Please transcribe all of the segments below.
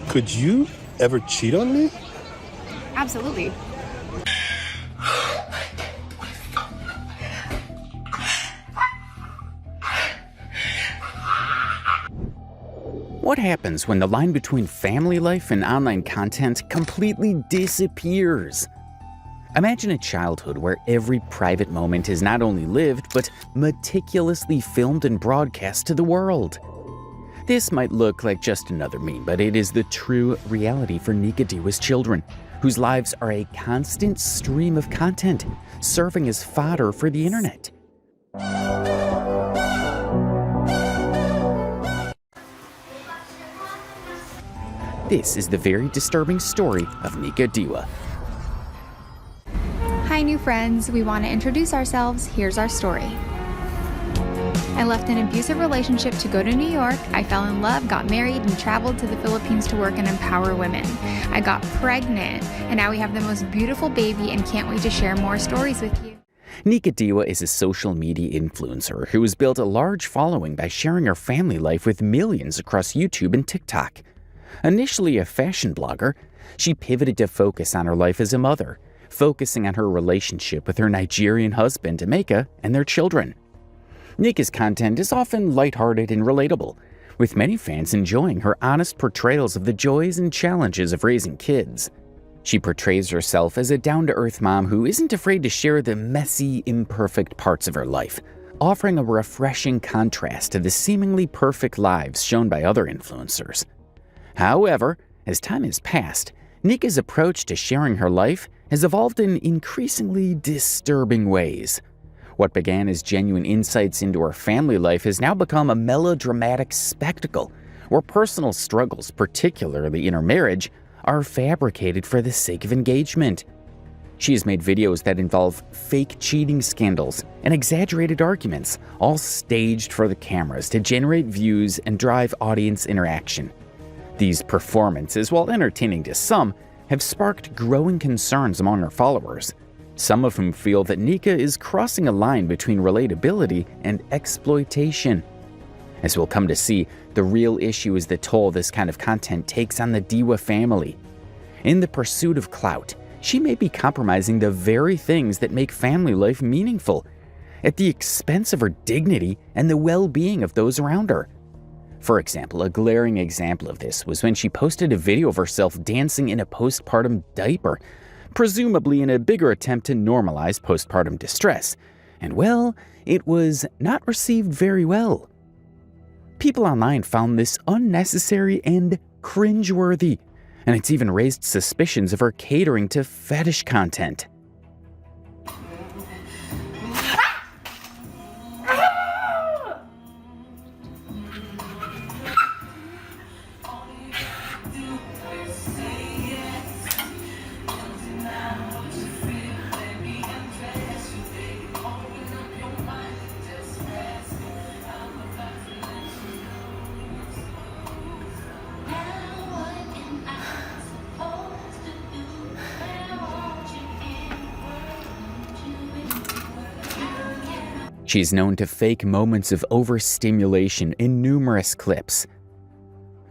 Could you ever cheat on me? Absolutely. What happens when the line between family life and online content completely disappears? Imagine a childhood where every private moment is not only lived, but meticulously filmed and broadcast to the world. This might look like just another meme, but it is the true reality for Nika Diwa's children, whose lives are a constant stream of content, serving as fodder for the internet. This is the very disturbing story of Nika Diwa. Hi, new friends. We want to introduce ourselves. Here's our story. I left an abusive relationship to go to New York. I fell in love, got married, and traveled to the Philippines to work and empower women. I got pregnant, and now we have the most beautiful baby and can't wait to share more stories with you. Nika Diwa is a social media influencer who has built a large following by sharing her family life with millions across YouTube and TikTok. Initially a fashion blogger, she pivoted to focus on her life as a mother, focusing on her relationship with her Nigerian husband, Emeka, and their children. Nika's content is often lighthearted and relatable, with many fans enjoying her honest portrayals of the joys and challenges of raising kids. She portrays herself as a down-to-earth mom who isn't afraid to share the messy, imperfect parts of her life, offering a refreshing contrast to the seemingly perfect lives shown by other influencers. However, as time has passed, Nika's approach to sharing her life has evolved in increasingly disturbing ways. What began as genuine insights into her family life has now become a melodramatic spectacle, where personal struggles, particularly in her marriage, are fabricated for the sake of engagement. She has made videos that involve fake cheating scandals and exaggerated arguments, all staged for the cameras to generate views and drive audience interaction. These performances, while entertaining to some, have sparked growing concerns among her followers, some of whom feel that Nika is crossing a line between relatability and exploitation. As we'll come to see, the real issue is the toll this kind of content takes on the Diwa family. In the pursuit of clout, she may be compromising the very things that make family life meaningful, at the expense of her dignity and the well-being of those around her. For example, a glaring example of this was when she posted a video of herself dancing in a postpartum diaper, presumably in a bigger attempt to normalize postpartum distress. And well, it was not received very well. People online found this unnecessary and cringeworthy, and it's even raised suspicions of her catering to fetish content. She's known to fake moments of overstimulation in numerous clips.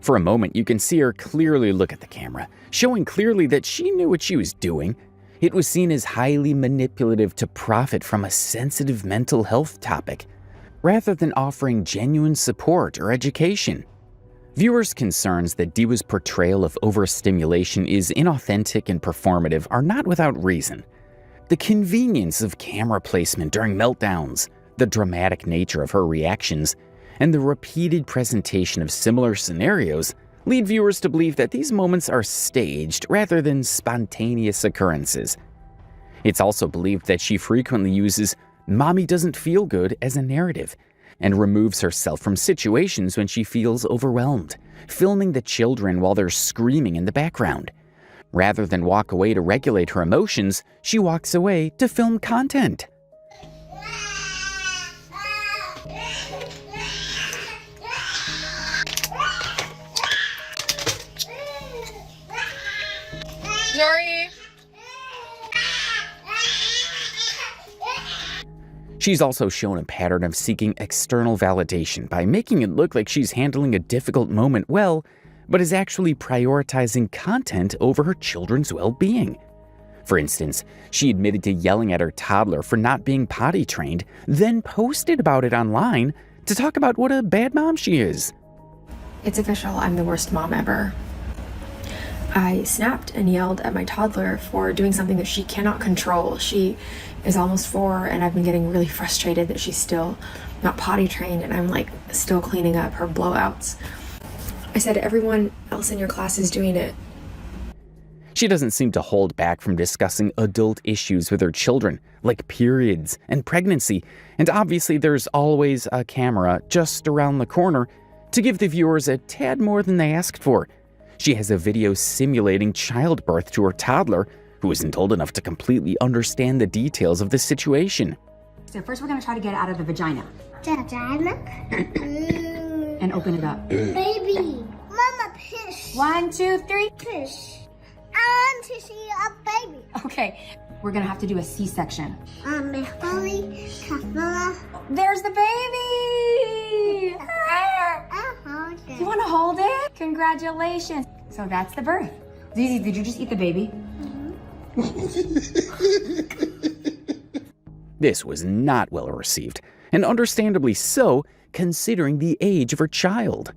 For a moment, you can see her clearly look at the camera, showing clearly that she knew what she was doing. It was seen as highly manipulative to profit from a sensitive mental health topic, rather than offering genuine support or education. Viewers' concerns that Diwa's portrayal of overstimulation is inauthentic and performative are not without reason. The convenience of camera placement during meltdowns, the dramatic nature of her reactions, and the repeated presentation of similar scenarios lead viewers to believe that these moments are staged rather than spontaneous occurrences. It's also believed that she frequently uses "mommy doesn't feel good" as a narrative, and removes herself from situations when she feels overwhelmed, filming the children while they're screaming in the background. Rather than walk away to regulate her emotions, she walks away to film content. Sorry. She's also shown a pattern of seeking external validation by making it look like she's handling a difficult moment well, but is actually prioritizing content over her children's well-being. For instance, she admitted to yelling at her toddler for not being potty trained, then posted about it online to talk about what a bad mom she is. It's official, I'm the worst mom ever. I snapped and yelled at my toddler for doing something that she cannot control. She is almost 4 and I've been getting really frustrated that she's still not potty trained and I'm like still cleaning up her blowouts. I said everyone else in your class is doing it. She doesn't seem to hold back from discussing adult issues with her children, like periods and pregnancy, and obviously there's always a camera just around the corner to give the viewers a tad more than they asked for. She has a video simulating childbirth to her toddler, who isn't old enough to completely understand the details of the situation. So first we're going to try to get it out of the vagina. Vagina? And open it up. Baby! Mama, piss! 1, 2, 3. Piss! I want to see a baby. Okay, we're going to have to do a C-section. Holy Kafala. There's the baby! I'll hold it. You want to hold it? Congratulations. So that's the birth. Zizi, did you just eat the baby? This was not well received, and understandably so, considering the age of her child.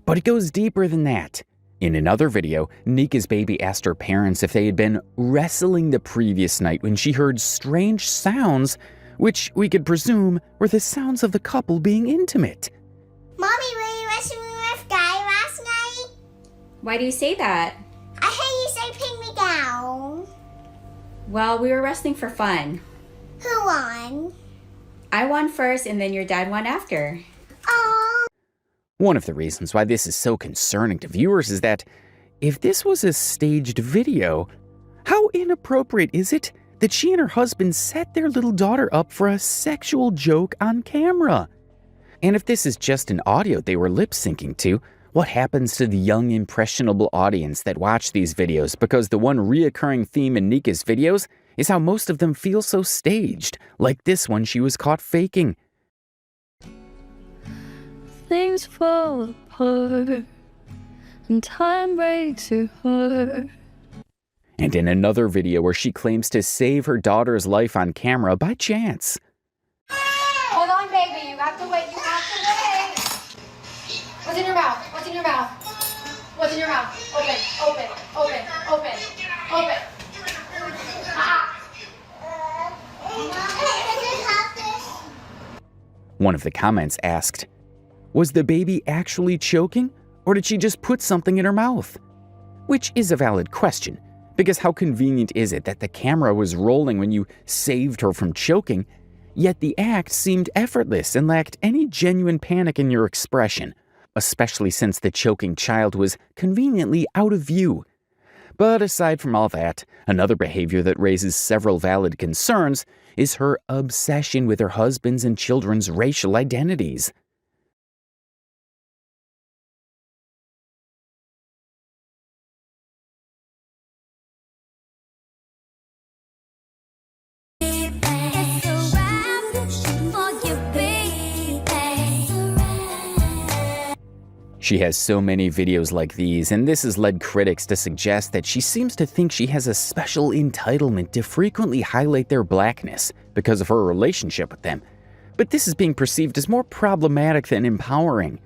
But it goes deeper than that. In another video, Nika's baby asked her parents if they had been wrestling the previous night when she heard strange sounds, which we could presume were the sounds of the couple being intimate. Mommy, were you wrestling with Guy last night? Why do you say that? I heard you say pin me down. Well, we were wrestling for fun. Who won? I won first and then your dad won after. Oh. One of the reasons why this is so concerning to viewers is that if this was a staged video, how inappropriate is it that she and her husband set their little daughter up for a sexual joke on camera? And if this is just an audio they were lip-syncing to, what happens to the young, impressionable audience that watch these videos? Because the one reoccurring theme in Nika's videos is how most of them feel so staged, like this one she was caught faking. Things fall apart, and time breaks her heart. And in another video where she claims to save her daughter's life on camera by chance. Hold on, baby, you have to wait, you have to wait. What's in your mouth? What's in your mouth? What's in your mouth? Open, open, open, open, open. One of the comments asked, was the baby actually choking, or did she just put something in her mouth? Which is a valid question, because how convenient is it that the camera was rolling when you saved her from choking, yet the act seemed effortless and lacked any genuine panic in your expression, especially since the choking child was conveniently out of view. But aside from all that, another behavior that raises several valid concerns is her obsession with her husband's and children's racial identities. She has so many videos like these, and this has led critics to suggest that she seems to think she has a special entitlement to frequently highlight their blackness because of her relationship with them. But this is being perceived as more problematic than empowering.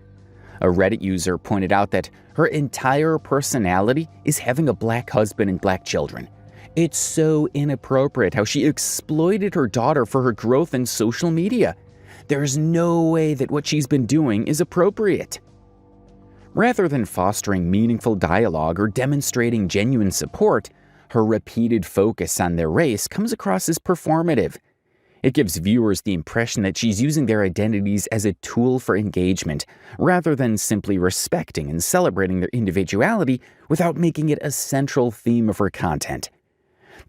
A Reddit user pointed out that her entire personality is having a black husband and black children. It's so inappropriate how she exploited her daughter for her growth in social media. There's no way that what she's been doing is appropriate. Rather than fostering meaningful dialogue or demonstrating genuine support, her repeated focus on their race comes across as performative. It gives viewers the impression that she's using their identities as a tool for engagement, rather than simply respecting and celebrating their individuality without making it a central theme of her content.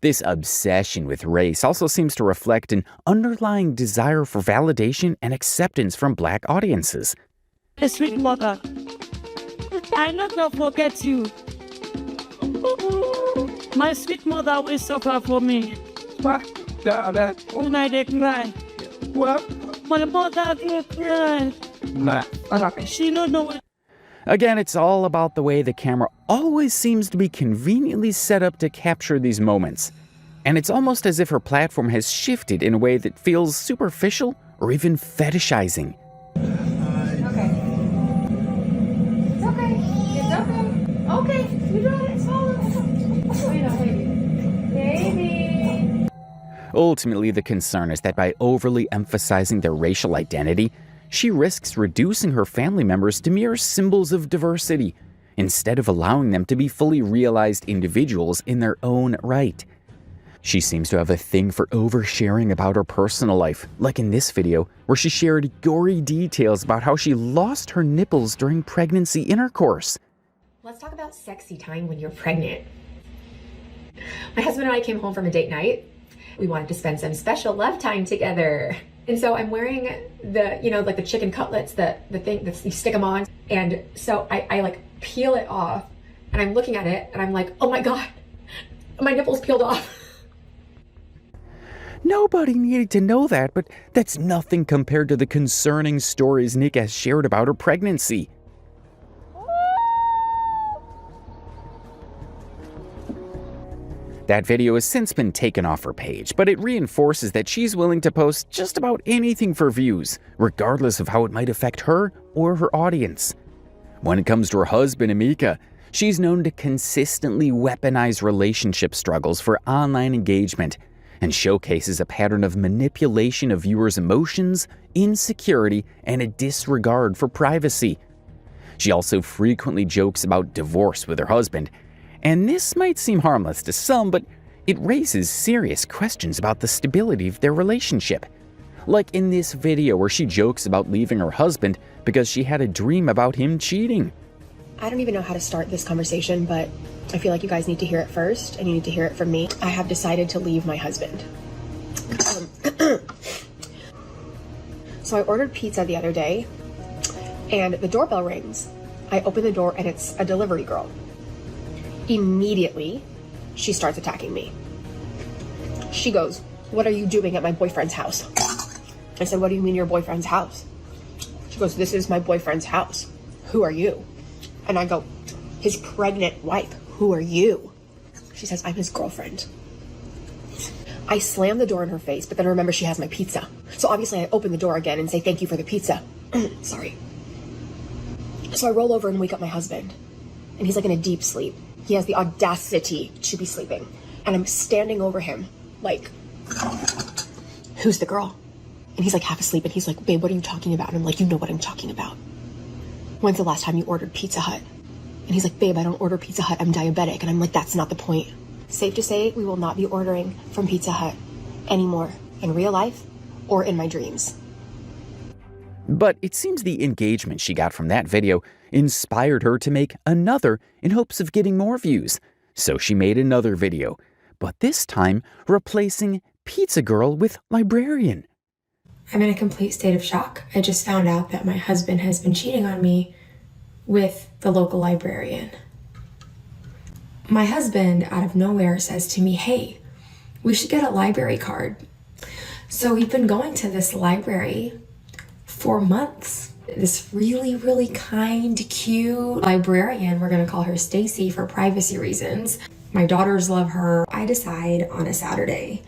This obsession with race also seems to reflect an underlying desire for validation and acceptance from black audiences. A sweet mother, I never forget you. My sweet mother will suffer for me. When I dey cry. My mother dey cry. She don't know. Again, it's all about the way the camera always seems to be conveniently set up to capture these moments. And it's almost as if her platform has shifted in a way that feels superficial or even fetishizing. Okay. It's okay. It's okay. Okay. You got it. Swallow. Wait up, baby. Ultimately, the concern is that by overly emphasizing their racial identity, she risks reducing her family members to mere symbols of diversity, instead of allowing them to be fully realized individuals in their own right. She seems to have a thing for oversharing about her personal life, like in this video, where she shared gory details about how she lost her nipples during pregnancy intercourse. Let's talk about sexy time when you're pregnant. My husband and I came home from a date night. We wanted to spend some special love time together. And so I'm wearing the, like the chicken cutlets, the thing that you stick them on. And so I like peel it off and I'm looking at it and I'm like, oh my God, my nipples peeled off. Nobody needed to know that, but that's nothing compared to the concerning stories Nika has shared about her pregnancy. That video has since been taken off her page, but it reinforces that she's willing to post just about anything for views, regardless of how it might affect her or her audience. When it comes to her husband, Amelia, she's known to consistently weaponize relationship struggles for online engagement, and showcases a pattern of manipulation of viewers' emotions, insecurity, and a disregard for privacy. She also frequently jokes about divorce with her husband, and this might seem harmless to some, but it raises serious questions about the stability of their relationship. Like in this video where she jokes about leaving her husband because she had a dream about him cheating. I don't even know how to start this conversation, but I feel like you guys need to hear it first, and you need to hear it from me. I have decided to leave my husband. So I ordered pizza the other day, and the doorbell rings. I open the door, and it's a delivery girl. Immediately, she starts attacking me. She goes, "What are you doing at my boyfriend's house?" I said, "What do you mean your boyfriend's house?" She goes, "This is my boyfriend's house. Who are you?" And I go, "His pregnant wife. Who are you?" She says, "I'm his girlfriend." I slam the door in her face, but then I remember she has my pizza. So obviously I open the door again and say, "Thank you for the pizza." Sorry. So I roll over and wake up my husband. And he's like in a deep sleep. He has the audacity to be sleeping. And I'm standing over him like, "Who's the girl?" And he's like half asleep and he's like, "Babe, what are you talking about?" And I'm like, "You know what I'm talking about. When's the last time you ordered Pizza Hut?" And he's like, "Babe, I don't order Pizza Hut. I'm diabetic." And I'm like, "That's not the point." Safe to say, we will not be ordering from Pizza Hut anymore in real life or in my dreams. But it seems the engagement she got from that video inspired her to make another in hopes of getting more views. So she made another video, but this time replacing Pizza Girl with Librarian. I'm in a complete state of shock. I just found out that my husband has been cheating on me with the local librarian. My husband, out of nowhere, says to me, "Hey, we should get a library card." So we've been going to this library for months. This really, really kind, cute librarian, we're gonna call her Stacy for privacy reasons. My daughters love her. I decide on a Saturday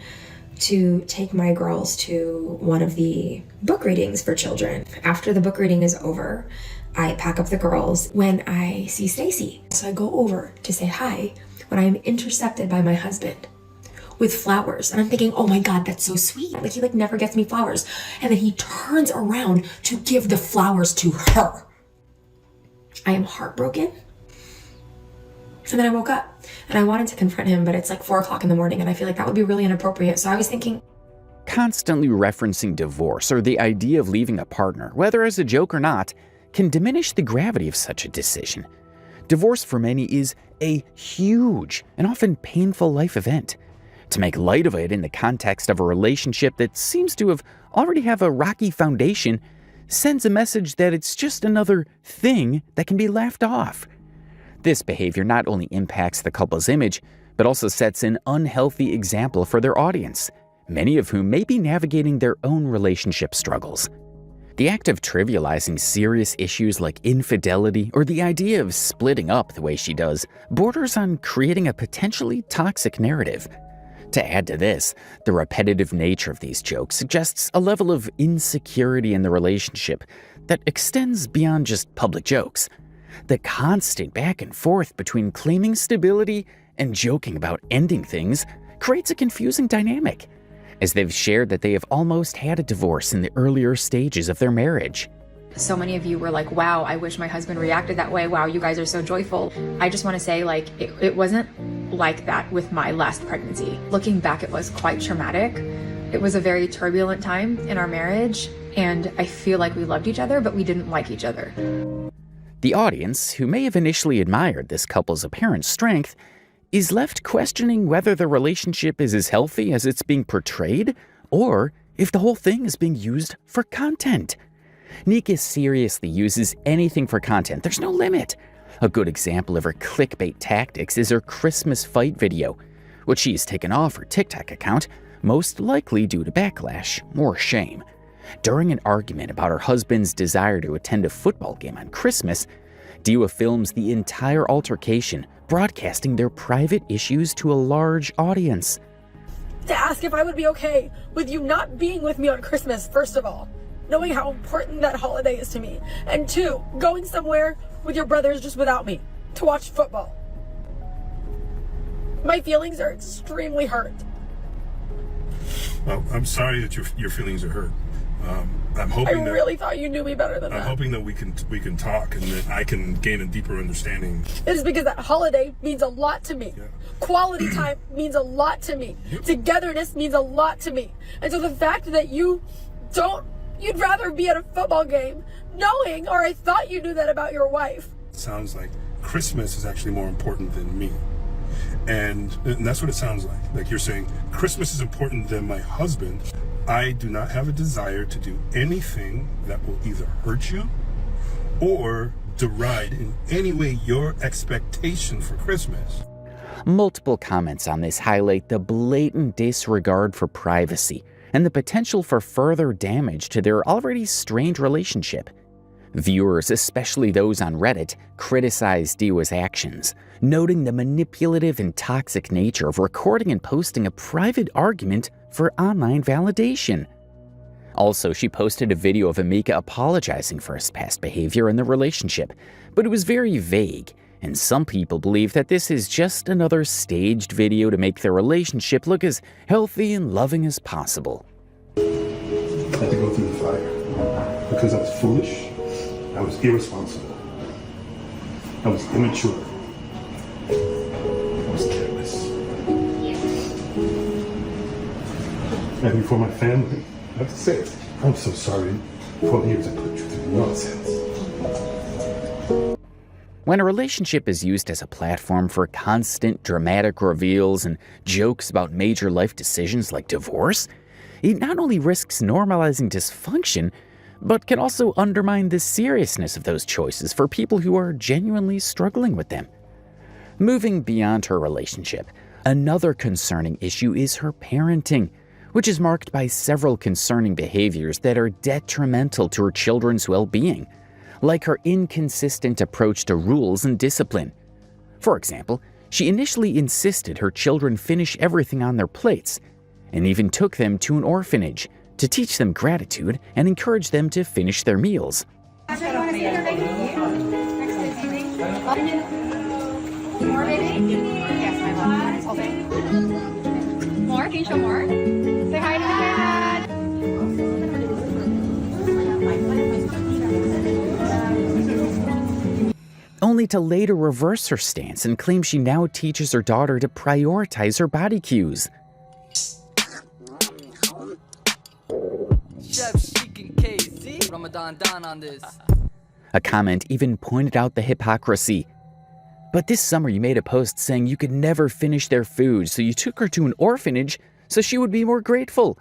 to take my girls to one of the book readings for children. After the book reading is over, I pack up the girls when I see Stacy. So I go over to say hi when I'm intercepted by my husband with flowers. And I'm thinking, oh my God, that's so sweet. Like he never gets me flowers. And then he turns around to give the flowers to her. I am heartbroken. And then I woke up and I wanted to confront him, but it's like 4 o'clock in the morning and I feel like that would be really inappropriate. So I was thinking, Constantly referencing divorce or the idea of leaving a partner, whether as a joke or not, can diminish the gravity of such a decision. Divorce for many is a huge and often painful life event. To make light of it in the context of a relationship that seems to already have a rocky foundation sends a message that it's just another thing that can be laughed off. This behavior not only impacts the couple's image, but also sets an unhealthy example for their audience, many of whom may be navigating their own relationship struggles. The act of trivializing serious issues like infidelity or the idea of splitting up the way she does borders on creating a potentially toxic narrative. To add to this, the repetitive nature of these jokes suggests a level of insecurity in the relationship that extends beyond just public jokes. The constant back and forth between claiming stability and joking about ending things creates a confusing dynamic, as they've shared that they have almost had a divorce in the earlier stages of their marriage. So many of you were like, wow, I wish my husband reacted that way. Wow, you guys are so joyful. I just want to say, like, it wasn't like that with my last pregnancy. Looking back, it was quite traumatic. It was a very turbulent time in our marriage, and I feel like we loved each other, but we didn't like each other. The audience, who may have initially admired this couple's apparent strength, is left questioning whether the relationship is as healthy as it's being portrayed, or if the whole thing is being used for content. Nika seriously uses anything for content. There's no limit. A good example of her clickbait tactics is her Christmas fight video, which she's taken off her TikTok account, most likely due to backlash or shame. During an argument about her husband's desire to attend a football game on Christmas, Diwa films the entire altercation, broadcasting their private issues to a large audience. To ask if I would be okay with you not being with me on Christmas, first of all, knowing how important that holiday is to me, and 2, going somewhere with your brothers just without me to watch football. My feelings are extremely hurt. Well, I'm sorry that your feelings are hurt. I'm hoping I really thought you knew me better than that. I'm hoping that we can talk and that I can gain a deeper understanding. It is because that holiday means a lot to me. Yeah. Quality time means a lot to me. Yep. Togetherness means a lot to me. And so the fact that you'd rather be at a football game knowing, or I thought you knew that about your wife. It sounds like Christmas is actually more important than me. And that's what it sounds like. Like you're saying, Christmas is important than my husband. I do not have a desire to do anything that will either hurt you or deride in any way your expectation for Christmas. Multiple comments on this highlight the blatant disregard for privacy and the potential for further damage to their already strained relationship. Viewers, especially those on Reddit, criticize Diwa's actions, noting the manipulative and toxic nature of recording and posting a private argument for online validation. Also, she posted a video of Amelia apologizing for his past behavior in the relationship, but it was very vague, and some people believe that this is just another staged video to make their relationship look as healthy and loving as possible. I had to go through the fire because I was foolish, I was irresponsible, I was immature, I was careless. And before my family, I have to say it, I'm so sorry for all the years I put you through nonsense. When a relationship is used as a platform for constant dramatic reveals and jokes about major life decisions like divorce, it not only risks normalizing dysfunction, but can also undermine the seriousness of those choices for people who are genuinely struggling with them. Moving beyond her relationship, another concerning issue is her parenting, which is marked by several concerning behaviors that are detrimental to her children's well-being, like her inconsistent approach to rules and discipline. For example, she initially insisted her children finish everything on their plates, and even took them to an orphanage to teach them gratitude and encourage them to finish their meals. More, baby? Yes, my love. All day. More? Can you show more? Say hi to Dad. Only to later reverse her stance and claim she now teaches her daughter to prioritize her body cues. A comment even pointed out the hypocrisy. But this summer you made a post saying you could never finish their food, so you took her to an orphanage so she would be more grateful.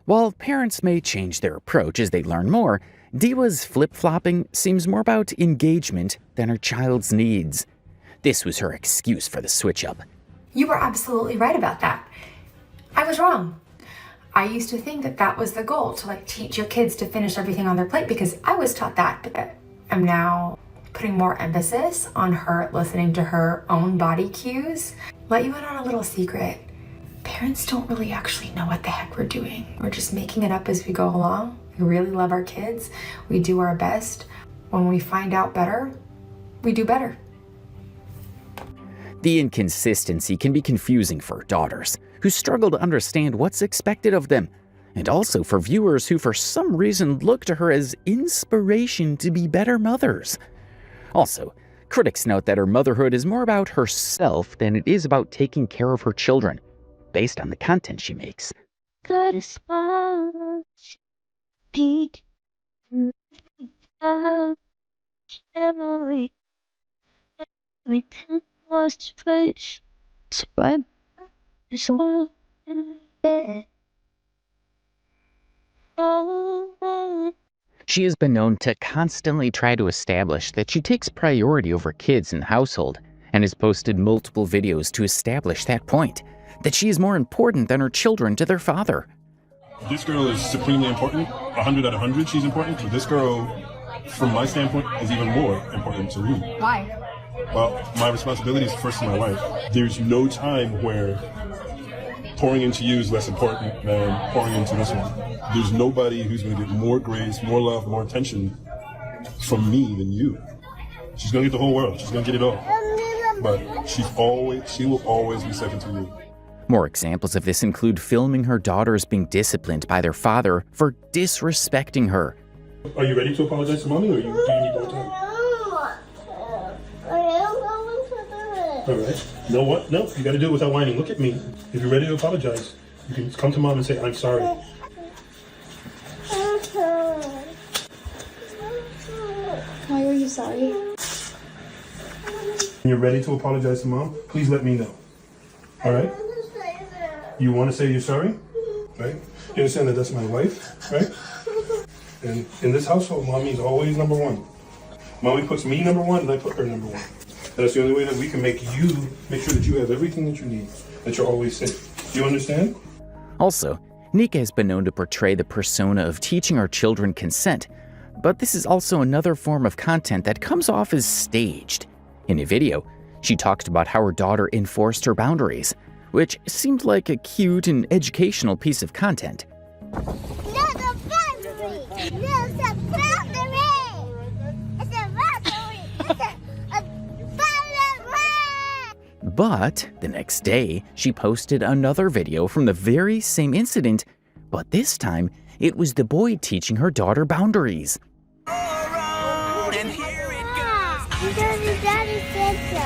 While parents may change their approach as they learn more, Diwa's flip-flopping seems more about engagement than her child's needs. This was her excuse for the switch-up. You were absolutely right about that. I was wrong. I used to think that that was the goal, to like teach your kids to finish everything on their plate, because I was taught that, but I'm now putting more emphasis on her listening to her own body cues. Let you in on a little secret. Parents don't really actually know what the heck we're doing. We're just making it up as we go along. We really love our kids. We do our best. When we find out better, we do better. The inconsistency can be confusing for daughters who struggle to understand what's expected of them, and also for viewers who for some reason look to her as inspiration to be better mothers. Also, critics note that her motherhood is more about herself than it is about taking care of her children, based on the content she makes. Got a sponge, Pete, Emily, everything was face, spread, it's all in bed. She has been known to constantly try to establish that she takes priority over kids in the household, and has posted multiple videos to establish that point, that she is more important than her children to their father. This girl is supremely important. 100 out of 100, she's important. But this girl, from my standpoint, is even more important to me. Why? Well, my responsibility is first to my wife. There's no time where pouring into you is less important than pouring into this one. There's nobody who's going to get more grace, more love, more attention from me than you. She's going to get the whole world. She's going to get it all. But she will always be second to you. More examples of this include filming her daughters being disciplined by their father for disrespecting her. Are you ready to apologize to mommy, or do you need more time? All right. You know what? No, you got to do it without whining. Look at me. If you're ready to apologize, you can come to mom and say, I'm sorry. Why are you sorry? When you're ready to apologize to mom, please let me know. All right? You want to say you're sorry? Right? You understand that that's my wife, right? And in this household, mommy is always number one. Mommy puts me number one, and I put her number one. And that's the only way that we can make sure that you have everything that you need, that you're always safe. Do you understand? Also, Nika has been known to portray the persona of teaching our children consent, but this is also another form of content that comes off as staged. In a video, she talked about how her daughter enforced her boundaries, which seemed like a cute and educational piece of content. There's a boundary! There's a boundary! It's a boundary! It's a boundary! But the next day, she posted another video from the very same incident, but this time, it was the boy teaching her daughter boundaries. Because Daddy said so.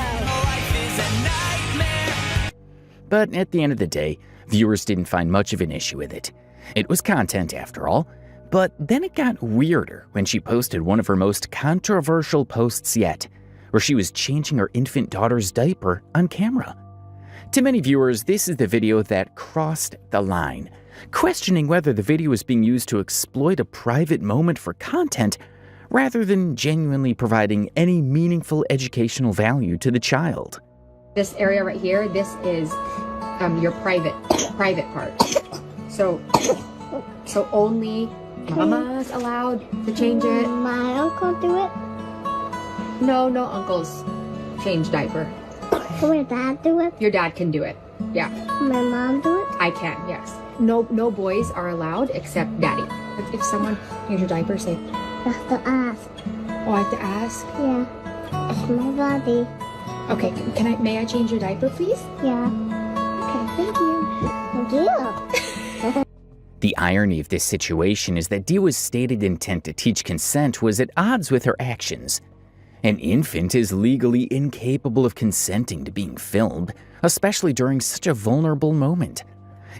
But at the end of the day, viewers didn't find much of an issue with it. It was content after all. But then it got weirder when she posted one of her most controversial posts yet, where she was changing her infant daughter's diaper on camera. To many viewers, this is the video that crossed the line, questioning whether the video was being used to exploit a private moment for content rather than genuinely providing any meaningful educational value to the child. This area right here, this is your private part. So only mama's allowed to change it. My uncle do it? No uncles change diaper. Can my dad do it? Your dad can do it. Yeah. Can my mom do it? I can, yes. No boys are allowed except daddy. If someone changes your diaper, say, I have to ask. oh, I have to ask? Yeah. It's my body. Okay, may I change your diaper, please? Yeah. Okay, thank you. Thank you. The irony of this situation is that Diwa's stated intent to teach consent was at odds with her actions. An infant is legally incapable of consenting to being filmed, especially during such a vulnerable moment.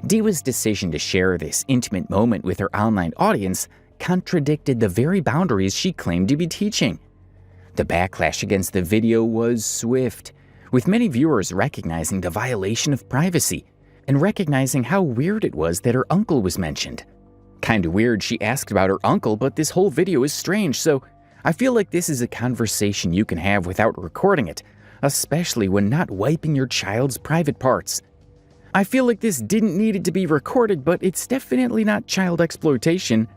Diwa's decision to share this intimate moment with her online audience contradicted the very boundaries she claimed to be teaching. The backlash against the video was swift, with many viewers recognizing the violation of privacy and recognizing how weird it was that her uncle was mentioned. Kinda weird she asked about her uncle, but this whole video is strange, so I feel like this is a conversation you can have without recording it, especially when not wiping your child's private parts. I feel like this didn't need it to be recorded, but it's definitely not child exploitation.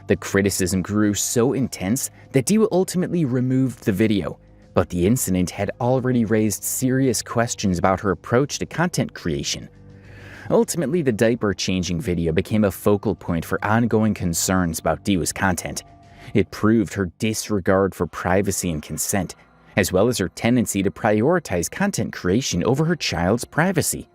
The criticism grew so intense that Diwa ultimately removed the video, but the incident had already raised serious questions about her approach to content creation. Ultimately, the diaper changing video became a focal point for ongoing concerns about Diwa's content. It proved her disregard for privacy and consent, as well as her tendency to prioritize content creation over her child's privacy.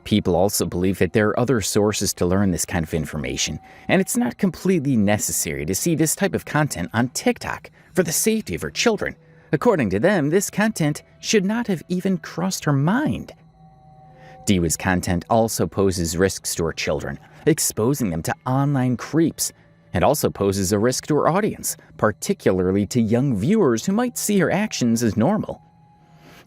People also believe that there are other sources to learn this kind of information, and it's not completely necessary to see this type of content on TikTok for the safety of her children. According to them, this content should not have even crossed her mind. Diwa's content also poses risks to her children, exposing them to online creeps, and also poses a risk to her audience, particularly to young viewers who might see her actions as normal.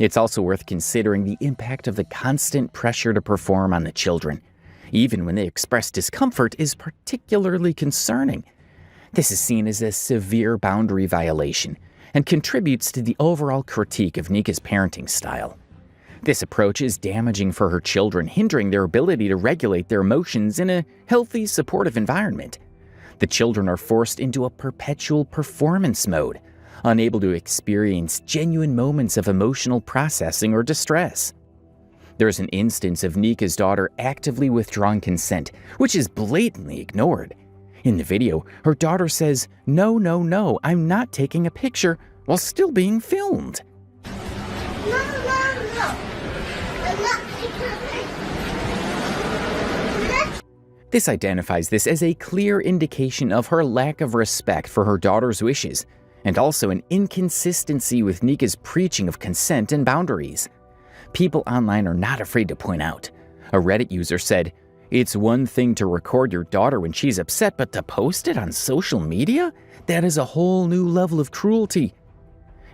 It's also worth considering the impact of the constant pressure to perform on the children, even when they express discomfort, is particularly concerning. This is seen as a severe boundary violation and contributes to the overall critique of Nika's parenting style. This approach is damaging for her children, hindering their ability to regulate their emotions in a healthy, supportive environment. The children are forced into a perpetual performance mode, unable to experience genuine moments of emotional processing or distress. There's an instance of Nika's daughter actively withdrawing consent, which is blatantly ignored. In the video, her daughter says, "No, no, no, I'm not taking a picture," while still being filmed. No, I'm not taking a picture. This identifies this as a clear indication of her lack of respect for her daughter's wishes, and also an inconsistency with Nika's preaching of consent and boundaries. People online are not afraid to point out. A Reddit user said, "It's one thing to record your daughter when she's upset, but to post it on social media? That is a whole new level of cruelty."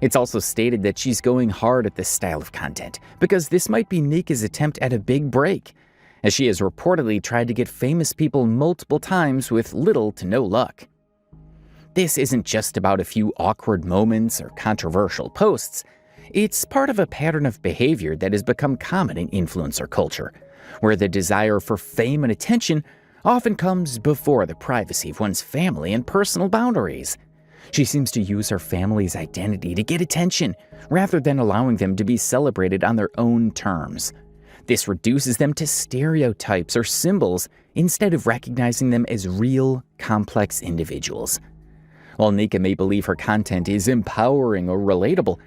It's also stated that she's going hard at this style of content, because this might be Nika's attempt at a big break, as she has reportedly tried to get famous people multiple times with little to no luck. This isn't just about a few awkward moments or controversial posts. It's part of a pattern of behavior that has become common in influencer culture, where the desire for fame and attention often comes before the privacy of one's family and personal boundaries. She seems to use her family's identity to get attention, rather than allowing them to be celebrated on their own terms. This reduces them to stereotypes or symbols instead of recognizing them as real, complex individuals. While Nika may believe her content is empowering or relatable,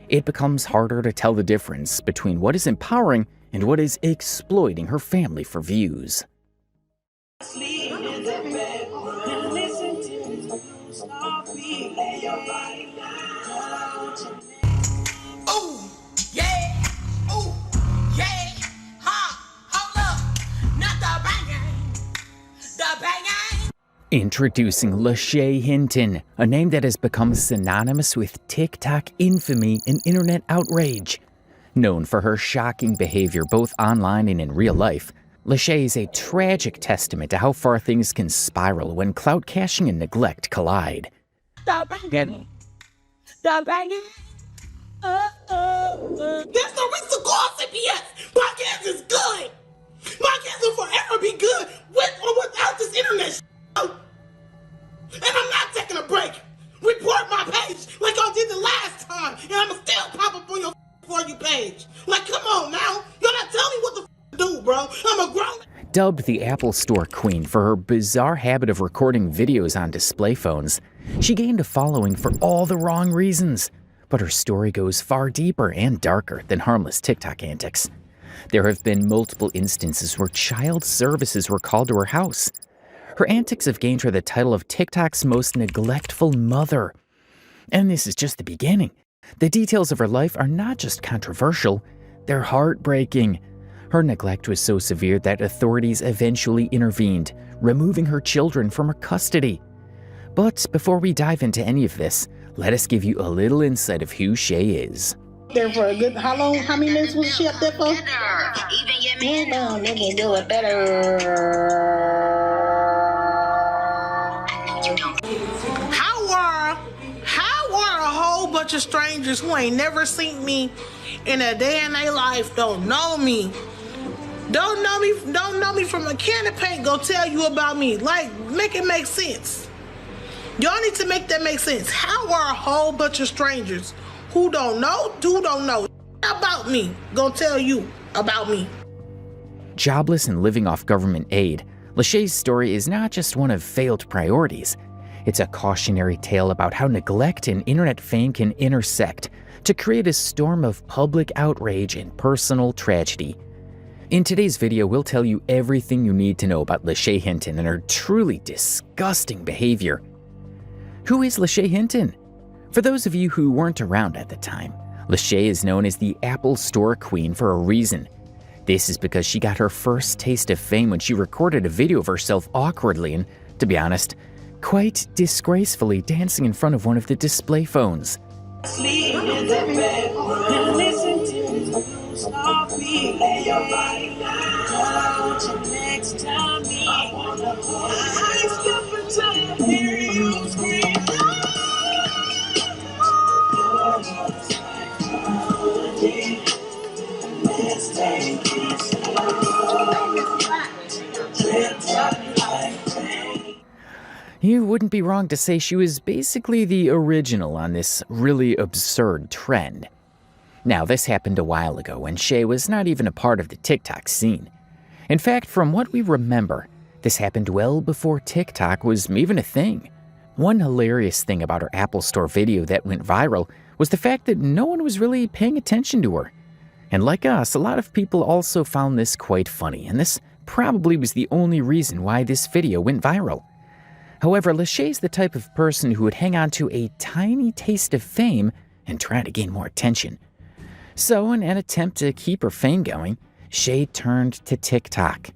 it becomes harder to tell the difference between what is empowering and what is exploiting her family for views. Introducing Lashay Hinton, a name that has become synonymous with TikTok infamy and internet outrage. Known for her shocking behavior both online and in real life, Lashay is a tragic testament to how far things can spiral when clout caching and neglect collide. Stop banging. Stop banging. There's no reason to call CPS. Podcast is good. Podcast will forever be good with or without this internet. And I'm not taking a break. Report my page like I did the last time, and I'ma still pop up on your For You page. Like, come on now. You're not telling me what to do, bro. I'm a grown... Dubbed the Apple Store Queen for her bizarre habit of recording videos on display phones, she gained a following for all the wrong reasons. But her story goes far deeper and darker than harmless TikTok antics. There have been multiple instances where child services were called to her house. Her antics have gained her the title of TikTok's most neglectful mother. And this is just the beginning. The details of her life are not just controversial, they're heartbreaking. Her neglect was so severe that authorities eventually intervened, removing her children from her custody. But before we dive into any of this, let us give you a little insight of who Shay is. There for a good, how long, how many minutes was she up there for? Even your man. They can do it better. How are a whole bunch of strangers who ain't never seen me in a day in their life, don't know me, Don't know me from a can of paint gonna tell you about me. Like, make it make sense. Y'all need to make that make sense. How are a whole bunch of strangers who don't know about me gonna tell you about me? Jobless and living off government aid, Lashay's story is not just one of failed priorities. It's a cautionary tale about how neglect and internet fame can intersect to create a storm of public outrage and personal tragedy. In today's video, we'll tell you everything you need to know about Lashay Hinton and her truly disgusting behavior. Who is Lashay Hinton? For those of you who weren't around at the time, Lashay is known as the Apple Store Queen for a reason. This is because she got her first taste of fame when she recorded a video of herself awkwardly and, to be honest, quite disgracefully dancing in front of one of the display phones. Sleep in the bed and listen to lay your body down till next time I skip until I hear you scream. Let's take it slow. You wouldn't be wrong to say she was basically the original on this really absurd trend. Now, this happened a while ago when Shay was not even a part of the TikTok scene. In fact, from what we remember, this happened well before TikTok was even a thing. One hilarious thing about her Apple Store video that went viral was the fact that no one was really paying attention to her. And like us, a lot of people also found this quite funny, and this probably was the only reason why this video went viral. However, Lashay's the type of person who would hang on to a tiny taste of fame and try to gain more attention. So, in an attempt to keep her fame going, Shay turned to TikTok.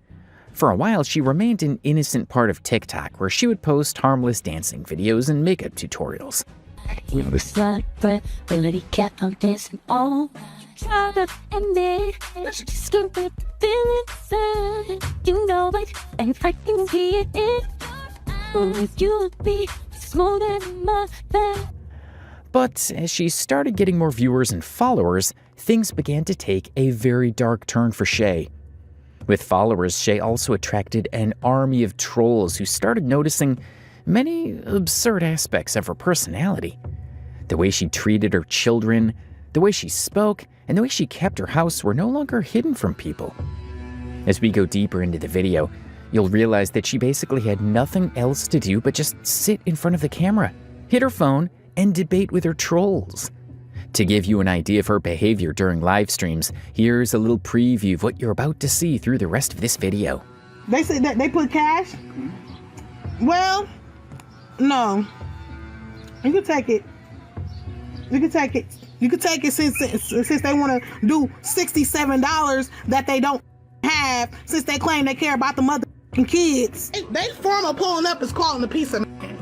For a while, she remained an innocent part of TikTok, where she would post harmless dancing videos and makeup tutorials. But as she started getting more viewers and followers, things began to take a very dark turn for Shay. With followers, Shay also attracted an army of trolls who started noticing many absurd aspects of her personality. The way she treated her children, the way she spoke, and the way she kept her house were no longer hidden from people. As we go deeper into the video, you'll realize that she basically had nothing else to do but just sit in front of the camera, hit her phone, and debate with her trolls. To give you an idea of her behavior during live streams, here's a little preview of what you're about to see through the rest of this video. They said that they put cash? Well, no. You can take it. You can take it. You can take it since they want to do $67 that they don't have, since they claim they care about the motherfucking kids. They form of pulling up is calling a piece of man.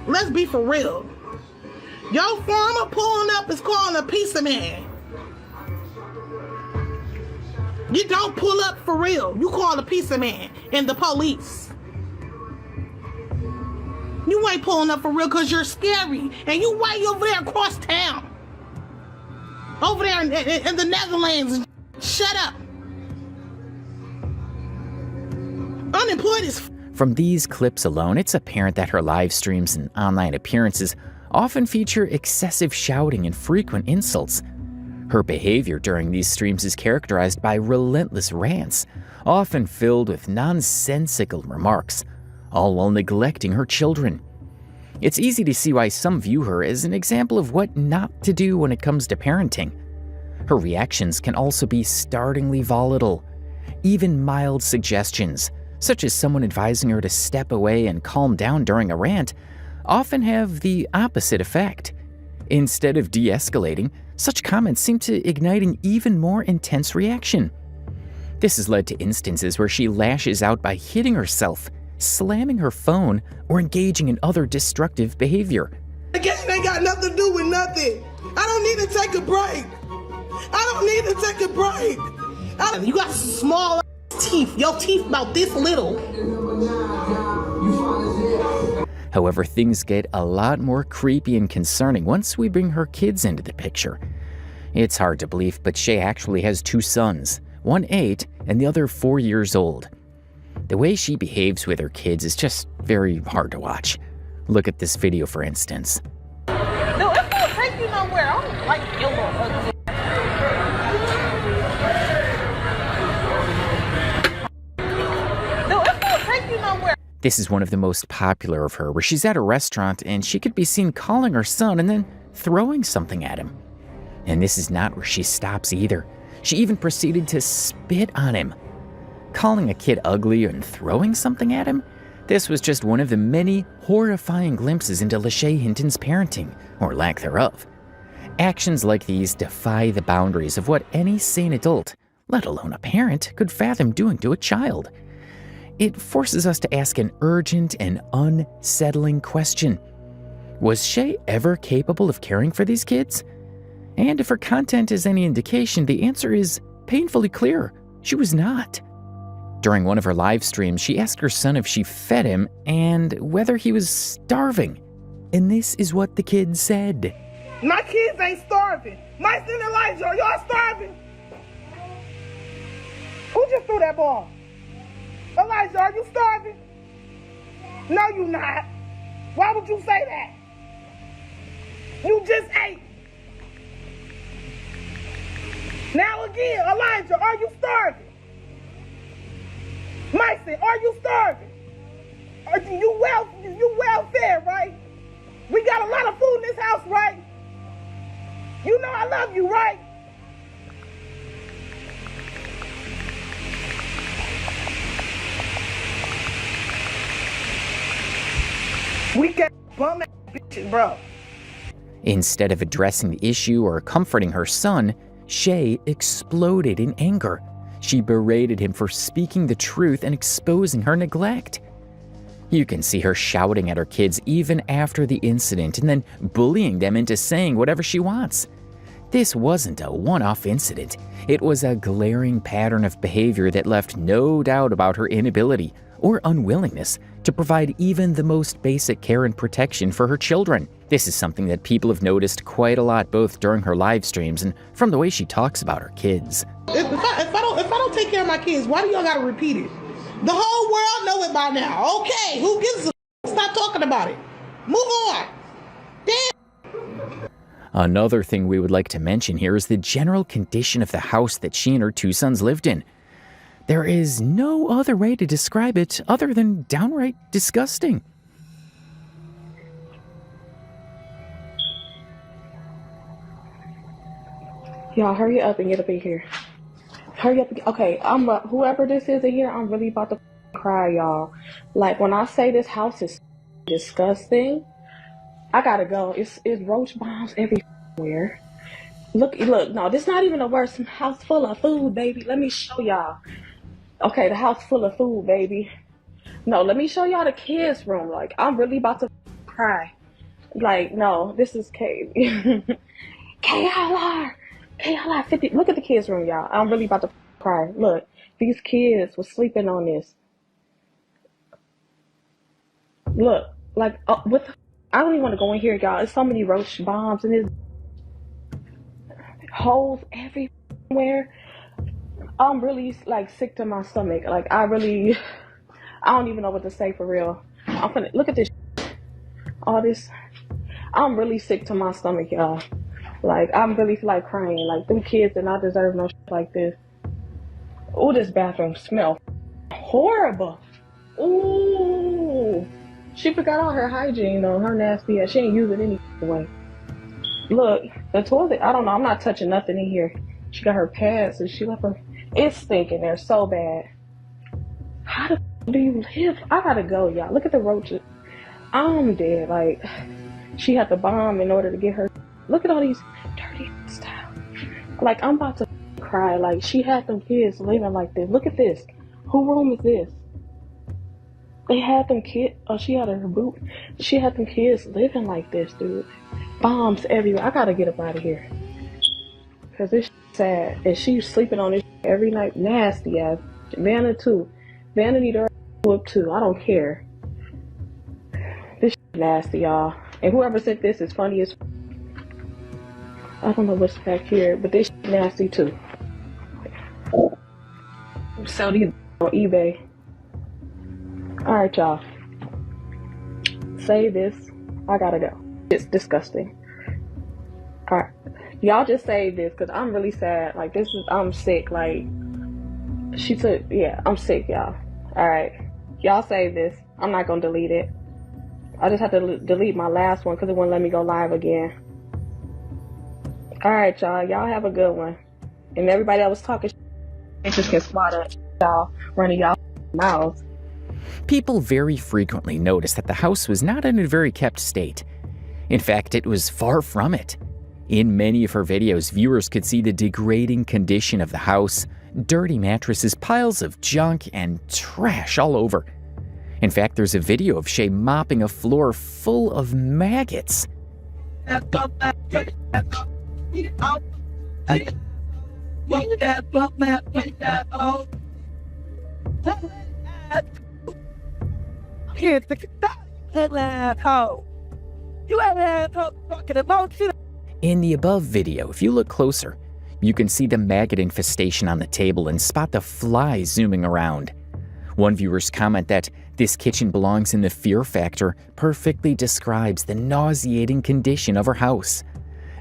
Let's be for real. Your form of pulling up is calling a piece of man. You don't pull up for real. You call a piece of man and the police. You ain't pulling up for real because you're scary. And you way over there across town. Over there in the Netherlands. Shut up. Unemployed is... From these clips alone, it's apparent that her live streams and online appearances often feature excessive shouting and frequent insults. Her behavior during these streams is characterized by relentless rants, often filled with nonsensical remarks, all while neglecting her children. It's easy to see why some view her as an example of what not to do when it comes to parenting. Her reactions can also be startlingly volatile. Even mild suggestions, such as someone advising her to step away and calm down during a rant, often have the opposite effect. Instead of de-escalating, such comments seem to ignite an even more intense reaction. This has led to instances where she lashes out by hitting herself, slamming her phone, or engaging in other destructive behavior. I guess it ain't got nothing to do with nothing. I don't need to take a break. I don't need to take a break. You got small teeth. Your teeth about this little. However, things get a lot more creepy and concerning once we bring her kids into the picture. It's hard to believe, but Shay actually has 2 sons, one 8, and the other 4 years old. The way she behaves with her kids is just very hard to watch. Look at this video, for instance. No, it won't take you nowhere. I don't like your little ugly. No, it won't take you nowhere. This is one of the most popular of her, where she's at a restaurant and she could be seen calling her son and then throwing something at him. And this is not where she stops either. She even proceeded to spit on him. Calling a kid ugly and throwing something at him? This was just one of the many horrifying glimpses into Lashay Hinton's parenting, or lack thereof. Actions like these defy the boundaries of what any sane adult, let alone a parent, could fathom doing to a child. It forces us to ask an urgent and unsettling question. Was Shay ever capable of caring for these kids? And if her content is any indication, the answer is painfully clear. She was not. During one of her live streams, she asked her son if she fed him and whether he was starving. And this is what the kid said. My kids ain't starving. Mike and Elijah, are y'all starving? Who just threw that ball? Elijah, are you starving? No, you not. Why would you say that? You just ate. Now again, Elijah, are you starving? Mason, are you starving? Are you well fed, right? We got a lot of food in this house, right? You know I love you, right? We got bum ass bitches, bro. Instead of addressing the issue or comforting her son, Shay exploded in anger. She berated him for speaking the truth and exposing her neglect. You can see her shouting at her kids even after the incident and then bullying them into saying whatever she wants. This wasn't a one-off incident. It was a glaring pattern of behavior that left no doubt about her inability or unwillingness to provide even the most basic care and protection for her children. This is something that people have noticed quite a lot both during her live streams and from the way she talks about her kids. If I don't take care of my kids, why do y'all gotta repeat it? The whole world know it by now. Okay, who gives a stop talking about it? Move on. Damn. Another thing we would like to mention here is the general condition of the house that she and her 2 sons lived in. There is no other way to describe it other than downright disgusting. Y'all, hurry up and get up in here. Hurry up. Okay, whoever this is in here, I'm really about to cry, y'all. Like, when I say this house is disgusting, I gotta go. It's roach bombs everywhere. Look, no, this not even a worse house full of food, baby. Let me show y'all. Okay, the house full of food, baby. No, let me show y'all the kids' room. Like, I'm really about to cry. Like, no, this is KLR 50. Look at the kids' room, y'all. I'm really about to cry. Look, these kids were sleeping on this. Look, like, I don't even want to go in here, y'all. There's so many roach bombs and there's holes everywhere. I'm really, like, sick to my stomach. Like, I don't even know what to say for real. I'm finna, look at this, all this. I'm really sick to my stomach, y'all. Like, I'm really feel like crying. Like, them kids did not deserve no shit like this. Ooh, this bathroom smell horrible. Ooh. She forgot all her hygiene, though. Her nasty ass. She ain't use it any way. Look, the toilet, I don't know. I'm not touching nothing in here. She got her pads and she left her. It's stinking there so bad. How the do you live? I gotta go, y'all. Look at the roaches. I'm dead. Like, she had to bomb in order to get her. Look at all these dirty stuff. Like, I'm about to cry. Like, she had them kids living like this. Look at this. Whose room is this? They had them kids. Oh, she had her boot. She had them kids living like this, dude. Bombs everywhere. I gotta get up out of here. Because this sad. And she's sleeping on this every night. Nasty ass. Vanna too. Vanna need her up too. I don't care. This nasty, y'all. And whoever said this is funny as I don't know what's back here, but this nasty too. Sell these on eBay. Alright, y'all. Save this. I gotta go. It's disgusting. Alright. Y'all just save this because I'm really sad. Like, I'm sick. Like, I'm sick, y'all. Alright. Y'all save this. I'm not gonna delete it. I just have to delete my last one because it wouldn't let me go live again. Alright, y'all. Y'all have a good one. And everybody that was talking just can swat at y'all running y'all mouths. People very frequently noticed that the house was not in a very kept state. In fact, it was far from it. In many of her videos, viewers could see the degrading condition of the house, dirty mattresses, piles of junk, and trash all over. In fact, there's a video of Shay mopping a floor full of maggots. In the above video, if you look closer, you can see the maggot infestation on the table and spot the flies zooming around. One viewer's comment that this kitchen belongs in the fear factor perfectly describes the nauseating condition of her house.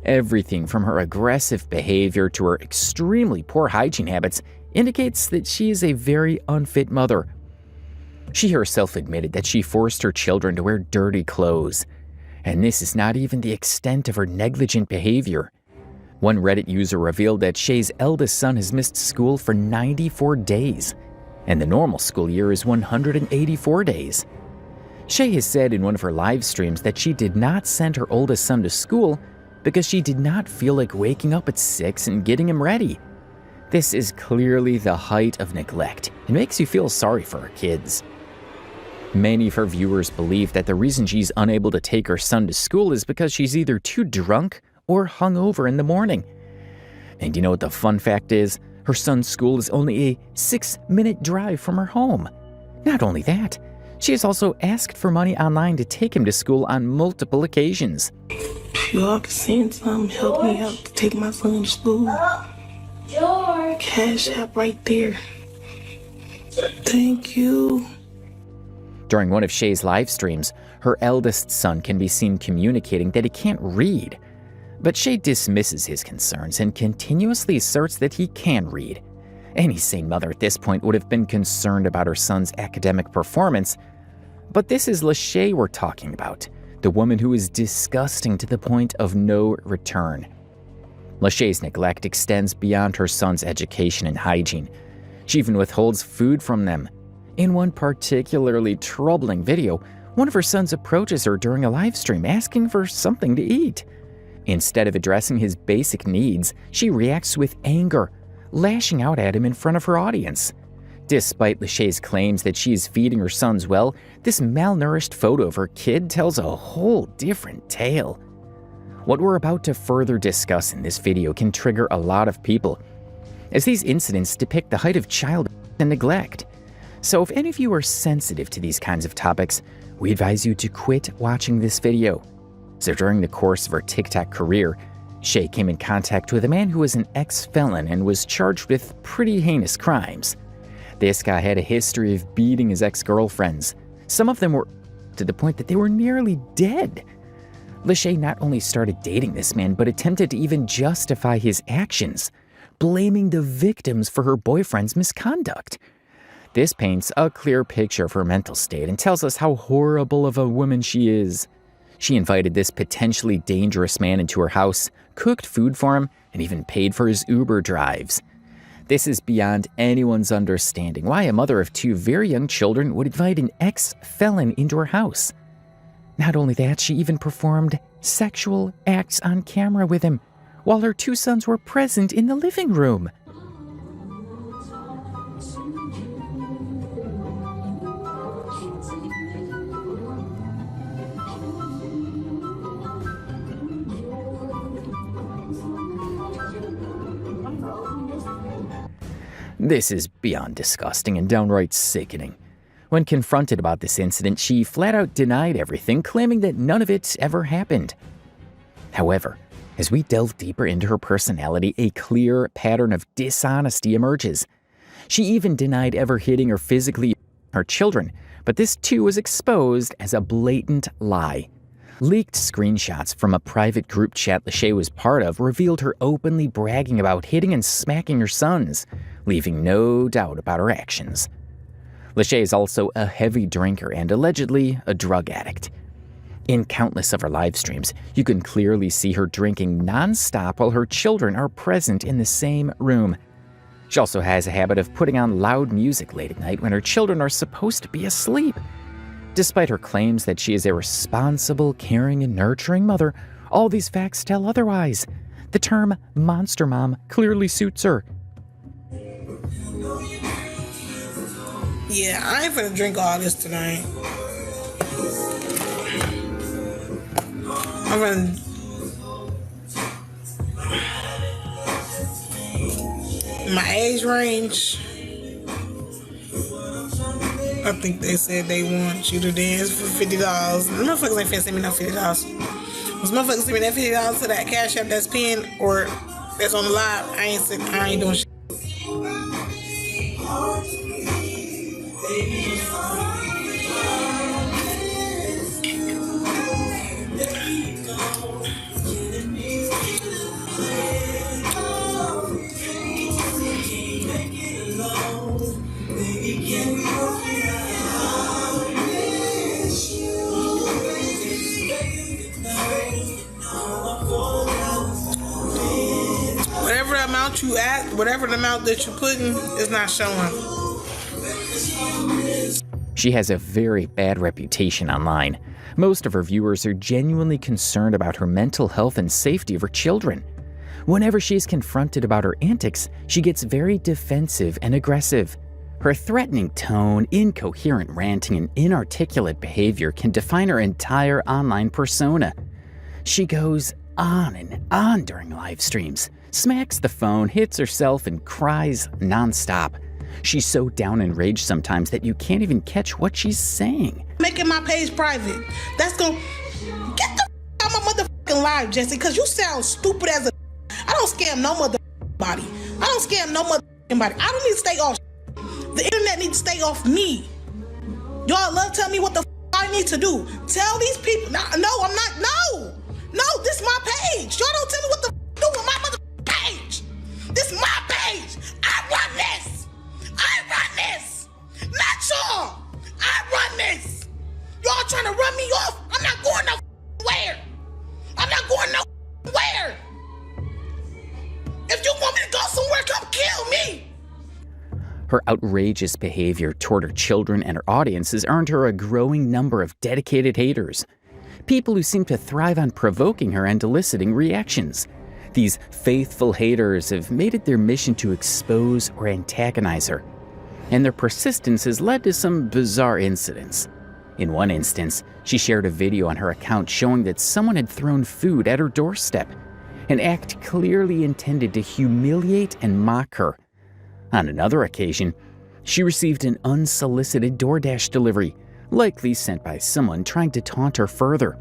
Everything from her aggressive behavior to her extremely poor hygiene habits indicates that she is a very unfit mother. She herself admitted that she forced her children to wear dirty clothes. And this is not even the extent of her negligent behavior. One Reddit user revealed that Shay's eldest son has missed school for 94 days, and the normal school year is 184 days. Shay has said in one of her live streams that she did not send her oldest son to school because she did not feel like waking up at 6 and getting him ready. This is clearly the height of neglect. It makes you feel sorry for her kids. Many of her viewers believe that the reason she's unable to take her son to school is because she's either too drunk or hungover in the morning. And you know what the fun fact is? Her son's school is only a 6-minute drive from her home. Not only that, she has also asked for money online to take him to school on multiple occasions. Y'all can send some, help me out to take my son to school. Cash app right there. Thank you. During one of Shay's live streams, her eldest son can be seen communicating that he can't read. But Shay dismisses his concerns and continuously asserts that he can read. Any sane mother at this point would have been concerned about her son's academic performance. But this is Lashay we're talking about, the woman who is disgusting to the point of no return. Lashay's neglect extends beyond her son's education and hygiene. She even withholds food from them. In one particularly troubling video, one of her sons approaches her during a live stream asking for something to eat. Instead of addressing his basic needs, she reacts with anger, lashing out at him in front of her audience. Despite Lashay's claims that she is feeding her sons well, this malnourished photo of her kid tells a whole different tale. What we're about to further discuss in this video can trigger a lot of people, as these incidents depict the height of child and neglect. So if any of you are sensitive to these kinds of topics, we advise you to quit watching this video. So during the course of her TikTok career, Shay came in contact with a man who was an ex-felon and was charged with pretty heinous crimes. This guy had a history of beating his ex-girlfriends. Some of them were to the point that they were nearly dead. Lashay not only started dating this man, but attempted to even justify his actions, blaming the victims for her boyfriend's misconduct. This paints a clear picture of her mental state and tells us how horrible of a woman she is. She invited this potentially dangerous man into her house, cooked food for him, and even paid for his Uber drives. This is beyond anyone's understanding why a mother of 2 very young children would invite an ex-felon into her house. Not only that, she even performed sexual acts on camera with him, while her 2 sons were present in the living room. This is beyond disgusting and downright sickening. When confronted about this incident, she flat out denied everything, claiming that none of it ever happened. However, as we delve deeper into her personality, a clear pattern of dishonesty emerges. She even denied ever hitting or physically her children, but this too was exposed as a blatant lie. Leaked screenshots from a private group chat Lashay was part of revealed her openly bragging about hitting and smacking her sons, leaving no doubt about her actions. Lashay is also a heavy drinker and allegedly a drug addict. In countless of her live streams, you can clearly see her drinking nonstop while her children are present in the same room. She also has a habit of putting on loud music late at night when her children are supposed to be asleep. Despite her claims that she is a responsible, caring, and nurturing mother, all these facts tell otherwise. The term monster mom clearly suits her. Yeah, I ain't finna drink all this tonight. I'm gonna... My age range, I think they said they want you to dance for $50. The motherfuckers ain't finna send me no $50. Those motherfuckers send me that $50 to that cash app that's pinned or that's on the live. I ain't doing shit. Whatever the amount that you're putting is not showing. She has a very bad reputation online. Most of her viewers are genuinely concerned about her mental health and safety of her children. Whenever she is confronted about her antics, she gets very defensive and aggressive. Her threatening tone, incoherent ranting, and inarticulate behavior can define her entire online persona. She goes on and on during live streams, smacks the phone, hits herself, and cries nonstop. She's so down and rage sometimes that you can't even catch what she's saying. Making my page private. That's gonna get the out my motherfucking live, Jesse, because you sound stupid as a. I don't scam no motherfucking body. I don't scam no motherfucking body. I don't need to stay off. The internet needs to stay off me. Y'all love telling me what the I need to do. Tell these people. No, I'm not. No, this is my page. Y'all don't tell me what the do with my motherfucking page. This is my page. I run this. Not y'all. I run this. Y'all trying to run me off. I'm not going nowhere. I'm not going nowhere. If you want me to go somewhere, come kill me. Her outrageous behavior toward her children and her audience has earned her a growing number of dedicated haters. People who seem to thrive on provoking her and eliciting reactions. These faithful haters have made it their mission to expose or antagonize her. And their persistence has led to some bizarre incidents. In one instance, she shared a video on her account showing that someone had thrown food at her doorstep, an act clearly intended to humiliate and mock her. On another occasion, she received an unsolicited DoorDash delivery, likely sent by someone trying to taunt her further.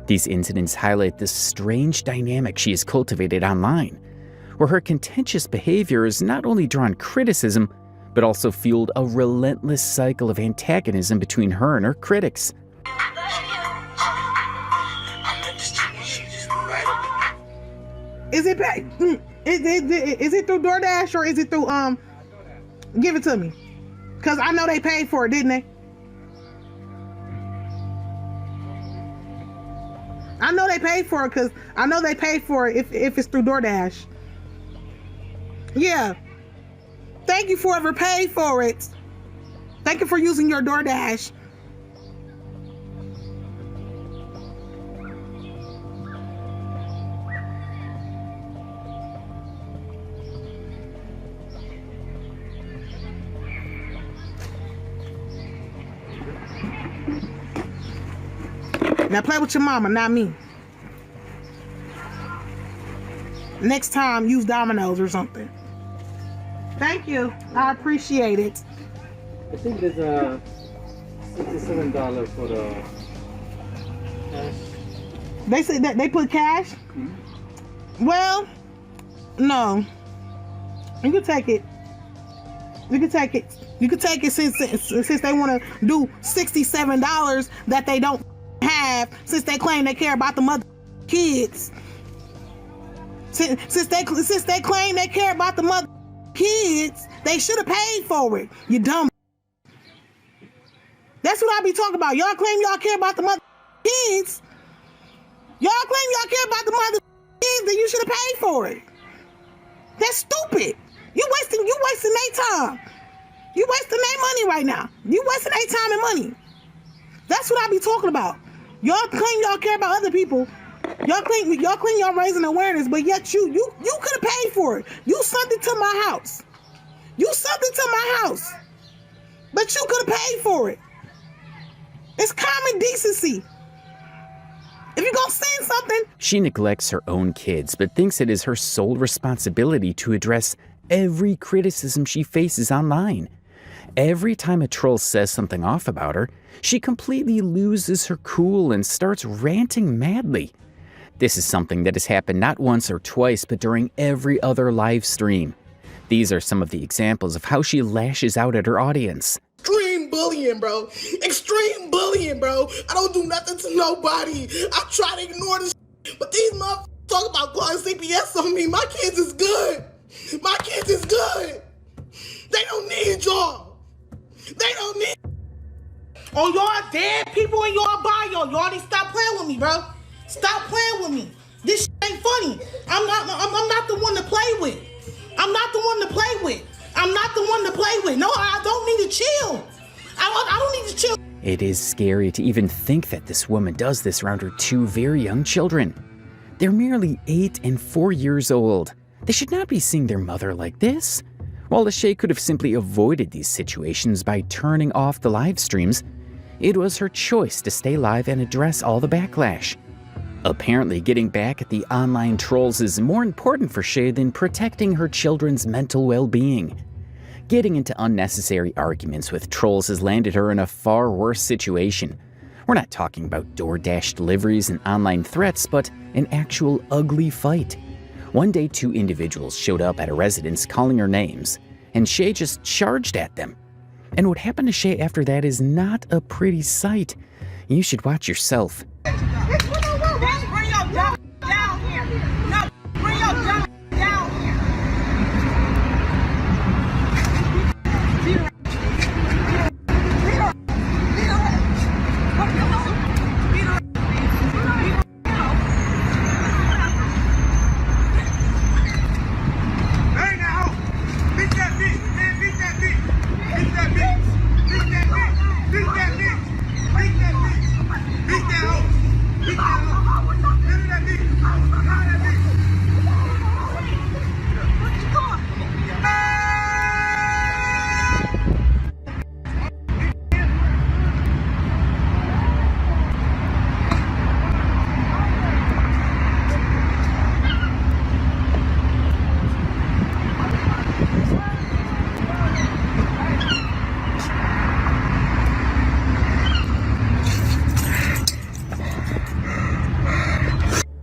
These incidents highlight the strange dynamic she has cultivated online, where her contentious behavior has not only drawn criticism, but also fueled a relentless cycle of antagonism between her and her critics. Is it is it through DoorDash or is it through give it to me? Cause I know they paid for it, didn't they? I know they paid for it because I know they paid for it if it's through DoorDash. Yeah. Thank you for whoever paid for it. Thank you for using your DoorDash. Now play with your mama, not me. Next time, use Domino's or something. Thank you. I appreciate it. I think there's a $67 for the cash. They said that they put cash? Mm-hmm. Well, no. You can take it. You can take it. You can take it since they want to do $67 that they don't have, since they claim they care about the mother kids. Since they claim they care about the mother kids, they should have paid for it. You dumb. That's what I be talking about. Y'all claim y'all care about the mother kids. Y'all claim y'all care about the mother kids, then you should have paid for it. That's stupid. You wasting their time. You wasting their money right now. You wasting their time and money. That's what I be talking about. Y'all claim y'all care about other people. Y'all claim y'all raising awareness, but yet you could have paid for it. You sent it to my house. But you could have paid for it. It's common decency. If you're gonna send something. She neglects her own kids, but thinks it is her sole responsibility to address every criticism she faces online. Every time a troll says something off about her, she completely loses her cool and starts ranting madly. This is something that has happened not once or twice, but during every other live stream. These are some of the examples of how she lashes out at her audience. Extreme bullying, bro. Extreme bullying, bro. I don't do nothing to nobody. I try to ignore this, but these motherfuckers talk about calling CPS on me. My kids is good. My kids is good. They don't need y'all. They don't need. Oh, y'all dead people in y'all bio. Y'all need to stop playing with me, bro. Stop playing with me. This shit ain't funny. I'm not the one to play with. I'm not the one to play with. I'm not the one to play with. No, I don't need to chill. I don't need to chill. It is scary to even think that this woman does this around her two very young children. They're merely 8 and 4 years old. They should not be seeing their mother like this. While Lashay could have simply avoided these situations by turning off the live streams, it was her choice to stay live and address all the backlash. Apparently, getting back at the online trolls is more important for Shay than protecting her children's mental well-being. Getting into unnecessary arguments with trolls has landed her in a far worse situation. We're not talking about DoorDash deliveries and online threats, but an actual ugly fight. One day, 2 individuals showed up at a residence calling her names, and Shay just charged at them. And what happened to Shay after that is not a pretty sight. You should watch yourself.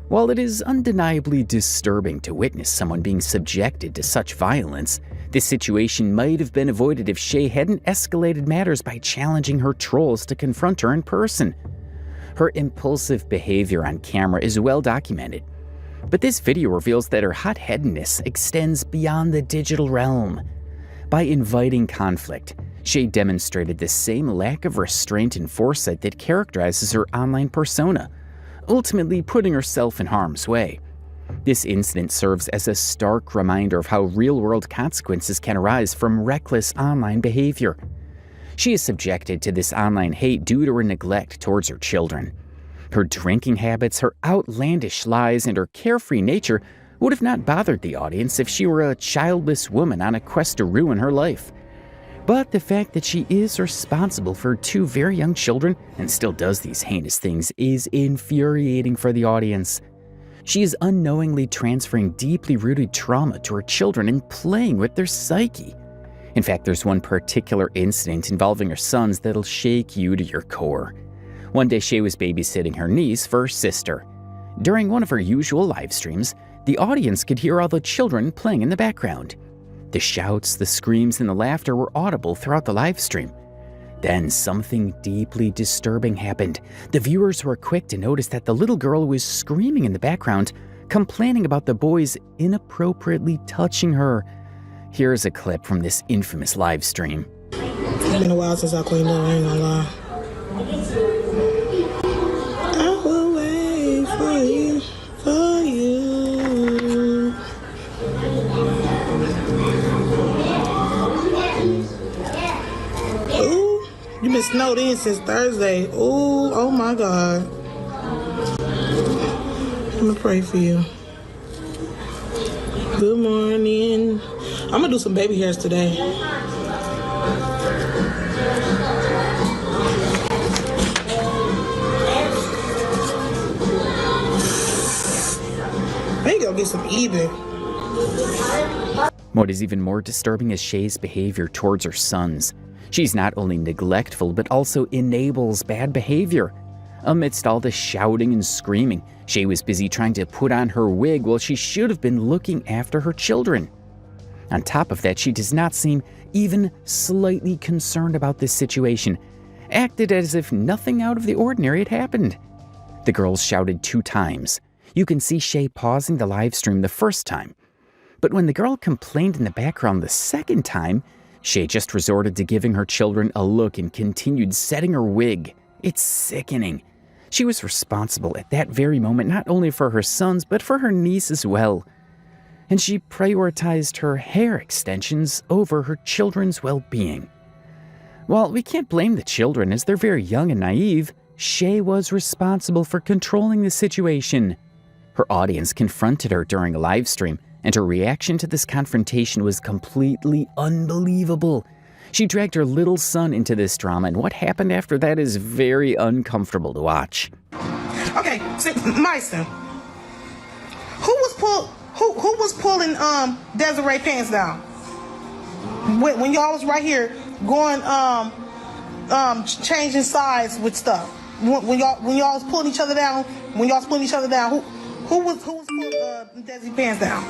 While it is undeniably disturbing to witness someone being subjected to such violence, this situation might have been avoided if Shay hadn't escalated matters by challenging her trolls to confront her in person. Her impulsive behavior on camera is well documented, but this video reveals that her hot-headedness extends beyond the digital realm. By inviting conflict, Shay demonstrated the same lack of restraint and foresight that characterizes her online persona, ultimately putting herself in harm's way. This incident serves as a stark reminder of how real-world consequences can arise from reckless online behavior. She is subjected to this online hate due to her neglect towards her children. Her drinking habits, her outlandish lies, and her carefree nature would have not bothered the audience if she were a childless woman on a quest to ruin her life. But the fact that she is responsible for 2 very young children and still does these heinous things is infuriating for the audience. She is unknowingly transferring deeply rooted trauma to her children and playing with their psyche. In fact, there's one particular incident involving her sons that'll shake you to your core. One day, Shay was babysitting her niece for her sister. During one of her usual live streams, the audience could hear all the children playing in the background. The shouts, the screams, and the laughter were audible throughout the live stream. Then something deeply disturbing happened. The viewers were quick to notice that the little girl was screaming in the background, complaining about the boys inappropriately touching her. Here's a clip from this infamous live stream. It's been a while since I cleaned up, I ain't gonna lie. I will wait for you, for you. Ooh, you been snowed in since Thursday. Ooh, oh my God. I'm gonna pray for you. Good morning. I'm gonna do some baby hairs today. I need to go get some even. What is even more disturbing is Shay's behavior towards her sons. She's not only neglectful, but also enables bad behavior. Amidst all the shouting and screaming, Shay was busy trying to put on her wig while she should have been looking after her children. On top of that, she does not seem even slightly concerned about this situation, acted as if nothing out of the ordinary had happened. The girls shouted 2 times. You can see Shay pausing the live stream the first time. But when the girl complained in the background the second time, Shay just resorted to giving her children a look and continued setting her wig. It's sickening. She was responsible at that very moment not only for her sons, but for her niece as well. And she prioritized her hair extensions over her children's well-being. While we can't blame the children as they're very young and naive, Shay was responsible for controlling the situation. Her audience confronted her during a live stream, and her reaction to this confrontation was completely unbelievable. She dragged her little son into this drama, and what happened after that is very uncomfortable to watch. Okay, so Meister, who was pulling Desiree pants down when y'all was right here going changing sides with stuff? When y'all was pulling each other down, who was pulling Desi pants down?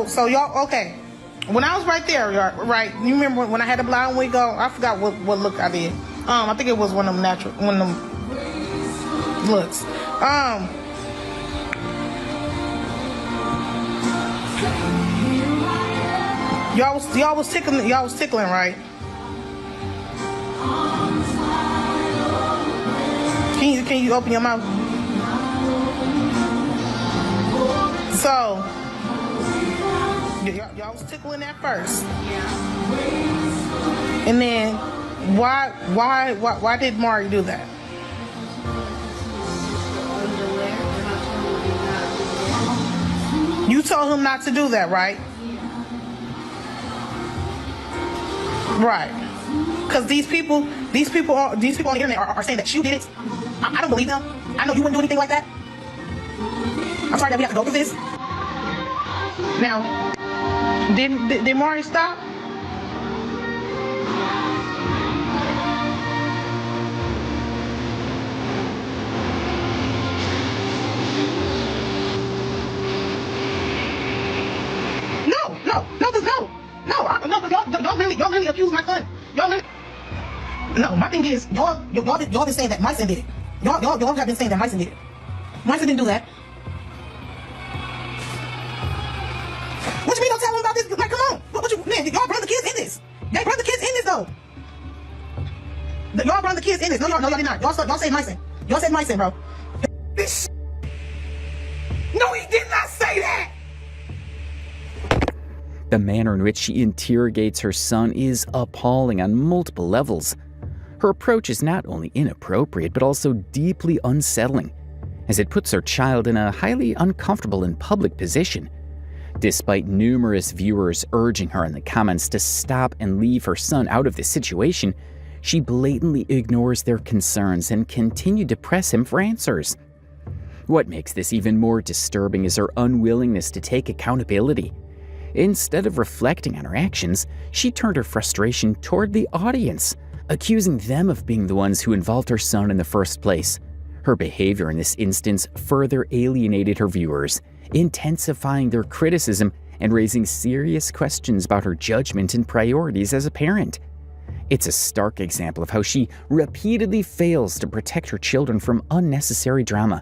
So y'all, okay. When I was right there, right, you remember when I had the blonde wig on? I forgot what look I did. I think it was one of them looks. Y'all was tickling, right? Can you open your mouth? So y'all was tickling at first, and then why did Mari do that? You told him not to do that, right? Right. Because these people on the internet are saying that you did it. I don't believe them. I know you wouldn't do anything like that. I'm sorry that we have to go through this. Now, did Mari stop? Y'all really accuse my son. No, my thing is, y'all been saying that my son did it. Y'all have been saying that my son did it. My son didn't do that. What you mean don't tell him about this? Like, come on. Man, y'all brought the kids in this. Y'all brought the kids in this, though. Y'all brought the kids in this. No, y'all did not. Y'all said my son. Y'all said my son, bro. This No, he did not say that. The manner in which she interrogates her son is appalling on multiple levels. Her approach is not only inappropriate, but also deeply unsettling, as it puts her child in a highly uncomfortable and public position. Despite numerous viewers urging her in the comments to stop and leave her son out of this situation, she blatantly ignores their concerns and continued to press him for answers. What makes this even more disturbing is her unwillingness to take accountability. Instead of reflecting on her actions, she turned her frustration toward the audience, accusing them of being the ones who involved her son in the first place. Her behavior in this instance further alienated her viewers, intensifying their criticism and raising serious questions about her judgment and priorities as a parent. It's a stark example of how she repeatedly fails to protect her children from unnecessary drama,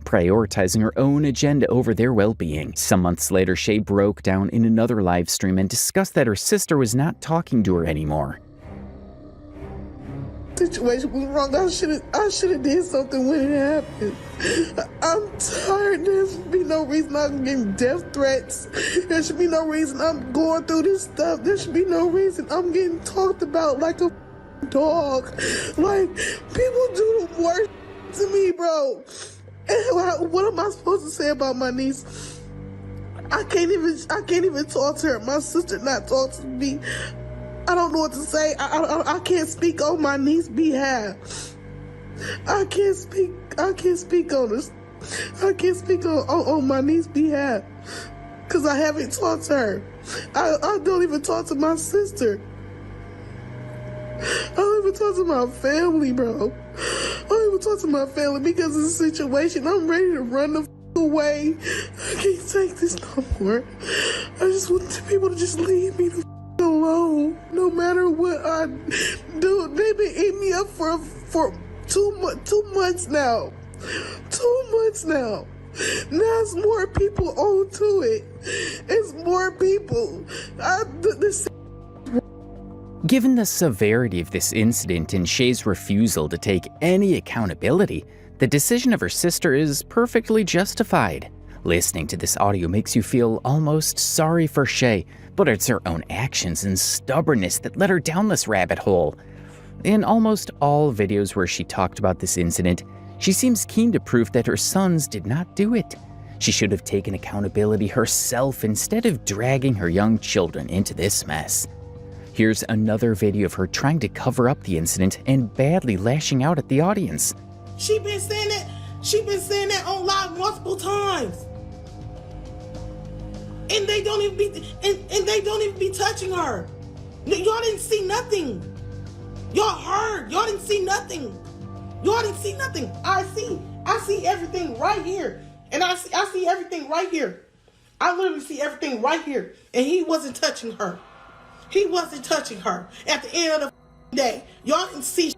prioritizing her own agenda over their well-being. Some months later, Shay broke down in another live stream and discussed that her sister was not talking to her anymore. Situation was wrong. I should have did something when it happened. I'm tired. There should be no reason I'm getting death threats. There should be no reason I'm going through this stuff. There should be no reason I'm getting talked about like a dog. Like, people do the worst to me, bro. And what am I supposed to say about my niece? I can't even talk to her. My sister not talk to me. I don't know what to say. I can't speak on my niece's behalf. I can't speak on this. I can't speak on my niece's behalf because I haven't talked to her. I don't even talk to my sister. I don't even talk to my family, bro. I don't even talk to my family because of the situation. I'm ready to run the away. I can't take this no more. I just want people to just leave me the alone. No matter what I do, they've been eating me up for 2 months now. 2 months now. Now it's more people onto it. It's more people. Given the severity of this incident and Shay's refusal to take any accountability, the decision of her sister is perfectly justified. Listening to this audio makes you feel almost sorry for Shay, but it's her own actions and stubbornness that led her down this rabbit hole. In almost all videos where she talked about this incident, she seems keen to prove that her sons did not do it. She should have taken accountability herself instead of dragging her young children into this mess. Here's another video of her trying to cover up the incident and badly lashing out at the audience. She been saying that on live multiple times. And they don't even be touching her. Y'all didn't see nothing. Y'all heard. Y'all didn't see nothing. Y'all didn't see nothing. I see everything right here. And I see everything right here. I literally see everything right here. And he wasn't touching her. He wasn't touching her. At the end of the day, y'all didn't see.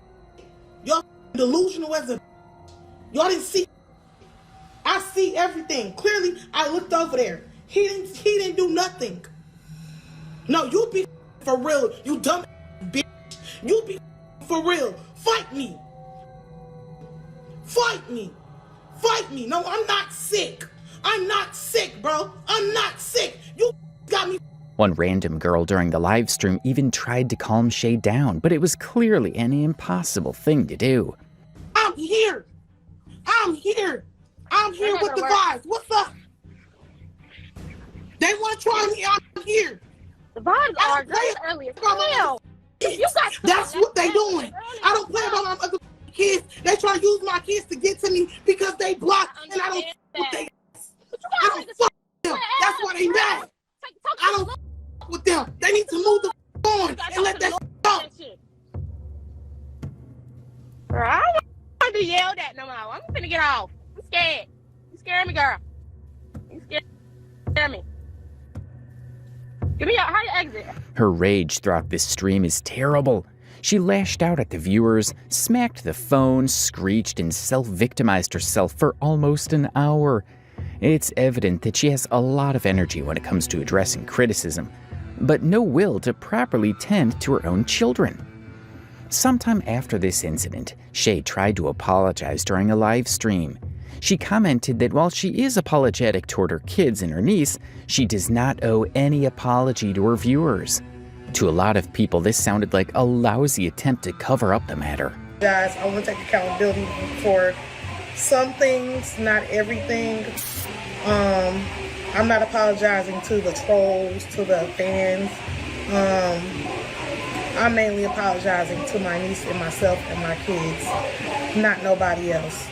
Y'all delusional as a. Y'all didn't see. I see everything. Clearly, I looked over there. He didn't do nothing. No, you be for real. You dumb bitch. You be for real. Fight me. Fight me. Fight me. No, I'm not sick. I'm not sick, bro. I'm not sick. You got me. One random girl during the live stream even tried to calm Shay down, but it was clearly an impossible thing to do. I'm here. I'm here. I'm here with the guys. What's up? They want to try me. I'm here. The vibes are good earlier. That's what they doing. I don't play about my other kids. They try to use my kids to get to me because they block, and I don't with they. I don't fuck with them. That's why they mad. I don't fuck with them. They need to move the on and let that go. Girl, I don't want to yell that no more. I'm finna get off. I'm scared. You scaring me, girl. You scaring me. Give me how you exit. Her rage throughout this stream is terrible. She lashed out at the viewers, smacked the phone, screeched, and self-victimized herself for almost an hour. It's evident that she has a lot of energy when it comes to addressing criticism, but no will to properly tend to her own children. Sometime after this incident, Shay tried to apologize during a live stream. She commented that while she is apologetic toward her kids and her niece, she does not owe any apology to her viewers. To a lot of people, this sounded like a lousy attempt to cover up the matter. Guys, I want to take accountability for some things, not everything. I'm not apologizing to the trolls, to the fans. I'm mainly apologizing to my niece and myself and my kids, not nobody else.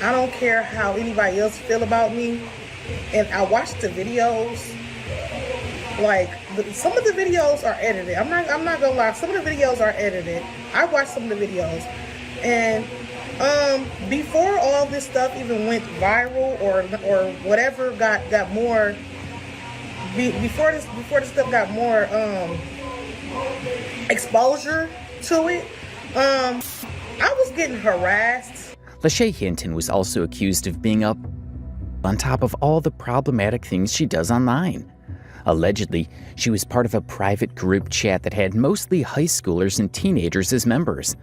I don't care how anybody else feel about me. And I watched the videos. Like, some of the videos are edited. I'm not gonna lie. Some of the videos are edited. I watched some of the videos. And before all this stuff even went viral or whatever got more, before this stuff got more exposure to it, I was getting harassed. Lashay Hinton was also accused of being up on top of all the problematic things she does online. Allegedly, she was part of a private group chat that had mostly high schoolers and teenagers as members.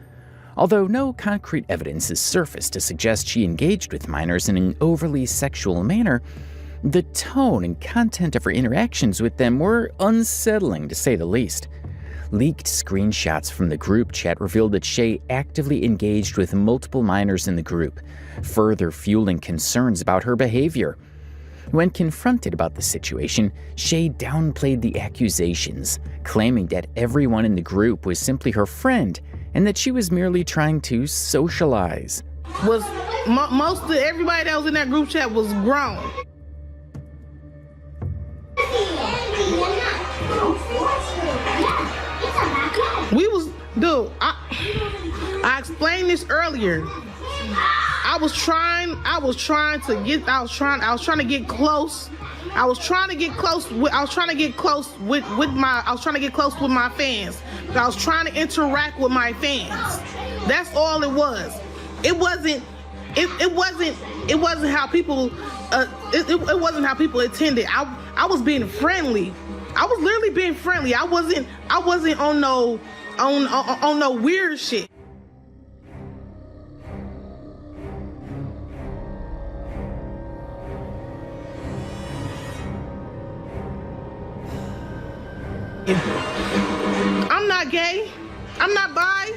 Although no concrete evidence has surfaced to suggest she engaged with minors in an overly sexual manner, the tone and content of her interactions with them were unsettling, to say the least. Leaked screenshots from the group chat revealed that Shay actively engaged with multiple minors in the group, further fueling concerns about her behavior. When confronted about the situation, Shay downplayed the accusations, claiming that everyone in the group was simply her friend and that she was merely trying to socialize. Most of everybody that was in that group chat was grown. I explained this earlier. I was trying to get close with my fans. I was trying to interact with my fans. That's all it was. It wasn't how people it wasn't how people intended. I was being friendly. I was literally being friendly. I wasn't on no weird shit. I'm not gay. I'm not bi.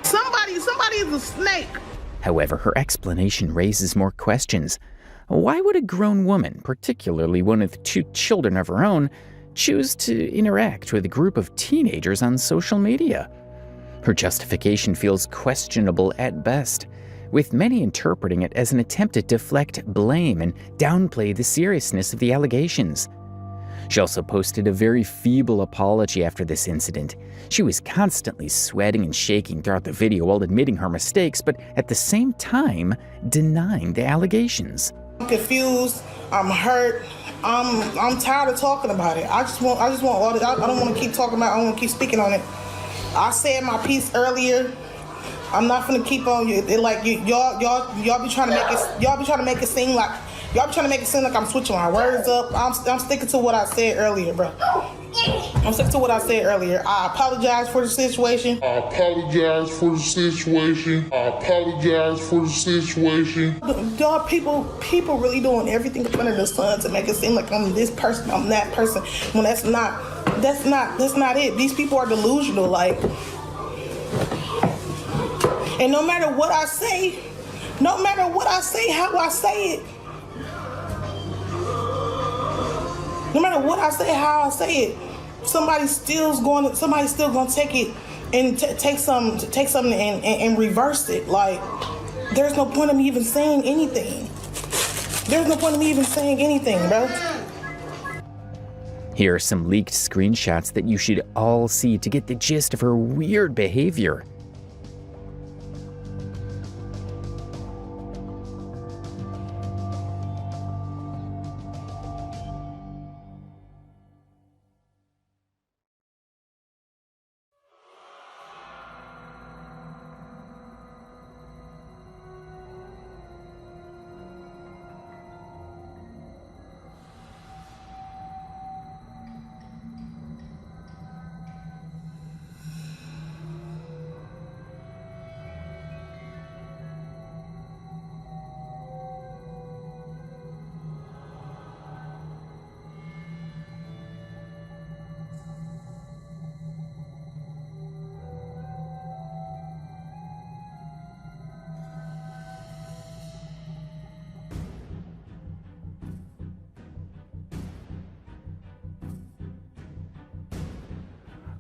Somebody is a snake. However, her explanation raises more questions. Why would a grown woman, particularly one with 2 children of her own, choose to interact with a group of teenagers on social media? Her justification feels questionable at best, with many interpreting it as an attempt to deflect blame and downplay the seriousness of the allegations. She also posted a very feeble apology after this incident. She was constantly sweating and shaking throughout the video while admitting her mistakes, but at the same time denying the allegations. I'm confused. I'm hurt. I'm tired of talking about it. I just want all this. I don't want to keep talking about it. I don't want to keep speaking on it. I said my piece earlier. I'm not gonna keep on you. Y'all be trying to make it seem like I'm switching my words up. I'm sticking to what I said earlier, bro. I'm sticking to what I said earlier. I apologize for the situation. Y'all people really doing everything under the sun to make it seem like I'm this person, I'm that person. When that's not it. These people are delusional, like. And no matter what I say, how I say it, no matter what I say, how I say it, somebody's still gonna take it and take something and reverse it. Like, there's no point of me even saying anything. Bro. Here are some leaked screenshots that you should all see to get the gist of her weird behavior.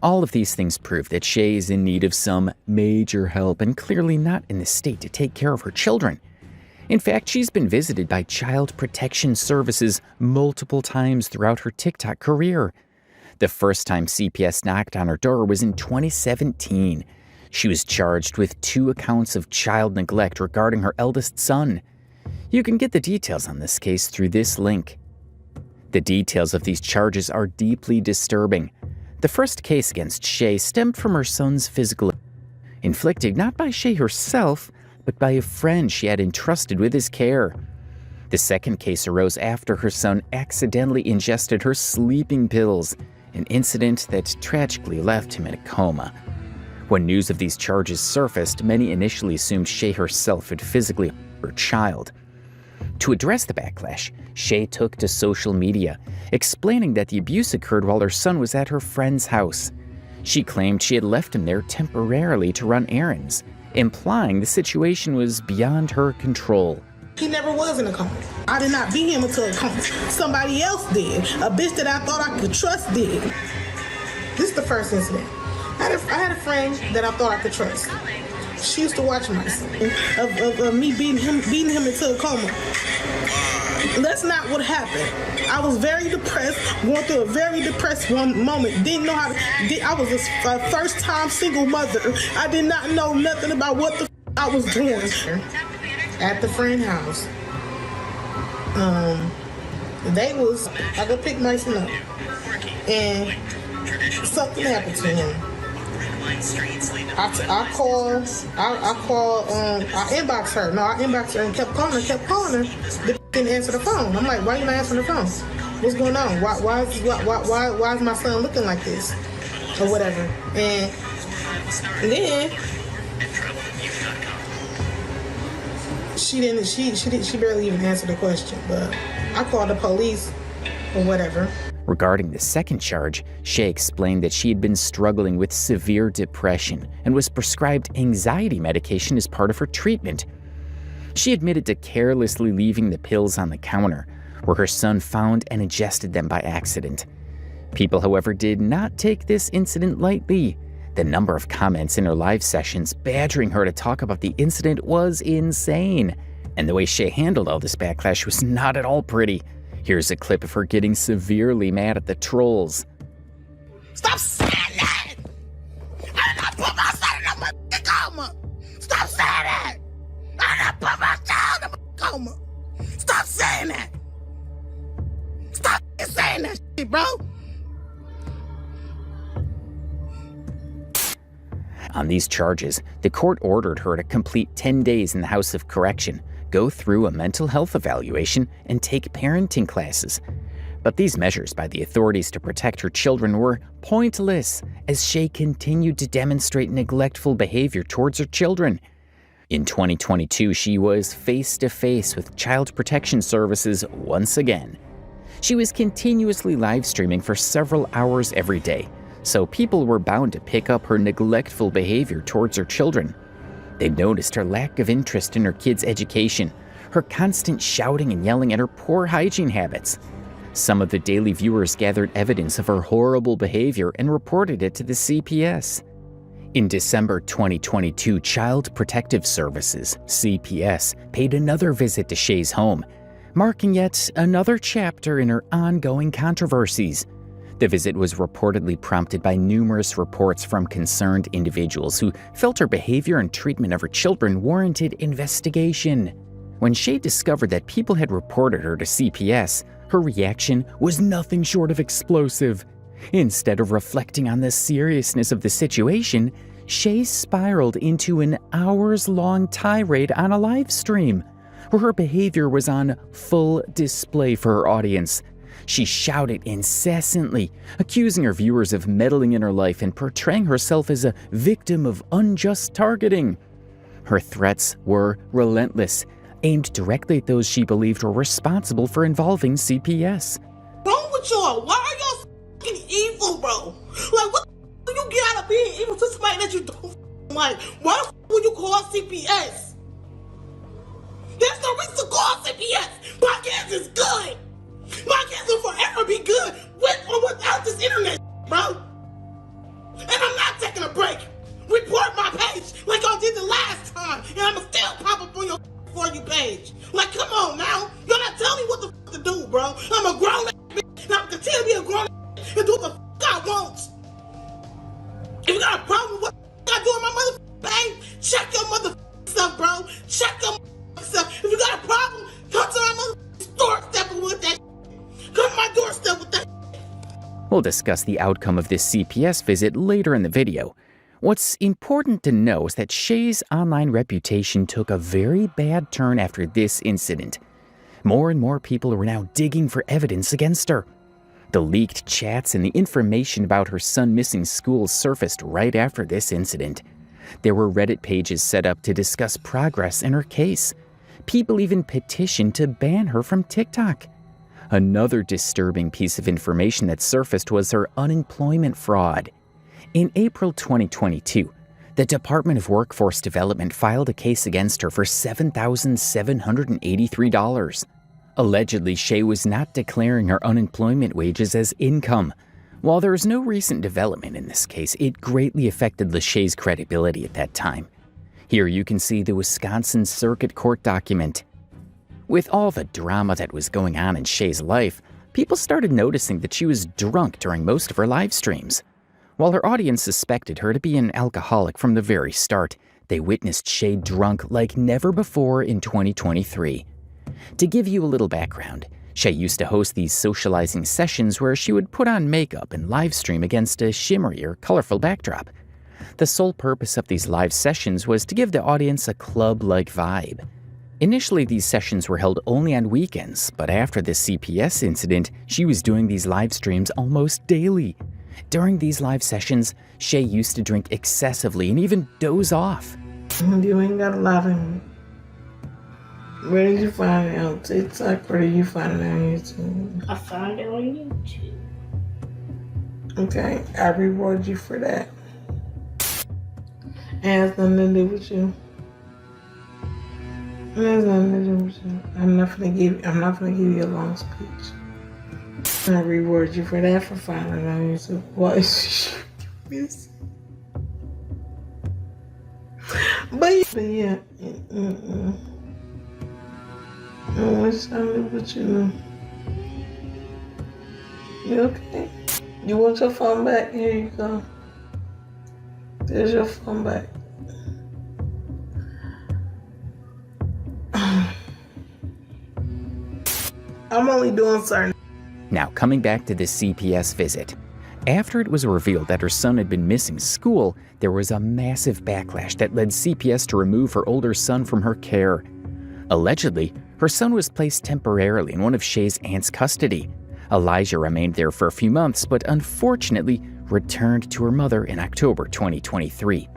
All of these things prove that Shay is in need of some major help and clearly not in the state to take care of her children. In fact, she's been visited by Child Protection Services multiple times throughout her TikTok career. The first time CPS knocked on her door was in 2017. She was charged with 2 accounts of child neglect regarding her eldest son. You can get the details on this case through this link. The details of these charges are deeply disturbing. The first case against Shay stemmed from her son's physical abuse, inflicted not by Shay herself, but by a friend she had entrusted with his care. The second case arose after her son accidentally ingested her sleeping pills, an incident that tragically left him in a coma. When news of these charges surfaced, many initially assumed Shay herself had physically harmed her child. To address the backlash, Shay took to social media, explaining that the abuse occurred while her son was at her friend's house. She claimed she had left him there temporarily to run errands, implying the situation was beyond her control. He never was in a coma. I did not beat him into a coma. Somebody else did. A bitch that I thought I could trust did. This is the first incident. I had a friend that I thought I could trust. She used to watch my son of me beating him into a coma. That's not what happened. I was very depressed, going through a very depressed moment. Didn't know how to. I was a first-time single mother. I did not know nothing about what the I was doing. At the friend house, I could pick my son up, and something happened to him. I inboxed her. No, I inboxed her and kept calling her. But didn't answer the phone. I'm like, why you not answering the phone? What's going on? Why is my son looking like this? Or whatever. And then she barely even answered the question. But I called the police or whatever. Regarding the second charge, Shay explained that she had been struggling with severe depression and was prescribed anxiety medication as part of her treatment. She admitted to carelessly leaving the pills on the counter, where her son found and ingested them by accident. People, however, did not take this incident lightly. The number of comments in her live sessions badgering her to talk about the incident was insane, and the way Shay handled all this backlash was not at all pretty. Here's a clip of her getting severely mad at the trolls. Stop saying that! I did not put my son in a coma! Stop saying that! I did not put my child in a coma! Stop saying that! Stop saying that shit, bro! On these charges, the court ordered her to complete 10 days in the House of Correction, go through a mental health evaluation, and take parenting classes. But these measures by the authorities to protect her children were pointless, as Shay continued to demonstrate neglectful behavior towards her children. In 2022, she was face-to-face with Child Protection Services once again. She was continuously live streaming for several hours every day, so people were bound to pick up her neglectful behavior towards her children. They noticed her lack of interest in her kids' education, her constant shouting and yelling, and her poor hygiene habits. Some of the daily viewers gathered evidence of her horrible behavior and reported it to the CPS. In December 2022, Child Protective Services, CPS, paid another visit to Shay's home, marking yet another chapter in her ongoing controversies. The visit was reportedly prompted by numerous reports from concerned individuals who felt her behavior and treatment of her children warranted investigation. When Shay discovered that people had reported her to CPS, her reaction was nothing short of explosive. Instead of reflecting on the seriousness of the situation, Shay spiraled into an hours-long tirade on a live stream, where her behavior was on full display for her audience. She shouted incessantly, accusing her viewers of meddling in her life and portraying herself as a victim of unjust targeting. Her threats were relentless, aimed directly at those she believed were responsible for involving CPS. What's wrong with y'all? Why are y'all fucking evil, bro? Like, what do you get out of being evil to somebody that you don't like? Why the would you call CPS? There's no reason to call CPS. My kids is good. My kids will forever be good with or without this internet, bro. And I'm not taking a break. Report my page like I did the last time, and I'ma still pop up on your For You page. Like, come on now. You're not telling me what the fuck to do, bro. I'm a grown ass bitch, and I'm gonna continue to be a grown ass bitch and do what the fuck I want. If you got a problem with what I do on my motherfucking page, check your motherfucking stuff, bro. Check your motherfucking stuff. If you got a problem, come to my motherfucking doorstep with that. Come to my doorstep with that. We'll discuss the outcome of this CPS visit later in the video. What's important to know is that Shay's online reputation took a very bad turn after this incident. More and more people were now digging for evidence against her. The leaked chats and the information about her son missing school surfaced right after this incident. There were Reddit pages set up to discuss progress in her case. People even petitioned to ban her from TikTok. Another disturbing piece of information that surfaced was her unemployment fraud. In April 2022, the Department of Workforce Development filed a case against her for $7,783. Allegedly, Shay was not declaring her unemployment wages as income. While there is no recent development in this case, it greatly affected Lashay's credibility at that time. Here you can see the Wisconsin Circuit Court document. With all the drama that was going on in Shay's life, people started noticing that she was drunk during most of her live streams. While her audience suspected her to be an alcoholic from the very start, they witnessed Shay drunk like never before in 2023. To give you a little background, Shay used to host these socializing sessions where she would put on makeup and live stream against a shimmery or colorful backdrop. The sole purpose of these live sessions was to give the audience a club-like vibe. Initially, these sessions were held only on weekends, but after the CPS incident, she was doing these live streams almost daily. During these live sessions, Shay used to drink excessively and even doze off. You ain't got a lot of... Where did you find it? On TikTok, or did you find it on YouTube? I found it on YouTube. Okay, I reward you for that. It has nothing to do with you. It has nothing to do with you. I'm not gonna give you a long speech. I reward you for that for finding it on YouTube. What is this? But yeah. What's something with you? You okay? You want your phone back? Here you go. There's your phone back. I'm only doing certain. Now, coming back to the CPS visit. After it was revealed that her son had been missing school, there was a massive backlash that led CPS to remove her older son from her care. Allegedly, her son was placed temporarily in one of Shay's aunt's custody. Elijah remained there for a few months, but unfortunately returned to her mother in October 2023.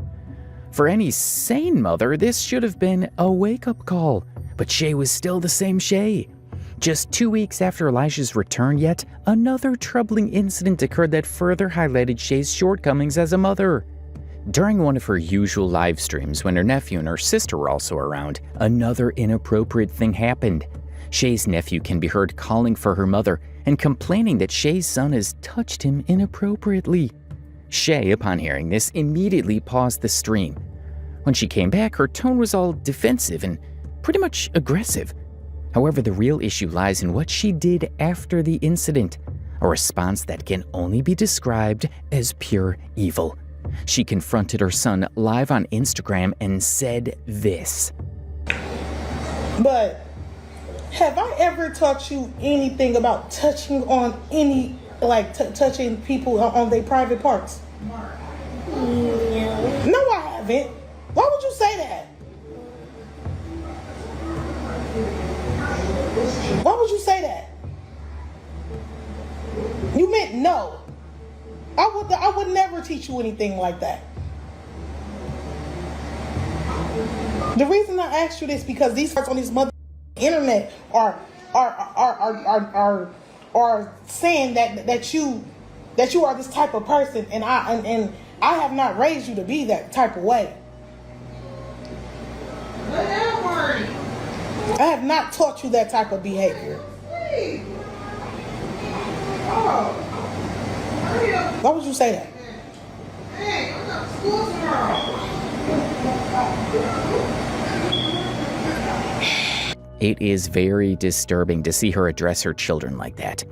For any sane mother, this should have been a wake-up call, but Shay was still the same Shay. Just 2 weeks after Elijah's return, yet another troubling incident occurred that further highlighted Shay's shortcomings as a mother. During one of her usual live streams, when her nephew and her sister were also around, another inappropriate thing happened. Shay's nephew can be heard calling for her mother and complaining that Shay's son has touched him inappropriately. Shay, upon hearing this, immediately paused the stream. When she came back, her tone was all defensive and pretty much aggressive. However, the real issue lies in what she did after the incident, a response that can only be described as pure evil. She confronted her son live on Instagram and said this. But have I ever taught you anything about touching on any, touching people on their private parts? No, I haven't. Why would you say that? Why would you say that? You meant no. I would never teach you anything like that. The reason I asked you this because these parts on this mother internet are saying that you are this type of person, and I have not raised you to be that type of way. I have not taught you that type of behavior. Why would you say that? It is very disturbing to see her address her children like that.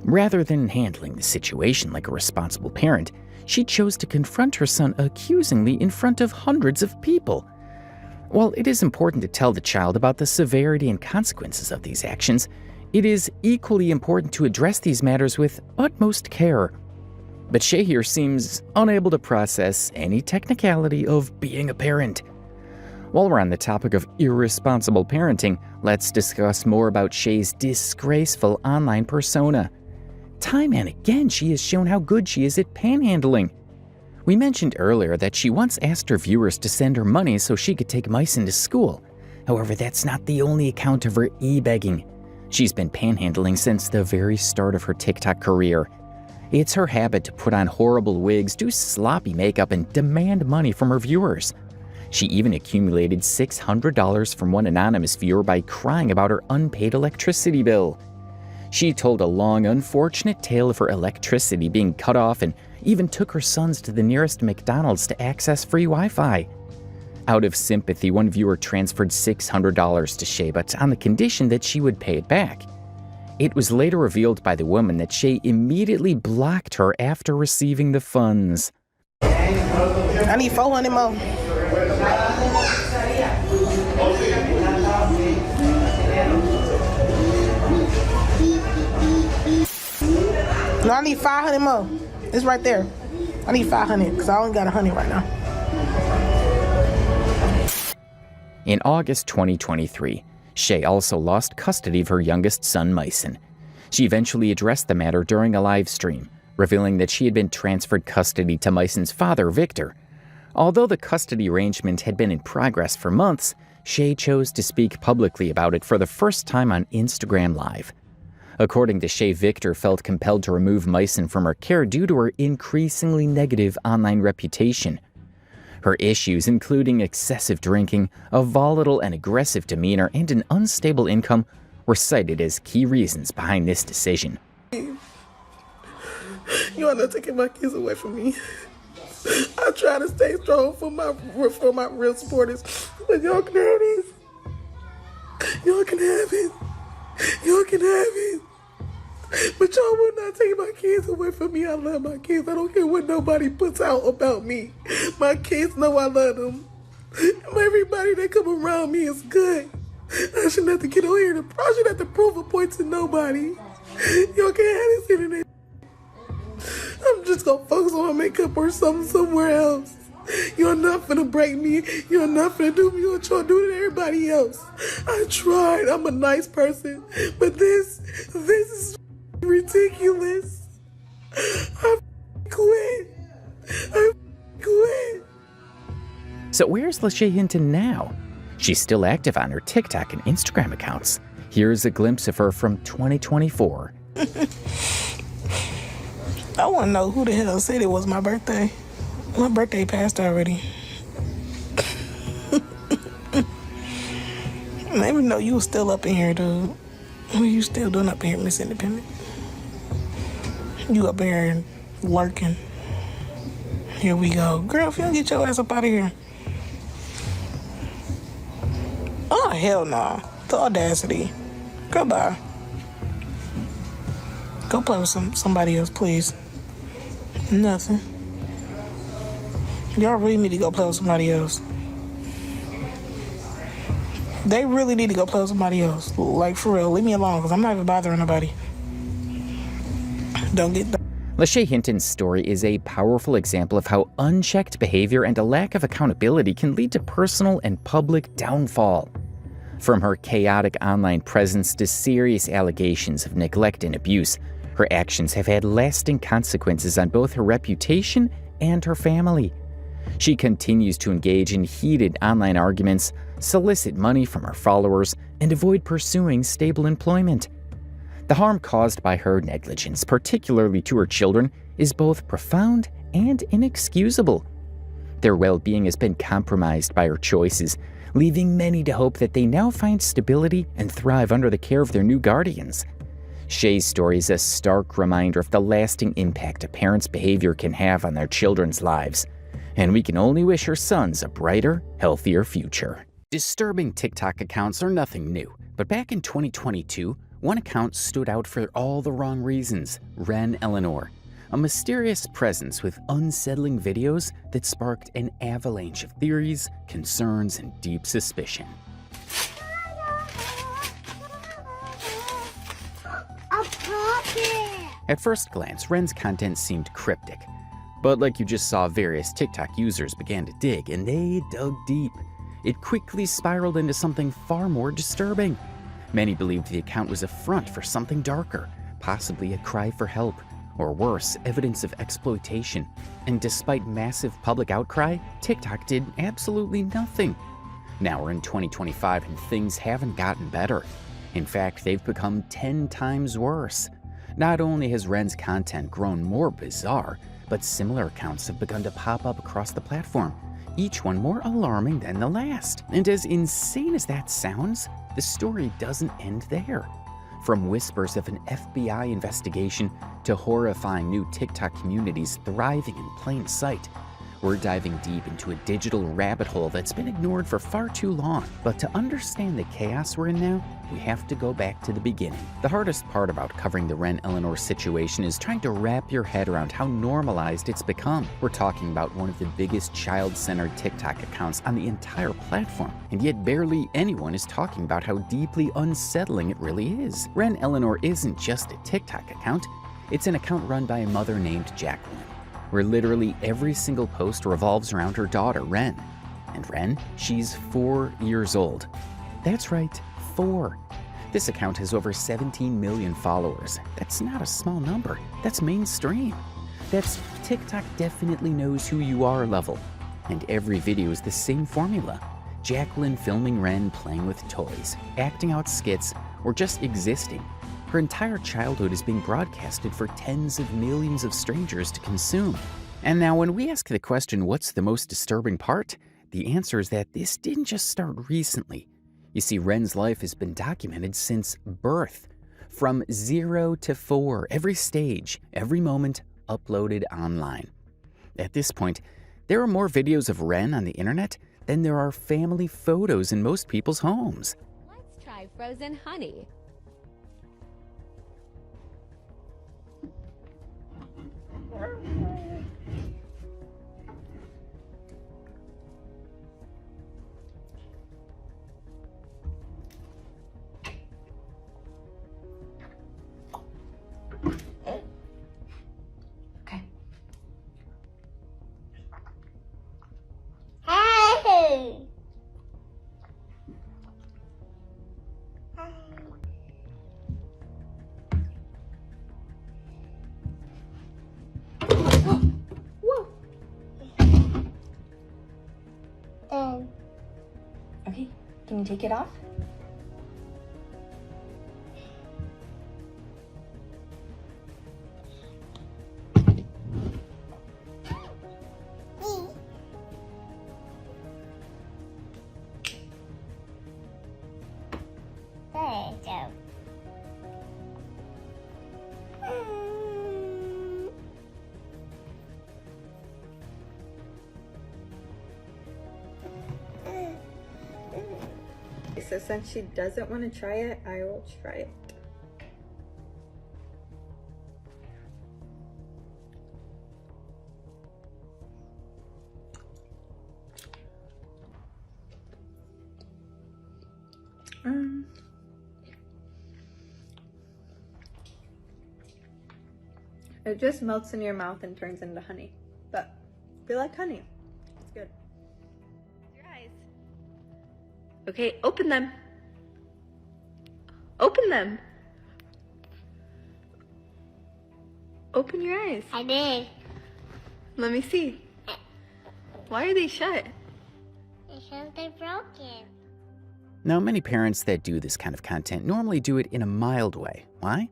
Rather than handling the situation like a responsible parent, she chose to confront her son accusingly in front of hundreds of people. While it is important to tell the child about the severity and consequences of these actions, it is equally important to address these matters with utmost care. But Shay here seems unable to process any technicality of being a parent. While we're on the topic of irresponsible parenting, let's discuss more about Shay's disgraceful online persona. Time and again, she has shown how good she is at panhandling. We mentioned earlier that she once asked her viewers to send her money so she could take Myson to school. However, that's not the only account of her e-begging. She's been panhandling since the very start of her TikTok career. It's her habit to put on horrible wigs, do sloppy makeup, and demand money from her viewers. She even accumulated $600 from one anonymous viewer by crying about her unpaid electricity bill. She told a long, unfortunate tale of her electricity being cut off and even took her sons to the nearest McDonald's to access free Wi-Fi. Out of sympathy, one viewer transferred $600 to Shay, but on the condition that she would pay it back. It was later revealed by the woman that Shay immediately blocked her after receiving the funds. I need 400 more. No, I need 500 more. It's right there. I need 500 because I only got 100 right now. In August 2023, Shay also lost custody of her youngest son, Myson. She eventually addressed the matter during a live stream, revealing that she had been transferred custody to Myson's father, Victor. Although the custody arrangement had been in progress for months, Shay chose to speak publicly about it for the first time on Instagram Live. According to Shay, Victor felt compelled to remove Myson from her care due to her increasingly negative online reputation. Her issues, including excessive drinking, a volatile and aggressive demeanor, and an unstable income, were cited as key reasons behind this decision. You are not taking my kids away from me. I try to stay strong for my real supporters, but y'all can have this. Y'all can have it. Y'all can have it. But y'all will not take my kids away from me. I love my kids. I don't care what nobody puts out about me. My kids know I love them. Everybody that come around me is good. I shouldn't have to get on here. I shouldn't have to prove a point to nobody. Y'all can't have this internet. I'm just gonna focus on my makeup or something somewhere else. You're not finna break me. You're not finna do me what y'all do to everybody else. I tried. I'm a nice person. But this is ridiculous. I quit. I quit. So where's Lashay Hinton now? She's still active on her TikTok and Instagram accounts. Here's a glimpse of her from 2024. I want to know who the hell said it was my birthday. My birthday passed already. I didn't even know you was still up in here, dude. What are you still doing up in here, Miss Independent? You up in here lurking. Here we go. Girl, if you don't get your ass up out of here. Oh, hell no. The audacity. Goodbye. Go play with somebody else, please. Nothing. Y'all really need to go play with somebody else. They really need to go play with somebody else. Like, for real, leave me alone, because I'm not even bothering nobody. Don't get that. Lashay Hinton's story is a powerful example of how unchecked behavior and a lack of accountability can lead to personal and public downfall. From her chaotic online presence to serious allegations of neglect and abuse, her actions have had lasting consequences on both her reputation and her family. She continues to engage in heated online arguments, solicit money from her followers, and avoid pursuing stable employment. The harm caused by her negligence, particularly to her children, is both profound and inexcusable. Their well-being has been compromised by her choices, leaving many to hope that they now find stability and thrive under the care of their new guardians. Shay's story is a stark reminder of the lasting impact a parent's behavior can have on their children's lives. And we can only wish her sons a brighter, healthier future. Disturbing TikTok accounts are nothing new, but back in 2022, one account stood out for all the wrong reasons: Ren Elellanor, a mysterious presence with unsettling videos that sparked an avalanche of theories, concerns, and deep suspicion. At first glance, Ren's content seemed cryptic, but like you just saw, various TikTok users began to dig, and they dug deep. It quickly spiraled into something far more disturbing. Many believed the account was a front for something darker, possibly a cry for help, or worse, evidence of exploitation. And despite massive public outcry, TikTok did absolutely nothing. Now we're in 2025 and things haven't gotten better. In fact, they've become 10 times worse. Not only has Ren's content grown more bizarre, but similar accounts have begun to pop up across the platform, each one more alarming than the last. And as insane as that sounds, the story doesn't end there. From whispers of an FBI investigation to horrifying new TikTok communities thriving in plain sight, we're diving deep into a digital rabbit hole that's been ignored for far too long. But to understand the chaos we're in now, we have to go back to the beginning. The hardest part about covering the Ren Elellanor situation is trying to wrap your head around how normalized it's become. We're talking about one of the biggest child-centered TikTok accounts on the entire platform, and yet barely anyone is talking about how deeply unsettling it really is. Ren Elellanor isn't just a TikTok account, it's an account run by a mother named Jacqueline, where literally every single post revolves around her daughter, Ren. And Ren, she's 4 years old. That's right, 4. This account has over 17 million followers. That's not a small number. That's mainstream. That's TikTok definitely knows who you are level. And every video is the same formula. Jacqueline filming Ren playing with toys, acting out skits, or just existing. Her entire childhood is being broadcasted for tens of millions of strangers to consume. And now when we ask the question, what's the most disturbing part? The answer is that this didn't just start recently. You see, Ren's life has been documented since birth. From 0 to 4, every stage, every moment uploaded online. At this point, there are more videos of Ren on the internet than there are family photos in most people's homes. Let's try frozen honey. Okay. Hey! Okay, can you take it off? There you go. So since she doesn't want to try it, I will try it. It just melts in your mouth and turns into honey, but if you like honey, it's good. Your eyes. Okay, open them. Open them. Open your eyes. I did. Let me see. Why are they shut? Because they're broken. Now, many parents that do this kind of content normally do it in a mild way. Why?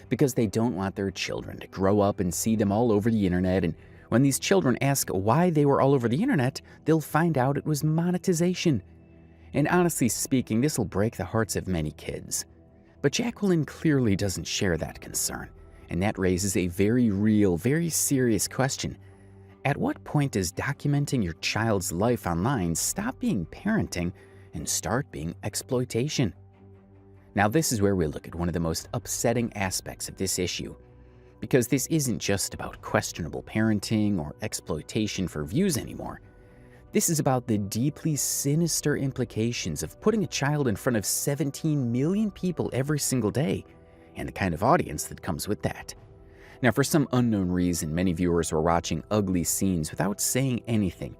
Because they don't want their children to grow up and see them all over the internet, and when these children ask why they were all over the internet, they'll find out it was monetization. And honestly speaking, this will break the hearts of many kids. But Jacqueline clearly doesn't share that concern, and that raises a very real, very serious question. At what point does documenting your child's life online stop being parenting and start being exploitation? Now, this is where we look at one of the most upsetting aspects of this issue, because this isn't just about questionable parenting or exploitation for views anymore. This is about the deeply sinister implications of putting a child in front of 17 million people every single day, and the kind of audience that comes with that. Now, for some unknown reason, many viewers were watching ugly scenes without saying anything,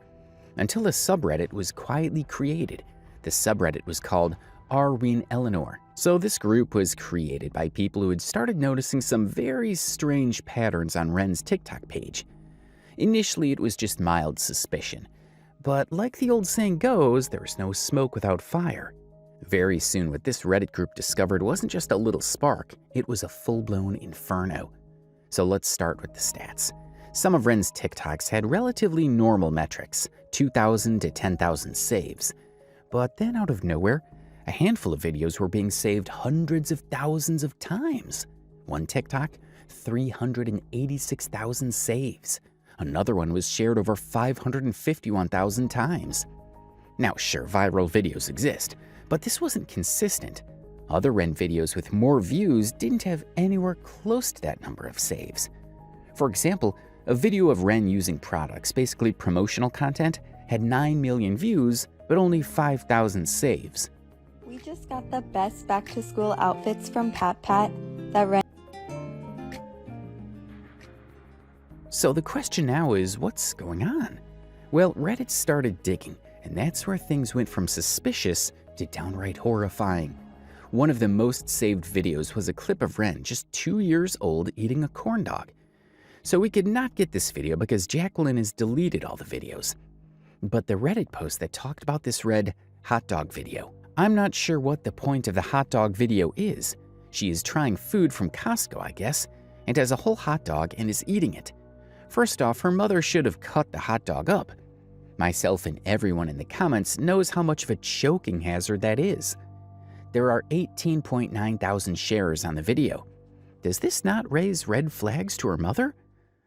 until a subreddit was quietly created. The subreddit was called Ren Elellanor. So this group was created by people who had started noticing some very strange patterns on Ren's TikTok page. Initially, it was just mild suspicion. But like the old saying goes, there is no smoke without fire. Very soon, what this Reddit group discovered wasn't just a little spark, it was a full-blown inferno. So let's start with the stats. Some of Ren's TikToks had relatively normal metrics, 2,000 to 10,000 saves. But then out of nowhere, a handful of videos were being saved hundreds of thousands of times. One TikTok, 386,000 saves. Another one was shared over 551,000 times. Now, sure, viral videos exist, but this wasn't consistent. Other Ren videos with more views didn't have anywhere close to that number of saves. For example, a video of Ren using products, basically promotional content, had 9 million views, but only 5,000 saves. We just got the best back-to-school outfits from Pat that Ren. So the question now is, what's going on? Well, Reddit started digging, and that's where things went from suspicious to downright horrifying. One of the most saved videos was a clip of Ren, just 2 years old, eating a corn dog. So we could not get this video because Jacqueline has deleted all the videos. But the Reddit post that talked about this read, hot dog video. I'm not sure what the point of the hot dog video is. She is trying food from Costco, I guess, and has a whole hot dog and is eating it. First off, her mother should have cut the hot dog up. Myself and everyone in the comments knows how much of a choking hazard that is. There are 18.9 thousand shares on the video. Does this not raise red flags to her mother?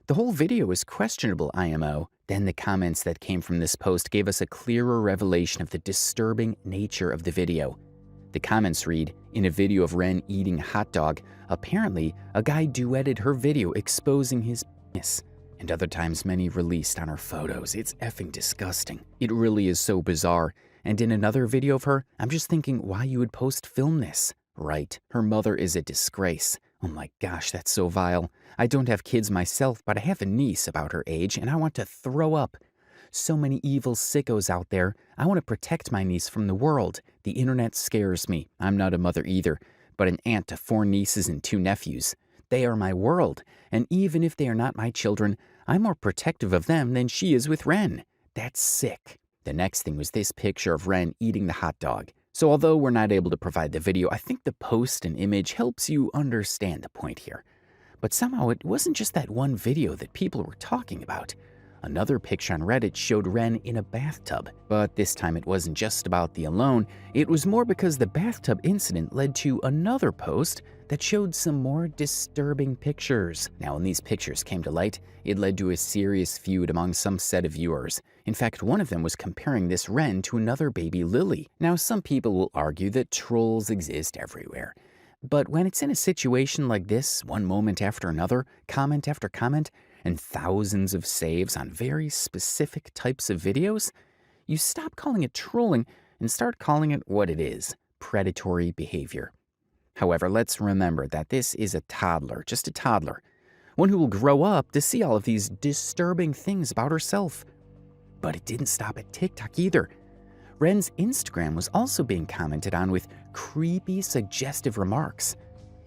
The whole video is questionable, IMO. Then the comments that came from this post gave us a clearer revelation of the disturbing nature of the video. The comments read, in a video of Ren eating a hot dog, apparently a guy duetted her video exposing his penis. And other times many released on her photos. It's effing disgusting. It really is so bizarre. And in another video of her, I'm just thinking why you would film this. Right, her mother is a disgrace. Oh my gosh, that's so vile. I don't have kids myself, but I have a niece about her age, and I want to throw up. So many evil sickos out there. I want to protect my niece from the world. The internet scares me. I'm not a mother either, but an aunt to 4 nieces and 2 nephews. They are my world, and even if they are not my children, I'm more protective of them than she is with Ren. That's sick. The next thing was this picture of Ren eating the hot dog. So although we're not able to provide the video, I think the post and image helps you understand the point here. But somehow it wasn't just that one video that people were talking about. Another picture on Reddit showed Ren in a bathtub. But this time it wasn't just about the alone, it was more because the bathtub incident led to another post that showed some more disturbing pictures. Now, when these pictures came to light, it led to a serious feud among some set of viewers. In fact, one of them was comparing this Ren to another baby Lily. Now, some people will argue that trolls exist everywhere. But when it's in a situation like this, one moment after another, comment after comment, and thousands of saves on very specific types of videos, you stop calling it trolling and start calling it what it is, predatory behavior. However, let's remember that this is a toddler, just a toddler, one who will grow up to see all of these disturbing things about herself. But it didn't stop at TikTok either. Ren's Instagram was also being commented on with creepy, suggestive remarks.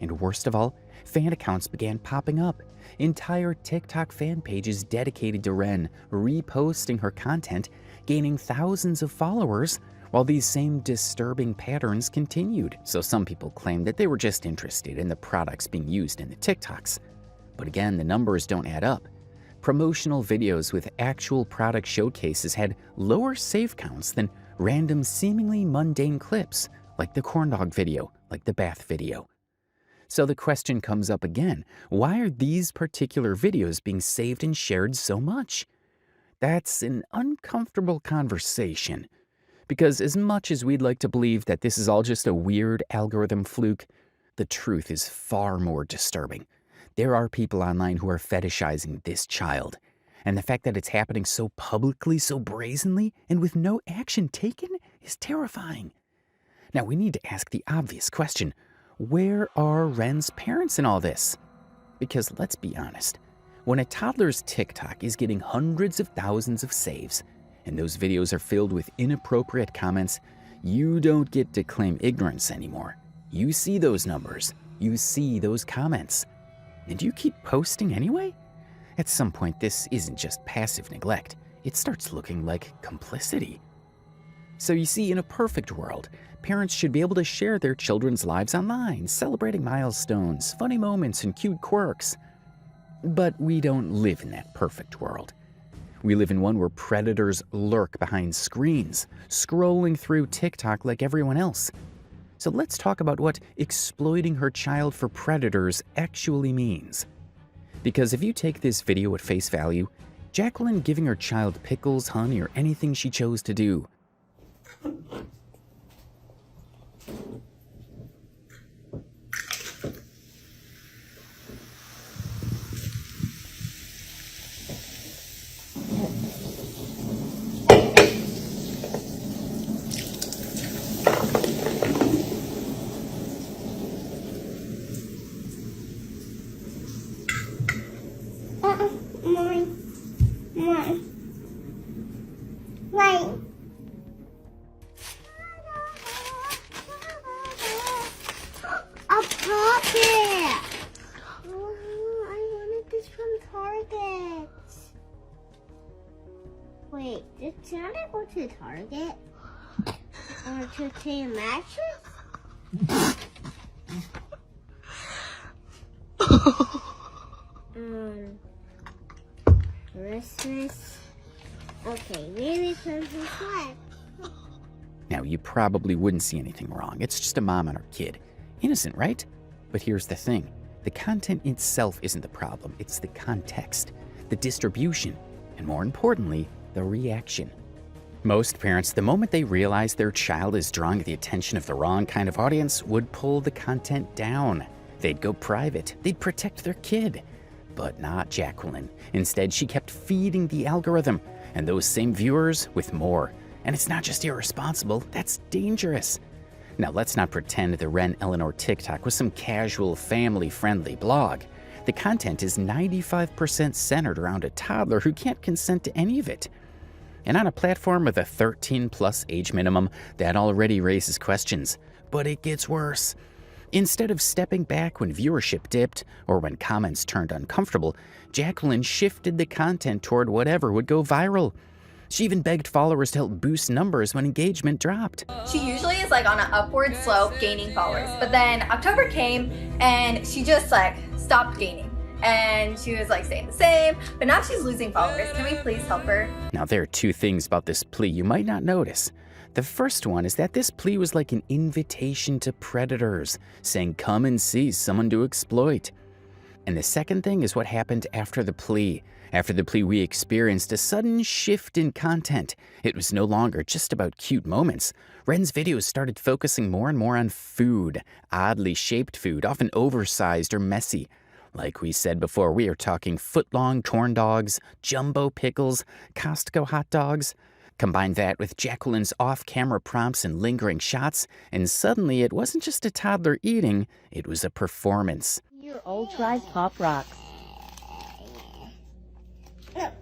And worst of all, fan accounts began popping up. Entire TikTok fan pages dedicated to Ren, reposting her content, gaining thousands of followers, while these same disturbing patterns continued. So some people claimed that they were just interested in the products being used in the TikToks. But again, the numbers don't add up. Promotional videos with actual product showcases had lower save counts than random seemingly mundane clips, like the corn dog video, like the bath video. So the question comes up again, why are these particular videos being saved and shared so much? That's an uncomfortable conversation. Because as much as we'd like to believe that this is all just a weird algorithm fluke, the truth is far more disturbing. There are people online who are fetishizing this child. And the fact that it's happening so publicly, so brazenly, and with no action taken is terrifying. Now we need to ask the obvious question. Where are Ren's parents in all this? Because let's be honest, when a toddler's TikTok is getting hundreds of thousands of saves, and those videos are filled with inappropriate comments, you don't get to claim ignorance anymore. You see those numbers. You see those comments. And you keep posting anyway? At some point, this isn't just passive neglect. It starts looking like complicity. So you see, in a perfect world, parents should be able to share their children's lives online, celebrating milestones, funny moments, and cute quirks. But we don't live in that perfect world. We live in one where predators lurk behind screens, scrolling through TikTok like everyone else. So let's talk about what exploiting her child for predators actually means. Because if you take this video at face value, Jacqueline giving her child pickles, honey, or anything she chose to do. Wait, did Santa go to Target? Or to K Mattress? Christmas? Okay, maybe Christmas what? Now, you probably wouldn't see anything wrong. It's just a mom and her kid. Innocent, right? But here's the thing. The content itself isn't the problem. It's the context, the distribution, and more importantly, the reaction. Most parents, the moment they realize their child is drawing the attention of the wrong kind of audience, would pull the content down. They'd go private. They'd protect their kid. But not Jacqueline. Instead, she kept feeding the algorithm, and those same viewers with more. And it's not just irresponsible, that's dangerous. Now, let's not pretend the Ren Elellanor TikTok was some casual, family-friendly blog. The content is 95% centered around a toddler who can't consent to any of it. And on a platform with a 13-plus age minimum, that already raises questions. But it gets worse. Instead of stepping back when viewership dipped or when comments turned uncomfortable, Jacqueline shifted the content toward whatever would go viral. She even begged followers to help boost numbers when engagement dropped. She usually is like on an upward slope gaining followers, but then October came and she just like stopped gaining. And she was like staying the same, but now she's losing followers. Can we please help her? Now, there are two things about this plea you might not notice. The first one is that this plea was like an invitation to predators, saying come and see someone to exploit. And the second thing is what happened after the plea. After the plea, we experienced a sudden shift in content. It was no longer just about cute moments. Ren's videos started focusing more and more on food, oddly shaped food, often oversized or messy. Like we said before, we are talking foot-long corn dogs, jumbo pickles, Costco hot dogs. Combine that with Jacqueline's off-camera prompts and lingering shots, and suddenly it wasn't just a toddler eating, it was a performance. Your old tried Pop Rocks. Bye.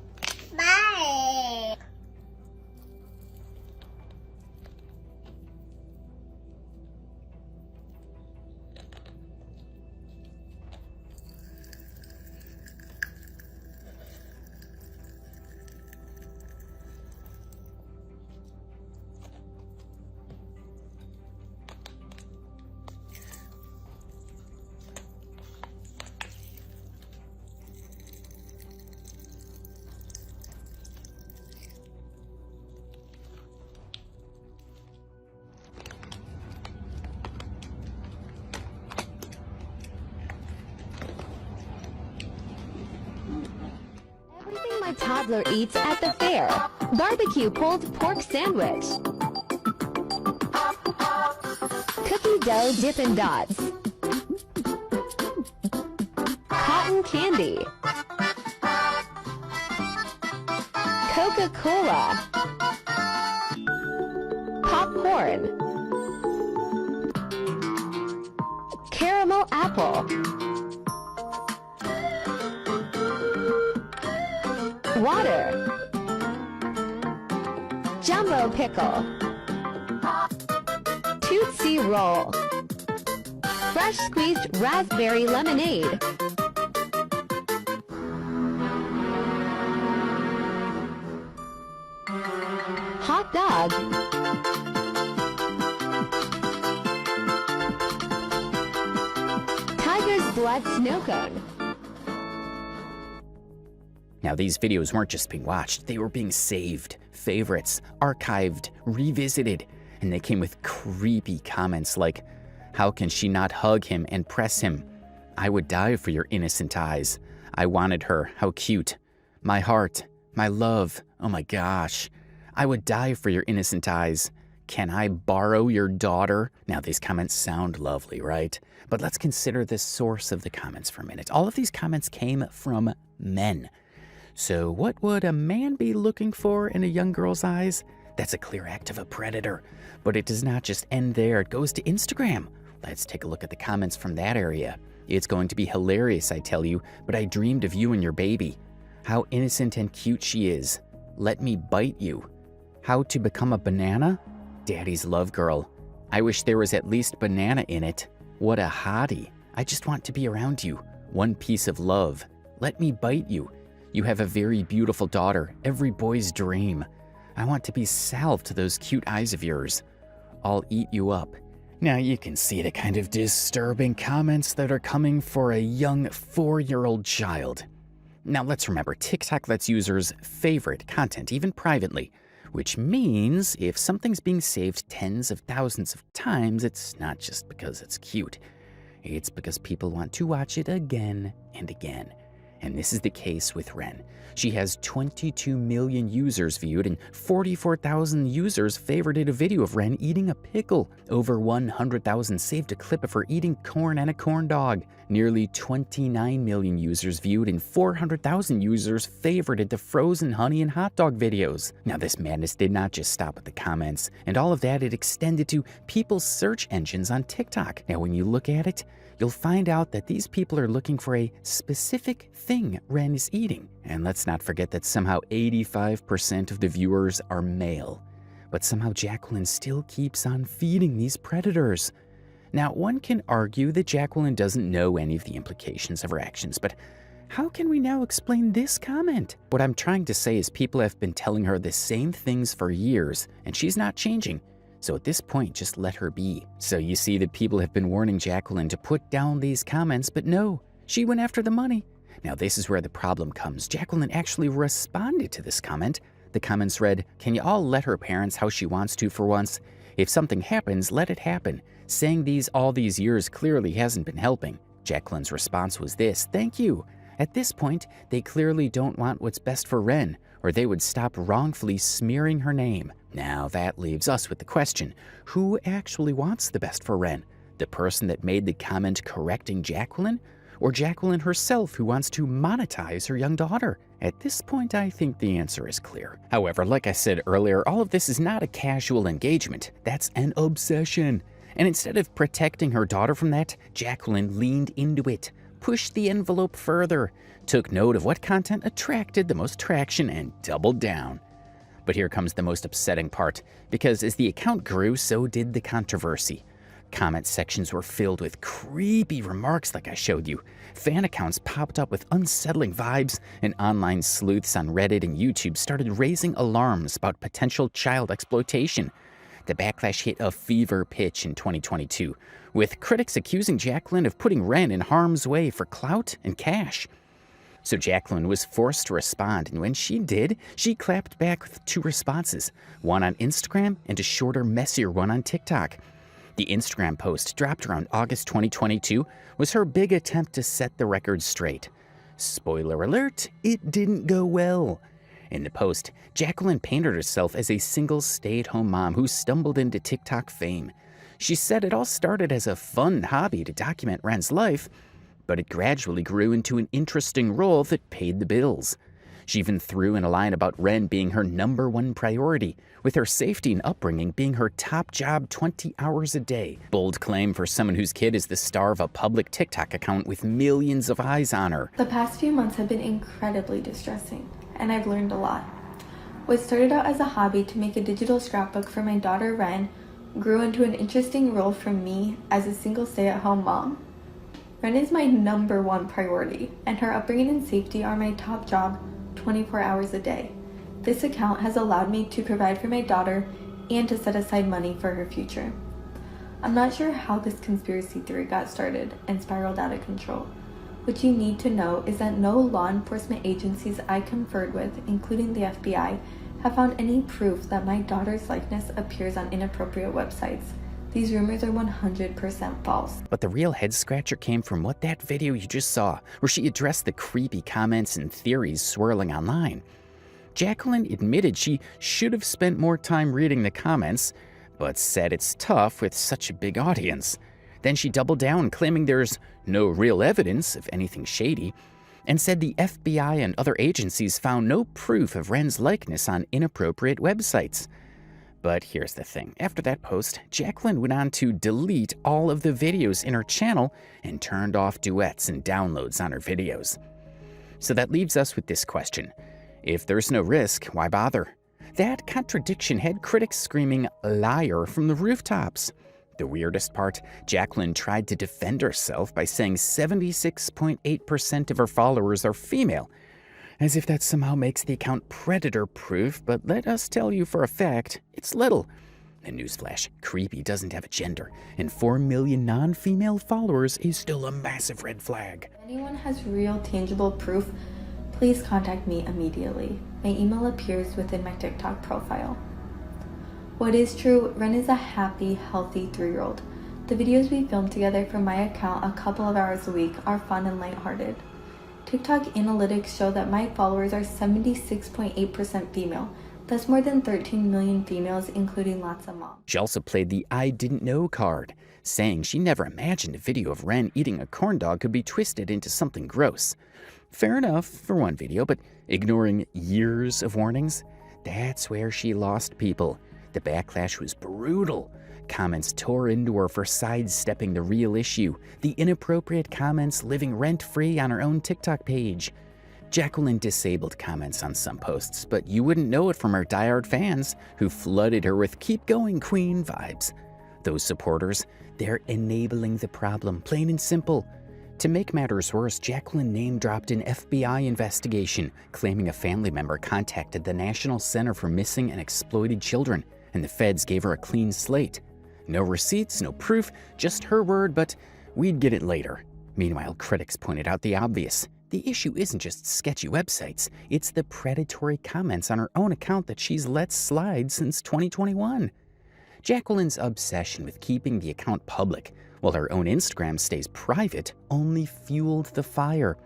toddler eats at the fair. Barbecue pulled pork sandwich. Cookie dough Dippin' Dots. Cotton candy. Coca-Cola. Popcorn. Caramel apple. Water. Jumbo pickle. Tootsie Roll. Fresh squeezed raspberry lemonade. Hot dog. Tiger's blood snow cone. Now, these videos weren't just being watched, they were being saved, favorites, archived, revisited, and they came with creepy comments like, "How can she not hug him and press him? I would die for your innocent eyes. I wanted her, how cute. My heart, my love, oh my gosh. I would die for your innocent eyes. Can I borrow your daughter?" Now, these comments sound lovely, right? But let's consider the source of the comments for a minute. All of these comments came from men. So what would a man be looking for in a young girl's eyes? That's a clear act of a predator. But it does not just end there. It goes to Instagram. Let's take a look at the comments from that area. It's going to be hilarious, I tell you, but I dreamed of you and your baby. How innocent and cute she is. Let me bite you. How to become a banana? Daddy's love girl. I wish there was at least banana in it. What a hottie. I just want to be around you. One piece of love. Let me bite you. You have a very beautiful daughter, every boy's dream. I want to be salve to those cute eyes of yours. I'll eat you up. Now you can see the kind of disturbing comments that are coming for a young 4-year-old child. Now let's remember, TikTok lets users favorite content, even privately, which means if something's being saved tens of thousands of times, it's not just because it's cute. It's because people want to watch it again and again. And this is the case with Ren. She has 22 million users viewed and 44,000 users favorited a video of Ren eating a pickle. Over 100,000 saved a clip of her eating corn and a corn dog. Nearly 29 million users viewed and 400,000 users favorited the frozen honey and hot dog videos. Now, this madness did not just stop at the comments, and all of that, it extended to people's search engines on TikTok. Now, when you look at it, you'll find out that these people are looking for a specific thing Ren is eating. And let's not forget that somehow 85% of the viewers are male. But somehow Jacqueline still keeps on feeding these predators. Now, one can argue that Jacqueline doesn't know any of the implications of her actions, but how can we now explain this comment? What I'm trying to say is people have been telling her the same things for years, and she's not changing. So at this point, just let her be. So you see that people have been warning Jacqueline to put down these comments, but no, she went after the money. Now this is where the problem comes. Jacqueline actually responded to this comment. The comments read, "Can you all let her parents how she wants to for once? If something happens, let it happen. Saying these all these years clearly hasn't been helping." Jacqueline's response was this, "Thank you. At this point, they clearly don't want what's best for Ren, or they would stop wrongfully smearing her name." Now that leaves us with the question, who actually wants the best for Ren? The person that made the comment correcting Jacqueline? Or Jacqueline herself who wants to monetize her young daughter? At this point, I think the answer is clear. However, like I said earlier, all of this is not a casual engagement. That's an obsession. And instead of protecting her daughter from that, Jacqueline leaned into it, pushed the envelope further, took note of what content attracted the most traction, and doubled down. But here comes the most upsetting part, because as the account grew, so did the controversy. Comment sections were filled with creepy remarks like I showed you. Fan accounts popped up with unsettling vibes, and online sleuths on Reddit and YouTube started raising alarms about potential child exploitation. The backlash hit a fever pitch in 2022, with critics accusing Jacqueline of putting Ren in harm's way for clout and cash. So Jacqueline was forced to respond, and when she did, she clapped back with 2 responses, one on Instagram and a shorter, messier one on TikTok. The Instagram post, dropped around August 2022, was her big attempt to set the record straight. Spoiler alert, it didn't go well. In the post, Jacqueline painted herself as a single stay-at-home mom who stumbled into TikTok fame. She said it all started as a fun hobby to document Ren's life, but it gradually grew into an interesting role that paid the bills. She even threw in a line about Ren being her #1 priority, with her safety and upbringing being her top job 20 hours a day. Bold claim for someone whose kid is the star of a public TikTok account with millions of eyes on her. The past few months have been incredibly distressing, and I've learned a lot. What started out as a hobby to make a digital scrapbook for my daughter Ren grew into an interesting role for me as a single stay-at-home mom. Ren is my #1 priority, and her upbringing and safety are my top job 24 hours a day. This account has allowed me to provide for my daughter and to set aside money for her future. I'm not sure how this conspiracy theory got started and spiraled out of control. What you need to know is that no law enforcement agencies I conferred with, including the FBI, have found any proof that my daughter's likeness appears on inappropriate websites. These rumors are 100% false. But the real head-scratcher came from what that video you just saw, where she addressed the creepy comments and theories swirling online. Jacqueline admitted she should have spent more time reading the comments, but said it's tough with such a big audience. Then she doubled down, claiming there's no real evidence of anything shady, and said the FBI and other agencies found no proof of Ren's likeness on inappropriate websites. But here's the thing. After that post, Jacqueline went on to delete all of the videos in her channel and turned off duets and downloads on her videos. So that leaves us with this question. If there's no risk, why bother? That contradiction had critics screaming liar from the rooftops. The weirdest part, Jacqueline tried to defend herself by saying 76.8% of her followers are female, as if that somehow makes the account predator-proof, but let us tell you for a fact, it's little. And newsflash, creepy doesn't have a gender, and 4 million non-female followers is still a massive red flag. If anyone has real tangible proof, please contact me immediately. My email appears within my TikTok profile. What is true, Ren is a happy, healthy 3-year-old. The videos we film together from my account a couple of hours a week are fun and lighthearted. TikTok analytics show that my followers are 76.8% female. That's more than 13 million females, including lots of moms. She also played the I didn't know card, saying she never imagined a video of Ren eating a corn dog could be twisted into something gross. Fair enough for one video, but ignoring years of warnings? That's where she lost people. The backlash was brutal. Comments tore into her for sidestepping the real issue, the inappropriate comments living rent-free on her own TikTok page. Jacqueline disabled comments on some posts, but you wouldn't know it from her diehard fans, who flooded her with "keep going, queen" vibes. Those supporters, they're enabling the problem, plain and simple. To make matters worse, Jacqueline name-dropped an FBI investigation, claiming a family member contacted the National Center for Missing and Exploited Children, and the feds gave her a clean slate. No receipts, no proof, just her word, but we'd get it later. Meanwhile, critics pointed out the obvious. The issue isn't just sketchy websites, it's the predatory comments on her own account that she's let slide since 2021. Jacqueline's obsession with keeping the account public, while her own Instagram stays private, only fueled the fire.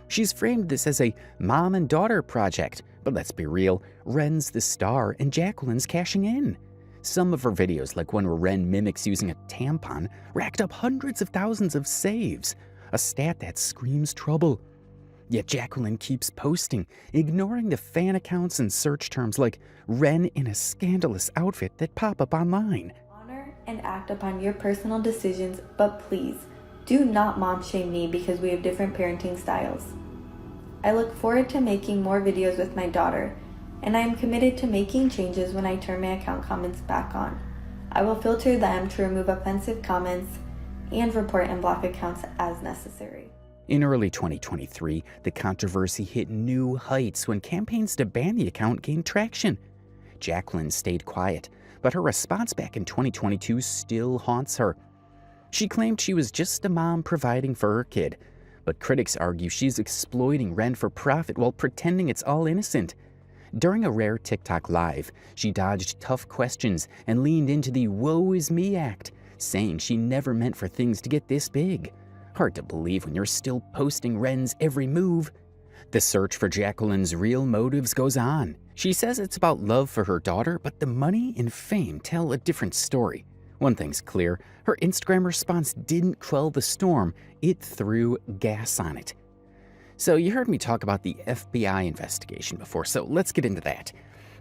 She's framed this as a mom and daughter project, but let's be real, Ren's the star and Jacqueline's cashing in. Some of her videos, like one where Ren mimics using a tampon, racked up hundreds of thousands of saves, a stat that screams trouble. Yet Jacqueline keeps posting, ignoring the fan accounts and search terms like Ren in a scandalous outfit that pop up online. Honor and act upon your personal decisions, but please, do not mom shame me because we have different parenting styles. I look forward to making more videos with my daughter, and I am committed to making changes when I turn my account comments back on. I will filter them to remove offensive comments and report and block accounts as necessary. In early 2023, the controversy hit new heights when campaigns to ban the account gained traction. Jacqueline stayed quiet, but her response back in 2022 still haunts her. She claimed she was just a mom providing for her kid, but critics argue she's exploiting Ren for profit while pretending it's all innocent. During a rare TikTok live, she dodged tough questions and leaned into the woe is me act, saying she never meant for things to get this big. Hard to believe when you're still posting Ren's every move. The search for Jacqueline's real motives goes on. She says it's about love for her daughter, but the money and fame tell a different story. One thing's clear, her Instagram response didn't quell the storm, it threw gas on it. So you heard me talk about the FBI investigation before, so let's get into that.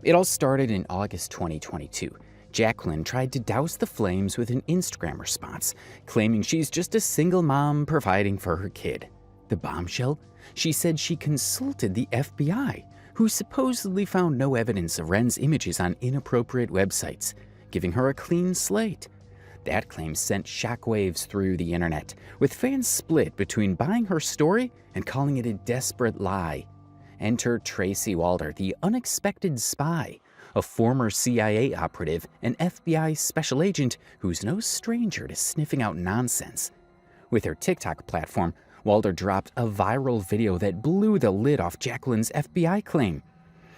It all started in August 2022. Jacqueline tried to douse the flames with an Instagram response, claiming she's just a single mom providing for her kid. The bombshell? She said she consulted the FBI, who supposedly found no evidence of Ren's images on inappropriate websites, giving her a clean slate. That claim sent shockwaves through the internet, with fans split between buying her story and calling it a desperate lie. Enter Tracy Walder, the unexpected spy, a former CIA operative and FBI special agent who's no stranger to sniffing out nonsense. With her TikTok platform, Walder dropped a viral video that blew the lid off Jacqueline's FBI claim.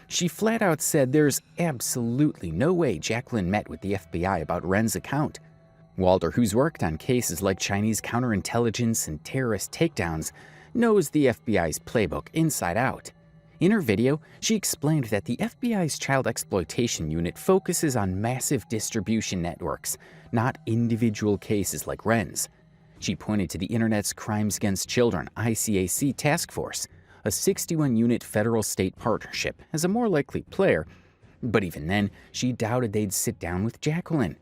She flat out said there's absolutely no way Jacqueline met with the FBI about Ren's account. Walder, who's worked on cases like Chinese counterintelligence and terrorist takedowns, knows the FBI's playbook inside out. In her video, she explained that the FBI's child exploitation unit focuses on massive distribution networks, not individual cases like Ren's. She pointed to the Internet's Crimes Against Children ICAC task force, a 61-unit federal-state partnership, as a more likely player. But even then, she doubted they'd sit down with Jacqueline.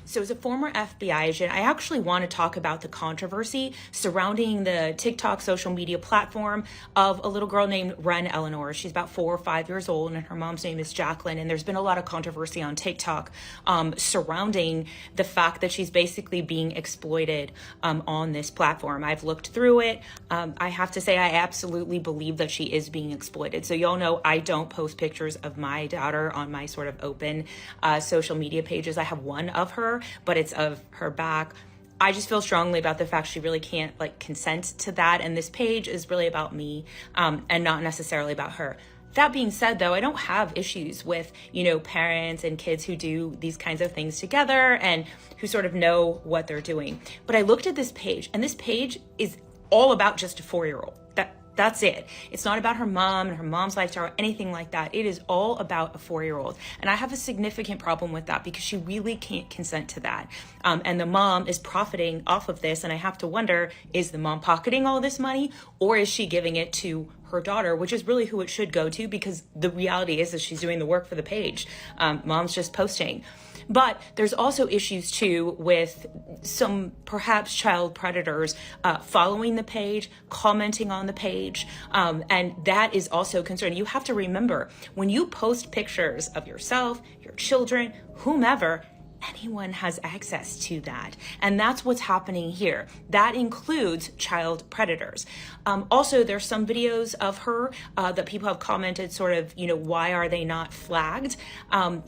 So as a former FBI agent, I actually want to talk about the controversy surrounding the TikTok social media platform of a little girl named Ren Elellanor. She's about 4 or 5 years old, and her mom's name is Jacqueline. And there's been a lot of controversy on TikTok surrounding the fact that she's basically being exploited on this platform. I've looked through it. I have to say I absolutely believe that she is being exploited. So y'all know I don't post pictures of my daughter on my sort of open social media pages. I have one of her, but it's of her back. I just feel strongly about the fact she really can't consent to that. And this page is really about me and not necessarily about her. That being said, though, I don't have issues with, parents and kids who do these kinds of things together and who sort of know what they're doing. But I looked at this page, and this page is all about just a 4-year-old. That's it. It's not about her mom and her mom's lifestyle or anything like that. It is all about a 4-year-old. And I have a significant problem with that because she really can't consent to that. And the mom is profiting off of this. And I have to wonder, is the mom pocketing all this money, or is she giving it to her daughter, which is really who it should go to, because the reality is that she's doing the work for the page. Mom's just posting. But there's also issues too with some perhaps child predators following the page, commenting on the page, and that is also concerning. You have to remember, when you post pictures of yourself, your children, whomever, anyone has access to that. And that's what's happening here. That includes child predators. Also, there's some videos of her that people have commented sort of, why are they not flagged?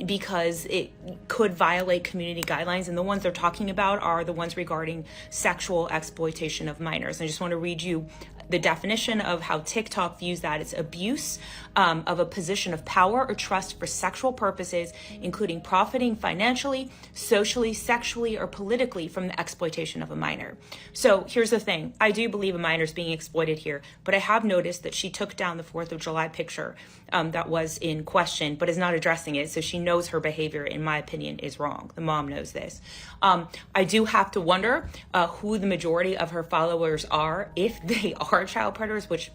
Because it could violate community guidelines. And the ones they're talking about are the ones regarding sexual exploitation of minors. I just want to read you the definition of how TikTok views that. It's abuse of a position of power or trust for sexual purposes, including profiting financially, socially, sexually, or politically from the exploitation of a minor. So here's the thing. I do believe a minor is being exploited here, but I have noticed that she took down the 4th of July picture that was in question, but is not addressing it. So she knows her behavior, in my opinion, is wrong. The mom knows this. I do have to wonder who the majority of her followers are, if they are child predators, which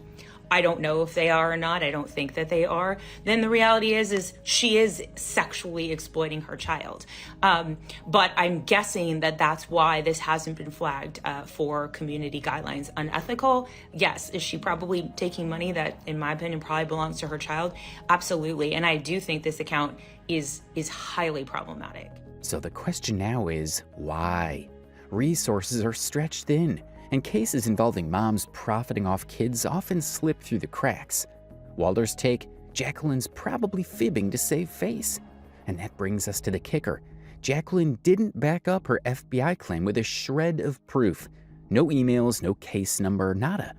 I don't know if they are or not. I don't think that they are. Then the reality is she is sexually exploiting her child. But I'm guessing that that's why this hasn't been flagged for community guidelines. Unethical? Yes. Is she probably taking money that, in my opinion, probably belongs to her child? Absolutely. And I do think this account is highly problematic. So the question now is, why? Resources are stretched thin, and cases involving moms profiting off kids often slip through the cracks. Walder's take, Jacqueline's probably fibbing to save face. And that brings us to the kicker. Jacqueline didn't back up her FBI claim with a shred of proof. No emails, no case number, nada.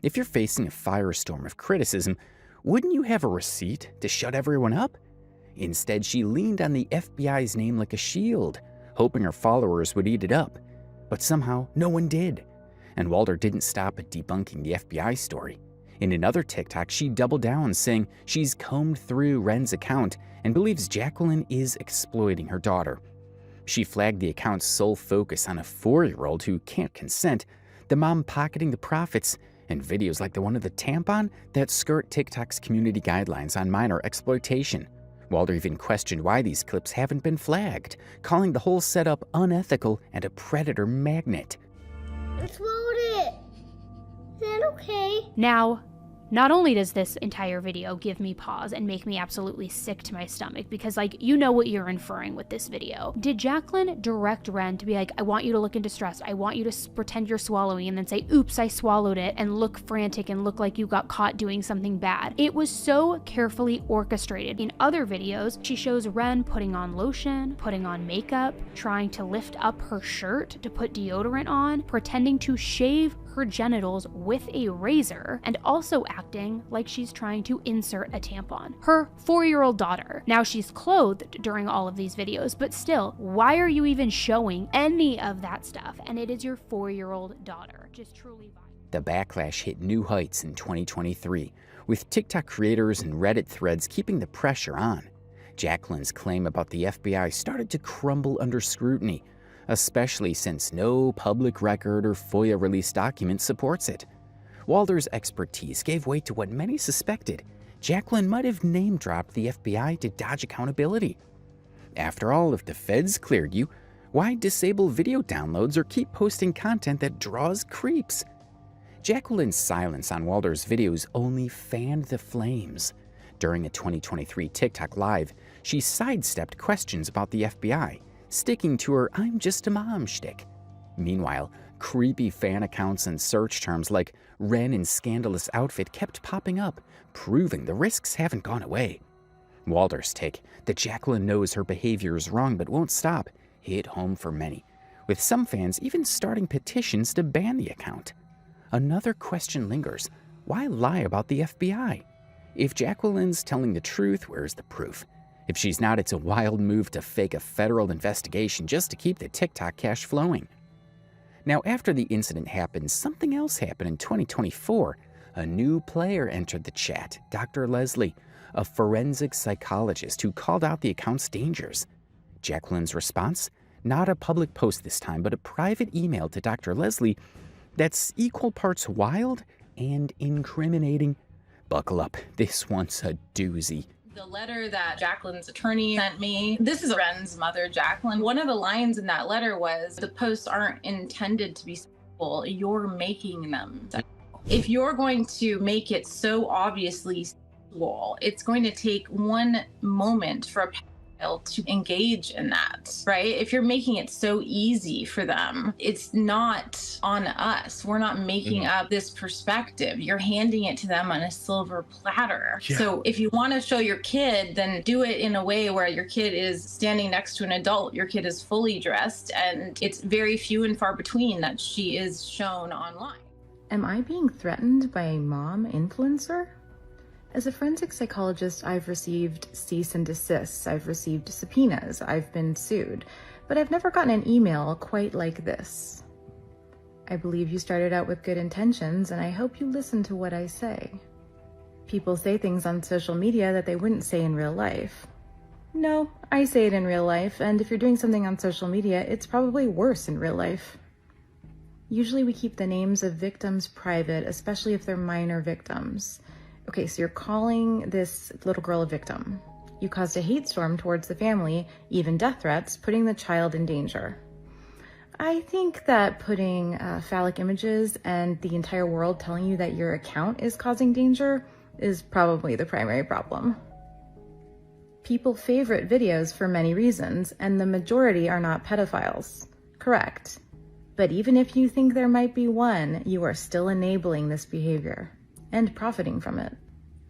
If you're facing a firestorm of criticism, wouldn't you have a receipt to shut everyone up? Instead, she leaned on the FBI's name like a shield, hoping her followers would eat it up. But somehow, no one did. And Walder didn't stop at debunking the FBI story. In another TikTok, she doubled down, saying she's combed through Ren's account and believes Jacqueline is exploiting her daughter. She flagged the account's sole focus on a 4-year-old who can't consent, the mom pocketing the profits, and videos like the one of the tampon that skirt TikTok's community guidelines on minor exploitation. Walder even questioned why these clips haven't been flagged, calling the whole setup unethical and a predator magnet. Let's load it. Is that okay? Now, not only does this entire video give me pause and make me absolutely sick to my stomach, because, like, you know what you're inferring with this video. Did Jacqueline direct Ren to be like, I want you to look distressed, I want you to pretend you're swallowing, and then say, oops, I swallowed it, and look frantic and look like you got caught doing something bad? It was so carefully orchestrated. In other videos, she shows Ren putting on lotion, putting on makeup, trying to lift up her shirt to put deodorant on, pretending to shave her genitals with a razor, and also acting like she's trying to insert a tampon. Her 4-year-old daughter. Now, she's clothed during all of these videos, but still, why are you even showing any of that stuff? And it is your 4-year-old daughter. Just truly violent. The backlash hit new heights in 2023, with TikTok creators and Reddit threads keeping the pressure on. Jacqueline's claim about the FBI started to crumble under scrutiny, especially since no public record or FOIA release document supports it. Walder's expertise gave way to what many suspected. Jacqueline might have name-dropped the FBI to dodge accountability. After all, if the feds cleared you, why disable video downloads or keep posting content that draws creeps? Jacqueline's silence on Walder's videos only fanned the flames. During a 2023 TikTok Live, she sidestepped questions about the FBI, sticking to her I'm just a mom shtick. Meanwhile, creepy fan accounts and search terms like Ren in scandalous outfit kept popping up, proving the risks haven't gone away. Walder's take that Jacqueline knows her behavior is wrong but won't stop hit home for many, with some fans even starting petitions to ban the account. Another question lingers: why lie about the FBI? If Jacqueline's telling the truth, where's the proof? If she's not, it's a wild move to fake a federal investigation just to keep the TikTok cash flowing. Now, after the incident happened, something else happened in 2024. A new player entered the chat, Dr. Leslie, a forensic psychologist who called out the account's dangers. Jacqueline's response? Not a public post this time, but a private email to Dr. Leslie that's equal parts wild and incriminating. Buckle up, this one's a doozy. The letter that Jacqueline's attorney sent me, this is Ren's mother, Jacqueline. One of the lines in that letter was, the posts aren't intended to be sexual, you're making them sexual. If you're going to make it so obviously sexual, it's going to take one moment for a pedophile to engage in that, right? If you're making it so easy for them, it's not on us. We're not making up this perspective. You're handing it to them on a silver platter. Yeah. So if you want to show your kid, then do it in a way where your kid is standing next to an adult, your kid is fully dressed, and it's very few and far between that she is shown online. Am I being threatened by a mom influencer? As a forensic psychologist, I've received cease and desists, I've received subpoenas, I've been sued, but I've never gotten an email quite like this. I believe you started out with good intentions, and I hope you listen to what I say. People say things on social media that they wouldn't say in real life. No, I say it in real life, and if you're doing something on social media, it's probably worse in real life. Usually we keep the names of victims private, especially if they're minor victims. Okay, so you're calling this little girl a victim. You caused a hate storm towards the family, even death threats, putting the child in danger. I think that putting phallic images and the entire world telling you that your account is causing danger is probably the primary problem. People favorite videos for many reasons, and the majority are not pedophiles. Correct. But even if you think there might be one, you are still enabling this behavior and profiting from it.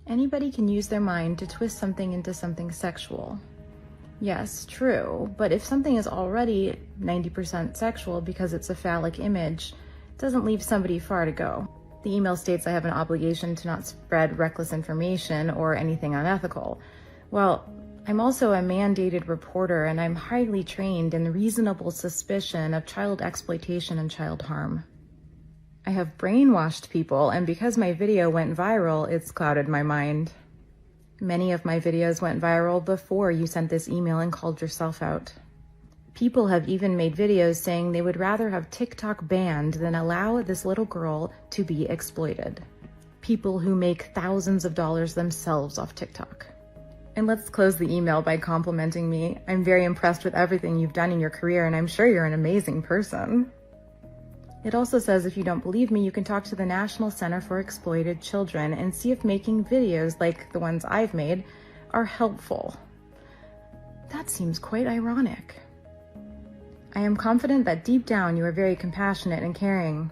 Anybody can use their mind to twist something into something sexual. Yes, true, but if something is already 90% sexual because it's a phallic image, it doesn't leave somebody far to go. The email states I have an obligation to not spread reckless information or anything unethical. Well, I'm also a mandated reporter, and I'm highly trained in reasonable suspicion of child exploitation and child harm. I have brainwashed people, and because my video went viral, it's clouded my mind. Many of my videos went viral before you sent this email and called yourself out. People have even made videos saying they would rather have TikTok banned than allow this little girl to be exploited. People who make thousands of dollars themselves off TikTok. And let's close the email by complimenting me. I'm very impressed with everything you've done in your career, and I'm sure you're an amazing person. It also says if you don't believe me, you can talk to the National Center for Exploited Children and see if making videos like the ones I've made are helpful. That seems quite ironic. I am confident that deep down you are very compassionate and caring.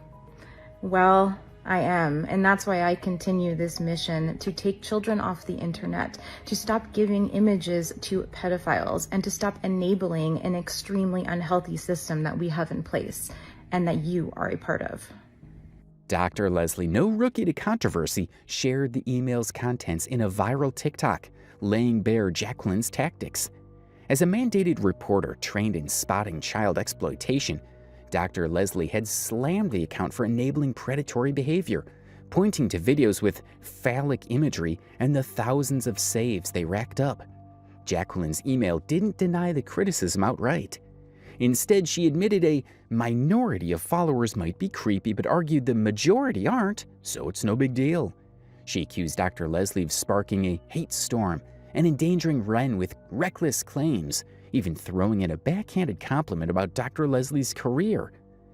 Well, I am, and that's why I continue this mission to take children off the internet, to stop giving images to pedophiles, and to stop enabling an extremely unhealthy system that we have in place, and that you are a part of. Dr. Leslie, no rookie to controversy, shared the email's contents in a viral TikTok, laying bare Jacqueline's tactics. As a mandated reporter trained in spotting child exploitation, Dr. Leslie had slammed the account for enabling predatory behavior, pointing to videos with phallic imagery and the thousands of saves they racked up. Jacqueline's email didn't deny the criticism outright. Instead, she admitted a minority of followers might be creepy, but argued the majority aren't, so it's no big deal. She accused Dr. Leslie of sparking a hate storm and endangering Ren with reckless claims, even throwing in a backhanded compliment about Dr. Leslie's career.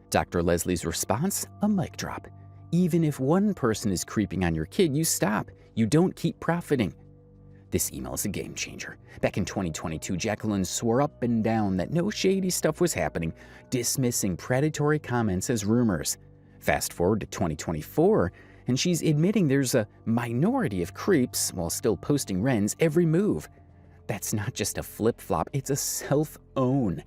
Dr. Leslie's response? A mic drop. Even if one person is creeping on your kid, you stop. You don't keep profiting. This email is a game changer. Back in 2022, Jacqueline swore up and down that no shady stuff was happening, dismissing predatory comments as rumors. Fast forward to 2024, and she's admitting there's a minority of creeps while still posting Ren's every move. That's not just a flip-flop, it's a self-own.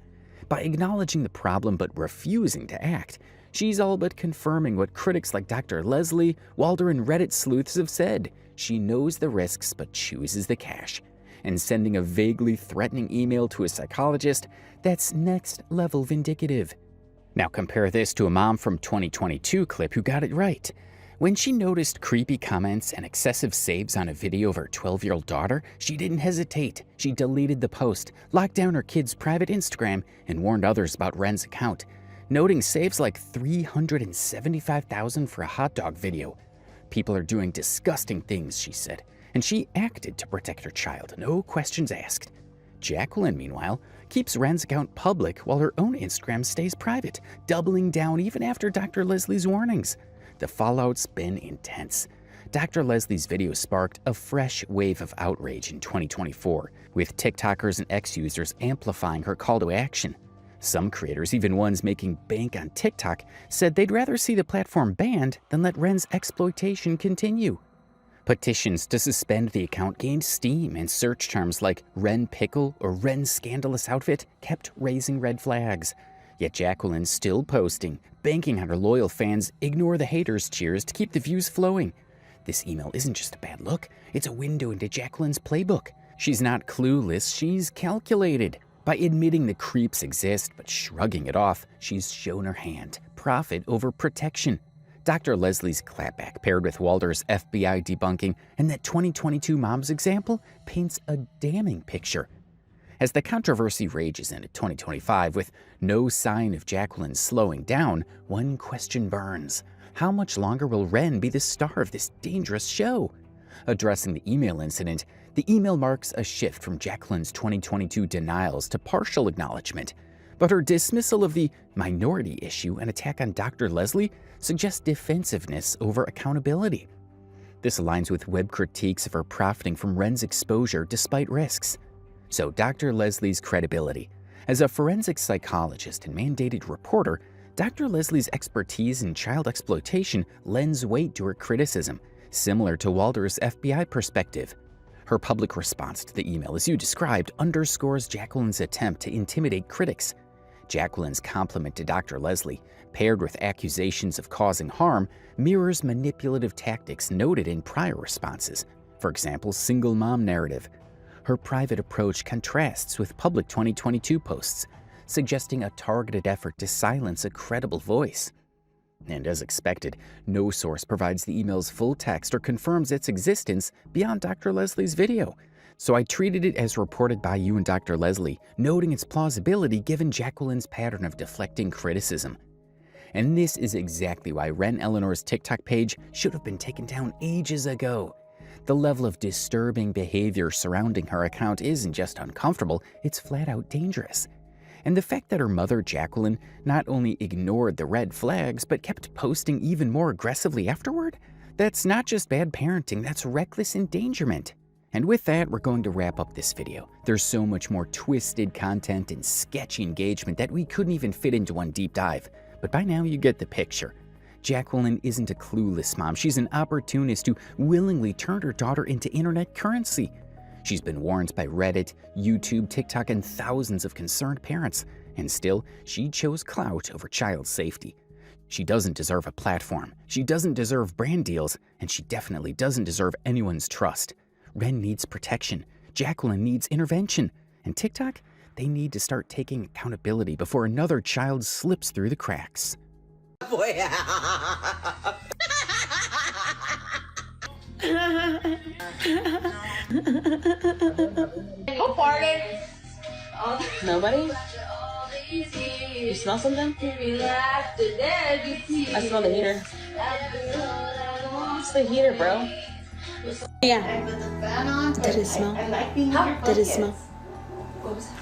By acknowledging the problem but refusing to act, she's all but confirming what critics like Dr. Leslie, Walder, and Reddit sleuths have said. She knows the risks but chooses the cash. And sending a vaguely threatening email to a psychologist, that's next-level vindictive. Now compare this to a mom from 2022 clip who got it right. When she noticed creepy comments and excessive saves on a video of her 12-year-old daughter, she didn't hesitate. She deleted the post, locked down her kid's private Instagram, and warned others about Ren's account, noting saves like 375,000 for a hot dog video. People are doing disgusting things, she said, and she acted to protect her child, no questions asked. Jacqueline, meanwhile, keeps Ren's account public while her own Instagram stays private, doubling down even after Dr. Leslie's warnings. The fallout's been intense. Dr. Leslie's video sparked a fresh wave of outrage in 2024, with TikTokers and X-users amplifying her call to action. Some creators, even ones making bank on TikTok, said they'd rather see the platform banned than let Ren's exploitation continue. Petitions to suspend the account gained steam, and search terms like Ren Pickle or Ren's scandalous outfit kept raising red flags. Yet Jacqueline's still posting, banking on her loyal fans ignore the haters' cheers to keep the views flowing. This email isn't just a bad look, it's a window into Jacqueline's playbook. She's not clueless, she's calculated. By admitting the creeps exist but shrugging it off, she's shown her hand. Profit over protection. Dr. Leslie's clapback paired with Walder's FBI debunking and that 2022 mom's example paints a damning picture. As the controversy rages into 2025 with no sign of Jacqueline slowing down, one question burns. How much longer will Ren be the star of this dangerous show? Addressing the email incident, the email marks a shift from Jacqueline's 2022 denials to partial acknowledgement. But her dismissal of the minority issue and attack on Dr. Leslie suggests defensiveness over accountability. This aligns with web critiques of her profiting from Ren's exposure despite risks. So Dr. Leslie's credibility. As a forensic psychologist and mandated reporter, Dr. Leslie's expertise in child exploitation lends weight to her criticism, similar to Walder's FBI perspective. Her public response to the email, as you described, underscores Jacqueline's attempt to intimidate critics. Jacqueline's compliment to Dr. Leslie, paired with accusations of causing harm, mirrors manipulative tactics noted in prior responses. For example, single mom narrative. Her private approach contrasts with public 2022 posts, suggesting a targeted effort to silence a credible voice. And as expected, no source provides the email's full text or confirms its existence beyond Dr. Leslie's video. So I treated it as reported by you and Dr. Leslie, noting its plausibility given Jacqueline's pattern of deflecting criticism. And this is exactly why Ren Elelanor's TikTok page should have been taken down ages ago. The level of disturbing behavior surrounding her account isn't just uncomfortable, it's flat out dangerous. And the fact that her mother, Jacqueline, not only ignored the red flags, but kept posting even more aggressively afterward, that's not just bad parenting, that's reckless endangerment. And with that, we're going to wrap up this video. There's so much more twisted content and sketchy engagement that we couldn't even fit into one deep dive. But by now you get the picture. Jacqueline isn't a clueless mom. She's an opportunist who willingly turned her daughter into internet currency. She's been warned by Reddit, YouTube, TikTok, and thousands of concerned parents. And still, she chose clout over child safety. She doesn't deserve a platform. She doesn't deserve brand deals. And she definitely doesn't deserve anyone's trust. Ren needs protection. Jacqueline needs intervention. And TikTok, they need to start taking accountability before another child slips through the cracks. Boy. Who farted? Nobody? You smell something? I smell the heater. It's the heater, bro. Yeah. Did it smell? Did it smell? What was it?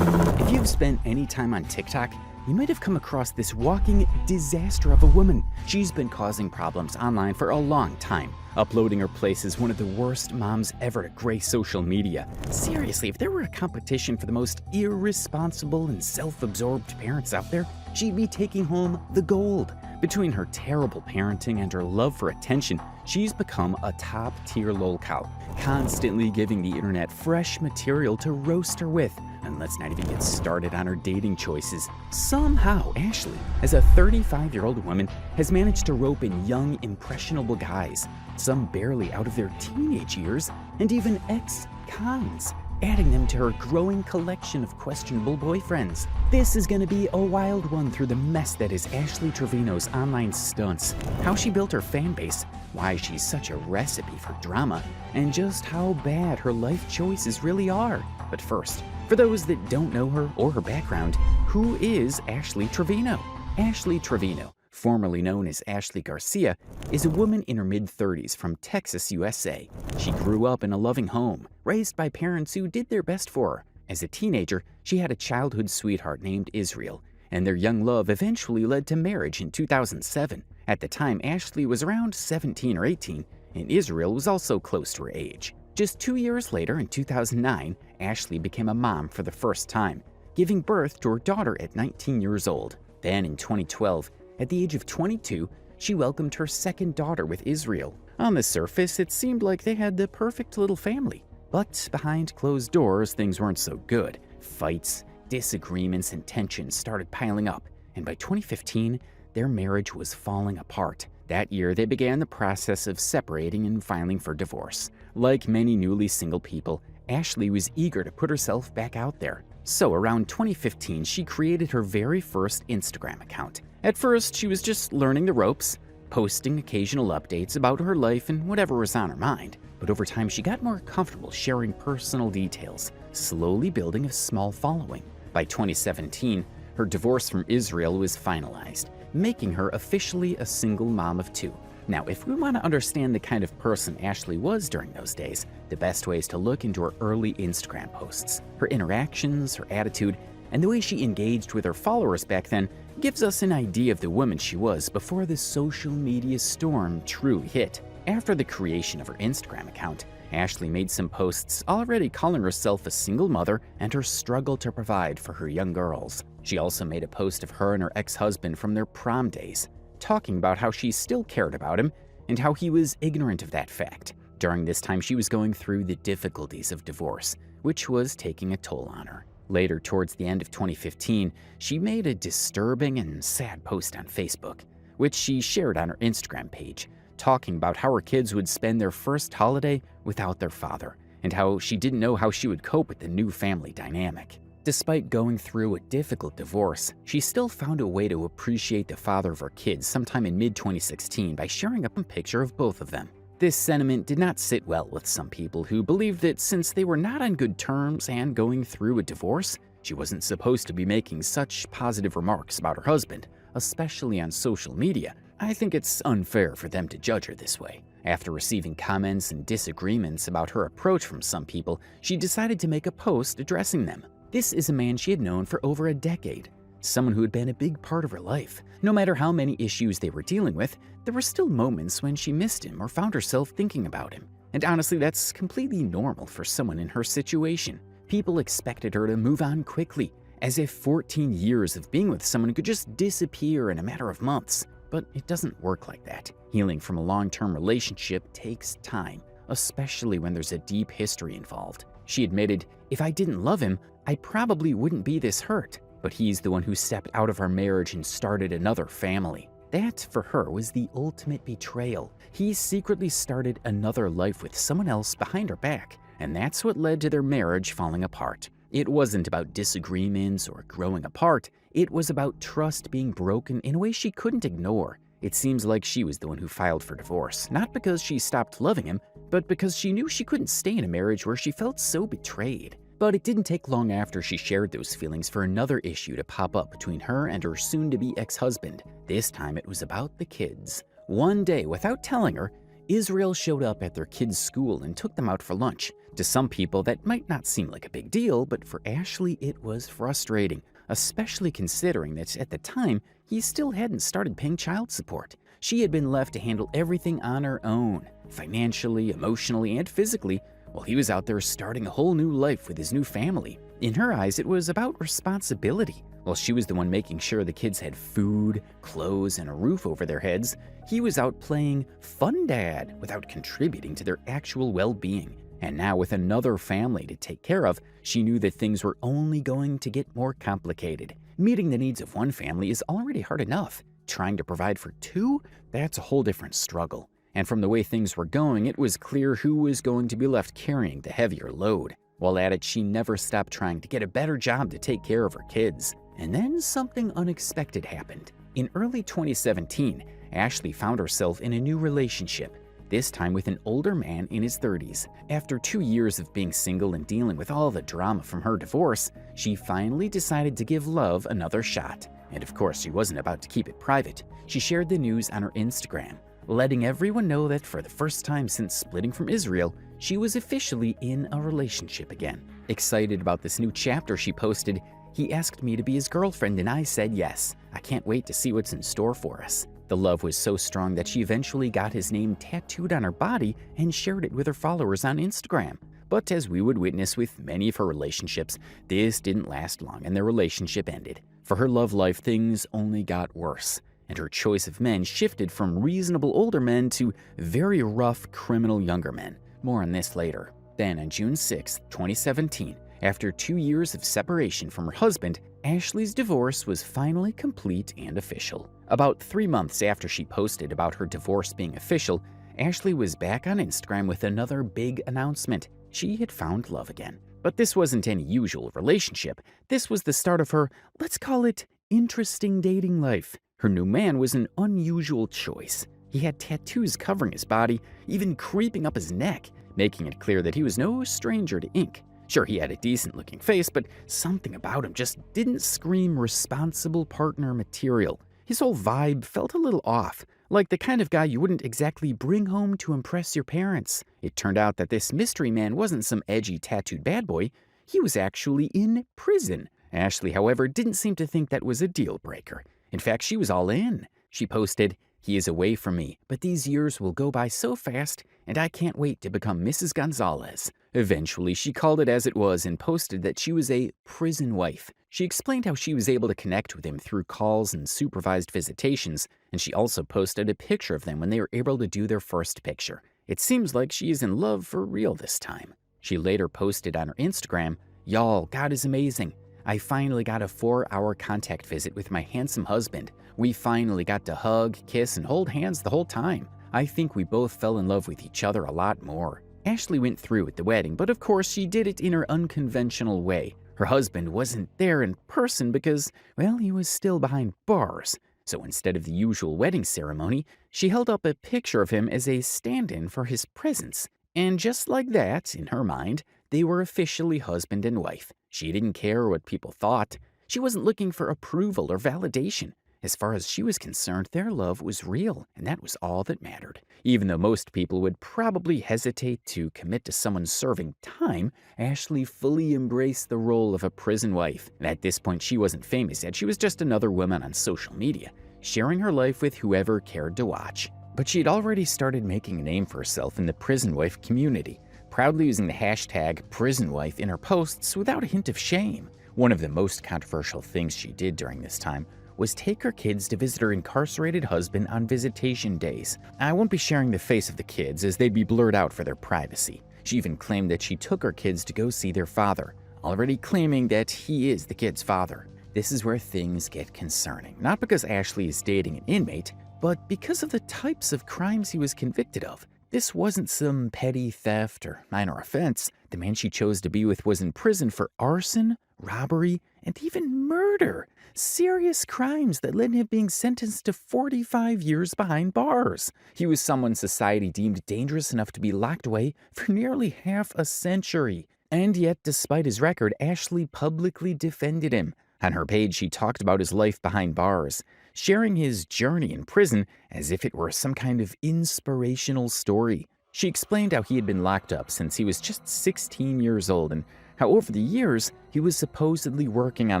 If you've spent any time on TikTok, you might have come across this walking disaster of a woman. She's been causing problems online for a long time. Uploading her places one of the worst moms ever to grace social media. Seriously, if there were a competition for the most irresponsible and self-absorbed parents out there, she'd be taking home the gold. Between her terrible parenting and her love for attention, she's become a top-tier lolcow, constantly giving the internet fresh material to roast her with. And let's not even get started on her dating choices. Somehow, Ashley, as a 35-year-old woman, has managed to rope in young, impressionable guys, some barely out of their teenage years, and even ex-cons, adding them to her growing collection of questionable boyfriends. This is going to be a wild one through the mess that is Ashley Trevino's online stunts, how she built her fan base, why she's such a recipe for drama, and just how bad her life choices really are. But first, for those that don't know her or her background, who is Ashley Trevino? Ashley Trevino, formerly known as Ashley Garcia, is a woman in her mid-30s from Texas, USA. She grew up in a loving home, raised by parents who did their best for her. As a teenager, she had a childhood sweetheart named Israel, and their young love eventually led to marriage in 2007. At the time, Ashley was around 17 or 18, and Israel was also close to her age. Just 2 years later, in 2009, Ashley became a mom for the first time, giving birth to her daughter at 19 years old. Then in 2012, at the age of 22, she welcomed her second daughter with Israel. On the surface, it seemed like they had the perfect little family. But behind closed doors, things weren't so good. Fights, disagreements, and tensions started piling up, and by 2015, their marriage was falling apart. That year, they began the process of separating and filing for divorce. Like many newly single people, Ashley was eager to put herself back out there. So around 2015, she created her very first Instagram account. At first, she was just learning the ropes, posting occasional updates about her life and whatever was on her mind. But over time, she got more comfortable sharing personal details, slowly building a small following. By 2017, her divorce from Israel was finalized, making her officially a single mom of two. Now, if we want to understand the kind of person Ashley was during those days, the best way is to look into her early Instagram posts. Her interactions, her attitude, and the way she engaged with her followers back then gives us an idea of the woman she was before the social media storm truly hit. After the creation of her Instagram account, Ashley made some posts already calling herself a single mother and her struggle to provide for her young girls. She also made a post of her and her ex-husband from their prom days, talking about how she still cared about him and how he was ignorant of that fact. During this time, she was going through the difficulties of divorce, which was taking a toll on her. Later, towards the end of 2015, she made a disturbing and sad post on Facebook, which she shared on her Instagram page, talking about how her kids would spend their first holiday without their father, and how she didn't know how she would cope with the new family dynamic. Despite going through a difficult divorce, she still found a way to appreciate the father of her kids sometime in mid-2016 by sharing a picture of both of them. This sentiment did not sit well with some people who believed that since they were not on good terms and going through a divorce, she wasn't supposed to be making such positive remarks about her husband, especially on social media. I think it's unfair for them to judge her this way. After receiving comments and disagreements about her approach from some people, she decided to make a post addressing them. This is a man she had known for over a decade, someone who had been a big part of her life. No matter how many issues they were dealing with, there were still moments when she missed him or found herself thinking about him. And honestly, that's completely normal for someone in her situation. People expected her to move on quickly, as if 14 years of being with someone could just disappear in a matter of months. But it doesn't work like that. Healing from a long-term relationship takes time, especially when there's a deep history involved. She admitted, "If I didn't love him, I probably wouldn't be this hurt. But he's the one who stepped out of our marriage and started another family." That, for her, was the ultimate betrayal. He secretly started another life with someone else behind her back, and that's what led to their marriage falling apart. It wasn't about disagreements or growing apart. It was about trust being broken in a way she couldn't ignore. It seems like she was the one who filed for divorce, not because she stopped loving him, but because she knew she couldn't stay in a marriage where she felt so betrayed. But it didn't take long after she shared those feelings for another issue to pop up between her and her soon-to-be ex-husband. This time it was about the kids. One day, without telling her, Israel showed up at their kids' school and took them out for lunch. To some people, that might not seem like a big deal, but for Ashley, it was frustrating, especially considering that at the time, he still hadn't started paying child support. She had been left to handle everything on her own, financially, emotionally, and physically, while he was out there starting a whole new life with his new family. In her eyes, it was about responsibility. While she was the one making sure the kids had food, clothes, and a roof over their heads, he was out playing fun dad without contributing to their actual well-being. And now with another family to take care of, she knew that things were only going to get more complicated. Meeting the needs of one family is already hard enough. Trying to provide for two, that's a whole different struggle. And from the way things were going, it was clear who was going to be left carrying the heavier load. While at it, she never stopped trying to get a better job to take care of her kids. And then something unexpected happened. In early 2017, Ashley found herself in a new relationship, this time with an older man in his 30s. After 2 years of being single and dealing with all the drama from her divorce, she finally decided to give love another shot. And of course, she wasn't about to keep it private. She shared the news on her Instagram, letting everyone know that for the first time since splitting from Israel, she was officially in a relationship again. Excited about this new chapter, she posted, "He asked me to be his girlfriend and I said yes. I can't wait to see what's in store for us." The love was so strong that she eventually got his name tattooed on her body and shared it with her followers on Instagram. But as we would witness with many of her relationships, this didn't last long and their relationship ended. For her love life, things only got worse, and her choice of men shifted from reasonable older men to very rough criminal younger men. More on this later. Then on June 6, 2017, after 2 years of separation from her husband, Ashley's divorce was finally complete and official. About 3 months after she posted about her divorce being official, Ashley was back on Instagram with another big announcement. She had found love again. But this wasn't any usual relationship. This was the start of her, let's call it, interesting dating life. Her new man was an unusual choice. He had tattoos covering his body, even creeping up his neck, making it clear that he was no stranger to ink. Sure, he had a decent-looking face, but something about him just didn't scream responsible partner material. His whole vibe felt a little off, like the kind of guy you wouldn't exactly bring home to impress your parents. It turned out that this mystery man wasn't some edgy tattooed bad boy. He was actually in prison. Ashley, however, didn't seem to think that was a deal breaker. In fact, she was all in. She posted, "He is away from me, but these years will go by so fast, and I can't wait to become Mrs. Gonzalez." Eventually, she called it as it was and posted that she was a prison wife. She explained how she was able to connect with him through calls and supervised visitations, and she also posted a picture of them when they were able to do their first picture. It seems like she is in love for real this time. She later posted on her Instagram, "Y'all, God is amazing. I finally got a 4-hour contact visit with my handsome husband. We finally got to hug, kiss, and hold hands the whole time. I think we both fell in love with each other a lot more. Ashley went through with the wedding, but of course she did it in her unconventional way. Her husband wasn't there in person because, well, he was still behind bars. So instead of the usual wedding ceremony, she held up a picture of him as a stand-in for his presence. And just like that, in her mind, they were officially husband and wife. She didn't care what people thought. She wasn't looking for approval or validation. As far as she was concerned, their love was real, and that was all that mattered. Even though most people would probably hesitate to commit to someone serving time, Ashley fully embraced the role of a prison wife. And at this point, she wasn't famous yet. She was just another woman on social media, sharing her life with whoever cared to watch. But she'd already started making a name for herself in the prison wife community, proudly using the hashtag #PrisonWife in her posts without a hint of shame. One of the most controversial things she did during this time was take her kids to visit her incarcerated husband on visitation days. I won't be sharing the face of the kids as they'd be blurred out for their privacy. She even claimed that she took her kids to go see their father, already claiming that he is the kid's father. This is where things get concerning, not because Ashley is dating an inmate, but because of the types of crimes he was convicted of. This wasn't some petty theft or minor offense. The man she chose to be with was in prison for arson, robbery, and even murder. Serious crimes that led him being sentenced to 45 years behind bars. He was someone society deemed dangerous enough to be locked away for nearly half a century. And yet, despite his record, Ashley publicly defended him. On her page, she talked about his life behind bars, sharing his journey in prison as if it were some kind of inspirational story. She explained how he had been locked up since he was just 16 years old and how over the years he was supposedly working on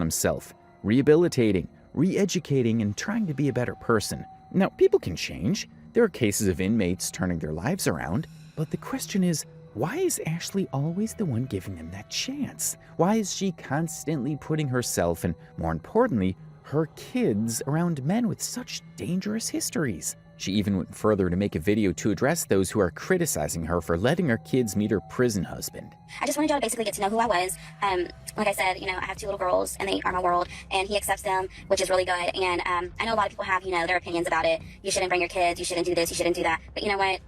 himself, rehabilitating, re-educating, and trying to be a better person. Now, people can change. There are cases of inmates turning their lives around, but the question is, why is Ashley always the one giving them that chance? Why is she constantly putting herself and, more importantly, her kids around men with such dangerous histories? She even went further to make a video to address those who are criticizing her for letting her kids meet her prison husband. I just wanted y'all to basically get to know who I was. Like I said, I have 2 little girls, and they are my world, and he accepts them, which is really good. And I know a lot of people have, their opinions about it. You shouldn't bring your kids, you shouldn't do this, you shouldn't do that. But you know what?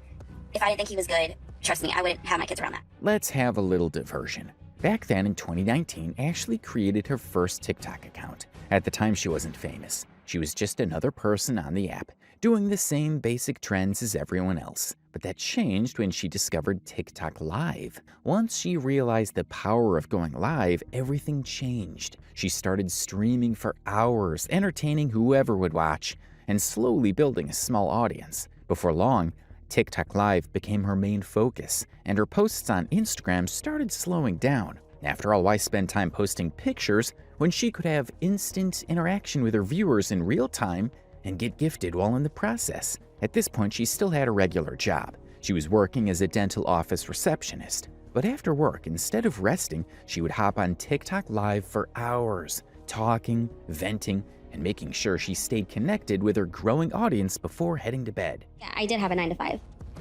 If I didn't think he was good, trust me, I wouldn't have my kids around that. Let's have a little diversion. Back then in 2019, Ashley created her first TikTok account. At the time, she wasn't famous. She was just another person on the app, doing the same basic trends as everyone else. But that changed when she discovered TikTok Live. Once she realized the power of going live, everything changed. She started streaming for hours, entertaining whoever would watch, and slowly building a small audience. Before long, TikTok Live became her main focus, and her posts on Instagram started slowing down. After all, why spend time posting pictures when she could have instant interaction with her viewers in real time and get gifted while in the process? At this point, she still had a regular job. She was working as a dental office receptionist. But after work, instead of resting, she would hop on TikTok Live for hours, talking, venting, and making sure she stayed connected with her growing audience before heading to bed. Yeah, I did have a 9 to 5.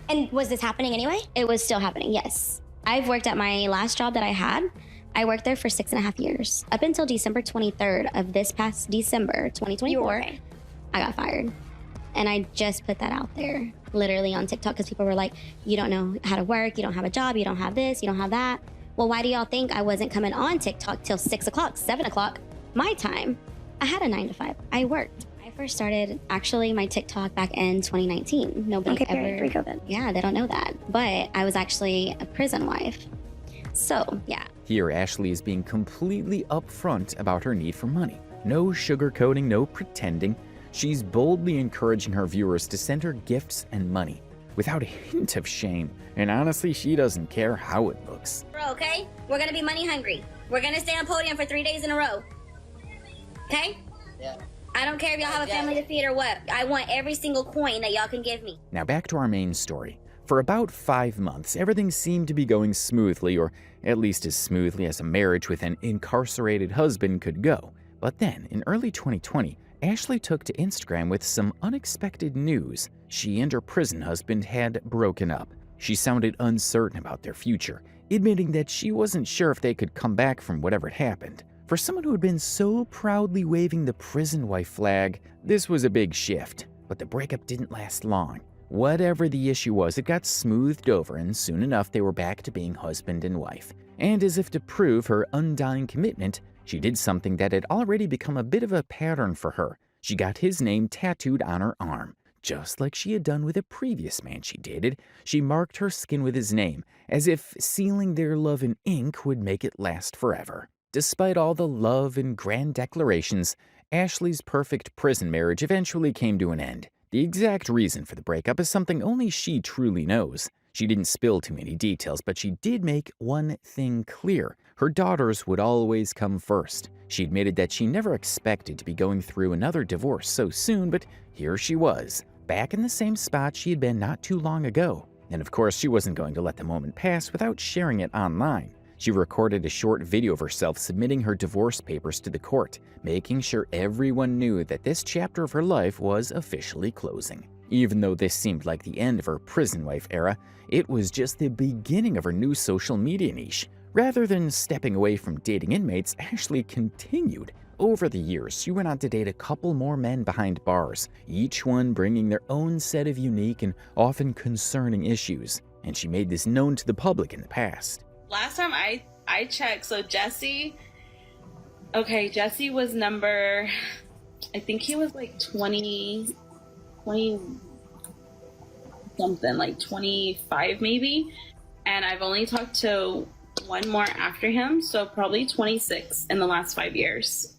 And was this happening anyway? It was still happening, yes. I've worked at my last job that I had. I worked there for 6.5 years. Up until December 23rd of this past December 2024, I got fired. And I just put that out there, literally on TikTok, because people were like, you don't know how to work, you don't have a job, you don't have this, you don't have that. Well, why do y'all think I wasn't coming on TikTok till 6 o'clock, 7 o'clock, my time? I had a 9 to 5, I worked. I first started actually my TikTok back in 2019. Nobody ever, pre-COVID. Yeah, they don't know that. But I was actually a prison wife. So, yeah. Here, Ashley is being completely upfront about her need for money. No sugarcoating, no pretending. She's boldly encouraging her viewers to send her gifts and money without a hint of shame. And honestly, she doesn't care how it looks. Okay? We're gonna be money hungry. We're gonna stay on podium for 3 days in a row. Okay? Yeah. I don't care if y'all have a family to feed or what. I want every single coin that y'all can give me. Now back to our main story. For about 5 months, everything seemed to be going smoothly, or at least as smoothly as a marriage with an incarcerated husband could go. But then, in early 2020, Ashley took to Instagram with some unexpected news. She and her prison husband had broken up. She sounded uncertain about their future, admitting that she wasn't sure if they could come back from whatever had happened. For someone who had been so proudly waving the prison wife flag, this was a big shift. But the breakup didn't last long. Whatever the issue was, it got smoothed over, and soon enough they were back to being husband and wife. And as if to prove her undying commitment, she did something that had already become a bit of a pattern for her. She got his name tattooed on her arm. Just like she had done with a previous man she dated, she marked her skin with his name, as if sealing their love in ink would make it last forever. Despite all the love and grand declarations, Ashley's perfect prison marriage eventually came to an end. The exact reason for the breakup is something only she truly knows. She didn't spill too many details, but she did make one thing clear. Her daughters would always come first. She admitted that she never expected to be going through another divorce so soon, but here she was, back in the same spot she had been not too long ago. And of course, she wasn't going to let the moment pass without sharing it online. She recorded a short video of herself submitting her divorce papers to the court, making sure everyone knew that this chapter of her life was officially closing. Even though this seemed like the end of her prison wife era, it was just the beginning of her new social media niche. Rather than stepping away from dating inmates, Ashley continued. Over the years, she went on to date a couple more men behind bars, each one bringing their own set of unique and often concerning issues, and she made this known to the public in the past. Last time I checked, so Jesse was number, I think he was like 20 something, like 25 maybe, and I've only talked to one more after him, so probably 26 in the last 5 years.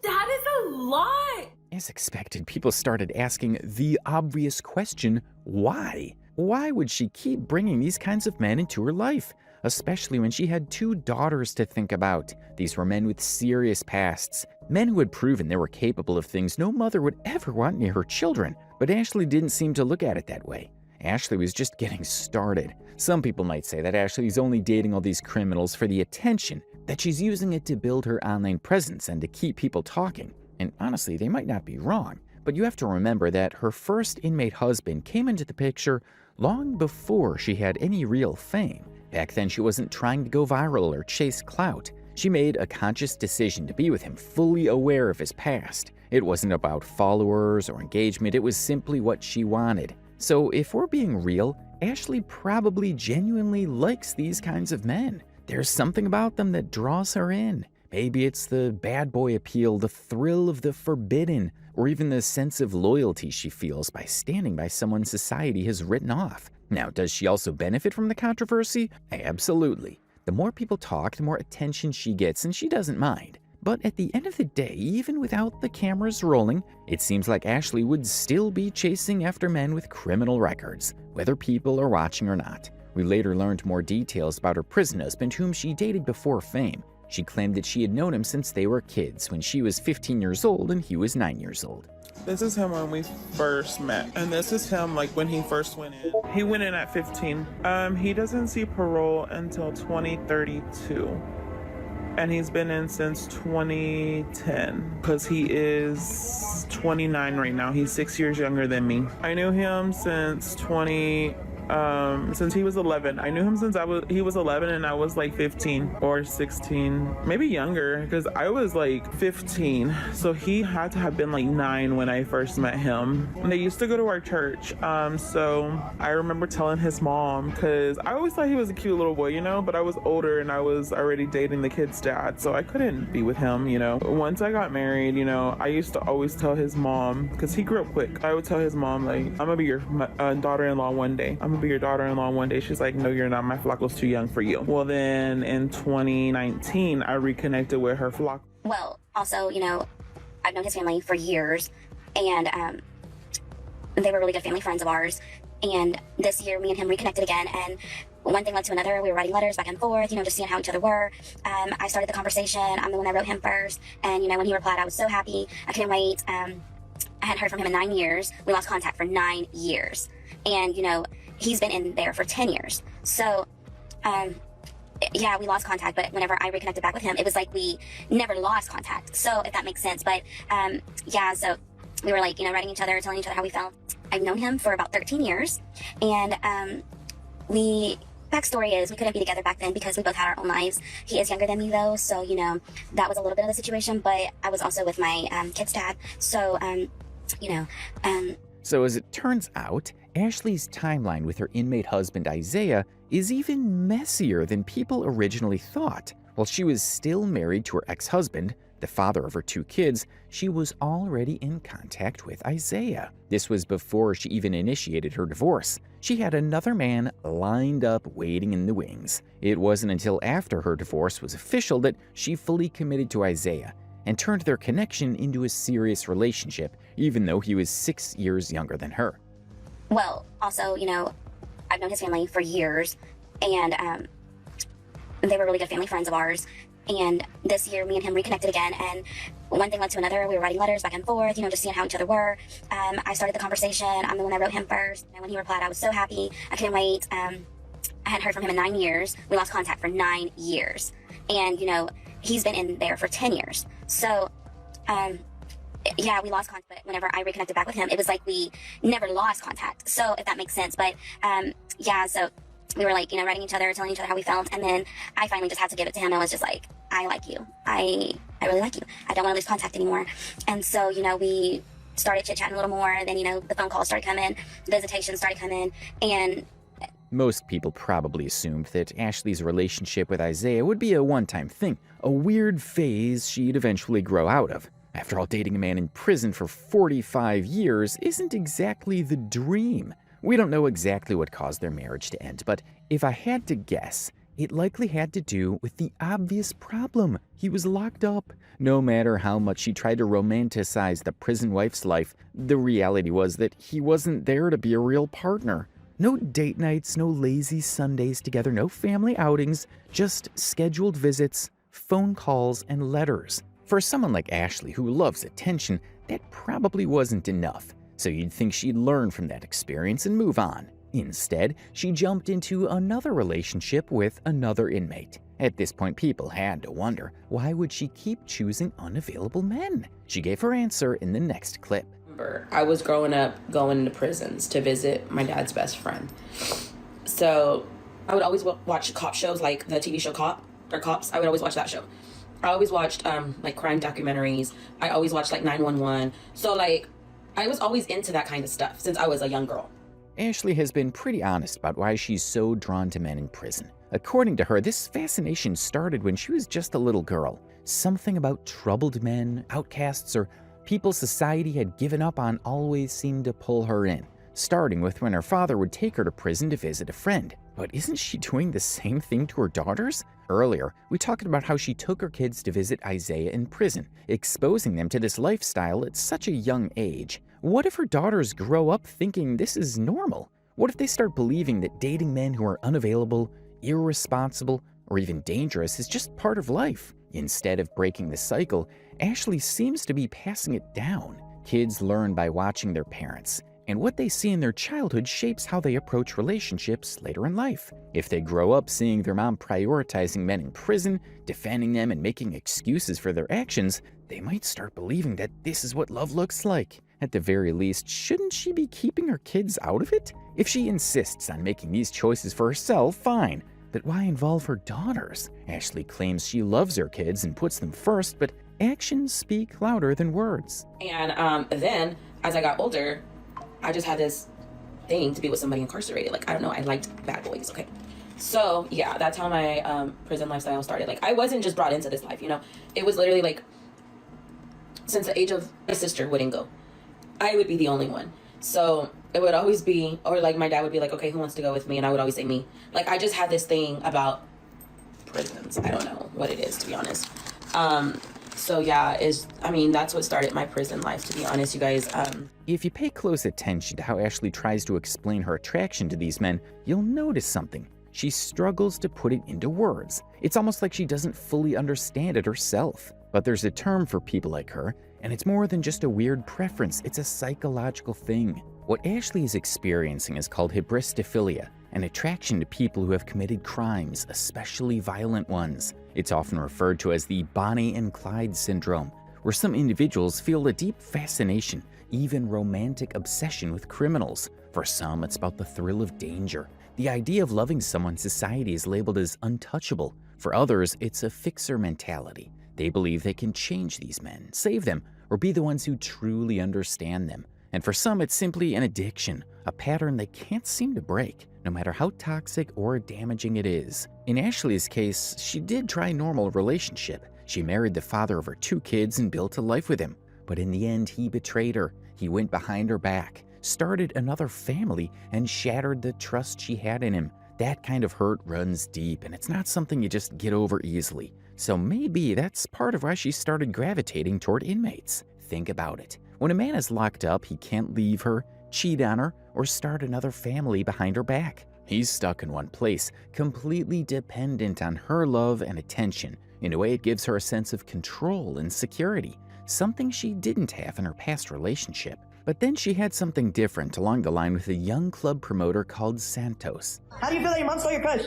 That is a lot! As expected, people started asking the obvious question, why? Why would she keep bringing these kinds of men into her life? Especially when she had 2 daughters to think about. These were men with serious pasts, men who had proven they were capable of things no mother would ever want near her children. But Ashley didn't seem to look at it that way. Ashley was just getting started. Some people might say that Ashley's only dating all these criminals for the attention, that she's using it to build her online presence and to keep people talking. And honestly, they might not be wrong, but you have to remember that her first inmate husband came into the picture long before she had any real fame. Back then, she wasn't trying to go viral or chase clout. She made a conscious decision to be with him, fully aware of his past. It wasn't about followers or engagement, it was simply what she wanted. So if we're being real, Ashley probably genuinely likes these kinds of men. There's something about them that draws her in. Maybe it's the bad boy appeal, the thrill of the forbidden, or even the sense of loyalty she feels by standing by someone society has written off. Now, does she also benefit from the controversy? Absolutely. The more people talk, the more attention she gets, and she doesn't mind. But at the end of the day, even without the cameras rolling, it seems like Ashley would still be chasing after men with criminal records, whether people are watching or not. We later learned more details about her prison husband, whom she dated before fame. She claimed that she had known him since they were kids, when she was 15 years old and he was 9 years old. This is him when we first met, and this is him like when he first went in. He went in at 15. He doesn't see parole until 2032. And he's been in since 2010 because he is 29 right now. He's 6 years younger than me. I knew him since since he was 11. I knew him since he was 11 and I was like 15 or 16, maybe younger, because I was like 15. So he had to have been like 9 when I first met him. And they used to go to our church. So I remember telling his mom, because I always thought he was a cute little boy, you know, but I was older and I was already dating the kid's dad, so I couldn't be with him, you know. Once I got married, you know, I used to always tell his mom, because he grew up quick, I would tell his mom, like, I'm gonna be your daughter-in-law one day. I'm gonna be your daughter-in-law one day. She's like, no, you're not. My flock was too young for you. Well, then in 2019, I reconnected with her flock. Well, also, you know, I've known his family for years, and they were really good family friends of ours. And this year, me and him reconnected again, and one thing led to another. We were writing letters back and forth, you know, just seeing how each other were. I started the conversation. I'm the one that wrote him first, and, you know, when he replied, I was so happy. I couldn't wait. I hadn't heard from him in 9 years. We lost contact for 9 years. And, you know, he's been in there for 10 years. So, yeah, we lost contact, but whenever I reconnected back with him, it was like we never lost contact. So, if that makes sense. But, yeah, so we were like, you know, writing each other, telling each other how we felt. I've known him for about 13 years. And, backstory is we couldn't be together back then because we both had our own lives. He is younger than me though, so, you know, that was a little bit of the situation, but I was also with my kid's dad. So, you know, So as it turns out, Ashley's timeline with her inmate husband Isaiah is even messier than people originally thought. While she was still married to her ex-husband, the father of her 2 kids, she was already in contact with Isaiah. This was before she even initiated her divorce. She had another man lined up waiting in the wings. It wasn't until after her divorce was official that she fully committed to Isaiah and turned their connection into a serious relationship, even though he was 6 years younger than her. Well, also, you know, I've known his family for years, and they were really good family friends of ours. And this year, me and him reconnected again, and one thing led to another. We were writing letters back and forth, you know, just seeing how each other were. I started the conversation. I'm the one that wrote him first. And when he replied, I was so happy. I couldn't wait. I hadn't heard from him in 9 years. We lost contact for 9 years. And, you know, he's been in there for 10 years. So, yeah, we lost contact, but whenever I reconnected back with him, it was like we never lost contact. So, if that makes sense. But, yeah, so we were like, you know, writing each other, telling each other how we felt. And then I finally just had to give it to him. I was just like, I like you. I really like you. I don't want to lose contact anymore. And so, you know, we started chit-chatting a little more. Then, you know, the phone calls started coming, visitations started coming, and most people probably assumed that Ashley's relationship with Isaiah would be a one-time thing, a weird phase she'd eventually grow out of. After all, dating a man in prison for 45 years isn't exactly the dream. We don't know exactly what caused their marriage to end, but if I had to guess, it likely had to do with the obvious problem. He was locked up. No matter how much she tried to romanticize the prison wife's life, the reality was that he wasn't there to be a real partner. No date nights, no lazy Sundays together, no family outings, just scheduled visits, phone calls, and letters. For someone like Ashley, who loves attention, that probably wasn't enough. So you'd think she'd learn from that experience and move on. Instead, she jumped into another relationship with another inmate. At this point, people had to wonder, why would she keep choosing unavailable men? She gave her answer in the next clip. I was growing up going into prisons to visit my dad's best friend. So I would always watch cop shows, like the TV show Cops. I would always watch that show. I always watched like crime documentaries. I always watched like 911. So like I was always into that kind of stuff since I was a young girl. Ashley has been pretty honest about why she's so drawn to men in prison. According to her, this fascination started when she was just a little girl. Something about troubled men, outcasts, or people society had given up on always seemed to pull her in, starting with when her father would take her to prison to visit a friend. But isn't she doing the same thing to her daughters? Earlier, we talked about how she took her kids to visit Isaiah in prison, exposing them to this lifestyle at such a young age. What if her daughters grow up thinking this is normal? What if they start believing that dating men who are unavailable, irresponsible, or even dangerous is just part of life? Instead of breaking the cycle, Ashley seems to be passing it down. Kids learn by watching their parents, and what they see in their childhood shapes how they approach relationships later in life. If they grow up seeing their mom prioritizing men in prison, defending them, and making excuses for their actions, they might start believing that this is what love looks like. At the very least, shouldn't she be keeping her kids out of it? If she insists on making these choices for herself, fine. But why involve her daughters? Ashley claims she loves her kids and puts them first, but actions speak louder than words. And then, as I got older, I just had this thing to be with somebody incarcerated. Like, I don't know, I liked bad boys, okay? So, yeah, that's how my prison lifestyle started. Like, I wasn't just brought into this life, you know? It was literally, like, since the age of my sister wouldn't go, I would be the only one. So it would always be, or like my dad would be like, okay, who wants to go with me? And I would always say me. Like, I just had this thing about prisons. I don't know what it is, to be honest. So yeah, that's what started my prison life, to be honest, you guys. If you pay close attention to how Ashley tries to explain her attraction to these men, you'll notice something. She struggles to put it into words. It's almost like she doesn't fully understand it herself. But there's a term for people like her, and it's more than just a weird preference, it's a psychological thing. What Ashley is experiencing is called Hibistophilia, an attraction to people who have committed crimes, especially violent ones. It's often referred to as the Bonnie and Clyde syndrome, where some individuals feel a deep fascination, even romantic obsession with criminals. For some, it's about the thrill of danger. The idea of loving someone society is labeled as untouchable. For others, it's a fixer mentality. They believe they can change these men, save them, or be the ones who truly understand them. And for some, it's simply an addiction, a pattern they can't seem to break, no matter how toxic or damaging it is. In Ashley's case, she did try a normal relationship. She married the father of her 2 kids and built a life with him. But in the end, he betrayed her. He went behind her back, started another family, and shattered the trust she had in him. That kind of hurt runs deep, and it's not something you just get over easily. So maybe that's part of why she started gravitating toward inmates. Think about it. When a man is locked up, he can't leave her, cheat on her, or start another family behind her back. He's stuck in one place, completely dependent on her love and attention. In a way, it gives her a sense of control and security, something she didn't have in her past relationship. But then she had something different along the line with a young club promoter called Santos. How do you feel that your mom stole your crush?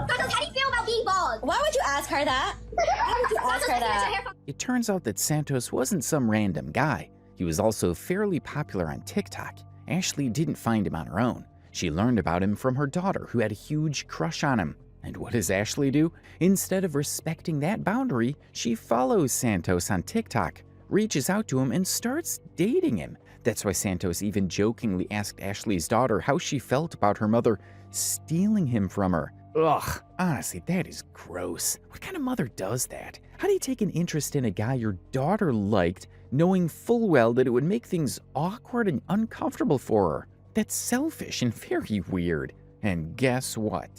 Santos, how do you feel about being bald? Why would you ask her that? Why would you ask her that? It turns out that Santos wasn't some random guy. He was also fairly popular on TikTok. Ashley didn't find him on her own. She learned about him from her daughter, who had a huge crush on him. And what does Ashley do? Instead of respecting that boundary, she follows Santos on TikTok, reaches out to him, and starts dating him. That's why Santos even jokingly asked Ashley's daughter how she felt about her mother stealing him from her. Ugh, honestly, that is gross. What kind of mother does that? How do you take an interest in a guy your daughter liked, knowing full well that it would make things awkward and uncomfortable for her? That's selfish and very weird. And guess what?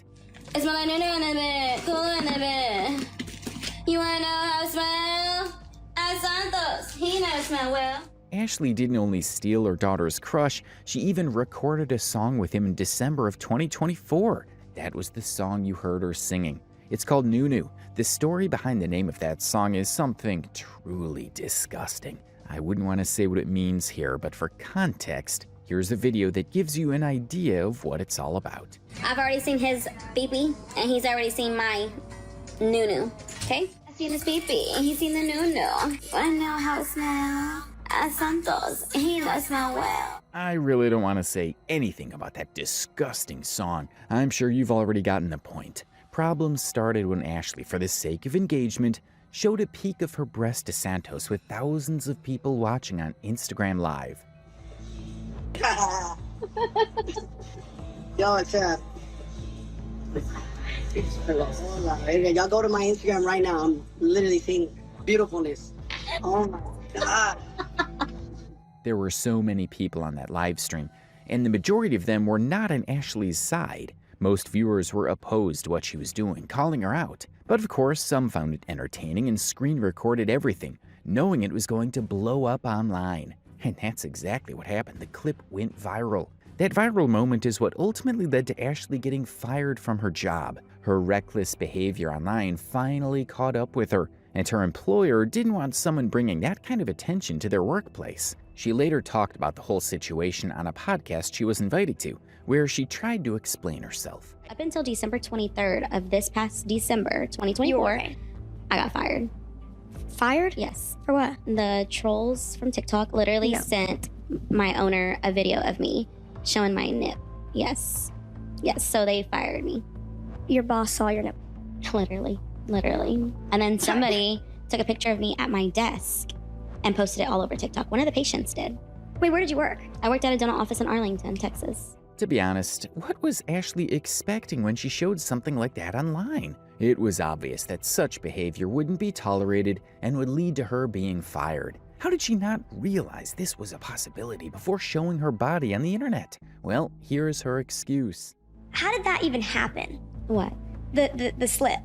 It's my no in a bit, cool in a bit. You wanna know how I smell? I'm Santos. He knows smell well. Ashley didn't only steal her daughter's crush, she even recorded a song with him in December of 2024. That was the song you heard her singing. It's called Nunu. The story behind the name of that song is something truly disgusting. I wouldn't want to say what it means here, but for context, here's a video that gives you an idea of what it's all about. I've already seen his beepee, and he's already seen my Nunu. Okay? I've seen his beepee, and he's seen the Nunu. Wanna know how it smells? Santos, he does smell well. I really don't want to say anything about that disgusting song. I'm sure you've already gotten the point. Problems started when Ashley, for the sake of engagement, showed a peek of her breast to Santos with thousands of people watching on Instagram Live. Yo, what's up? Y'all go to my Instagram right now. I'm literally seeing beautifulness. Oh my God. There were so many people on that live stream, and the majority of them were not on Ashley's side. Most viewers were opposed to what she was doing, calling her out. But of course, some found it entertaining and screen recorded everything, knowing it was going to blow up online. And that's exactly what happened. The clip went viral. That viral moment is what ultimately led to Ashley getting fired from her job. Her reckless behavior online finally caught up with her, and her employer didn't want someone bringing that kind of attention to their workplace. She later talked about the whole situation on a podcast she was invited to, where she tried to explain herself. Up until December 23rd of this past December 2024, I got fired. Fired? Yes. For what? The trolls from TikTok literally sent my owner a video of me showing my nip. Yes. Yes, so they fired me. Your boss saw your nip. Literally. And then somebody took a picture of me at my desk and posted it all over TikTok. One of the patients did. Wait, where did you work? I worked at a dental office in Arlington, Texas. To be honest, what was Ashley expecting when she showed something like that online? It was obvious that such behavior wouldn't be tolerated and would lead to her being fired. How did she not realize this was a possibility before showing her body on the internet? Well, here's her excuse. How did that even happen? What? The slip.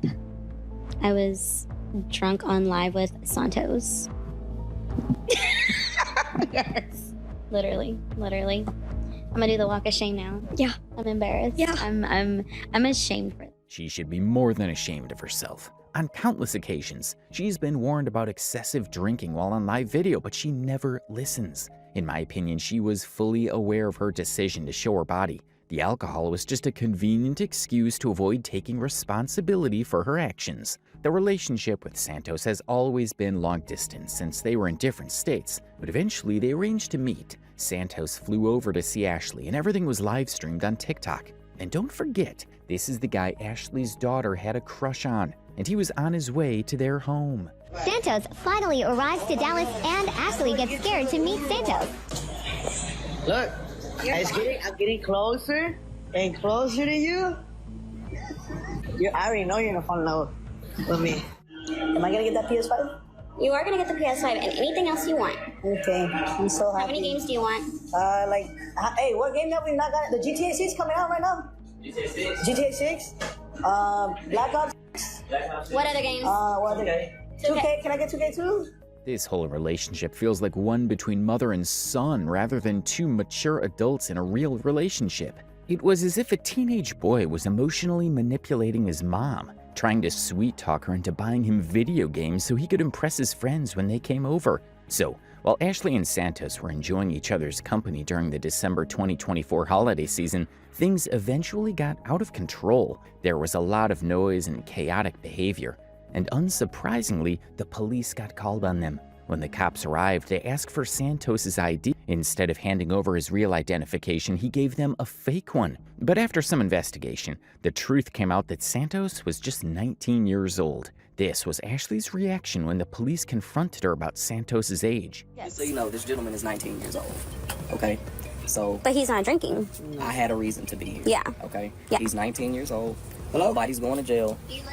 I was drunk on live with Santos. Yes. Literally. I'm gonna do the walk of shame now. Yeah. I'm embarrassed. Yeah. I'm ashamed for it. She should be more than ashamed of herself. On countless occasions, she's been warned about excessive drinking while on live video, but she never listens. In my opinion, she was fully aware of her decision to show her body. The alcohol was just a convenient excuse to avoid taking responsibility for her actions. The relationship with Santos has always been long distance since they were in different states, but eventually they arranged to meet. Santos flew over to see Ashley and everything was live streamed on TikTok. And don't forget, this is the guy Ashley's daughter had a crush on, and he was on his way to their home. Santos finally arrives to Dallas and Ashley gets scared to meet Santos. Look, I'm getting closer and closer to you. I already know you're gonna fall in love with me. Am I gonna get that PS5? You are gonna get the PS5 and anything else you want. Okay, I'm so happy. How many games do you want? Hey, what game that we not got? The GTA 6 coming out right now? GTA 6? Black Ops 6? What other games? What other game? 2K, can I get 2K too? This whole relationship feels like one between mother and son rather than two mature adults in a real relationship. It was as if a teenage boy was emotionally manipulating his mom, trying to sweet-talk her into buying him video games so he could impress his friends when they came over. So, while Ashley and Santos were enjoying each other's company during the December 2024 holiday season, things eventually got out of control. There was a lot of noise and chaotic behavior. And unsurprisingly, the police got called on them. When the cops arrived, they asked for Santos's ID. Instead of handing over his real identification, he gave them a fake one. But after some investigation, the truth came out that Santos was just 19 years old. This was Ashley's reaction when the police confronted her about Santos's age. Yes. So you know, this gentleman is 19 years old, okay? So... But he's not drinking. I had a reason to be here. Yeah. Okay? Yeah. He's 19 years old. Nobody's going to jail. You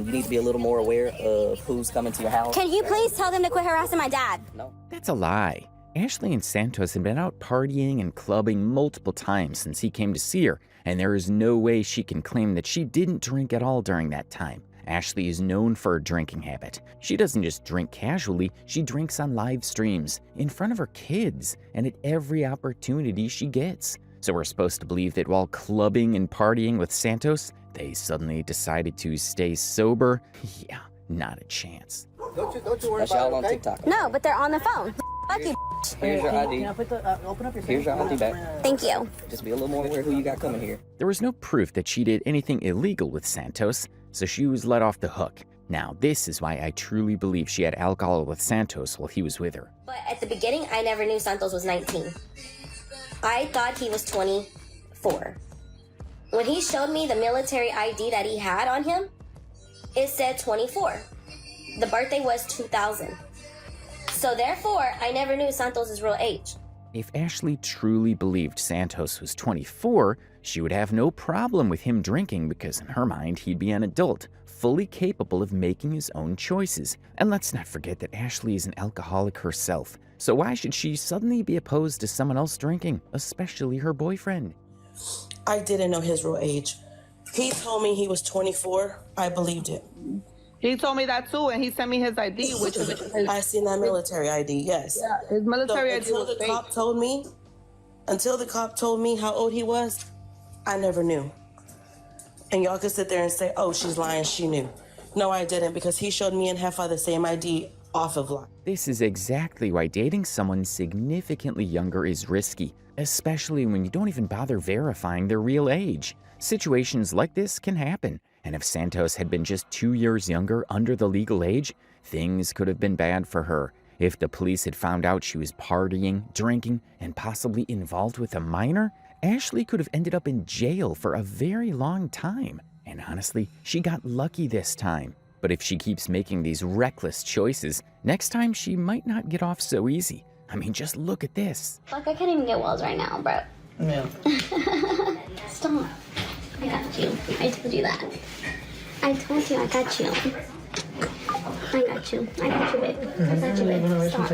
need to be a little more aware of who's coming to your house. Can you please tell them to quit harassing my dad? No. That's a lie. Ashley and Santos had been out partying and clubbing multiple times since he came to see her, and there is no way she can claim that she didn't drink at all during that time. Ashley is known for her drinking habit. She doesn't just drink casually, she drinks on live streams, in front of her kids, and at every opportunity she gets. So we're supposed to believe that while clubbing and partying with Santos, they suddenly decided to stay sober? Yeah, not a chance. Don't you worry about it, on TikTok. No, but they're on the phone. Fuck you. Here's your ID. Open up your Here's your ID back. Thank you. Just be a little more aware who you got coming here. There was no proof that she did anything illegal with Santos, so she was let off the hook. Now, this is why I truly believe she had alcohol with Santos while he was with her. But at the beginning, I never knew Santos was 19. I thought he was 24. When he showed me the military ID that he had on him, it said 24. The birthday was 2000. So therefore, I never knew Santos' real age. If Ashley truly believed Santos was 24, she would have no problem with him drinking because in her mind, he'd be an adult, fully capable of making his own choices. And let's not forget that Ashley is an alcoholic herself. So why should she suddenly be opposed to someone else drinking, especially her boyfriend? I didn't know his real age. He told me he was 24. I believed it. He told me that too, and he sent me his ID, which is his... I seen that military ID, yes. Yeah, his military ID was fake. Until the cop told me how old he was, I never knew. And y'all could sit there and say, oh, she's lying, she knew. No, I didn't, because he showed me and Heffa the same ID off of lie. This is exactly why dating someone significantly younger is risky, especially when you don't even bother verifying their real age. Situations like this can happen, and if Santos had been just 2 years younger under the legal age, things could have been bad for her. If the police had found out she was partying, drinking, and possibly involved with a minor, Ashley could have ended up in jail for a very long time. And honestly, she got lucky this time. But if she keeps making these reckless choices, next time she might not get off so easy. I mean, just look at this. Fuck, I can't even get walls right now, bro. Yeah. Stop. I got you. I told you that. I told you I got you. I got you. I got you, babe. I got you, babe. Stop.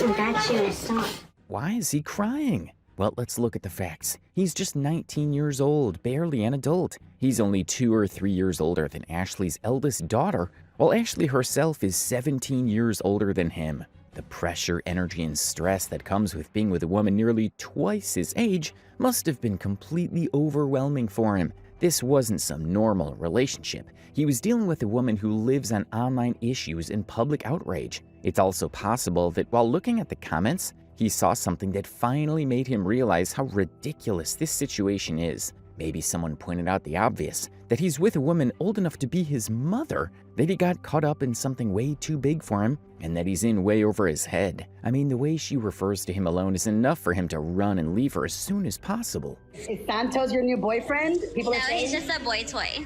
I got you. Stop. Why is he crying? Well, let's look at the facts. He's just 19 years old, barely an adult. He's only 2 or 3 years older than Ashley's eldest daughter, while Ashley herself is 17 years older than him. The pressure, energy, and stress that comes with being with a woman nearly twice his age must have been completely overwhelming for him. This wasn't some normal relationship. He was dealing with a woman who lives on online issues and public outrage. It's also possible that while looking at the comments, he saw something that finally made him realize how ridiculous this situation is. Maybe someone pointed out the obvious, that he's with a woman old enough to be his mother, that he got caught up in something way too big for him, and that he's in way over his head. I mean, the way she refers to him alone is enough for him to run and leave her as soon as possible. Is Santos your new boyfriend? People No, he's just a boy toy.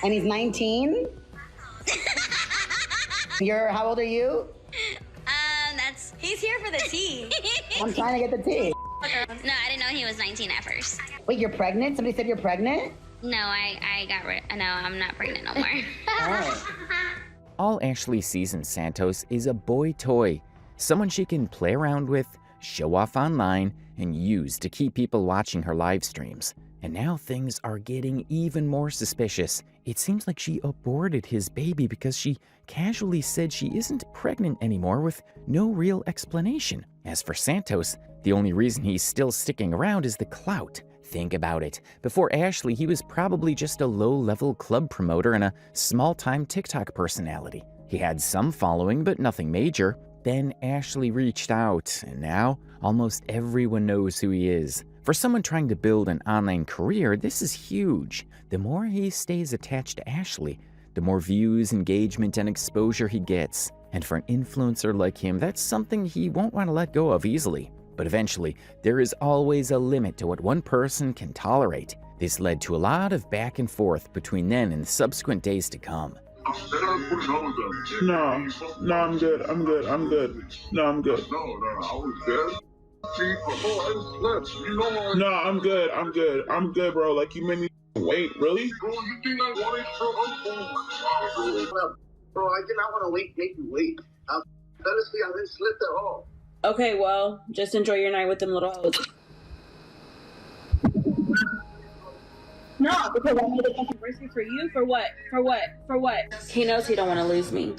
And he's 19? How old are you? He's here for the tea. I'm trying to get the tea. No, I didn't know he was 19 at first. Wait, you're pregnant? Somebody said you're pregnant? No, I got rid. No, I'm not pregnant no more. All Ashley sees in Santos is a boy toy, someone she can play around with, show off online, and use to keep people watching her live streams. And now things are getting even more suspicious. It seems like she aborted his baby because she casually said she isn't pregnant anymore with no real explanation. As for Santos, the only reason he's still sticking around is the clout. Think about it. Before Ashley, he was probably just a low-level club promoter and a small-time TikTok personality. He had some following, but nothing major. Then Ashley reached out, and now almost everyone knows who he is. For someone trying to build an online career, this is huge. The more he stays attached to Ashley, the more views, engagement, and exposure he gets. And for an influencer like him, that's something he won't want to let go of easily. But eventually, there is always a limit to what one person can tolerate. This led to a lot of back and forth between then and the subsequent days to come. No, I'm good. No, I'm good. No, I'm good. I'm good, bro. Like, you made me wait, really? Bro, you think I wanted to? Bro, I did not want to make you wait. Honestly, I didn't slip at all. Okay, well, just enjoy your night with them little hoes. No, because I made a controversy for you. For what? For what? For what? He knows he don't want to lose me.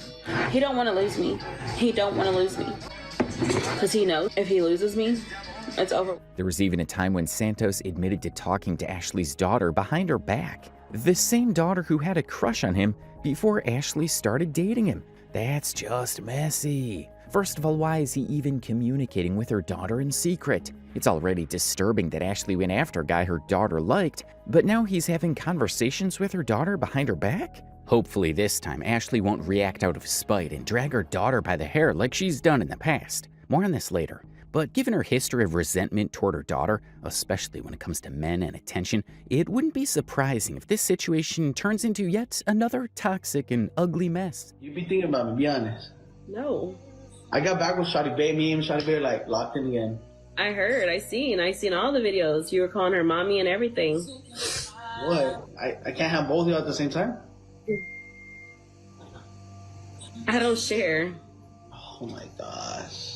He don't want to lose me. He don't want to lose me. Because he knows if he loses me, it's over. There was even a time when Santos admitted to talking to Ashley's daughter behind her back. The same daughter who had a crush on him before Ashley started dating him. That's just messy. First of all, why is he even communicating with her daughter in secret? It's already disturbing that Ashley went after a guy her daughter liked, but now he's having conversations with her daughter behind her back? Hopefully this time Ashley won't react out of spite and drag her daughter by the hair like she's done in the past. More on this later. But given her history of resentment toward her daughter, especially when it comes to men and attention, it wouldn't be surprising if this situation turns into yet another toxic and ugly mess. You be thinking about me, be honest. No. I got back with Shawty Bae, me and Shawty Bae are like locked in again. I heard, I seen all the videos. You were calling her mommy and everything. What? I can't have both of you at the same time? I don't share. Oh my gosh.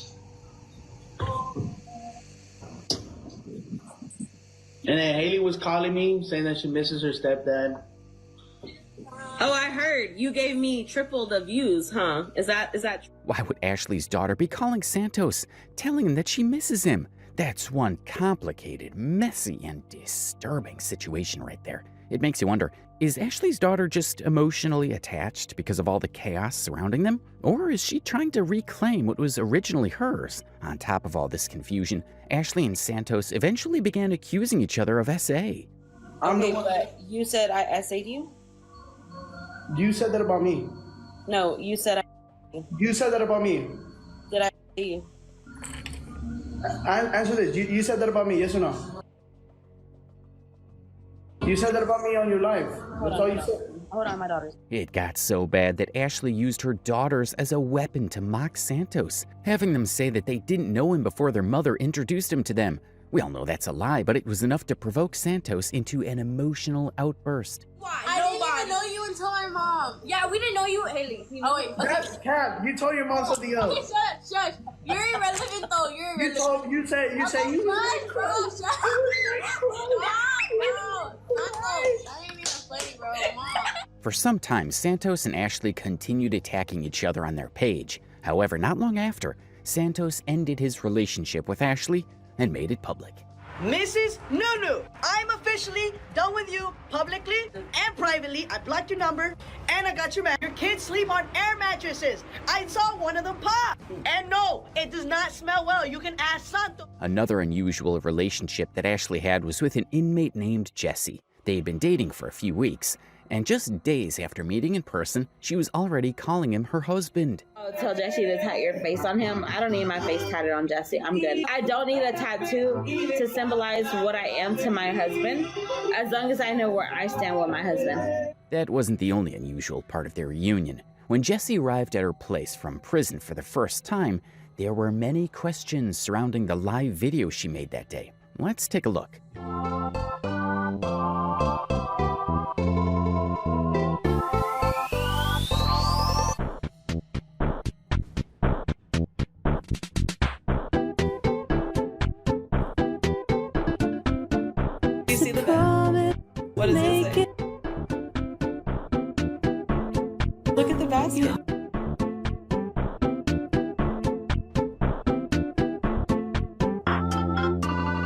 And then Haley was calling me, saying that she misses her stepdad. Oh, I heard. You gave me triple the views, huh? Is that Why would Ashley's daughter be calling Santos, telling him that she misses him? That's one complicated, messy, and disturbing situation right there. It makes you wonder, is Ashley's daughter just emotionally attached because of all the chaos surrounding them? Or is she trying to reclaim what was originally hers? On top of all this confusion, Ashley and Santos eventually began accusing each other of SA. You said I SA'd you? You said that about me. No, you said You said that about me. Did I SA you? Answer this. You said that about me, yes or no? You said that about me on your live. That's all you said. Hold on, my daughters. It got so bad that Ashley used her daughters as a weapon to mock Santos, having them say that they didn't know him before their mother introduced him to them. We all know that's a lie, but it was enough to provoke Santos into an emotional outburst. I didn't even know you until my mom. Yeah, we didn't know you, Haley. Oh wait. That's Cap. You told your mom something else. Okay, shush. You're irrelevant though. You're irrelevant. You said you. Shut. That ain't even funny, bro. Mom. For some time, Santos and Ashley continued attacking each other on their page. However, not long after, Santos ended his relationship with Ashley and made it public. Mrs. Nunu, I'm officially done with you publicly and privately. I blocked your number and I got your man. Your kids sleep on air mattresses. I saw one of them pop. And no, it does not smell well. You can ask Santos. Another unusual relationship that Ashley had was with an inmate named Jesse. They had been dating for a few weeks, and just days after meeting in person, she was already calling him her husband. Oh, tell Jesse to tat your face on him. I don't need my face tatted on Jesse. I'm good. I don't need a tattoo to symbolize what I am to my husband, as long as I know where I stand with my husband. That wasn't the only unusual part of their reunion. When Jessie arrived at her place from prison for the first time, there were many questions surrounding the live video she made that day. Let's take a look. You see the basket? What does it say? Look at the basket.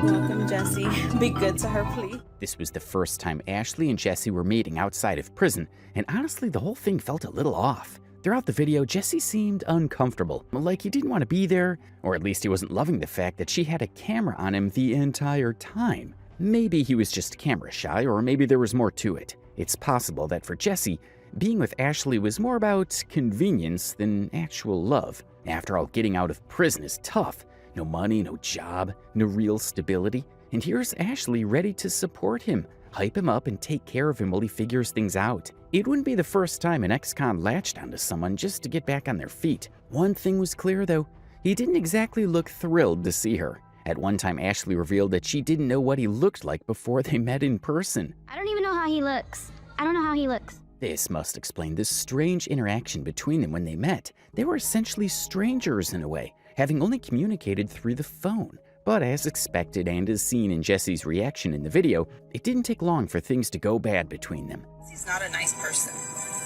Welcome, Jessie. Be good to her, please. This was the first time Ashley and Jessie were meeting outside of prison, and honestly, the whole thing felt a little off. Throughout the video, Jessie seemed uncomfortable, like he didn't want to be there, or at least he wasn't loving the fact that she had a camera on him the entire time. Maybe he was just camera shy, or maybe there was more to it. It's possible that for Jessie, being with Ashley was more about convenience than actual love. After all, getting out of prison is tough. No money, no job, no real stability. And here's Ashley ready to support him, hype him up, and take care of him while he figures things out. It wouldn't be the first time an ex-con latched onto someone just to get back on their feet. One thing was clear though, he didn't exactly look thrilled to see her. At one time, Ashley revealed that she didn't know what he looked like before they met in person. I don't even know how he looks. I don't know how he looks. This must explain this strange interaction between them when they met. They were essentially strangers in a way, having only communicated through the phone. But as expected and as seen in Jessie's reaction in the video, it didn't take long for things to go bad between them. Jesse's not a nice person.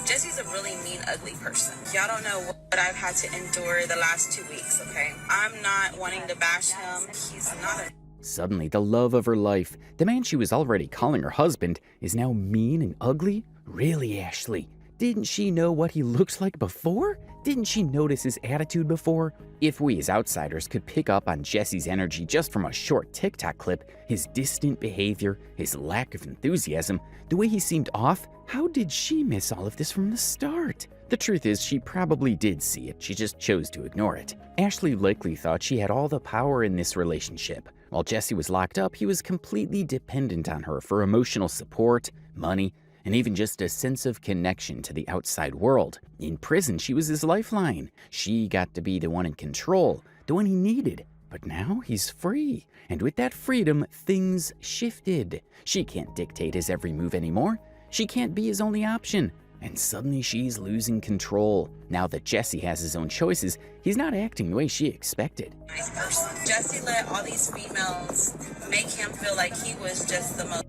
Jesse's a really mean, ugly person. Y'all don't know what I've had to endure the last 2 weeks, okay? I'm not wanting to bash him. He's not a... Suddenly, the love of her life, the man she was already calling her husband, is now mean and ugly? Really, Ashley? Didn't she know what he looked like before? Didn't she notice his attitude before? If we as outsiders could pick up on Jesse's energy just from a short TikTok clip, his distant behavior, his lack of enthusiasm, the way he seemed off, how did she miss all of this from the start? The truth is, she probably did see it, she just chose to ignore it. Ashley likely thought she had all the power in this relationship. While Jesse was locked up, he was completely dependent on her for emotional support, money, and even just a sense of connection to the outside world. In prison, she was his lifeline. She got to be the one in control, the one he needed. But now he's free. And with that freedom, things shifted. She can't dictate his every move anymore. She can't be his only option. And suddenly she's losing control. Now that Jesse has his own choices, he's not acting the way she expected. Nice person. Jesse let all these females make him feel like he was just the most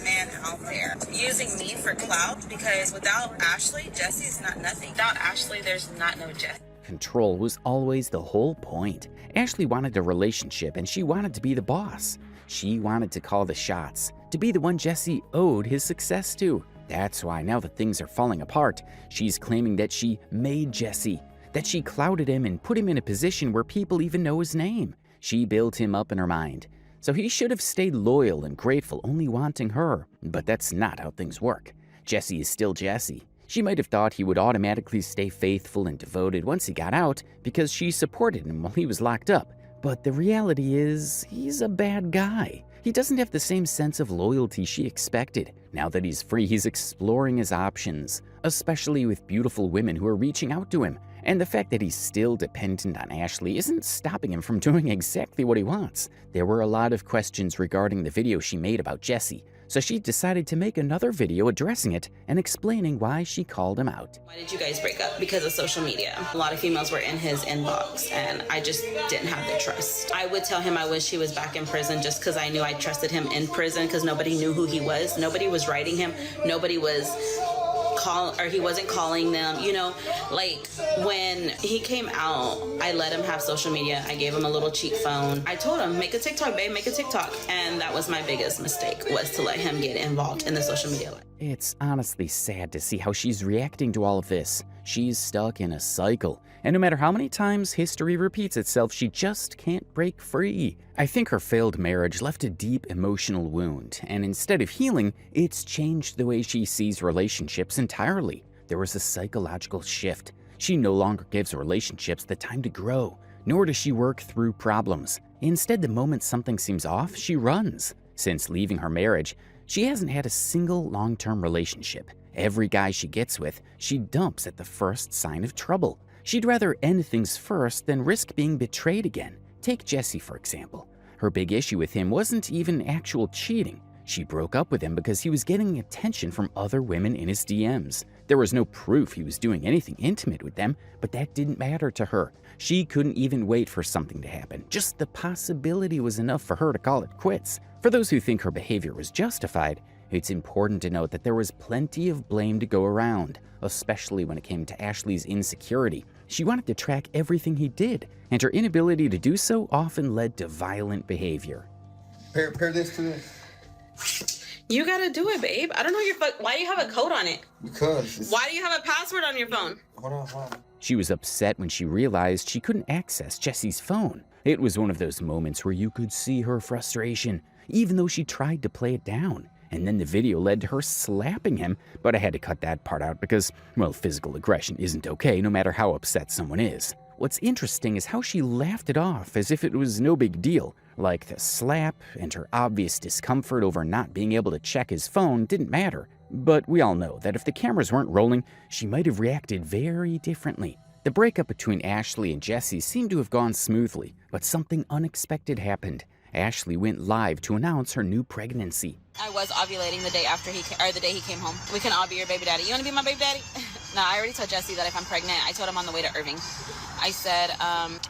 man out there, using me for clout, because without Ashley, Jesse's not nothing. Without Ashley, there's not no Jesse. Control was always the whole point. Ashley wanted a relationship and she wanted to be the boss. She wanted to call the shots, to be the one Jesse owed his success to. That's why now that things are falling apart, she's claiming that she made Jesse, that she clouded him and put him in a position where people even know his name. She built him up in her mind. So he should have stayed loyal and grateful, only wanting her. But that's not how things work. Jesse is still Jesse. She might have thought he would automatically stay faithful and devoted once he got out because she supported him while he was locked up. But the reality is, he's a bad guy. He doesn't have the same sense of loyalty she expected. Now that he's free, he's exploring his options, especially with beautiful women who are reaching out to him. And the fact that he's still dependent on Ashley isn't stopping him from doing exactly what he wants. There were a lot of questions regarding the video she made about Jesse, so she decided to make another video addressing it and explaining why she called him out. Why did you guys break up? Because of social media. A lot of females were in his inbox and I just didn't have the trust. I would tell him I wish he was back in prison just because I knew I trusted him in prison, because nobody knew who he was. Nobody was writing him. Nobody was he wasn't calling them, you know. Like when he came out, I let him have social media. I gave him a little cheap phone. I told him, make a TikTok, babe, make a TikTok. And that was my biggest mistake, was to let him get involved in the social media life. It's honestly sad to see how she's reacting to all of this. She's stuck in a cycle, and no matter how many times history repeats itself, she just can't break free. I think her failed marriage left a deep emotional wound, and instead of healing, it's changed the way she sees relationships entirely. There was a psychological shift. She no longer gives relationships the time to grow, nor does she work through problems. Instead, the moment something seems off, she runs. Since leaving her marriage, she hasn't had a single long-term relationship. Every guy she gets with, she dumps at the first sign of trouble. She'd rather end things first than risk being betrayed again. Take Jesse, for example. Her big issue with him wasn't even actual cheating. She broke up with him because he was getting attention from other women in his DMs. There was no proof he was doing anything intimate with them, but that didn't matter to her. She couldn't even wait for something to happen. Just the possibility was enough for her to call it quits. For those who think her behavior was justified, it's important to note that there was plenty of blame to go around, especially when it came to Ashley's insecurity. She wanted to track everything he did, and her inability to do so often led to violent behavior. Pair this to this. You gotta do it, babe. I don't know why do you have a code on it? Because. Why do you have a password on your phone? Hold on. She was upset when she realized she couldn't access Jesse's phone. It was one of those moments where you could see her frustration, even though she tried to play it down. And then the video led to her slapping him, but I had to cut that part out because, well, physical aggression isn't okay no matter how upset someone is. What's interesting is how she laughed it off as if it was no big deal, like the slap and her obvious discomfort over not being able to check his phone didn't matter. But we all know that if the cameras weren't rolling, she might have reacted very differently. The breakup between Ashley and Jesse seemed to have gone smoothly, but something unexpected happened. Ashley went live to announce her new pregnancy. I was ovulating the day he came home. We can all be your baby daddy. You want to be my baby daddy? No, I already told Jesse that if I'm pregnant, I told him on the way to Irving. I said,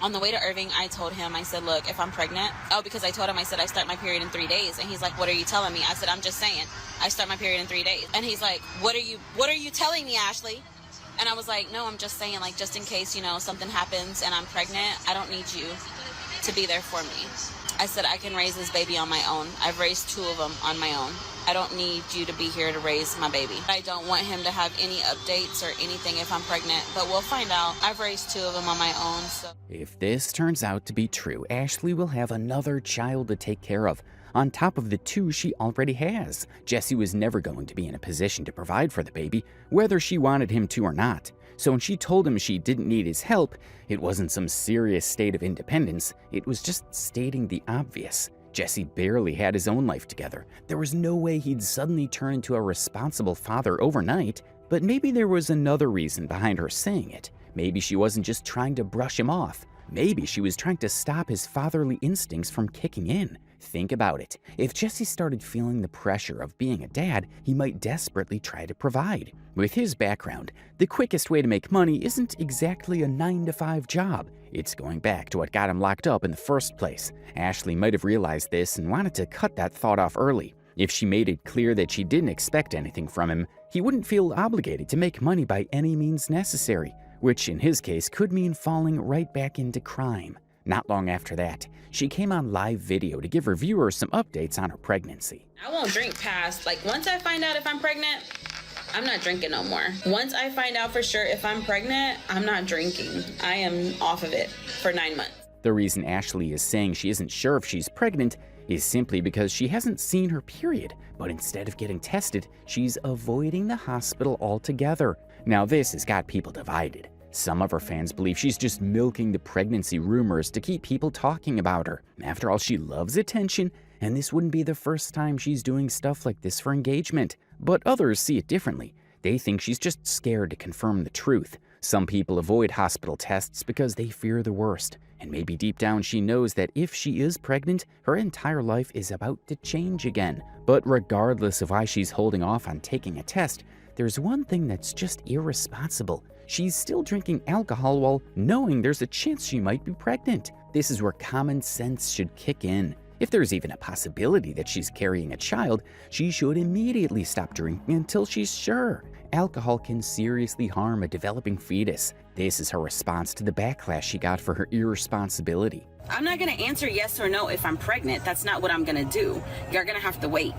on the way to Irving, I told him, I said, look, if I'm pregnant, because I told him, I said, I start my period in 3 days. And he's like, what are you telling me? I said, I'm just saying, I start my period in 3 days. And he's like, what are you telling me, Ashley? And I was like, no, I'm just saying, like, just in case, something happens and I'm pregnant, I don't need you to be there for me. I said, I can raise this baby on my own. I've raised 2 of them on my own. I don't need you to be here to raise my baby. I don't want him to have any updates or anything if I'm pregnant, but we'll find out. I've raised 2 of them on my own, so. If this turns out to be true, Ashley will have another child to take care of, on top of the 2 she already has. Jesse was never going to be in a position to provide for the baby, whether she wanted him to or not. So when she told him she didn't need his help, it wasn't some serious state of independence, it was just stating the obvious. Jesse barely had his own life together. There was no way he'd suddenly turn into a responsible father overnight, but maybe there was another reason behind her saying it. Maybe she wasn't just trying to brush him off. Maybe she was trying to stop his fatherly instincts from kicking in. Think about it. If Jesse started feeling the pressure of being a dad, he might desperately try to provide. With his background, the quickest way to make money isn't exactly a 9-to-5 job. It's going back to what got him locked up in the first place. Ashley might have realized this and wanted to cut that thought off early. If she made it clear that she didn't expect anything from him, he wouldn't feel obligated to make money by any means necessary, which in his case could mean falling right back into crime. Not long after that, she came on live video to give her viewers some updates on her pregnancy. I won't drink past, once I find out if I'm pregnant, I'm not drinking no more. Once I find out for sure if I'm pregnant, I'm not drinking. I am off of it for 9 months. The reason Ashley is saying she isn't sure if she's pregnant is simply because she hasn't seen her period, but instead of getting tested, she's avoiding the hospital altogether. Now this has got people divided. Some of her fans believe she's just milking the pregnancy rumors to keep people talking about her. After all, she loves attention, and this wouldn't be the first time she's doing stuff like this for engagement. But others see it differently. They think she's just scared to confirm the truth. Some people avoid hospital tests because they fear the worst. And maybe deep down she knows that if she is pregnant, her entire life is about to change again. But regardless of why she's holding off on taking a test, there's one thing that's just irresponsible. She's still drinking alcohol while knowing there's a chance she might be pregnant. This is where common sense should kick in. If there's even a possibility that she's carrying a child, she should immediately stop drinking until she's sure. Alcohol can seriously harm a developing fetus. This is her response to the backlash she got for her irresponsibility. I'm not gonna answer yes or no if I'm pregnant. That's not what I'm gonna do. You're gonna have to wait.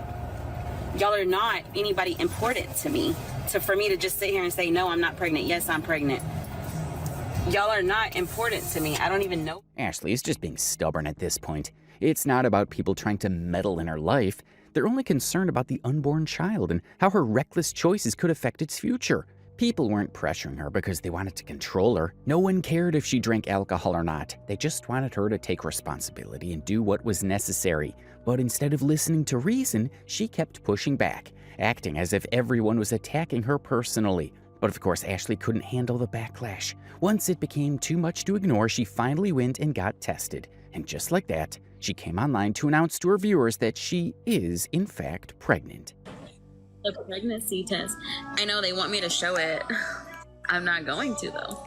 Y'all are not anybody important to me. So for me to just sit here and say, no, I'm not pregnant. Yes, I'm pregnant. Y'all are not important to me. I don't even know. Ashley is just being stubborn at this point. It's not about people trying to meddle in her life. They're only concerned about the unborn child and how her reckless choices could affect its future. People weren't pressuring her because they wanted to control her. No one cared if she drank alcohol or not. They just wanted her to take responsibility and do what was necessary. But instead of listening to reason, she kept pushing back, acting as if everyone was attacking her personally. But of course, Ashley couldn't handle the backlash. Once it became too much to ignore, she finally went and got tested. And just like that, she came online to announce to her viewers that she is, in fact, pregnant. The pregnancy test. I know they want me to show it. I'm not going to, though.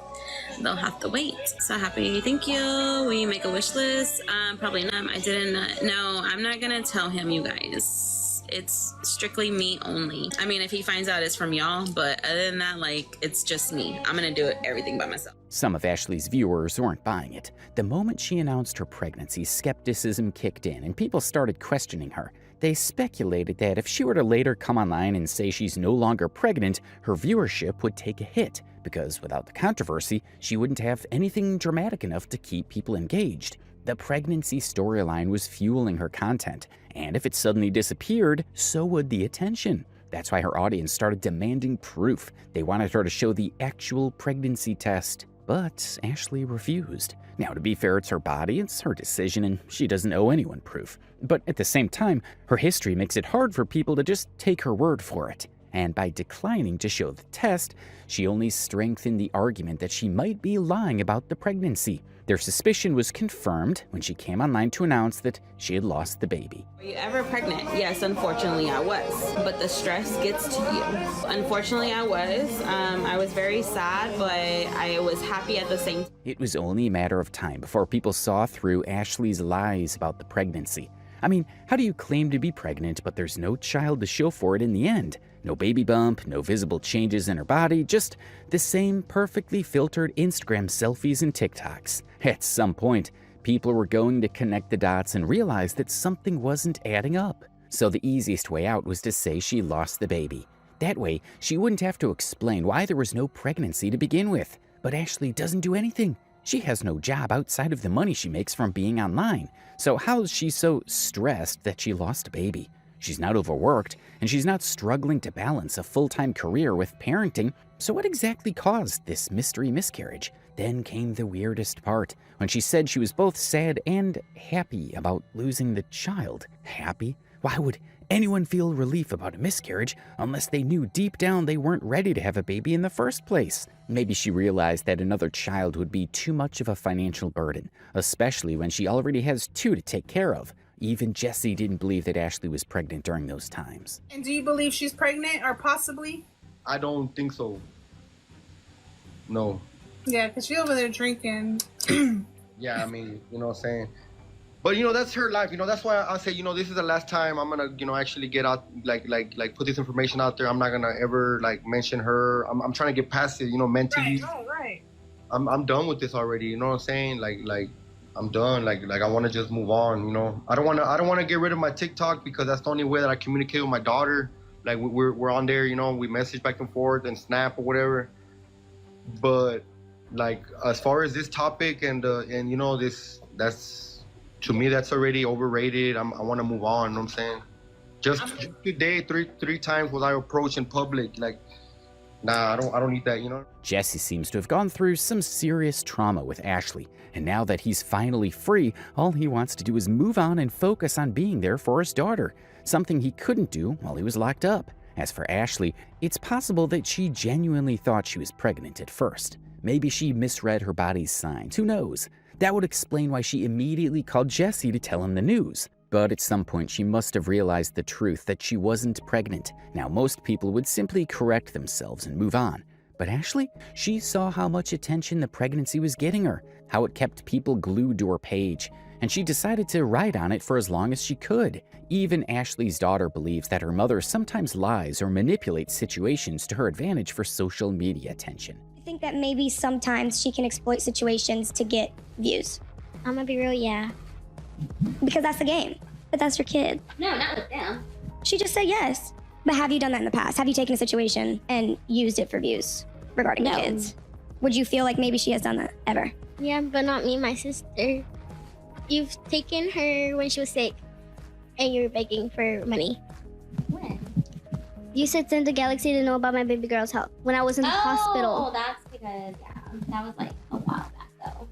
They'll have to wait. So happy. Thank you. Will you make a wish list? Probably not. I didn't. No, I'm not going to tell him, you guys. It's strictly me only. I mean, if he finds out it's from y'all, but other than that, like, it's just me. I'm going to do everything by myself. Some of Ashley's viewers weren't buying it. The moment she announced her pregnancy, skepticism kicked in and people started questioning her. They speculated that if she were to later come online and say she's no longer pregnant, her viewership would take a hit, because without the controversy, she wouldn't have anything dramatic enough to keep people engaged. The pregnancy storyline was fueling her content, and if it suddenly disappeared, so would the attention. That's why her audience started demanding proof. They wanted her to show the actual pregnancy test. But Ashley refused. Now, to be fair, it's her body, it's her decision, and she doesn't owe anyone proof. But at the same time, her history makes it hard for people to just take her word for it. And by declining to show the test, she only strengthened the argument that she might be lying about the pregnancy. Their suspicion was confirmed when she came online to announce that she had lost the baby. Were you ever pregnant? Yes, unfortunately I was. But the stress gets to you. Unfortunately I was. I was very sad, but I was happy at the same time. It was only a matter of time before people saw through Ashley's lies about the pregnancy. I mean, how do you claim to be pregnant, but there's no child to show for it in the end? No baby bump, no visible changes in her body, just the same perfectly filtered Instagram selfies and TikToks. At some point, people were going to connect the dots and realize that something wasn't adding up. So the easiest way out was to say she lost the baby. That way, she wouldn't have to explain why there was no pregnancy to begin with. But Ashley doesn't do anything. She has no job outside of the money she makes from being online. So how is she so stressed that she lost a baby? She's not overworked, and she's not struggling to balance a full-time career with parenting. So what exactly caused this mystery miscarriage? Then came the weirdest part, when she said she was both sad and happy about losing the child. Happy? Why would anyone feel relief about a miscarriage unless they knew deep down they weren't ready to have a baby in the first place? Maybe she realized that another child would be too much of a financial burden, especially when she already has two to take care of. Even Jesse didn't believe that Ashley was pregnant during those times. And do you believe she's pregnant or possibly? I don't think so. No. Yeah, because she's over there drinking. Yeah, I mean, you know what I'm saying? But, you know, that's her life. You know, that's why I say, you know, this is the last time I'm going to, you know, actually get out, like put this information out there. I'm not going to ever, like, mention her. I'm trying to get past it, you know, mentally. Right, oh, right. I'm done with this already, you know what I'm saying? Like I'm done. Like I want to just move on, you know. I don't want to get rid of my TikTok because that's the only way that I communicate with my daughter. Like we're on there, you know, we message back and forth and Snap or whatever. But like as far as this topic and you know, that's to me that's already overrated. I want to move on, you know what I'm saying? Just today, three times was I approached in public, like, nah, I don't need that, you know? Jesse seems to have gone through some serious trauma with Ashley, and now that he's finally free, all he wants to do is move on and focus on being there for his daughter, something he couldn't do while he was locked up. As for Ashley, it's possible that she genuinely thought she was pregnant at first. Maybe she misread her body's signs, who knows? That would explain why she immediately called Jesse to tell him the news. But at some point, she must have realized the truth that she wasn't pregnant. Now, most people would simply correct themselves and move on. But Ashley, she saw how much attention the pregnancy was getting her, how it kept people glued to her page, and she decided to ride on it for as long as she could. Even Ashley's daughter believes that her mother sometimes lies or manipulates situations to her advantage for social media attention. I think that maybe sometimes she can exploit situations to get views. I'm gonna be real, yeah. Because that's the game. But that's your kid. No, not with them. She just said yes. But have you done that in the past? Have you taken a situation and used it for views regarding the kids? Would you feel like maybe she has done that ever? Yeah, but not me, my sister. You've taken her when she was sick and you were begging for money. When? You said send the Galaxy to know about my baby girl's health when I was in the hospital. Oh, that's because, that was like a while back though.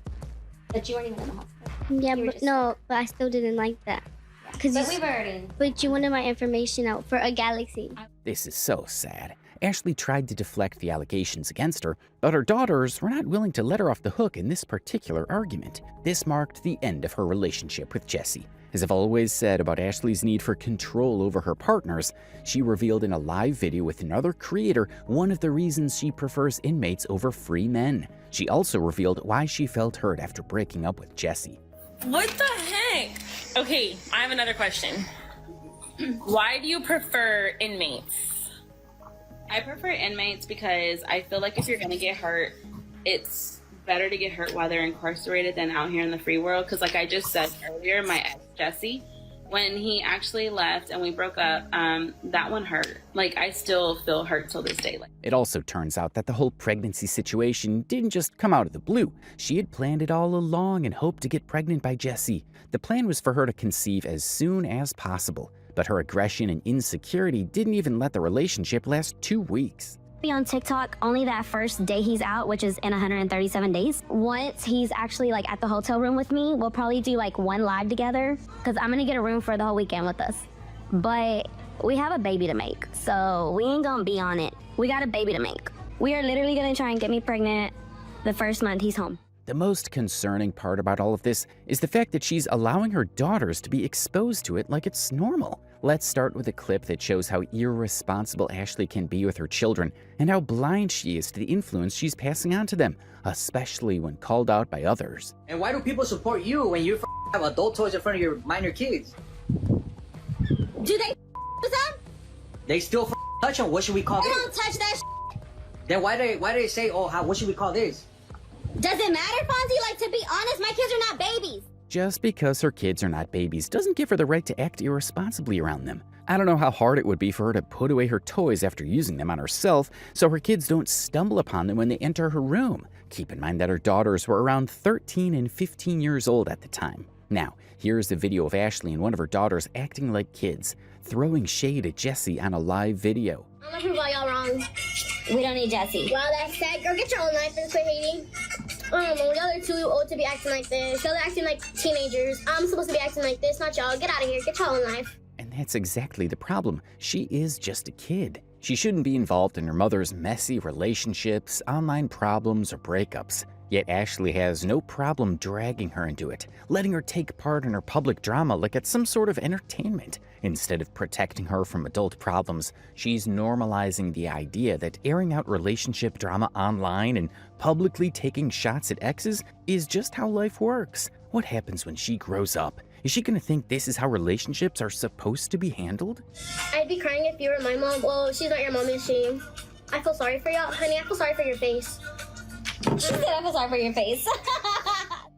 But you weren't even in the hospital. Yeah, but no, but I still didn't like that. But you wanted my information out for a galaxy. This is so sad. Ashley tried to deflect the allegations against her, but her daughters were not willing to let her off the hook in this particular argument. This marked the end of her relationship with Jesse. As I've always said about Ashley's need for control over her partners, she revealed in a live video with another creator one of the reasons she prefers inmates over free men. She also revealed why she felt hurt after breaking up with Jesse. What the heck? Okay, I have another question. Why do you prefer inmates? I prefer inmates because I feel like if you're gonna get hurt, it's better to get hurt while they're incarcerated than out here in the free world. Because like I just said earlier, my ex Jesse, when he actually left and we broke up, that one hurt. Like I still feel hurt till this day. It also turns out that the whole pregnancy situation didn't just come out of the blue. She had planned it all along and hoped to get pregnant by Jesse. The plan was for her to conceive as soon as possible, but her aggression and insecurity didn't even let the relationship last 2 weeks. Be on TikTok only that first day he's out, which is in 137 days. Once he's actually like at the hotel room with me, we'll probably do like one live together because I'm gonna get a room for the whole weekend with us. But we have a baby to make, so we ain't gonna be on it. We got a baby to make. We are literally gonna try and get me pregnant the first month he's home. The most concerning part about all of this is the fact that she's allowing her daughters to be exposed to it like it's normal. Let's start with a clip that shows how irresponsible Ashley can be with her children and how blind she is to the influence she's passing on to them, especially when called out by others. And why do people support you when you have adult toys in front of your minor kids? Do they with them? They still touch them. What should we call They this? don't touch that Then why do they say, oh, what should we call this? Does it matter, Fonzie? Like, to be honest, my kids are not babies. Just because her kids are not babies doesn't give her the right to act irresponsibly around them. I don't know how hard it would be for her to put away her toys after using them on herself so her kids don't stumble upon them when they enter her room. Keep in mind that her daughters were around 13 and 15 years old at the time. Now, here's a video of Ashley and one of her daughters acting like kids, throwing shade at Jesse on a live video. I'm gonna prove all y'all wrong. We don't need Jesse. Well, that's sad. Girl, get your own life and quit hating. The other two old to be acting like this. Y'all are acting like teenagers. I'm supposed to be acting like this, not y'all. Get out of here. Get your own life. And that's exactly the problem. She is just a kid. She shouldn't be involved in her mother's messy relationships, online problems, or breakups. Yet Ashley has no problem dragging her into it, letting her take part in her public drama like it's some sort of entertainment. Instead of protecting her from adult problems, she's normalizing the idea that airing out relationship drama online and publicly taking shots at exes is just how life works. What happens when she grows up? Is she gonna think this is how relationships are supposed to be handled? I'd be crying if you were my mom. Well, she's not your mom, is she? I feel sorry for y'all. Honey, I feel sorry for your face. She said I feel sorry for your face.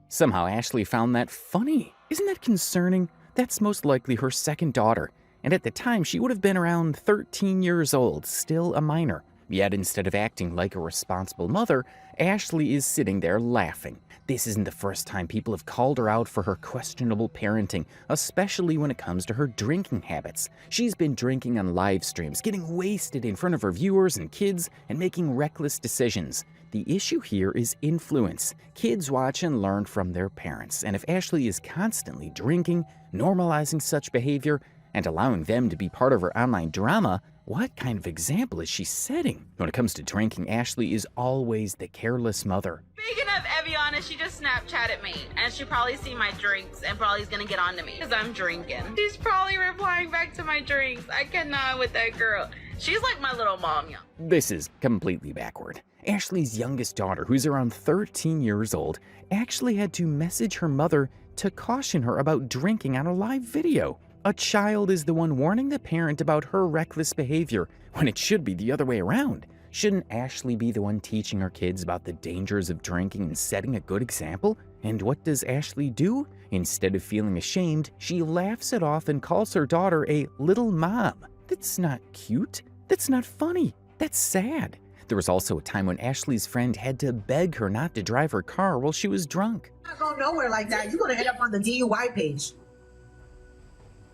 Somehow Ashley found that funny. Isn't that concerning? That's most likely her second daughter, and at the time she would have been around 13 years old, still a minor. Yet instead of acting like a responsible mother, Ashley is sitting there laughing. This isn't the first time people have called her out for her questionable parenting, especially when it comes to her drinking habits. She's been drinking on live streams, getting wasted in front of her viewers and kids, and making reckless decisions. The issue here is influence. Kids watch and learn from their parents, and if Ashley is constantly drinking, normalizing such behavior, and allowing them to be part of her online drama, what kind of example is she setting? When it comes to drinking, Ashley is always the careless mother. Speaking of Eviana, she just Snapchatted me, and she probably see my drinks and probably is gonna get on to me because I'm drinking. She's probably replying back to my drinks. I cannot with that girl. She's like my little mom, y'all. This is completely backward. Ashley's youngest daughter, who's around 13 years old, actually had to message her mother to caution her about drinking on a live video. A child is the one warning the parent about her reckless behavior, when it should be the other way around. Shouldn't Ashley be the one teaching her kids about the dangers of drinking and setting a good example? And what does Ashley do? Instead of feeling ashamed, she laughs it off and calls her daughter a little mom. That's not cute. That's not funny. That's sad. There was also a time when Ashley's friend had to beg her not to drive her car while she was drunk. Not going nowhere like that. You're gonna end up on the DUI page.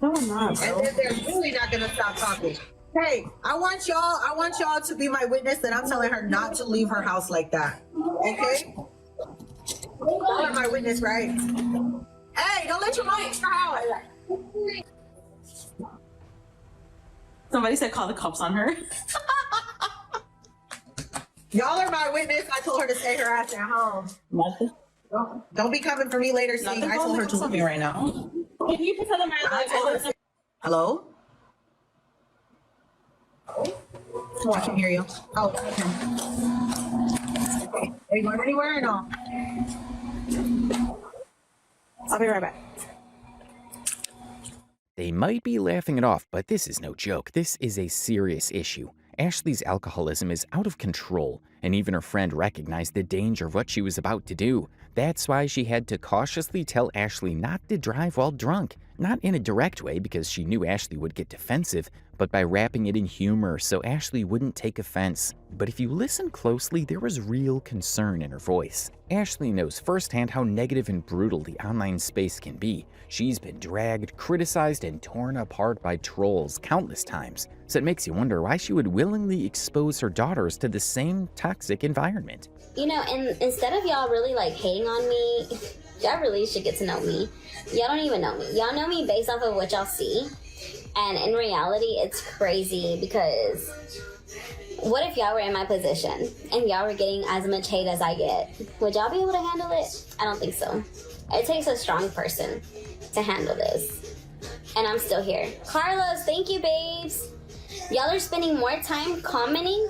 No, I'm not, bro. And then they're really not gonna stop talking. Hey, I want y'all to be my witness that I'm telling her not to leave her house like that. Okay? Y'all are my witness, right? Hey, don't let your mom in your house. Somebody said call the cops on her. Y'all are my witness. I told her to stay her ass at home. Don't be coming for me later saying I told her to leave me right now. Can you tell them Hello? Oh, I can hear you. Oh, okay. Are you going anywhere or no? I'll be right back. They might be laughing it off, but this is no joke. This is a serious issue. Ashley's alcoholism is out of control, and even her friend recognized the danger of what she was about to do. That's why she had to cautiously tell Ashley not to drive while drunk. Not in a direct way because she knew Ashley would get defensive, but by wrapping it in humor so Ashley wouldn't take offense. But if you listen closely, there was real concern in her voice. Ashley knows firsthand how negative and brutal the online space can be. She's been dragged, criticized, and torn apart by trolls countless times. So it makes you wonder why she would willingly expose her daughters to the same toxic environment. You know, and instead of y'all really like hating on me, y'all really should get to know me. Y'all don't even know me. Y'all know me based off of what y'all see. And in reality, it's crazy because what if y'all were in my position and y'all were getting as much hate as I get? Would y'all be able to handle it? I don't think so. It takes a strong person to handle this. And I'm still here. Carlos, thank you, babes. Y'all are spending more time commenting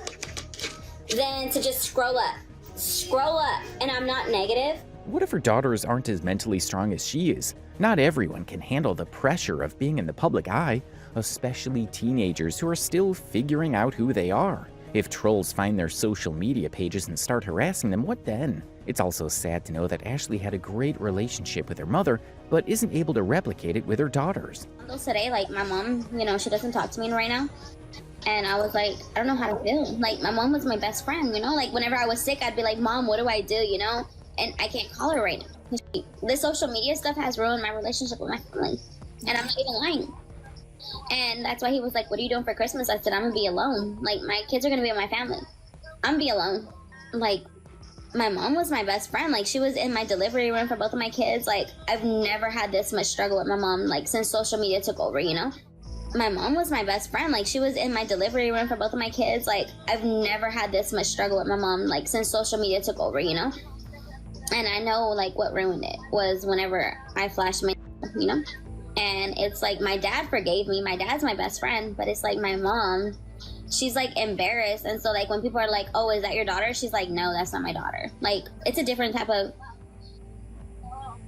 than to just scroll up. Scroll up. And I'm not negative. What if her daughters aren't as mentally strong as she is? Not everyone can handle the pressure of being in the public eye, especially teenagers who are still figuring out who they are. If trolls find their social media pages and start harassing them, what then? It's also sad to know that Ashley had a great relationship with her mother, but isn't able to replicate it with her daughters. Today, like my mom, you know, she doesn't talk to me right now. And I was like, I don't know how to feel. Like my mom was my best friend, you know? Like whenever I was sick, I'd be like, Mom, what do I do, you know? And I can't call her right now. This social media stuff has ruined my relationship with my family. And I'm not even lying. And that's why he was like, what are you doing for Christmas? I said, I'm gonna be alone. Like, my kids are gonna be with my family. I'm gonna be alone. Like, my mom was my best friend. Like, she was in my delivery room for both of my kids. Like, I've never had this much struggle with my mom, like, since social media took over, you know? My mom was my best friend. Like, she was in my delivery room for both of my kids. Like, I've never had this much struggle with my mom, like, since social media took over, you know? And I know, like, what ruined it was whenever I flashed my, you know? And it's like, my dad forgave me. My dad's my best friend. But it's like, my mom, she's, like, embarrassed. And so, like, when people are like, oh, is that your daughter? She's like, no, that's not my daughter. Like, it's a different type of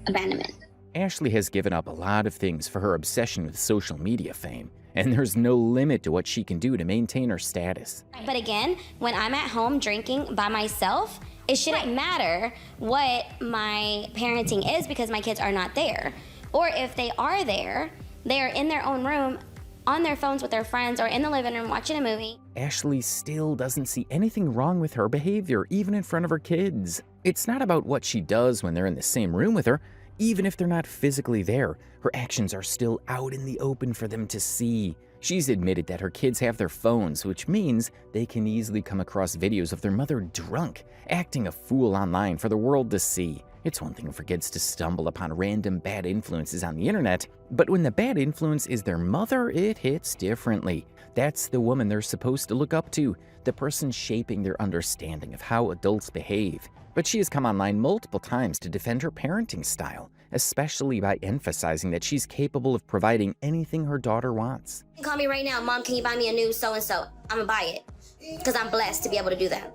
abandonment. Ashley has given up a lot of things for her obsession with social media fame. And there's no limit to what she can do to maintain her status. But again, when I'm at home drinking by myself, it shouldn't matter what my parenting is because my kids are not there. Or if they are there, they are in their own room, on their phones with their friends, or in the living room watching a movie. Ashley still doesn't see anything wrong with her behavior, even in front of her kids. It's not about what she does when they're in the same room with her. Even if they're not physically there, her actions are still out in the open for them to see. She's admitted that her kids have their phones, which means they can easily come across videos of their mother drunk, acting a fool online for the world to see. It's one thing for kids to stumble upon random bad influences on the internet, but when the bad influence is their mother, it hits differently. That's the woman they're supposed to look up to, the person shaping their understanding of how adults behave. But she has come online multiple times to defend her parenting style, especially by emphasizing that she's capable of providing anything her daughter wants. Call me right now, Mom, can you buy me a new so-and-so? I'm gonna buy it, because I'm blessed to be able to do that.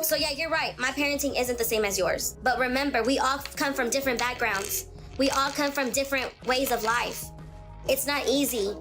So yeah, you're right, my parenting isn't the same as yours. But remember, we all come from different backgrounds. We all come from different ways of life. It's not easy,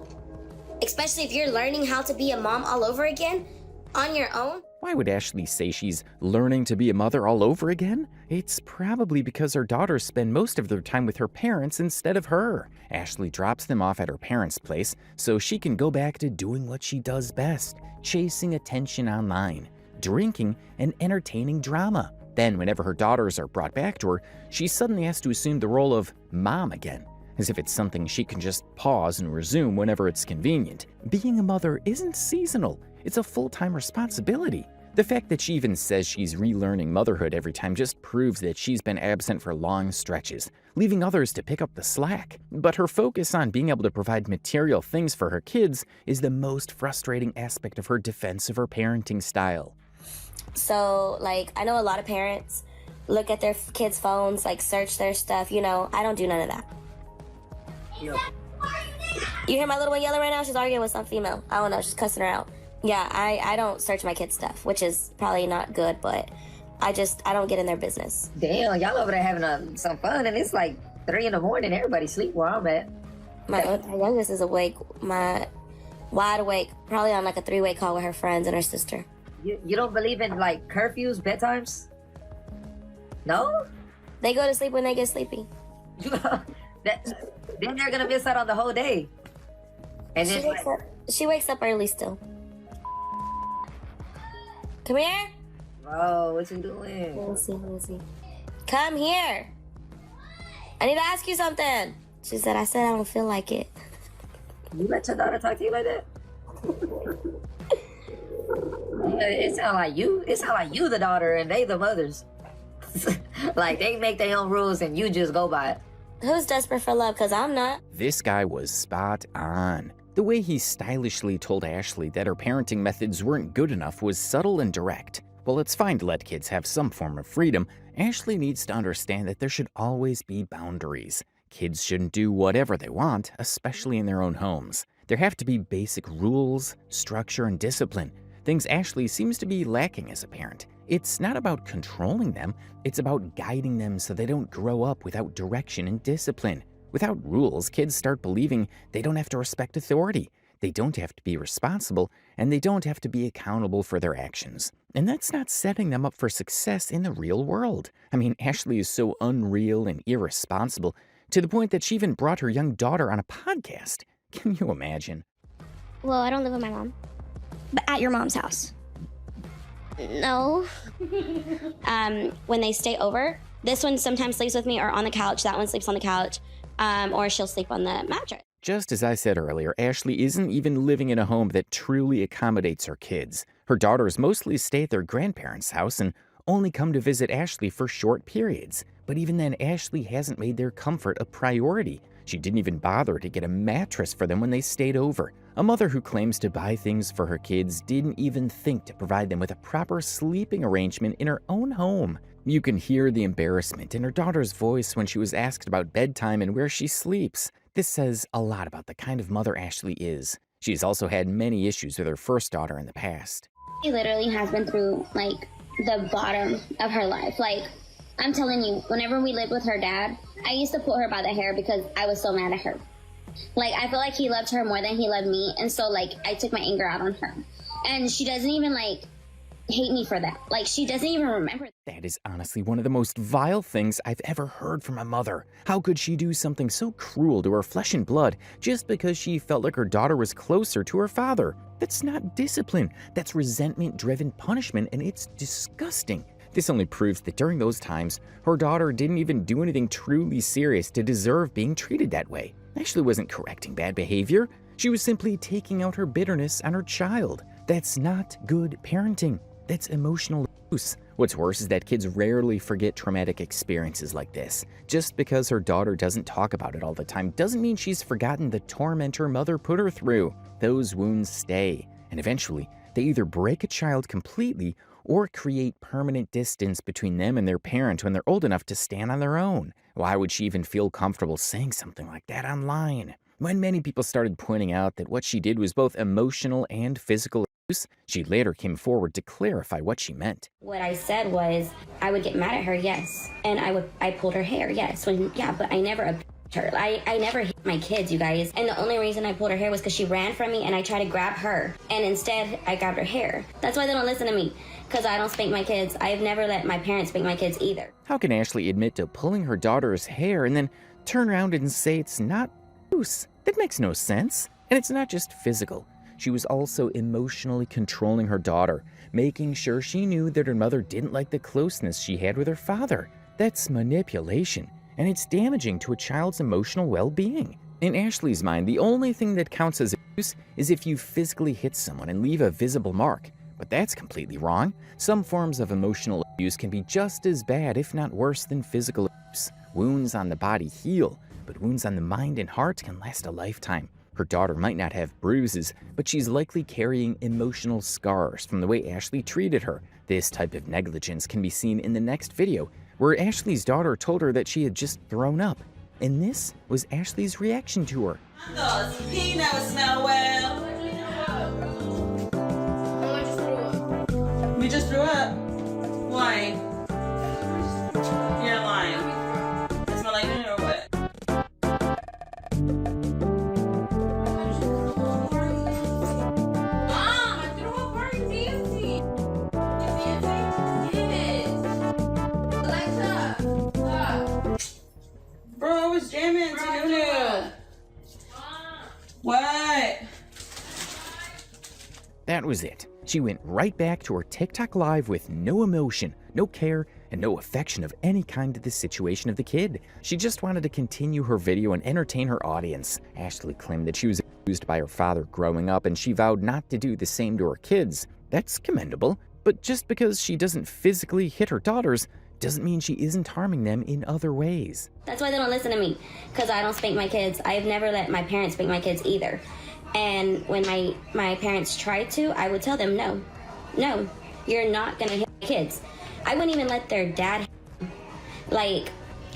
especially if you're learning how to be a mom all over again on your own. Why would Ashley say she's learning to be a mother all over again? It's probably because her daughters spend most of their time with her parents instead of her. Ashley drops them off at her parents' place so she can go back to doing what she does best, chasing attention online, drinking, and entertaining drama. Then, whenever her daughters are brought back to her, she suddenly has to assume the role of mom again, as if it's something she can just pause and resume whenever it's convenient. Being a mother isn't seasonal. It's a full-time responsibility. The fact that she even says she's relearning motherhood every time just proves that she's been absent for long stretches, leaving others to pick up the slack. But her focus on being able to provide material things for her kids is the most frustrating aspect of her defense of her parenting style. So, like, I know a lot of parents look at their kids' phones, like, search their stuff. You know, I don't do none of that. You hear my little one yelling right now? She's arguing with some female. I don't know, she's cussing her out. Yeah, I don't search my kids' stuff, which is probably not good, but I don't get in their business. Damn, y'all over there having some fun, and it's like 3 in the morning. Everybody sleep where I'm at. My youngest is awake, wide awake, probably on like a 3-way call with her friends and her sister. You don't believe in like curfews, bedtimes? No? They go to sleep when they get sleepy. Then they're gonna miss out on the whole day. And she wakes up early still. Come here. Bro, what you doing? Let me see. Come here. I need to ask you something. She said, I don't feel like it. You let your daughter talk to you like that? It sound like you the daughter and they the mothers. Like they make their own rules and you just go by it. Who's desperate for love? Because I'm not. This guy was spot on. The way he stylishly told Ashley that her parenting methods weren't good enough was subtle and direct. While it's fine to let kids have some form of freedom, Ashley needs to understand that there should always be boundaries. Kids shouldn't do whatever they want, especially in their own homes. There have to be basic rules, structure, and discipline, things Ashley seems to be lacking as a parent. It's not about controlling them, it's about guiding them so they don't grow up without direction and discipline. Without rules, kids start believing they don't have to respect authority, they don't have to be responsible, and they don't have to be accountable for their actions. And that's not setting them up for success in the real world. I mean, Ashley is so unreal and irresponsible to the point that she even brought her young daughter on a podcast. Can you imagine? Well, I don't live with my mom, but at your mom's house. No. When they stay over, this one sometimes sleeps with me or on the couch. That one sleeps on the couch. Or she'll sleep on the mattress. Just as I said earlier, Ashley isn't even living in a home that truly accommodates her kids. Her daughters mostly stay at their grandparents' house and only come to visit Ashley for short periods. But even then, Ashley hasn't made their comfort a priority. She didn't even bother to get a mattress for them when they stayed over. A mother who claims to buy things for her kids didn't even think to provide them with a proper sleeping arrangement in her own home. You can hear the embarrassment in her daughter's voice when she was asked about bedtime and where she sleeps. This says a lot about the kind of mother Ashley is. She's also had many issues with her first daughter in the past. She literally has been through, like, the bottom of her life. Like, I'm telling you, whenever we lived with her dad, I used to pull her by the hair because I was so mad at her. Like, I feel like he loved her more than he loved me, and so, like, I took my anger out on her. And she doesn't even, like, hate me for that. Like, she doesn't even remember. That is honestly one of the most vile things I've ever heard from a mother. How could she do something so cruel to her flesh and blood just because she felt like her daughter was closer to her father? That's not discipline. That's resentment-driven punishment, and it's disgusting. This only proves that during those times, her daughter didn't even do anything truly serious to deserve being treated that way. Ashley wasn't correcting bad behavior. She was simply taking out her bitterness on her child. That's not good parenting. That's emotional abuse. What's worse is that kids rarely forget traumatic experiences like this. Just because her daughter doesn't talk about it all the time doesn't mean she's forgotten the torment her mother put her through. Those wounds stay, and eventually, they either break a child completely or create permanent distance between them and their parent when they're old enough to stand on their own. Why would she even feel comfortable saying something like that online? When many people started pointing out that what she did was both emotional and physical abuse, she later came forward to clarify what she meant. What I said was, I would get mad at her, yes. And I pulled her hair, yes. But I never abused her. I never hit my kids, you guys. And the only reason I pulled her hair was because she ran from me and I tried to grab her. And instead, I grabbed her hair. That's why they don't listen to me. Because I don't spank my kids. I've never let my parents spank my kids either. How can Ashley admit to pulling her daughter's hair and then turn around and say it's not abuse? That makes no sense. And it's not just physical. She was also emotionally controlling her daughter, making sure she knew that her mother didn't like the closeness she had with her father. That's manipulation, and it's damaging to a child's emotional well-being. In Ashley's mind, the only thing that counts as abuse is if you physically hit someone and leave a visible mark. But that's completely wrong. Some forms of emotional abuse can be just as bad, if not worse, than physical abuse. Wounds on the body heal, but wounds on the mind and heart can last a lifetime. Her daughter might not have bruises, but she's likely carrying emotional scars from the way Ashley treated her. This type of negligence can be seen in the next video, where Ashley's daughter told her that she had just thrown up. And this was Ashley's reaction to her. Santos, he never smell well. You just threw up? Why? You're lying. It smell like it or what? Mom, I threw up. Why are you dancing? You dancing? Yes. Alexa, stop. Bro, I was jamming to Nunu. What? That was it. She went right back to her TikTok live with no emotion, no care, and no affection of any kind to the situation of the kid. She just wanted to continue her video and entertain her audience. Ashley claimed that she was abused by her father growing up, and she vowed not to do the same to her kids. That's commendable, but just because she doesn't physically hit her daughters doesn't mean she isn't harming them in other ways. That's why they don't listen to me, because I don't spank my kids. I've never let my parents spank my kids either. And when my parents tried to, I would tell them, no, you're not gonna hit my kids. I wouldn't even let their dad hit them. Like,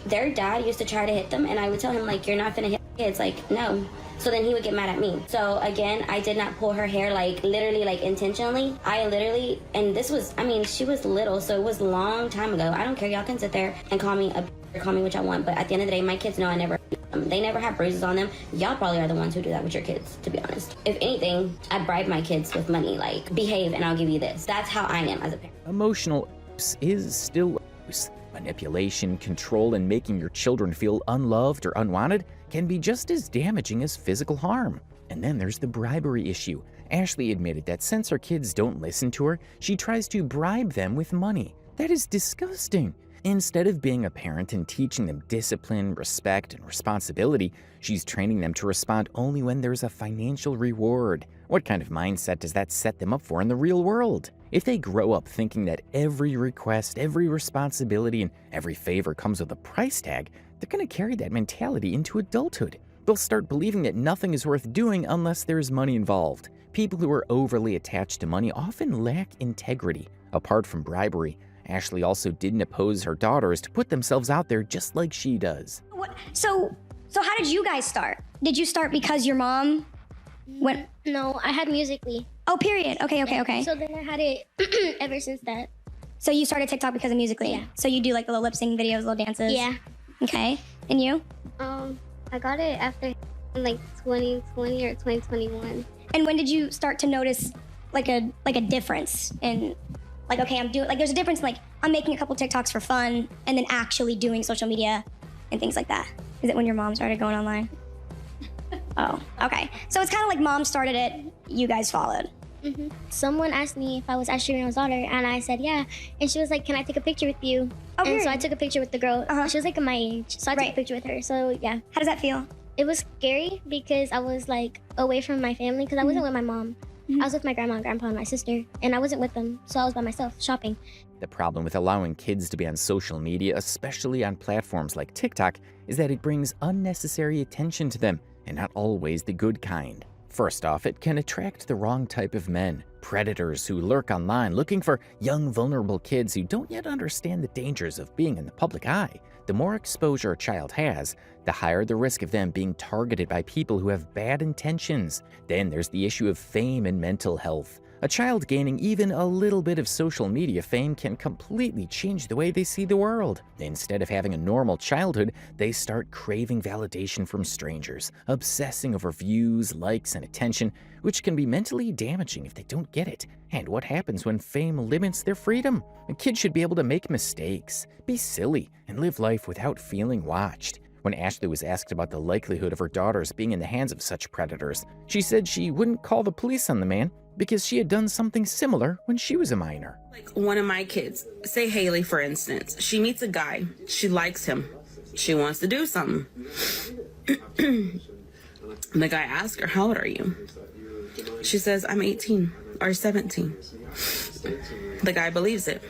their dad used to try to hit them, and I would tell him, like, you're not gonna hit my kids, like, no. So then he would get mad at me. So again, I did not pull her hair, like, literally, like, intentionally. I literally, and this was, I mean, she was little, so it was a long time ago. I don't care, y'all can sit there and call me call me what y'all want, but at the end of the day, my kids know I never, they never have bruises on them. Y'all probably are the ones who do that with your kids, to be honest. If anything, I bribe my kids with money, like, behave and I'll give you this. That's how I am as a parent. Emotional abuse is still abuse. Manipulation, control, and making your children feel unloved or unwanted can be just as damaging as physical harm. And then there's the bribery issue. Ashley admitted that since her kids don't listen to her, she tries to bribe them with money. That is disgusting. Instead of being a parent and teaching them discipline, respect, and responsibility, she's training them to respond only when there's a financial reward. What kind of mindset does that set them up for in the real world? If they grow up thinking that every request, every responsibility, and every favor comes with a price tag, they're going to carry that mentality into adulthood. They'll start believing that nothing is worth doing unless there's money involved. People who are overly attached to money often lack integrity. Apart from bribery, Ashley also didn't oppose her daughters to put themselves out there just like she does. So how did you guys start? Did you start because your mom went? No, I had Musical.ly. Oh, period. Okay. So then I had it ever since that. So you started TikTok because of Musical.ly? Yeah. So you do like the little lip sync videos, little dances? Yeah. Okay. And you? I got it after like 2020 or 2021. And when did you start to notice like a difference in like, okay, I'm doing, like there's a difference, like I'm making a couple TikToks for fun and then actually doing social media and things like that? Is it when your mom started going online? Oh, okay. So it's kind of like mom started it, you guys followed. Mm-hmm. Someone asked me if I was Ashley Reno's daughter, and I said yeah. And she was like, "Can I take a picture with you?" Oh, and so I took a picture with the girl. She was like my age, so I took a picture with her. So yeah. How does that feel? It was scary because I was like away from my family because I wasn't with my mom. I was with my grandma and grandpa and my sister, and I wasn't with them, so I was by myself shopping. The problem with allowing kids to be on social media, especially on platforms like TikTok, is that it brings unnecessary attention to them, and not always the good kind. First off, it can attract the wrong type of men, predators who lurk online looking for young, vulnerable kids who don't yet understand the dangers of being in the public eye. The more exposure a child has, the higher the risk of them being targeted by people who have bad intentions. Then there's the issue of fame and mental health. A child gaining even a little bit of social media fame can completely change the way they see the world. Instead of having a normal childhood, they start craving validation from strangers, obsessing over views, likes, and attention, which can be mentally damaging if they don't get it. And what happens when fame limits their freedom? A kid should be able to make mistakes, be silly, and live life without feeling watched. When Ashley was asked about the likelihood of her daughters being in the hands of such predators, she said she wouldn't call the police on the man because she had done something similar when she was a minor. Like one of my kids, say Haley, for instance, she meets a guy, she likes him, she wants to do something. The guy asks her, "How old are you?" She says, "I'm 18. are 17. The guy believes it.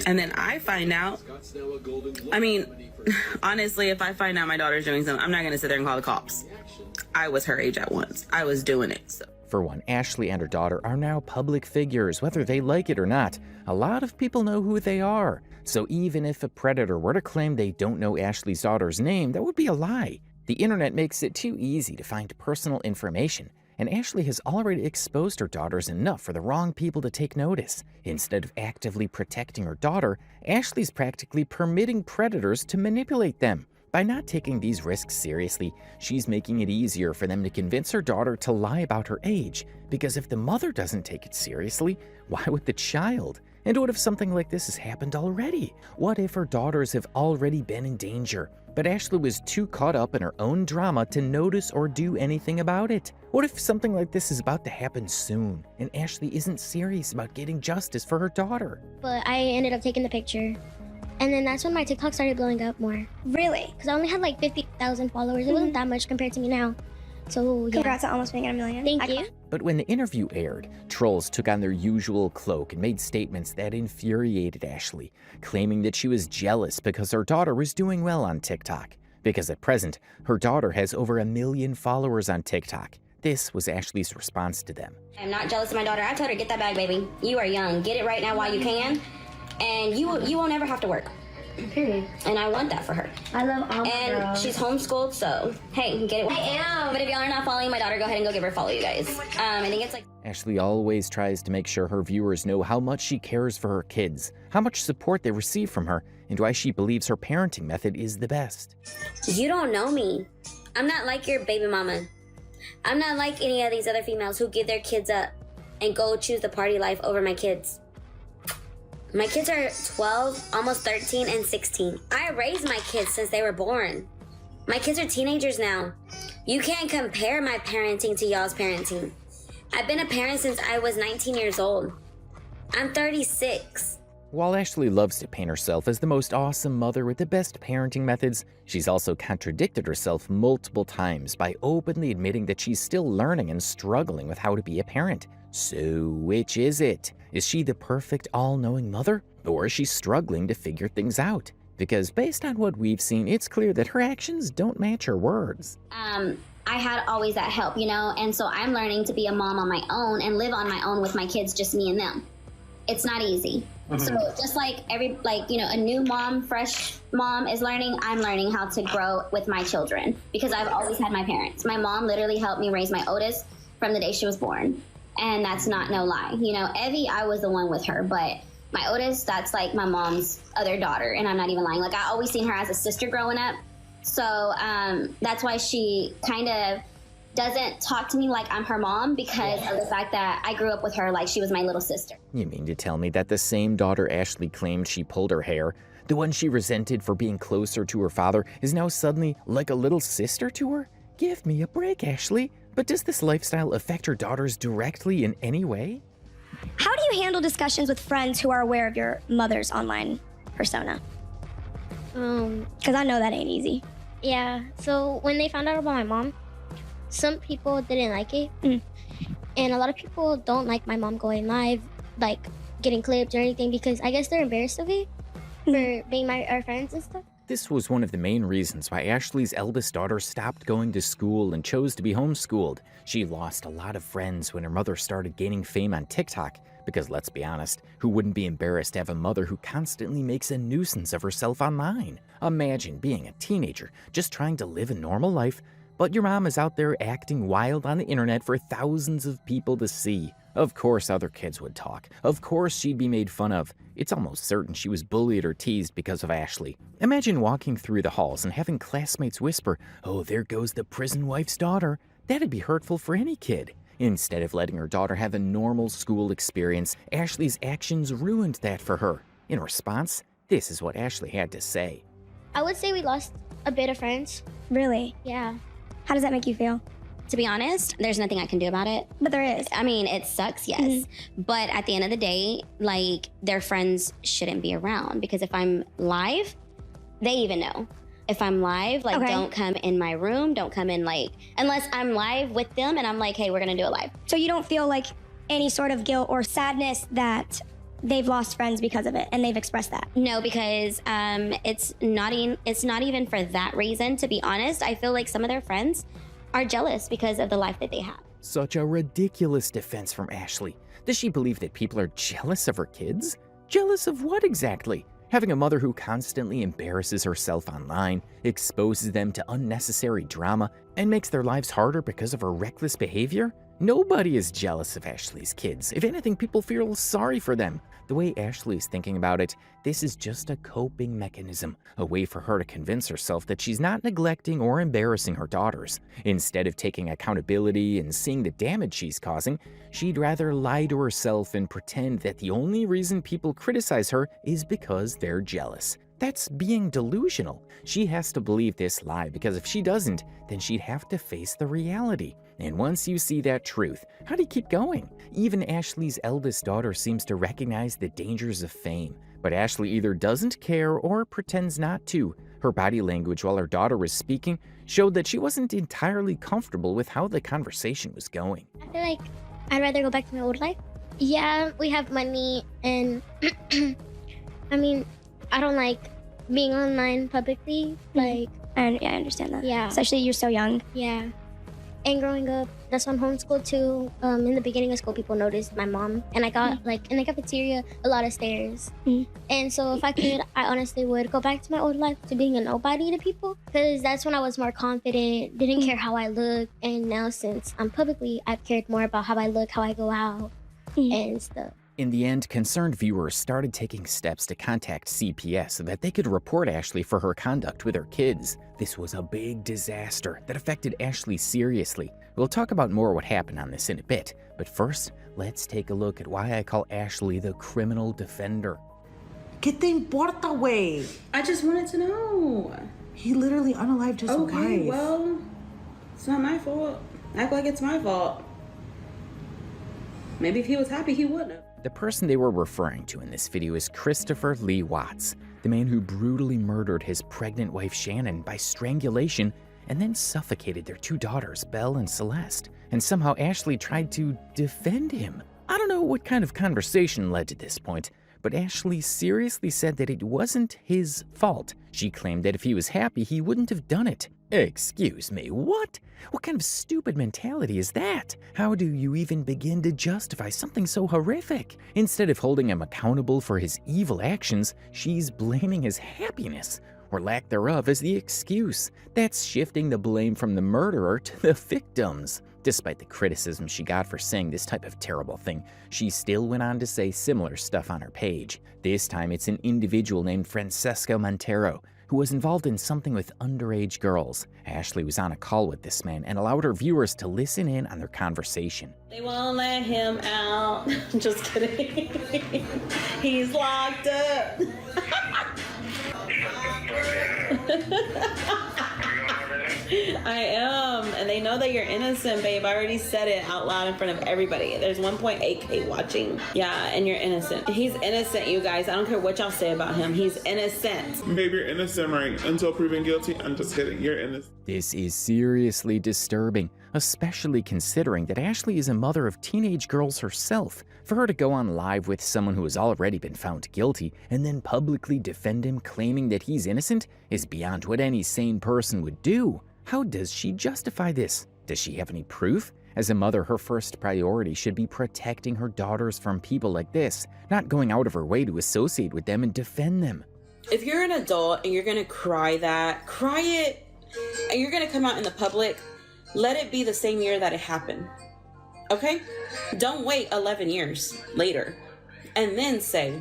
And then I find out, I mean, honestly, if I find out my daughter's doing something, I'm not going to sit there and call the cops. I was her age at once. I was doing it. So. For one, Ashley and her daughter are now public figures, whether they like it or not. A lot of people know who they are. So even if a predator were to claim they don't know Ashley's daughter's name, that would be a lie. The internet makes it too easy to find personal information, and Ashley has already exposed her daughters enough for the wrong people to take notice. Instead of actively protecting her daughter, Ashley's practically permitting predators to manipulate them. By not taking these risks seriously, she's making it easier for them to convince her daughter to lie about her age, because if the mother doesn't take it seriously, why would the child? And what if something like this has happened already? What if her daughters have already been in danger, but Ashley was too caught up in her own drama to notice or do anything about it? What if something like this is about to happen soon, and Ashley isn't serious about getting justice for her daughter? But I ended up taking the picture. And then that's when my TikTok started blowing up more. Really? Because I only had like 50,000 followers. It wasn't that much compared to me now. So, yeah. Congrats on almost being at 1 million. Thank you. But when the interview aired, trolls took on their usual cloak and made statements that infuriated Ashley, claiming that she was jealous because her daughter was doing well on TikTok. Because at present, her daughter has over 1 million followers on TikTok. This was Ashley's response to them. I'm not jealous of my daughter. I told her, get that bag, baby. You are young. Get it right now while you can. And you won't ever have to work. Period. And I want that for her. I love all my And girls. she's homeschooled, so hey, get it. I am. But if y'all are not following my daughter, go ahead and go give her a follow, you guys. I think it's like... Ashley always tries to make sure her viewers know how much she cares for her kids, how much support they receive from her, and why she believes her parenting method is the best. You don't know me. I'm not like your baby mama. I'm not like any of these other females who give their kids up and go choose the party life over my kids. My kids are 12, almost 13, and 16. I raised my kids since they were born. My kids are teenagers now. You can't compare my parenting to y'all's parenting. I've been a parent since I was 19 years old. I'm 36. While Ashley loves to paint herself as the most awesome mother with the best parenting methods, she's also contradicted herself multiple times by openly admitting that she's still learning and struggling with how to be a parent. So, which is it? Is she the perfect all-knowing mother? Or is she struggling to figure things out? Because based on what we've seen, it's clear that her actions don't match her words. I had always that help, you know, and so I'm learning to be a mom on my own and live on my own with my kids, just me and them. It's not easy. So just like a new mom, fresh mom is learning, I'm learning how to grow with my children because I've always had my parents. My mom literally helped me raise my oldest from the day she was born. And that's not no lie. You know, Evie, I was the one with her, but my oldest, that's like my mom's other daughter, and I'm not even lying. Like, I always seen her as a sister growing up. So that's why she kind of doesn't talk to me like I'm her mom because of the fact that I grew up with her like she was my little sister. You mean to tell me that the same daughter Ashley claimed she pulled her hair, the one she resented for being closer to her father, is now suddenly like a little sister to her? Give me a break, Ashley. But does this lifestyle affect her daughters directly in any way? How do you handle discussions with friends who are aware of your mother's online persona? Because I know that ain't easy. Yeah, so when they found out about my mom, some people didn't like it. And a lot of people don't like my mom going live, like getting clipped or anything, because I guess they're embarrassed of it for being our friends and stuff. This was one of the main reasons why Ashley's eldest daughter stopped going to school and chose to be homeschooled. She lost a lot of friends when her mother started gaining fame on TikTok, because let's be honest, who wouldn't be embarrassed to have a mother who constantly makes a nuisance of herself online? Imagine being a teenager, just trying to live a normal life, but your mom is out there acting wild on the internet for thousands of people to see. Of course other kids would talk. Of course she'd be made fun of. It's almost certain she was bullied or teased because of Ashley. Imagine walking through the halls and having classmates whisper, "Oh, there goes the prison wife's daughter." That'd be hurtful for any kid. Instead of letting her daughter have a normal school experience, Ashley's actions ruined that for her. In response, this is what Ashley had to say. I would say we lost a bit of friends. Really? Yeah. How does that make you feel? To be honest, there's nothing I can do about it. But there is. I mean, it sucks, yes. But at the end of the day, like, their friends shouldn't be around because if I'm live, they even know. If I'm live, like, Okay. don't come in my room. Don't come in, like, unless I'm live with them and I'm like, hey, we're gonna do it live. So you don't feel like any sort of guilt or sadness that they've lost friends because of it, and they've expressed that? No, because it's not even for that reason, to be honest. I feel like some of their friends are jealous because of the life that they have. Such a ridiculous defense from Ashley. Does she believe that people are jealous of her kids? Jealous of what exactly? Having a mother who constantly embarrasses herself online, exposes them to unnecessary drama, and makes their lives harder because of her reckless behavior? Nobody is jealous of Ashley's kids. If anything, people feel sorry for them. The way Ashley's thinking about it, this is just a coping mechanism, a way for her to convince herself that she's not neglecting or embarrassing her daughters. Instead of taking accountability and seeing the damage she's causing, she'd rather lie to herself and pretend that the only reason people criticize her is because they're jealous. That's being delusional. She has to believe this lie because if she doesn't, then she'd have to face the reality. And once you see that truth, how do you keep going? Even Ashley's eldest daughter seems to recognize the dangers of fame, but Ashley either doesn't care or pretends not to. Her body language while her daughter was speaking showed that she wasn't entirely comfortable with how the conversation was going. I feel like I'd rather go back to my old life. Yeah, we have money, and I mean, I don't like being online publicly. Like, And yeah, I understand that. yeah, Especially you're so young. yeah. And growing up, that's why I'm homeschooled too. In the beginning of school, people noticed my mom, and I got like in the cafeteria a lot of stares. And so if I could, I honestly would go back to my old life, to being a nobody to people, because that's when I was more confident, didn't care how I look. And now since I'm publicly, I've cared more about how I look, how I go out, and stuff. In the end, concerned viewers started taking steps to contact CPS so that they could report Ashley for her conduct with her kids. This was a big disaster that affected Ashley seriously. We'll talk about more what happened on this in a bit, but first, let's take a look at why I call Ashley the criminal defender. ¿Qué te importa, güey? I just wanted to know. He literally unalived his Okay, wife. well, it's not my fault. Act like it's my fault. Maybe if he was happy, he wouldn't have. The person they were referring to in this video is Christopher Lee Watts, the man who brutally murdered his pregnant wife Shannon by strangulation and then suffocated their two daughters, Belle and Celeste. And somehow Ashley tried to defend him. I don't know what kind of conversation led to this point, but Ashley seriously said that it wasn't his fault. She claimed that if he was happy, he wouldn't have done it. Excuse me, what? What kind of stupid mentality is that? How do you even begin to justify something so horrific? Instead of holding him accountable for his evil actions, she's blaming his happiness, or lack thereof, as the excuse. That's shifting the blame from the murderer to the victims. Despite the criticism she got for saying this type of terrible thing, she still went on to say similar stuff on her page. This time it's an individual named Francesco Montero, who was involved in something with underage girls. Ashley was on a call with this man and allowed her viewers to listen in on their conversation. They won't let him out. Just kidding. He's locked up. I am, and they know that you're innocent, babe. I already said it out loud in front of everybody. There's 1.8K watching. Yeah, and you're innocent. He's innocent, you guys. I don't care what y'all say about him. He's innocent. Babe, you're innocent, right? Until proven guilty. I'm just kidding. You're innocent. This is seriously disturbing, especially considering that Ashley is a mother of teenage girls herself. For her to go on live with someone who has already been found guilty and then publicly defend him claiming that he's innocent is beyond what any sane person would do. How does she justify this? Does she have any proof? As a mother, her first priority should be protecting her daughters from people like this, not going out of her way to associate with them and defend them. If you're an adult and you're gonna cry it, and you're gonna come out in the public, let it be the same year that it happened. Okay? Don't wait 11 years later and then say,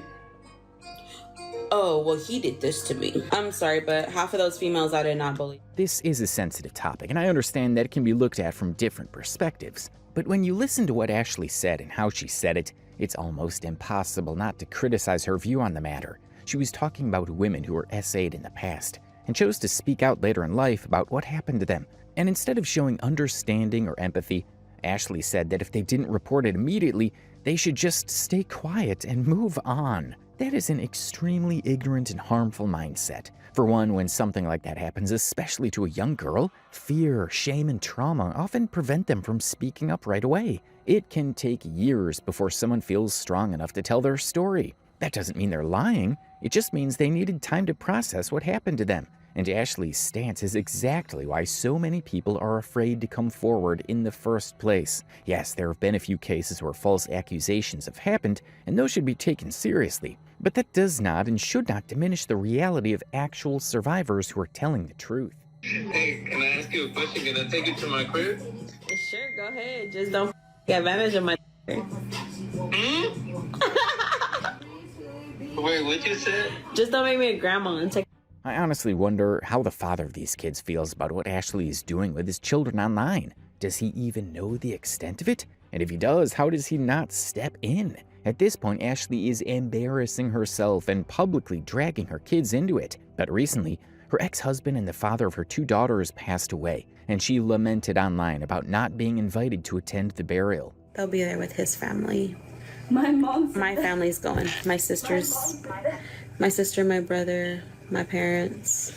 oh, well, he did this to me. I'm sorry, but half of those females I did not believe. This is a sensitive topic, and I understand that it can be looked at from different perspectives. But when you listen to what Ashley said and how she said it, it's almost impossible not to criticize her view on the matter. She was talking about women who were SA'd in the past and chose to speak out later in life about what happened to them. And instead of showing understanding or empathy, Ashley said that if they didn't report it immediately, they should just stay quiet and move on. That is an extremely ignorant and harmful mindset. For one, when something like that happens, especially to a young girl, fear, shame, and trauma often prevent them from speaking up right away. It can take years before someone feels strong enough to tell their story. That doesn't mean they're lying. It just means they needed time to process what happened to them. And Ashley's stance is exactly why so many people are afraid to come forward in the first place. Yes, there have been a few cases where false accusations have happened, and those should be taken seriously. But that does not and should not diminish the reality of actual survivors who are telling the truth. Hey, can I ask you a question? Can I take you to my crib? Sure, go ahead. Just don't take advantage of my. Wait, what you said? Just don't make me a grandma and take. I honestly wonder how the father of these kids feels about what Ashley is doing with his children online. Does he even know the extent of it? And if he does, how does he not step in? At this point, Ashley is embarrassing herself and publicly dragging her kids into it. But recently, her ex-husband and the father of her 2 daughters passed away, and she lamented online about not being invited to attend the burial. They'll be there with his family. My family's going. My sister, my brother, my parents,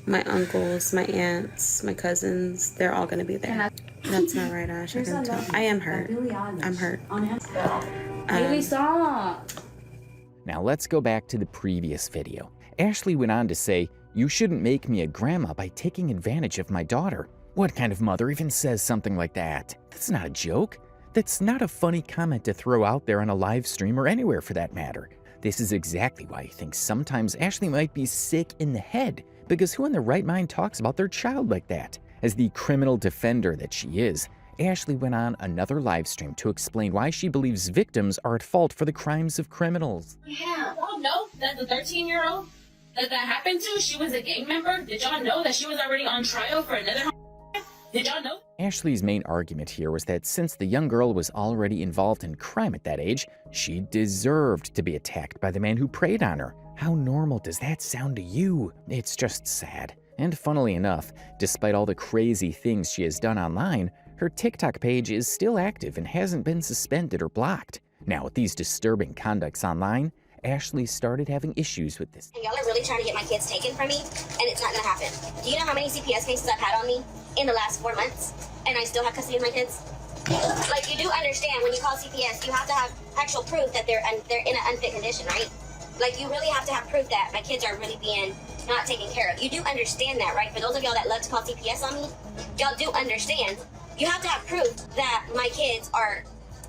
my uncles, my aunts, my cousins, they're all going to be there. That's not right, Ash. I can tell. I am hurt. I'm hurt. Baby, stop. Now let's go back to the previous video. Ashley went on to say, "You shouldn't make me a grandma by taking advantage of my daughter." What kind of mother even says something like that? That's not a joke. That's not a funny comment to throw out there on a live stream or anywhere for that matter. This is exactly why I think sometimes Ashley might be sick in the head, because who in their right mind talks about their child like that? As the criminal defender that she is, Ashley went on another live stream to explain why she believes victims are at fault for the crimes of criminals. Yeah, y'all know that the 13-year-old that happened to, she was a gang member? Did y'all know that she was already on trial for another? Did y'all know? Ashley's main argument here was that since the young girl was already involved in crime at that age, she deserved to be attacked by the man who preyed on her. How normal does that sound to you? It's just sad. And funnily enough, despite all the crazy things she has done online, her TikTok page is still active and hasn't been suspended or blocked. Now, with these disturbing conducts online, Ashley started having issues with this. And y'all are really trying to get my kids taken from me, and it's not gonna happen. Do you know how many CPS cases I've had on me in the last 4 months, and I still have custody of my kids? Like, you do understand when you call CPS, you have to have actual proof that they're in an unfit condition, right? Like, you really have to have proof that my kids are really being not taken care of. You do understand that, right? For those of y'all that love to call CPS on me, y'all do understand. You have to have proof that my kids are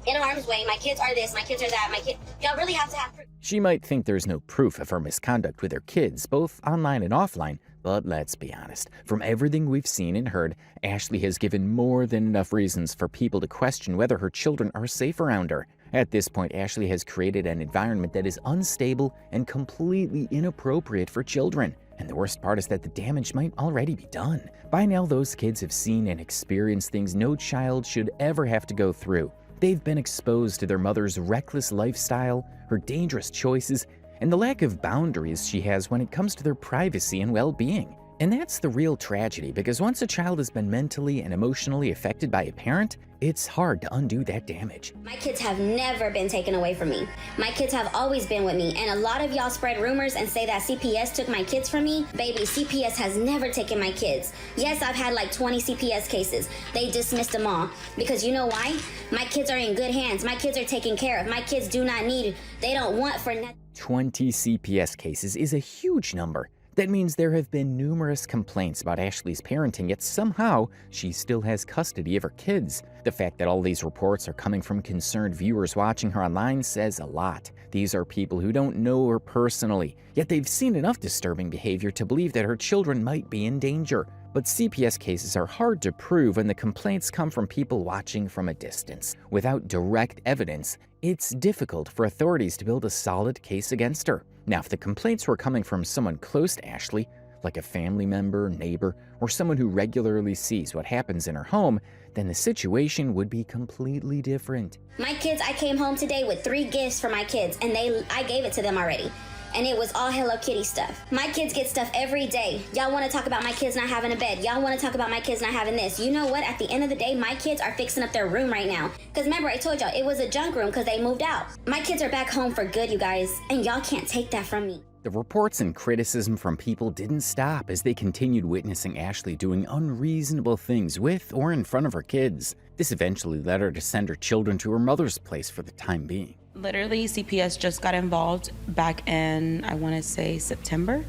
in harm's way, my kids are this, my kids are that, y'all really have to have proof. She might think there's no proof of her misconduct with her kids, both online and offline, but let's be honest. From everything we've seen and heard, Ashley has given more than enough reasons for people to question whether her children are safe around her. At this point, Ashley has created an environment that is unstable and completely inappropriate for children. And the worst part is that the damage might already be done. By now, those kids have seen and experienced things no child should ever have to go through. They've been exposed to their mother's reckless lifestyle, her dangerous choices, and the lack of boundaries she has when it comes to their privacy and well-being. And that's the real tragedy, because once a child has been mentally and emotionally affected by a parent, it's hard to undo that damage. My kids have never been taken away from me. My kids have always been with me, and a lot of y'all spread rumors and say that CPS took my kids from me. Baby, CPS has never taken my kids. Yes, I've had like 20 CPS cases. They dismissed them all. Because you know why? My kids are in good hands. My kids are taken care of. My kids do not need, they don't want for nothing. 20 CPS cases is a huge number. That means there have been numerous complaints about Ashley's parenting, yet somehow she still has custody of her kids. The fact that all these reports are coming from concerned viewers watching her online says a lot. These are people who don't know her personally, yet they've seen enough disturbing behavior to believe that her children might be in danger. But CPS cases are hard to prove when the complaints come from people watching from a distance. Without direct evidence, it's difficult for authorities to build a solid case against her. Now, if the complaints were coming from someone close to Ashley, like a family member, neighbor, or someone who regularly sees what happens in her home, then the situation would be completely different. My kids, I came home today with 3 gifts for my kids, and I gave it to them already. And it was all Hello Kitty stuff. My kids get stuff every day. Y'all want to talk about my kids not having a bed. Y'all want to talk about my kids not having this. You know what? At the end of the day, my kids are fixing up their room right now. Because remember, I told y'all, it was a junk room because they moved out. My kids are back home for good, you guys. And y'all can't take that from me. The reports and criticism from people didn't stop as they continued witnessing Ashley doing unreasonable things with or in front of her kids. This eventually led her to send her children to her mother's place for the time being. Literally, CPS just got involved back in, I want to say, September.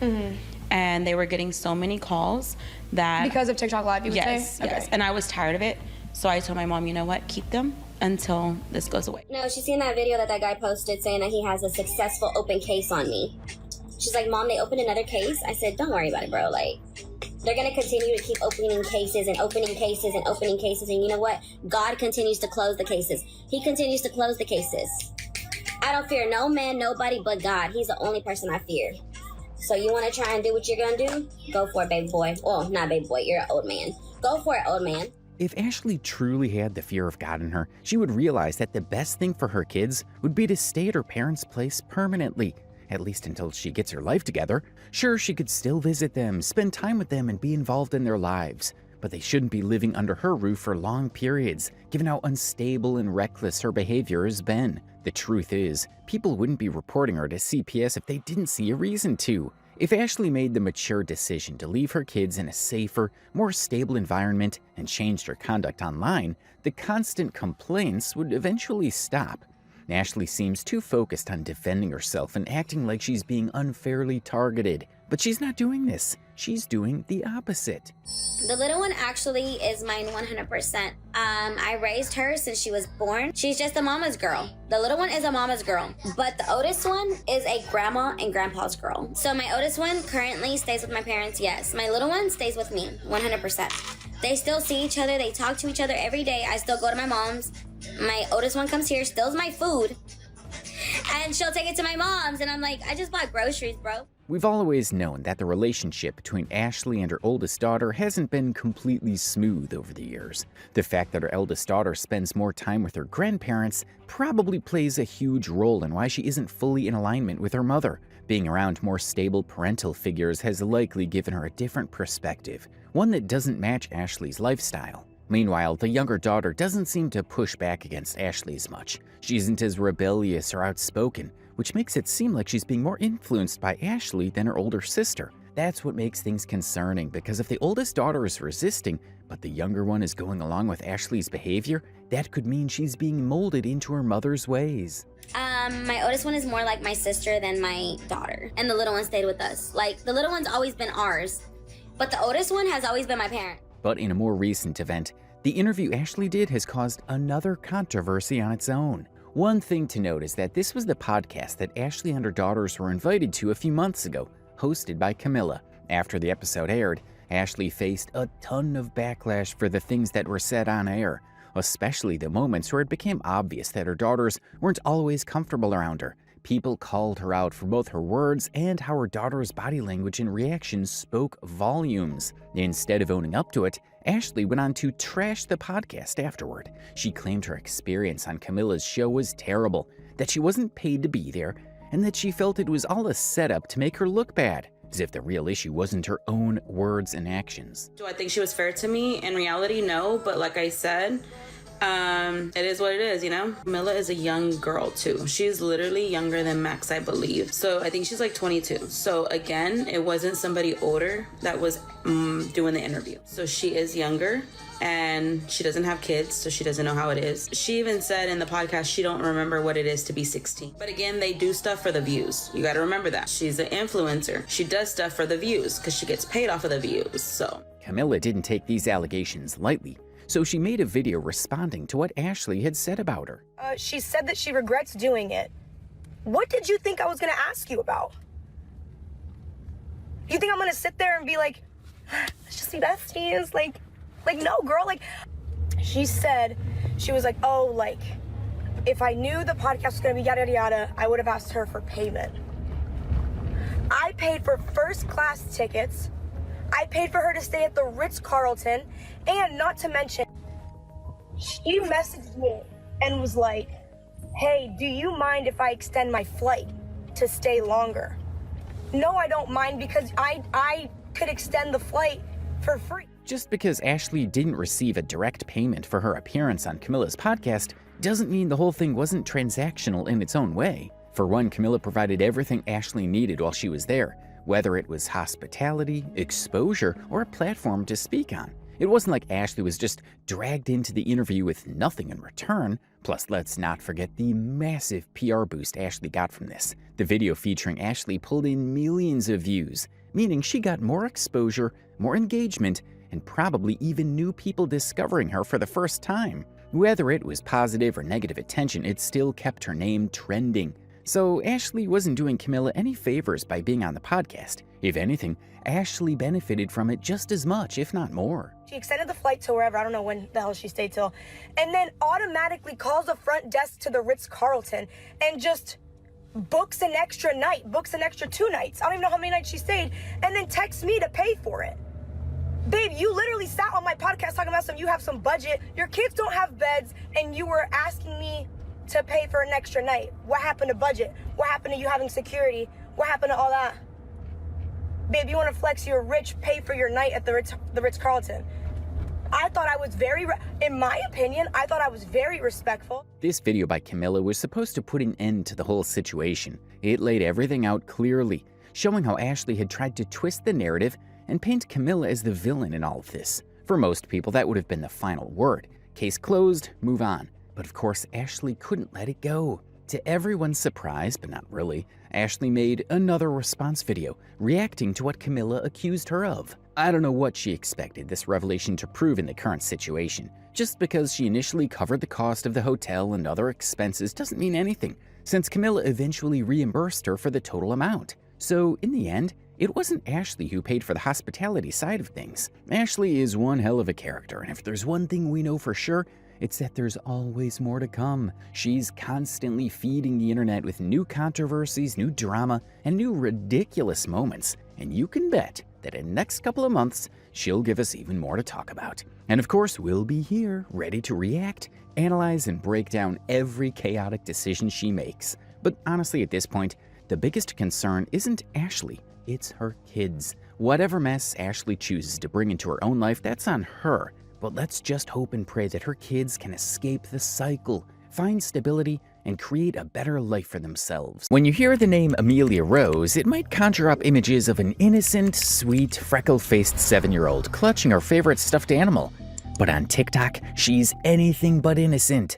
And they were getting so many calls that... Because of TikTok Live, you would say? Yes. And I was tired of it. So I told my mom, you know what, keep them until this goes away. No, she's seen that video that guy posted saying that he has a successful open case on me. She's like, Mom, they opened another case? I said, don't worry about it, bro. Like, they're going to continue to keep opening cases and opening cases and opening cases. And you know what? God continues to close the cases. He continues to close the cases. I don't fear no man, nobody but God. He's the only person I fear. So you want to try and do what you're going to do? Go for it, baby boy. Well, not baby boy. You're an old man. Go for it, old man. If Ashley truly had the fear of God in her, she would realize that the best thing for her kids would be to stay at her parents' place permanently, at least until she gets her life together. Sure, she could still visit them, spend time with them, and be involved in their lives, but they shouldn't be living under her roof for long periods, given how unstable and reckless her behavior has been. The truth is, people wouldn't be reporting her to CPS if they didn't see a reason to. If Ashley made the mature decision to leave her kids in a safer, more stable environment and changed her conduct online, the constant complaints would eventually stop. Ashley seems too focused on defending herself and acting like she's being unfairly targeted. But she's not doing this. She's doing the opposite. The little one actually is mine 100%. I raised her since she was born. She's just a mama's girl. The little one is a mama's girl. But the oldest one is a grandma and grandpa's girl. So my oldest one currently stays with my parents, yes. My little one stays with me, 100%. They still see each other. They talk to each other every day. I still go to my mom's. My oldest one comes here, steals my food, and she'll take it to my mom's. And I'm like, I just bought groceries, bro. We've always known that the relationship between Ashley and her oldest daughter hasn't been completely smooth over the years. The fact that her eldest daughter spends more time with her grandparents probably plays a huge role in why she isn't fully in alignment with her mother. Being around more stable parental figures has likely given her a different perspective, one that doesn't match Ashley's lifestyle. Meanwhile, the younger daughter doesn't seem to push back against Ashley as much. She isn't as rebellious or outspoken, which makes it seem like she's being more influenced by Ashley than her older sister. That's what makes things concerning, because if the oldest daughter is resisting, but the younger one is going along with Ashley's behavior, that could mean she's being molded into her mother's ways. My oldest one is more like my sister than my daughter, and the little one stayed with us. Like, the little one's always been ours, but the oldest one has always been my parent. But in a more recent event, the interview Ashley did has caused another controversy on its own. One thing to note is that this was the podcast that Ashley and her daughters were invited to a few months ago, hosted by Camilla. After the episode aired, Ashley faced a ton of backlash for the things that were said on air, especially the moments where it became obvious that her daughters weren't always comfortable around her. People called her out for both her words and how her daughter's body language and reactions spoke volumes. Instead of owning up to it, Ashley went on to trash the podcast afterward. She claimed her experience on Camilla's show was terrible, that she wasn't paid to be there, and that she felt it was all a setup to make her look bad, as if the real issue wasn't her own words and actions. Do I think she was fair to me? In reality, no. But like I said, it is what it is, you know? Camilla is a young girl too. She's literally younger than Max, I believe. So I think she's like 22. So again, it wasn't somebody older that was doing the interview. So she is younger and she doesn't have kids, so she doesn't know how it is. She even said in the podcast she don't remember what it is to be 16. But again, they do stuff for the views. You gotta remember that. She's an influencer. She does stuff for the views because she gets paid off of the views, so. Camilla didn't take these allegations lightly, so she made a video responding to what Ashley had said about her. She said that she regrets doing it. What did you think I was gonna ask you about? You think I'm gonna sit there and be like, let's just be besties? Like no, girl, like, she said, she was like, oh, like, if I knew the podcast was gonna be yada, yada, yada, I would have asked her for payment. I paid for first class tickets. I paid for her to stay at the Ritz-Carlton, and not to mention, she messaged me and was like, hey, do you mind if I extend my flight to stay longer? No, I don't mind, because I could extend the flight for free. Just because Ashley didn't receive a direct payment for her appearance on Camilla's podcast doesn't mean the whole thing wasn't transactional in its own way. For one, Camilla provided everything Ashley needed while she was there, whether it was hospitality, exposure, or a platform to speak on. It wasn't like Ashley was just dragged into the interview with nothing in return. Plus, let's not forget the massive PR boost Ashley got from this. The video featuring Ashley pulled in millions of views, meaning she got more exposure, more engagement, and probably even new people discovering her for the first time. Whether it was positive or negative attention, it still kept her name trending. So Ashley wasn't doing Camilla any favors by being on the podcast. If anything, Ashley benefited from it just as much, if not more. She extended the flight to wherever, I don't know when the hell she stayed till, and then automatically calls the front desk to the Ritz-Carlton and just books an extra night, books an extra 2 nights. I don't even know how many nights she stayed, and then texts me to pay for it. Babe, you literally sat on my podcast talking about you have some budget, your kids don't have beds, and you were asking me to pay for an extra night. What happened to budget? What happened to you having security? What happened to all that? Babe, you want to flex, you're rich, pay for your night at the Ritz-Carlton. I thought I was in my opinion, I thought I was very respectful. This video by Camilla was supposed to put an end to the whole situation. It laid everything out clearly, showing how Ashley had tried to twist the narrative and paint Camilla as the villain in all of this. For most people, that would have been the final word. Case closed, move on. But of course, Ashley couldn't let it go. To everyone's surprise, but not really, Ashley made another response video, reacting to what Camilla accused her of. I don't know what she expected this revelation to prove in the current situation. Just because she initially covered the cost of the hotel and other expenses doesn't mean anything, since Camilla eventually reimbursed her for the total amount. So in the end, it wasn't Ashley who paid for the hospitality side of things. Ashley is one hell of a character, and if there's one thing we know for sure, it's that there's always more to come. She's constantly feeding the internet with new controversies, new drama, and new ridiculous moments. And you can bet that in the next couple of months, she'll give us even more to talk about. And of course, we'll be here, ready to react, analyze, and break down every chaotic decision she makes. But honestly, at this point, the biggest concern isn't Ashley, it's her kids. Whatever mess Ashley chooses to bring into her own life, that's on her. But let's just hope and pray that her kids can escape the cycle, find stability, and create a better life for themselves. When you hear the name Amelia Rose, it might conjure up images of an innocent, sweet, freckle-faced 7-year-old clutching her favorite stuffed animal. But on TikTok, she's anything but innocent.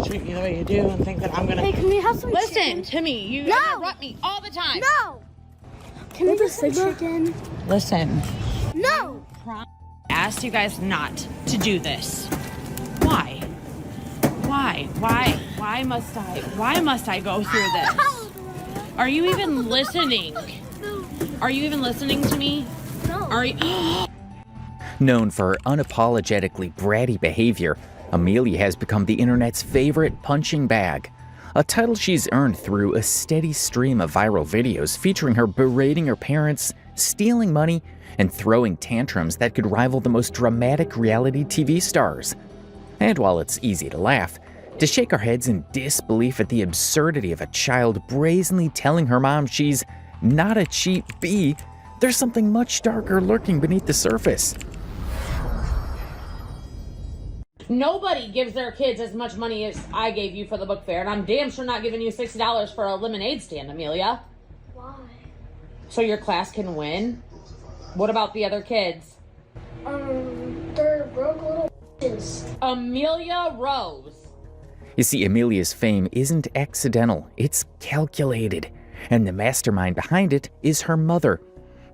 Treat me the way you do and think that I'm gonna. Hey, can we have some Listen chicken? to me. You No! interrupt me all the time. No! Can we just chicken? Listen. No! Asked you guys not to do this. Why? Why must I go through this? Are you even listening? Are you even listening to me? No. Are you? Known for her unapologetically bratty behavior, Amelia has become the internet's favorite punching bag. A title she's earned through a steady stream of viral videos featuring her berating her parents, stealing money, and throwing tantrums that could rival the most dramatic reality TV stars. And while it's easy to laugh, to shake our heads in disbelief at the absurdity of a child brazenly telling her mom she's not a cheap bee, there's something much darker lurking beneath the surface. Nobody gives their kids as much money as I gave you for the book fair, and I'm damn sure not giving you $60 for a lemonade stand, Amelia. Why? So your class can win? What about the other kids? They're broke little bitches. Amelia Rose. You see, Amelia's fame isn't accidental, it's calculated. And the mastermind behind it is her mother,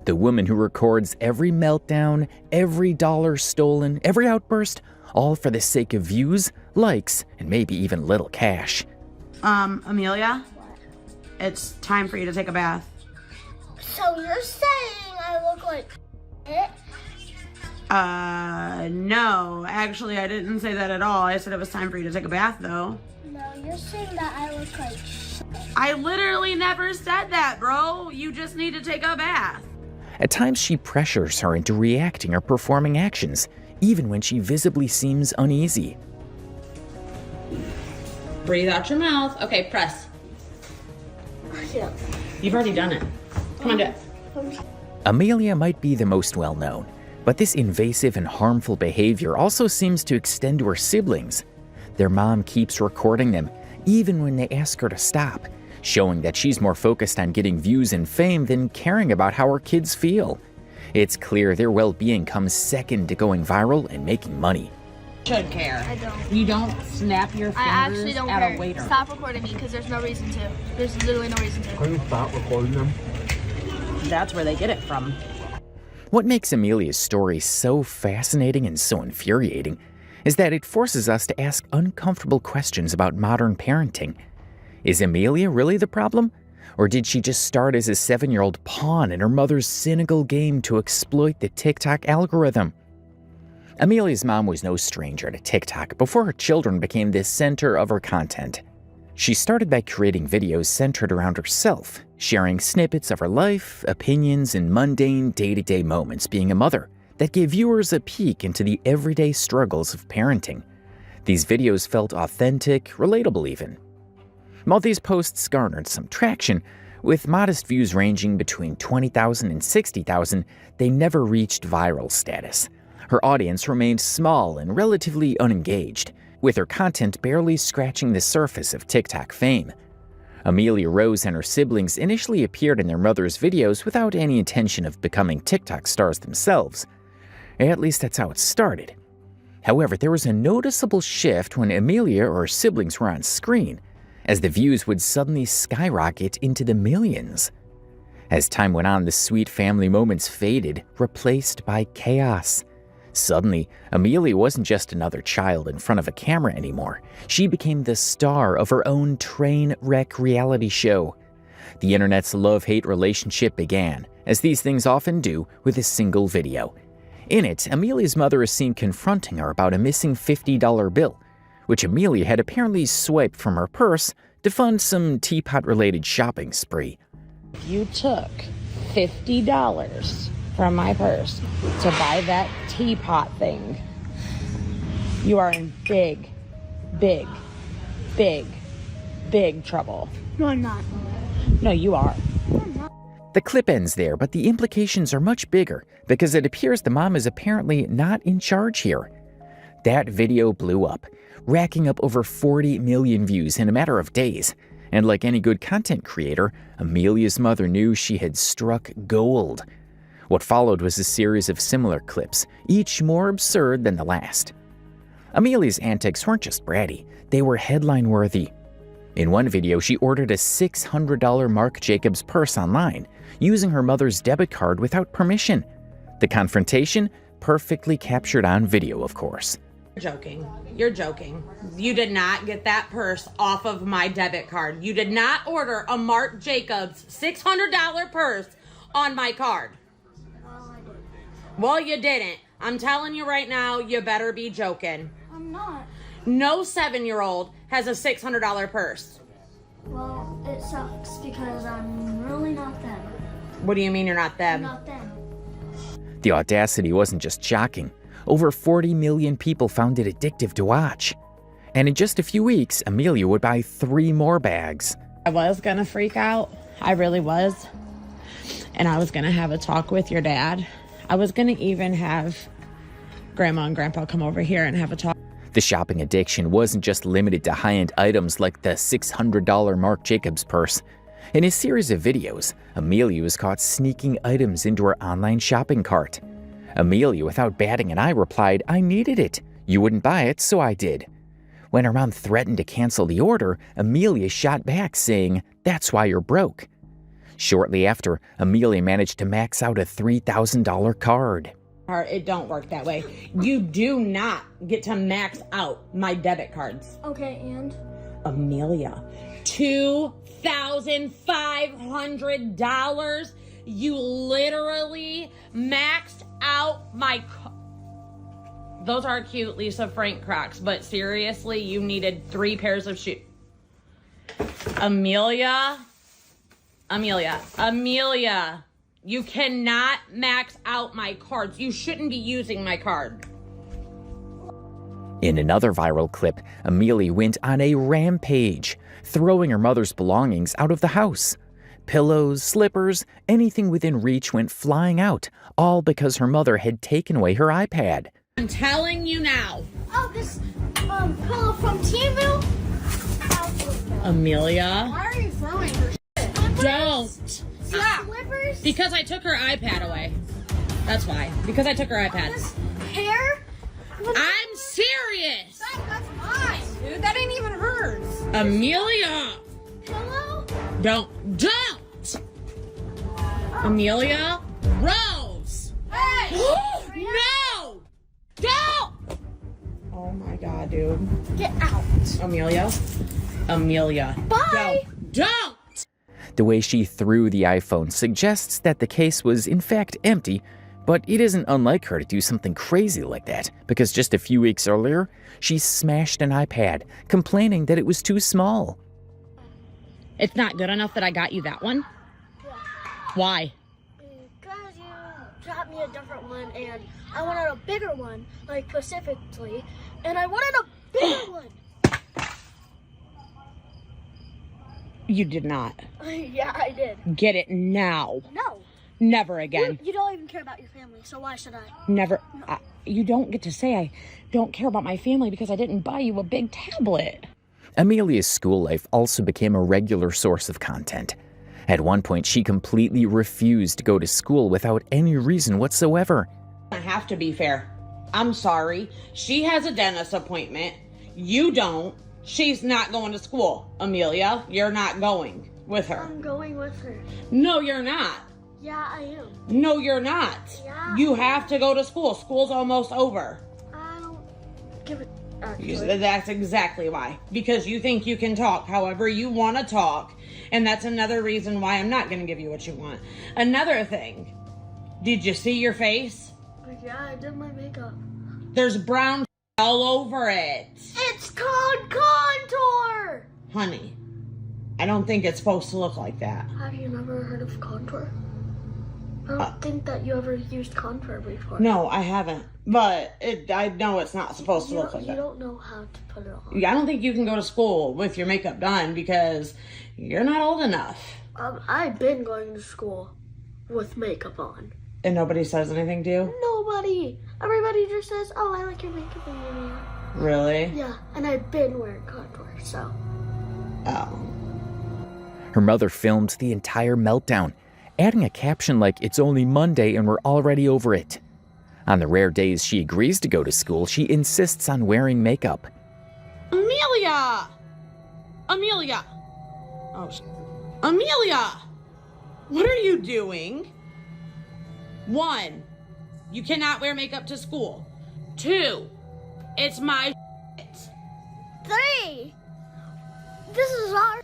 the woman who records every meltdown, every dollar stolen, every outburst, all for the sake of views, likes, and maybe even little cash. Amelia? It's time for you to take a bath. So you're saying I look like it? No. Actually, I didn't say that at all. I said it was time for you to take a bath, though. No, you're saying that I look like shit. I literally never said that, bro. You just need to take a bath. At times, she pressures her into reacting or performing actions, even when she visibly seems uneasy. Breathe out your mouth. Okay, press. Yeah. You've already done it. Come on, do it. Amelia might be the most well-known, but this invasive and harmful behavior also seems to extend to her siblings. Their mom keeps recording them, even when they ask her to stop. showing that she's more focused on getting views and fame than caring about how her kids feel. It's clear their well-being comes second to going viral and making money. Should care. I don't. You don't snap your fingers I actually don't at care. a waiter. Stop recording me because there's no reason to. There's literally no reason to. Can you stop recording them? That's where they get it from. What makes Amelia's story so fascinating and so infuriating is that it forces us to ask uncomfortable questions about modern parenting. Is Amelia really the problem? Or did she just start as a 7-year-old pawn in her mother's cynical game to exploit the TikTok algorithm? Amelia's mom was no stranger to TikTok before her children became the center of her content. She started by creating videos centered around herself, sharing snippets of her life, opinions, and mundane day-to-day moments being a mother that gave viewers a peek into the everyday struggles of parenting. These videos felt authentic, relatable even. While these posts garnered some traction, with modest views ranging between 20,000 and 60,000, they never reached viral status. Her audience remained small and relatively unengaged, with her content barely scratching the surface of TikTok fame. Amelia Rose and her siblings initially appeared in their mother's videos without any intention of becoming TikTok stars themselves. At least that's how it started. However, there was a noticeable shift when Amelia or her siblings were on screen, as the views would suddenly skyrocket into the millions. As time went on, the sweet family moments faded, replaced by chaos. Suddenly, Amelia wasn't just another child in front of a camera anymore. She became the star of her own train wreck reality show. The internet's love-hate relationship began, as these things often do, with a single video. In it, Amelia's mother is seen confronting her about a missing $50 bill, which Amelia had apparently swiped from her purse to fund some teapot-related shopping spree. You took $50 from my purse to buy that teapot thing. You are in big, big, big, big trouble. No, I'm not. No, you are. The clip ends there, but the implications are much bigger because it appears the mom is apparently not in charge here. That video blew up, racking up over 40 million views in a matter of days. And like any good content creator, Amelia's mother knew she had struck gold. What followed was a series of similar clips, each more absurd than the last. Amelia's antics weren't just bratty, they were headline-worthy. In one video, she ordered a $600 Marc Jacobs purse online, using her mother's debit card without permission. The confrontation perfectly captured on video, of course. You're joking. You're joking. You did not get that purse off of my debit card. You did not order a Marc Jacobs $600 purse on my card. Well, you didn't. I'm telling you right now, you better be joking. I'm not. No 7-year-old has a $600 purse. Well, it sucks because I'm really not them. What do you mean you're not them? I'm not them. The audacity wasn't just shocking. Over 40 million people found it addictive to watch. And in just a few weeks, Amelia would buy 3 more bags. I was gonna freak out. I really was. And I was gonna have a talk with your dad. I was gonna even have Grandma and Grandpa come over here and have a talk. The shopping addiction wasn't just limited to high-end items like the $600 Marc Jacobs purse. In a series of videos, Amelia was caught sneaking items into her online shopping cart. Amelia, without batting an eye, replied, "I needed it. You wouldn't buy it, so I did." When her mom threatened to cancel the order, Amelia shot back, saying, "That's why you're broke." Shortly after, Amelia managed to max out a $3,000 card. It don't work that way. You do not get to max out my debit cards. Okay, and? Amelia, $2,500? You literally maxed out my Those are cute Lisa Frank Crocs, but seriously, you needed 3 pairs of shoes. Amelia, you cannot max out my cards. You shouldn't be using my card. In another viral clip, Amelia went on a rampage, throwing her mother's belongings out of the house. Pillows, slippers, anything within reach went flying out, all because her mother had taken away her iPad. I'm telling you now. Oh, this pillow from Temu? Amelia. Why are you throwing her shit. Don't. Slap. Slippers. Because I took her iPad away. That's why. Because I took her iPad. Hair. I'm serious. That's mine, dude. That ain't even hers. Amelia. Hello? Don't. Amelia. Rose. Hey. No. Don't. Oh my God, dude. Get out. Amelia. Bye. Don't. The way she threw the iPhone suggests that the case was in fact empty, but it isn't unlike her to do something crazy like that, because just a few weeks earlier, she smashed an iPad, complaining that it was too small. It's not good enough that I got you that one? Yeah. Why? Because you got me a different one, and I wanted a bigger one, like specifically, and I wanted a bigger one. You did not. Yeah, I did. Get it now. No. Never again. You don't even care about your family, so why should I? Never. You don't get to say I don't care about my family because I didn't buy you a big tablet. Amelia's school life also became a regular source of content. At one point, she completely refused to go to school without any reason whatsoever. I have to be fair. I'm sorry. She has a dentist appointment. You don't. She's not going to school. Amelia, you're not going with her. I'm going with her. No, you're not. Yeah, I am. No, you're not. Yeah. You have to go to school. School's almost over. I don't give it. Actually. That's exactly why. Because you think you can talk however you want to talk. And that's another reason why I'm not going to give you what you want. Another thing. Did you see your face? Yeah, I did my makeup. There's brown all over it. It's called contour! Honey, I don't think it's supposed to look like that. Have you never heard of contour? I don't think that you ever used contour before. No, I haven't. But I know it's not supposed to look like that. You don't know how to put it on. Yeah, I don't think you can go to school with your makeup done because you're not old enough. I've been going to school with makeup on. And nobody says anything to you? Nobody. Everybody just says, oh, I like your makeup, Amelia. Really? Yeah, and I've been wearing contour, so. Oh. Her mother filmed the entire meltdown, adding a caption like, "It's only Monday and we're already over it." On the rare days she agrees to go to school, she insists on wearing makeup. Amelia! Amelia! Oh, Amelia! What are you doing? 1, you cannot wear makeup to school. 2, it's my shit. 3, this is our.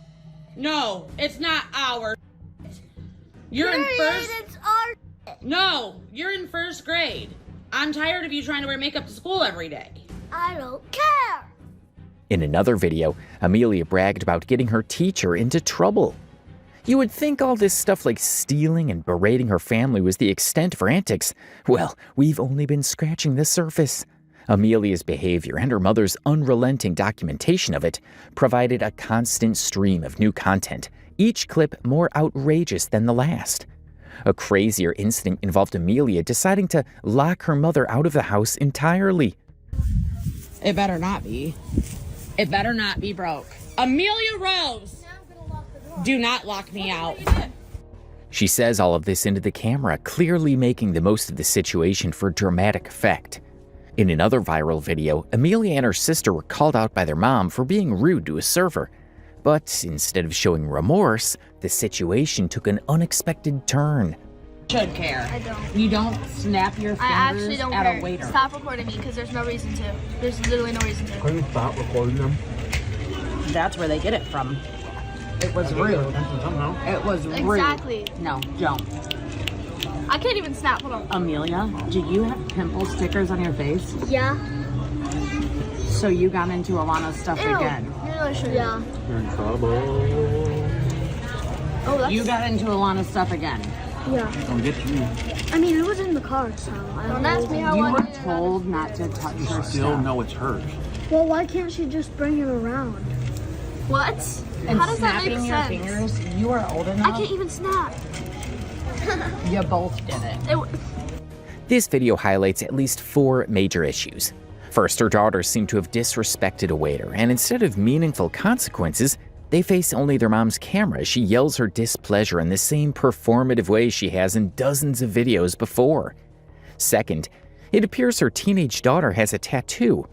No, it's not our shit. You're in first. It's our. No, you're in first grade. I'm tired of you trying to wear makeup to school every day. I don't care. In another video, Amelia bragged about getting her teacher into trouble. You would think all this stuff like stealing and berating her family was the extent of her antics. Well, we've only been scratching the surface. Amelia's behavior and her mother's unrelenting documentation of it provided a constant stream of new content, each clip more outrageous than the last. A crazier incident involved Amelia deciding to lock her mother out of the house entirely. It better not be. It better not be broke. Amelia Rose! Do not lock me out. She says all of this into the camera, clearly making the most of the situation for dramatic effect. In another viral video, Amelia and her sister were called out by their mom for being rude to a server. But instead of showing remorse, the situation took an unexpected turn. Should care. I don't. You don't snap your fingers I actually don't at care. a waiter. Stop recording me because there's no reason to. There's literally no reason to. Can you stop recording them? That's where they get it from. It was rude. It was rude. Exactly. No, don't. I can't even snap. Hold on. Amelia, do you have pimple stickers on your face? Yeah. So you got into Alana's stuff Ew. again. Yeah. You're in trouble. Oh, that's. You got into Alana's stuff again. Yeah. Don't get you. I mean, it was in the car, so I don't ask me how You I were did it. told not to touch her Still stuff. know it's hers. Well, why can't she just bring it around? What? And How does that make snapping your sense? fingers, you are old enough. I can't even snap. You both did it. This video highlights at least 4 major issues. First, her daughter seemed to have disrespected a waiter, and instead of meaningful consequences, They face only their mom's camera as she yells her displeasure in the same performative way she has in dozens of videos before. Second, it appears her teenage daughter has a tattoo.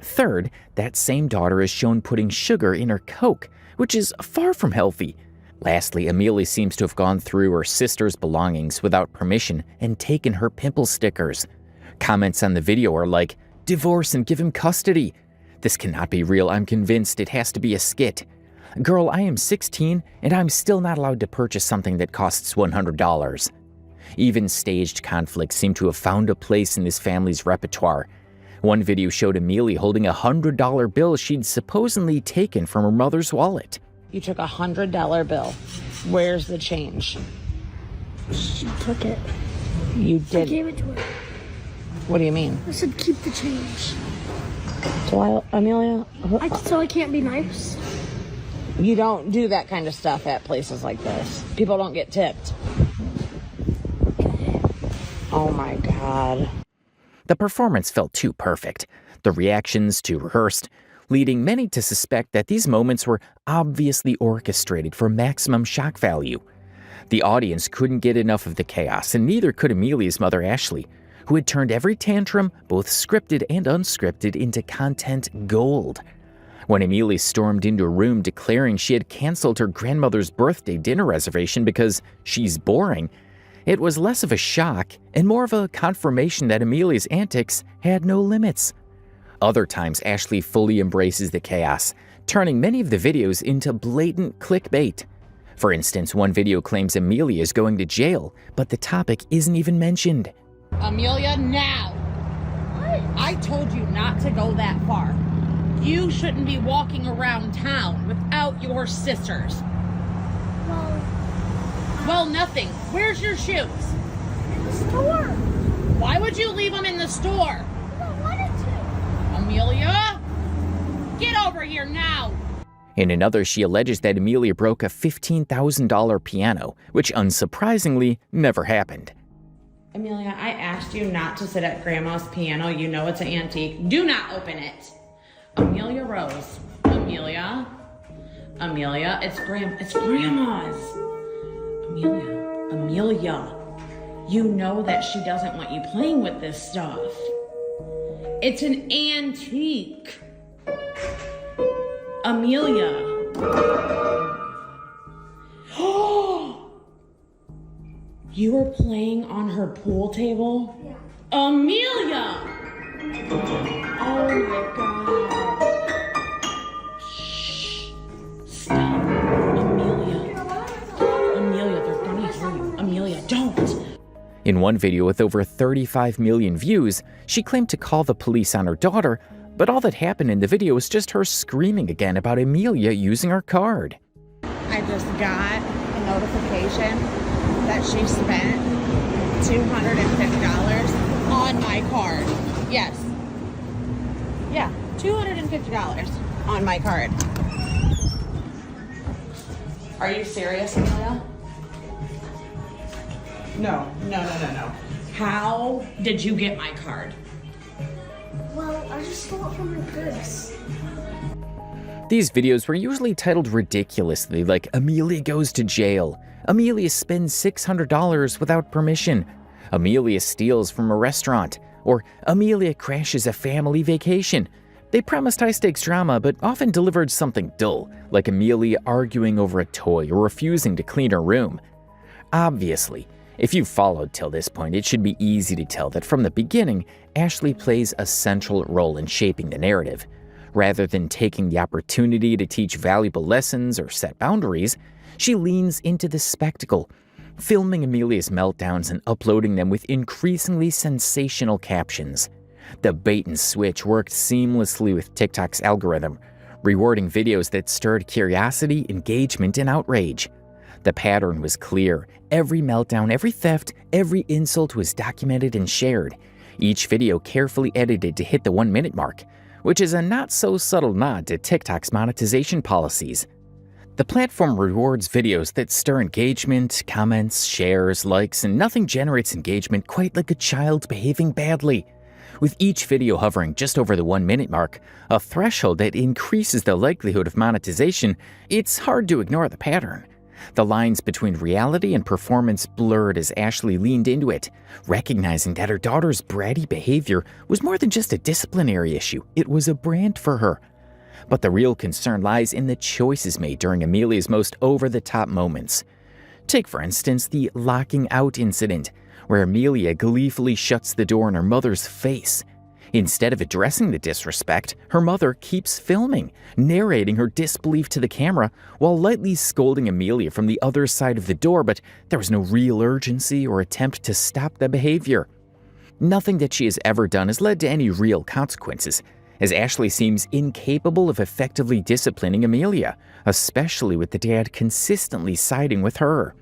Third, that same daughter is shown putting sugar in her Coke, which is far from healthy. Lastly, Amelia seems to have gone through her sister's belongings without permission and taken her pimple stickers. Comments on the video are like, "Divorce and give him custody. This cannot be real. I'm convinced it has to be a skit. Girl, I am 16 and I'm still not allowed to purchase something that costs $100. Even staged conflicts seem to have found a place in this family's repertoire. One video showed Amelia holding a $100 bill she'd supposedly taken from her mother's wallet. You took a $100 bill. Where's the change? She took it. You I did. gave it to her. What do you mean? I said keep the change. So Amelia? So I can't be nice? You don't do that kind of stuff at places like this. People don't get tipped. Oh my God. The performance felt too perfect, the reactions too rehearsed, leading many to suspect that these moments were obviously orchestrated for maximum shock value. The audience couldn't get enough of the chaos, and neither could Amelia's mother Ashley, who had turned every tantrum, both scripted and unscripted, into content gold. When Amelia stormed into a room declaring she had canceled her grandmother's birthday dinner reservation because she's boring, it was less of a shock and more of a confirmation that Amelia's antics had no limits. Other times, Ashley fully embraces the chaos, turning many of the videos into blatant clickbait. For instance, one video claims Amelia is going to jail, but the topic isn't even mentioned. Amelia, now! What? I told you not to go that far. You shouldn't be walking around town without your sisters. Well, nothing. Where's your shoes? In the store. Why would you leave them in the store? I wanted to. Amelia, get over here now. In another, she alleges that Amelia broke a $15,000 piano, which unsurprisingly never happened. Amelia, I asked you not to sit at Grandma's piano. You know it's an antique. Do not open it. Amelia Rose. Amelia, it's Grandma's. Amelia, you know that she doesn't want you playing with this stuff. It's an antique. Amelia. You were playing on her pool table? Yeah. Amelia! Oh my God. Shh. Stop. Amelia, they're gonna hear you. Amelia, don't. In one video with over 35 million views, she claimed to call the police on her daughter, but all that happened in the video was just her screaming again about Amelia using her card. I just got a notification that she spent $250 on my card. Yes. Yeah, $250 on my card. Are you serious, Amelia? No. How did you get my card? Well, I just stole it from her purse. These videos were usually titled ridiculously, like Amelia goes to jail, Amelia spends $600 without permission, Amelia steals from a restaurant, or Amelia crashes a family vacation. They promised high-stakes drama, but often delivered something dull, like Amelia arguing over a toy or refusing to clean her room. Obviously, if you've followed till this point, it should be easy to tell that from the beginning, Ashley plays a central role in shaping the narrative. Rather than taking the opportunity to teach valuable lessons or set boundaries, she leans into the spectacle, filming Amelia's meltdowns and uploading them with increasingly sensational captions. The bait and switch worked seamlessly with TikTok's algorithm, rewarding videos that stirred curiosity, engagement, and outrage. The pattern was clear. Every meltdown, every theft, every insult was documented and shared, each video carefully edited to hit the 1-minute mark, which is a not-so-subtle nod to TikTok's monetization policies. The platform rewards videos that stir engagement, comments, shares, likes, and nothing generates engagement quite like a child behaving badly. with each video hovering just over the 1 minute mark, a threshold that increases the likelihood of monetization. It's hard to ignore the pattern. The lines between reality and performance blurred as Ashley leaned into it, recognizing that her daughter's bratty behavior was more than just a disciplinary issue, it was a brand for her. But the real concern lies in the choices made during Amelia's most over-the-top moments. Take, for instance, the locking out incident, where Amelia gleefully shuts the door in her mother's face. Instead of addressing the disrespect, her mother keeps filming, narrating her disbelief to the camera while lightly scolding Amelia from the other side of the door, but there was no real urgency or attempt to stop the behavior. Nothing that she has ever done has led to any real consequences, as Ashley seems incapable of effectively disciplining Amelia, especially with the dad consistently siding with her.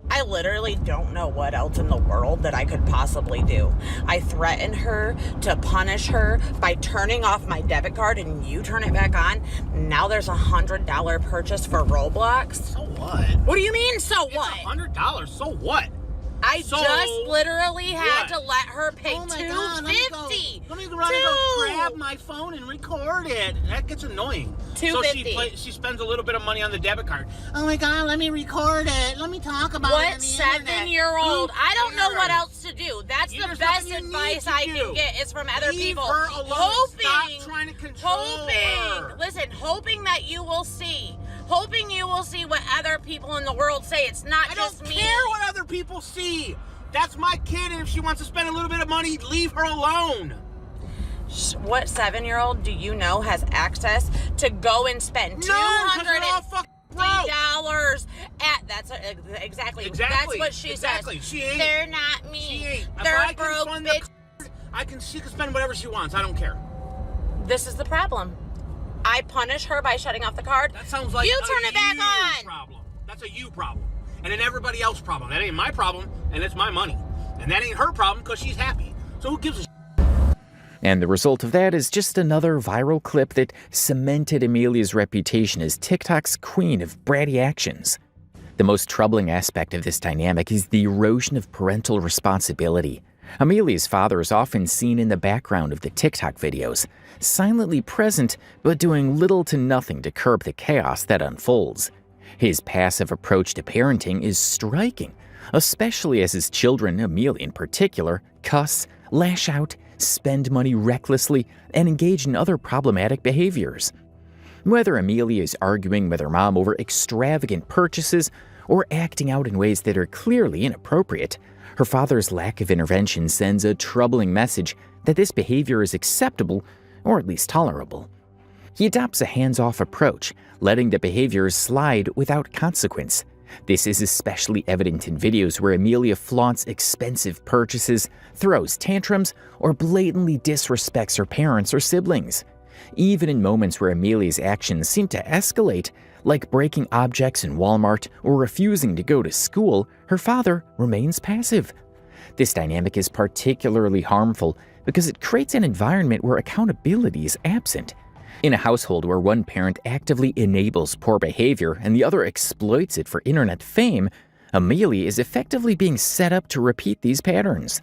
I literally don't know what else in the world that I could possibly do. I threatened her to punish her by turning off my debit card and you turn it back on. Now there's $100 purchase for Roblox. So what? What do you mean, so what? $100, so what? I just literally had to let her pay Oh my $250. God, let me run and go grab my phone and record it. That gets annoying. So she spends a little bit of money on the debit card. Oh my God, let me record it. Let me talk about it. What on the internet. 7-year-old? I don't know what Here. else to do. That's the There's best nothing you advice need I to can do. get is from other Leave people. her alone. Stop trying to control her. Hoping that you will see. Hoping you will see what other people in the world say. It's not just me. I don't care what other people see. That's my kid, and if she wants to spend a little bit of money, leave her alone. What 7-year-old do you know has access to go and spend $250 at? That's exactly. That's what she says. She ain't. They're not me. She ain't. They're broke bitch. She can spend whatever she wants. I don't care. This is the problem. I punish her by shutting off the card. That sounds like you turn it back on. Problem. That's a you problem. And an everybody else problem. That ain't my problem, and it's my money. And that ain't her problem because she's happy. So who gives a And the result of that is just another viral clip that cemented Amelia's reputation as TikTok's queen of bratty actions. The most troubling aspect of this dynamic is the erosion of parental responsibility. Amelia's father is often seen in the background of the TikTok videos, silently present but doing little to nothing to curb the chaos that unfolds. His passive approach to parenting is striking, especially as his children, Amelia in particular, cuss, lash out, spend money recklessly, and engage in other problematic behaviors. Whether Amelia is arguing with her mom over extravagant purchases or acting out in ways that are clearly inappropriate, her father's lack of intervention sends a troubling message that this behavior is acceptable or at least tolerable. He adopts a hands-off approach, letting the behaviors slide without consequence. This is especially evident in videos where Amelia flaunts expensive purchases, throws tantrums, or blatantly disrespects her parents or siblings. Even in moments where Amelia's actions seem to escalate, like breaking objects in Walmart or refusing to go to school, her father remains passive. This dynamic is particularly harmful because it creates an environment where accountability is absent. In a household where one parent actively enables poor behavior and the other exploits it for internet fame, Amelia is effectively being set up to repeat these patterns.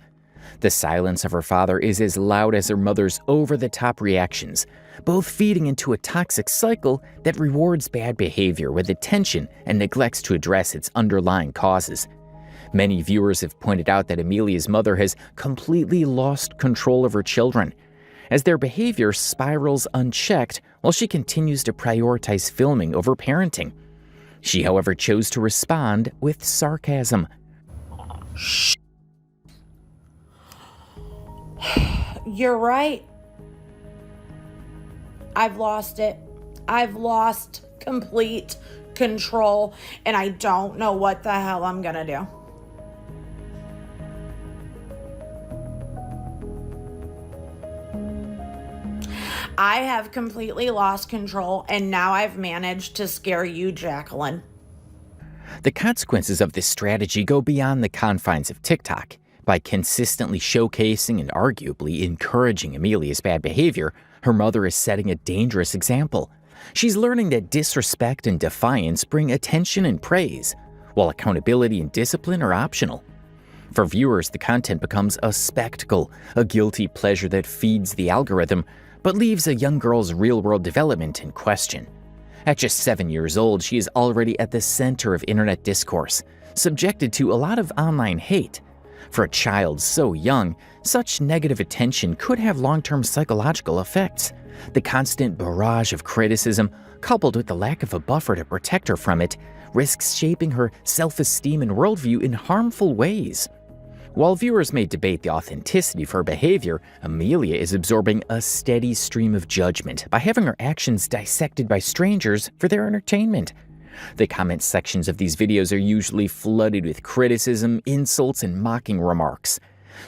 The silence of her father is as loud as her mother's over-the-top reactions, both feeding into a toxic cycle that rewards bad behavior with attention and neglects to address its underlying causes. Many viewers have pointed out that Amelia's mother has completely lost control of her children, as their behavior spirals unchecked while she continues to prioritize filming over parenting. She, however, chose to respond with sarcasm. You're right. I've lost it. I've lost complete control, and I don't know what the hell I'm gonna do. I have completely lost control, and now I've managed to scare you, Jacqueline. The consequences of this strategy go beyond the confines of TikTok. By consistently showcasing and arguably encouraging Amelia's bad behavior, her mother is setting a dangerous example. She's learning that disrespect and defiance bring attention and praise, while accountability and discipline are optional. For viewers, the content becomes a spectacle, a guilty pleasure that feeds the algorithm, but leaves a young girl's real-world development in question. At just 7 years old, she is already at the center of internet discourse, subjected to a lot of online hate. For a child so young, such negative attention could have long-term psychological effects. The constant barrage of criticism, coupled with the lack of a buffer to protect her from it, risks shaping her self-esteem and worldview in harmful ways. While viewers may debate the authenticity of her behavior, Amelia is absorbing a steady stream of judgment by having her actions dissected by strangers for their entertainment. The comment sections of these videos are usually flooded with criticism, insults, and mocking remarks.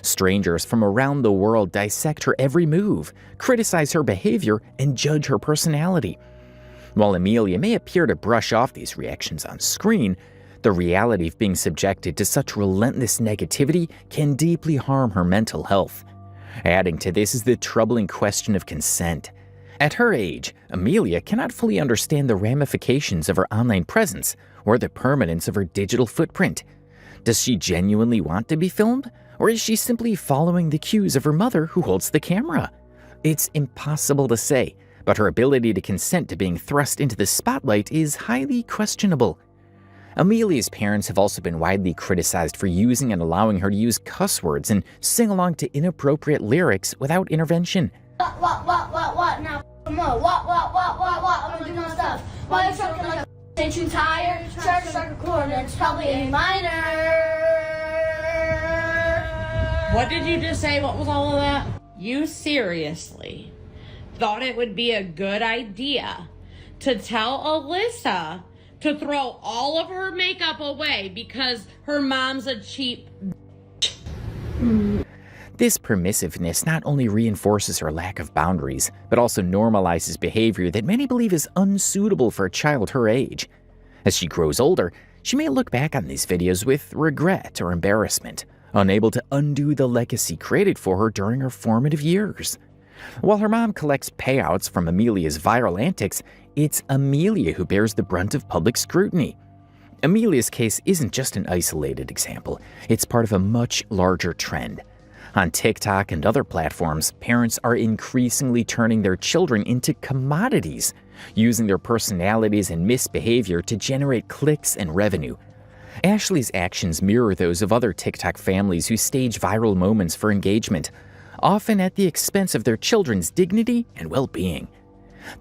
Strangers from around the world dissect her every move, criticize her behavior, and judge her personality. While Amelia may appear to brush off these reactions on screen, the reality of being subjected to such relentless negativity can deeply harm her mental health. Adding to this is the troubling question of consent. At her age, Amelia cannot fully understand the ramifications of her online presence or the permanence of her digital footprint. Does she genuinely want to be filmed, or is she simply following the cues of her mother who holds the camera? It's impossible to say, but her ability to consent to being thrust into the spotlight is highly questionable. Amelia's parents have also been widely criticized for using and allowing her to use cuss words and sing along to inappropriate lyrics without intervention. What? Now, come on. What? I'm gonna do my stuff. Why are you talking like a ain't you tired? Try to strike a chord, it's probably A minor. What did you just say? What was all of that? You seriously thought it would be a good idea to tell Alyssa to throw all of her makeup away because her mom's a cheap This permissiveness not only reinforces her lack of boundaries, but also normalizes behavior that many believe is unsuitable for a child her age. As she grows older, she may look back on these videos with regret or embarrassment, unable to undo the legacy created for her during her formative years. While her mom collects payouts from Amelia's viral antics, it's Amelia who bears the brunt of public scrutiny. Amelia's case isn't just an isolated example, it's part of a much larger trend. On TikTok and other platforms, parents are increasingly turning their children into commodities, using their personalities and misbehavior to generate clicks and revenue. Ashley's actions mirror those of other TikTok families who stage viral moments for engagement, often at the expense of their children's dignity and well-being.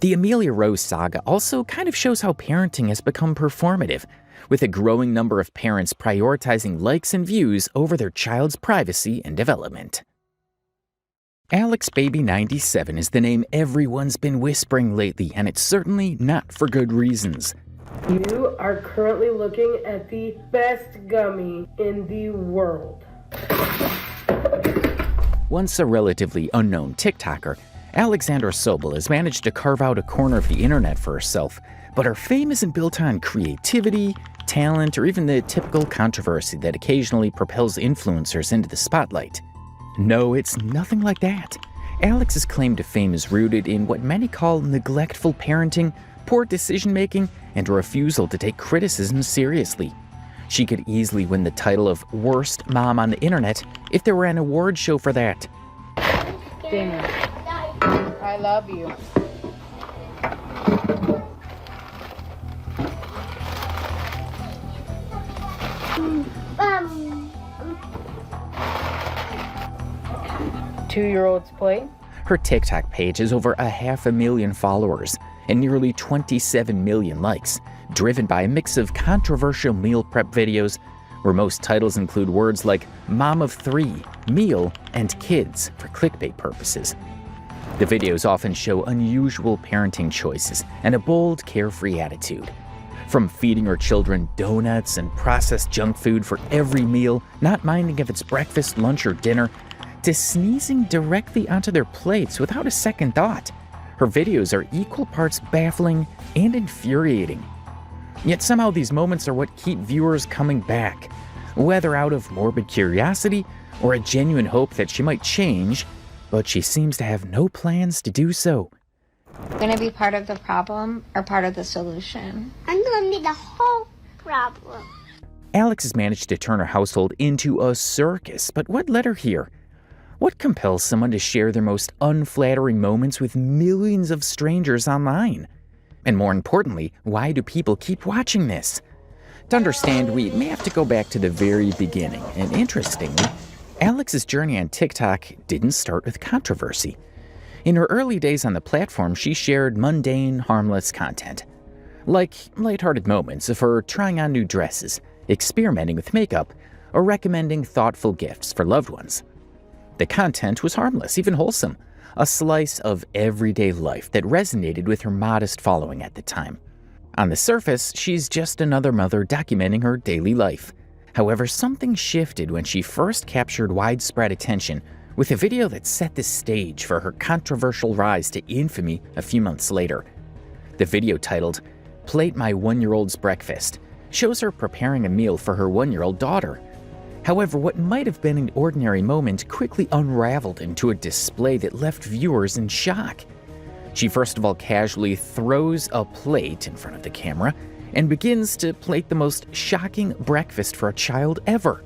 The Amelia Rose saga also kind of shows how parenting has become performative, with a growing number of parents prioritizing likes and views over their child's privacy and development. Alex Baby 97 is the name everyone's been whispering lately, and it's certainly not for good reasons. You are currently looking at the best gummy in the world. Once a relatively unknown TikToker, Alexandra Sobel has managed to carve out a corner of the internet for herself, but her fame isn't built on creativity, talent, or even the typical controversy that occasionally propels influencers into the spotlight. No, it's nothing like that. Alex's claim to fame is rooted in what many call neglectful parenting, poor decision-making, and a refusal to take criticism seriously. She could easily win the title of Worst Mom on the Internet if there were an award show for that. Dinner. I love you. Two-year-olds play. Her TikTok page has over 500,000 followers and nearly 27 million likes, driven by a mix of controversial meal prep videos, where most titles include words like mom of 3, meal, and kids for clickbait purposes. The videos often show unusual parenting choices and a bold, carefree attitude. From feeding her children donuts and processed junk food for every meal, not minding if it's breakfast, lunch, or dinner, to sneezing directly onto their plates without a second thought. Her videos are equal parts baffling and infuriating. Yet somehow these moments are what keep viewers coming back, whether out of morbid curiosity or a genuine hope that she might change, but she seems to have no plans to do so. Going to be part of the problem or part of the solution? I'm gonna be the whole problem. Alex has managed to turn her household into a circus, but what led her here? What compels someone to share their most unflattering moments with millions of strangers online? And more importantly, why do people keep watching this? To understand, we may have to go back to the very beginning, and interestingly, Alex's journey on TikTok didn't start with controversy. In her early days on the platform, she shared mundane, harmless content, like lighthearted moments of her trying on new dresses, experimenting with makeup, or recommending thoughtful gifts for loved ones. The content was harmless, even wholesome, a slice of everyday life that resonated with her modest following at the time. On the surface, she's just another mother documenting her daily life. However, something shifted when she first captured widespread attention with a video that set the stage for her controversial rise to infamy a few months later. The video, titled "Plate My 1-Year-Old's Breakfast," shows her preparing a meal for her 1-year-old daughter. However, what might have been an ordinary moment quickly unraveled into a display that left viewers in shock. She first of all casually throws a plate in front of the camera and begins to plate the most shocking breakfast for a child ever.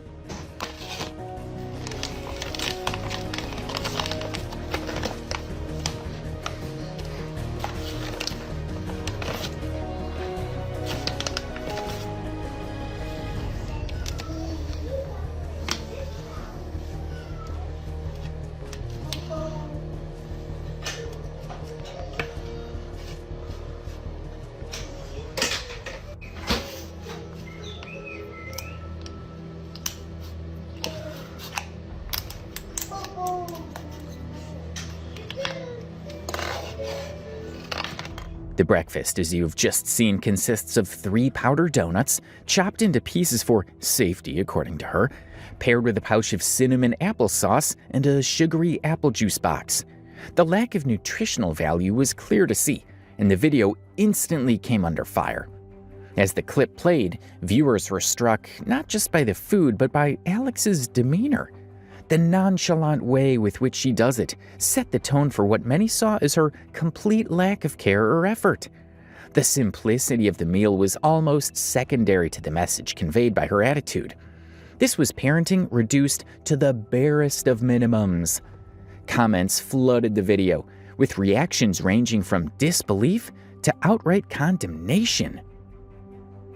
The breakfast, as you've just seen, consists of 3 powdered donuts, chopped into pieces for safety, according to her, paired with a pouch of cinnamon applesauce and a sugary apple juice box. The lack of nutritional value was clear to see, and the video instantly came under fire. As the clip played, viewers were struck not just by the food, but by Alex's demeanor. The nonchalant way with which she does it set the tone for what many saw as her complete lack of care or effort. The simplicity of the meal was almost secondary to the message conveyed by her attitude. This was parenting reduced to the barest of minimums. Comments flooded the video, with reactions ranging from disbelief to outright condemnation.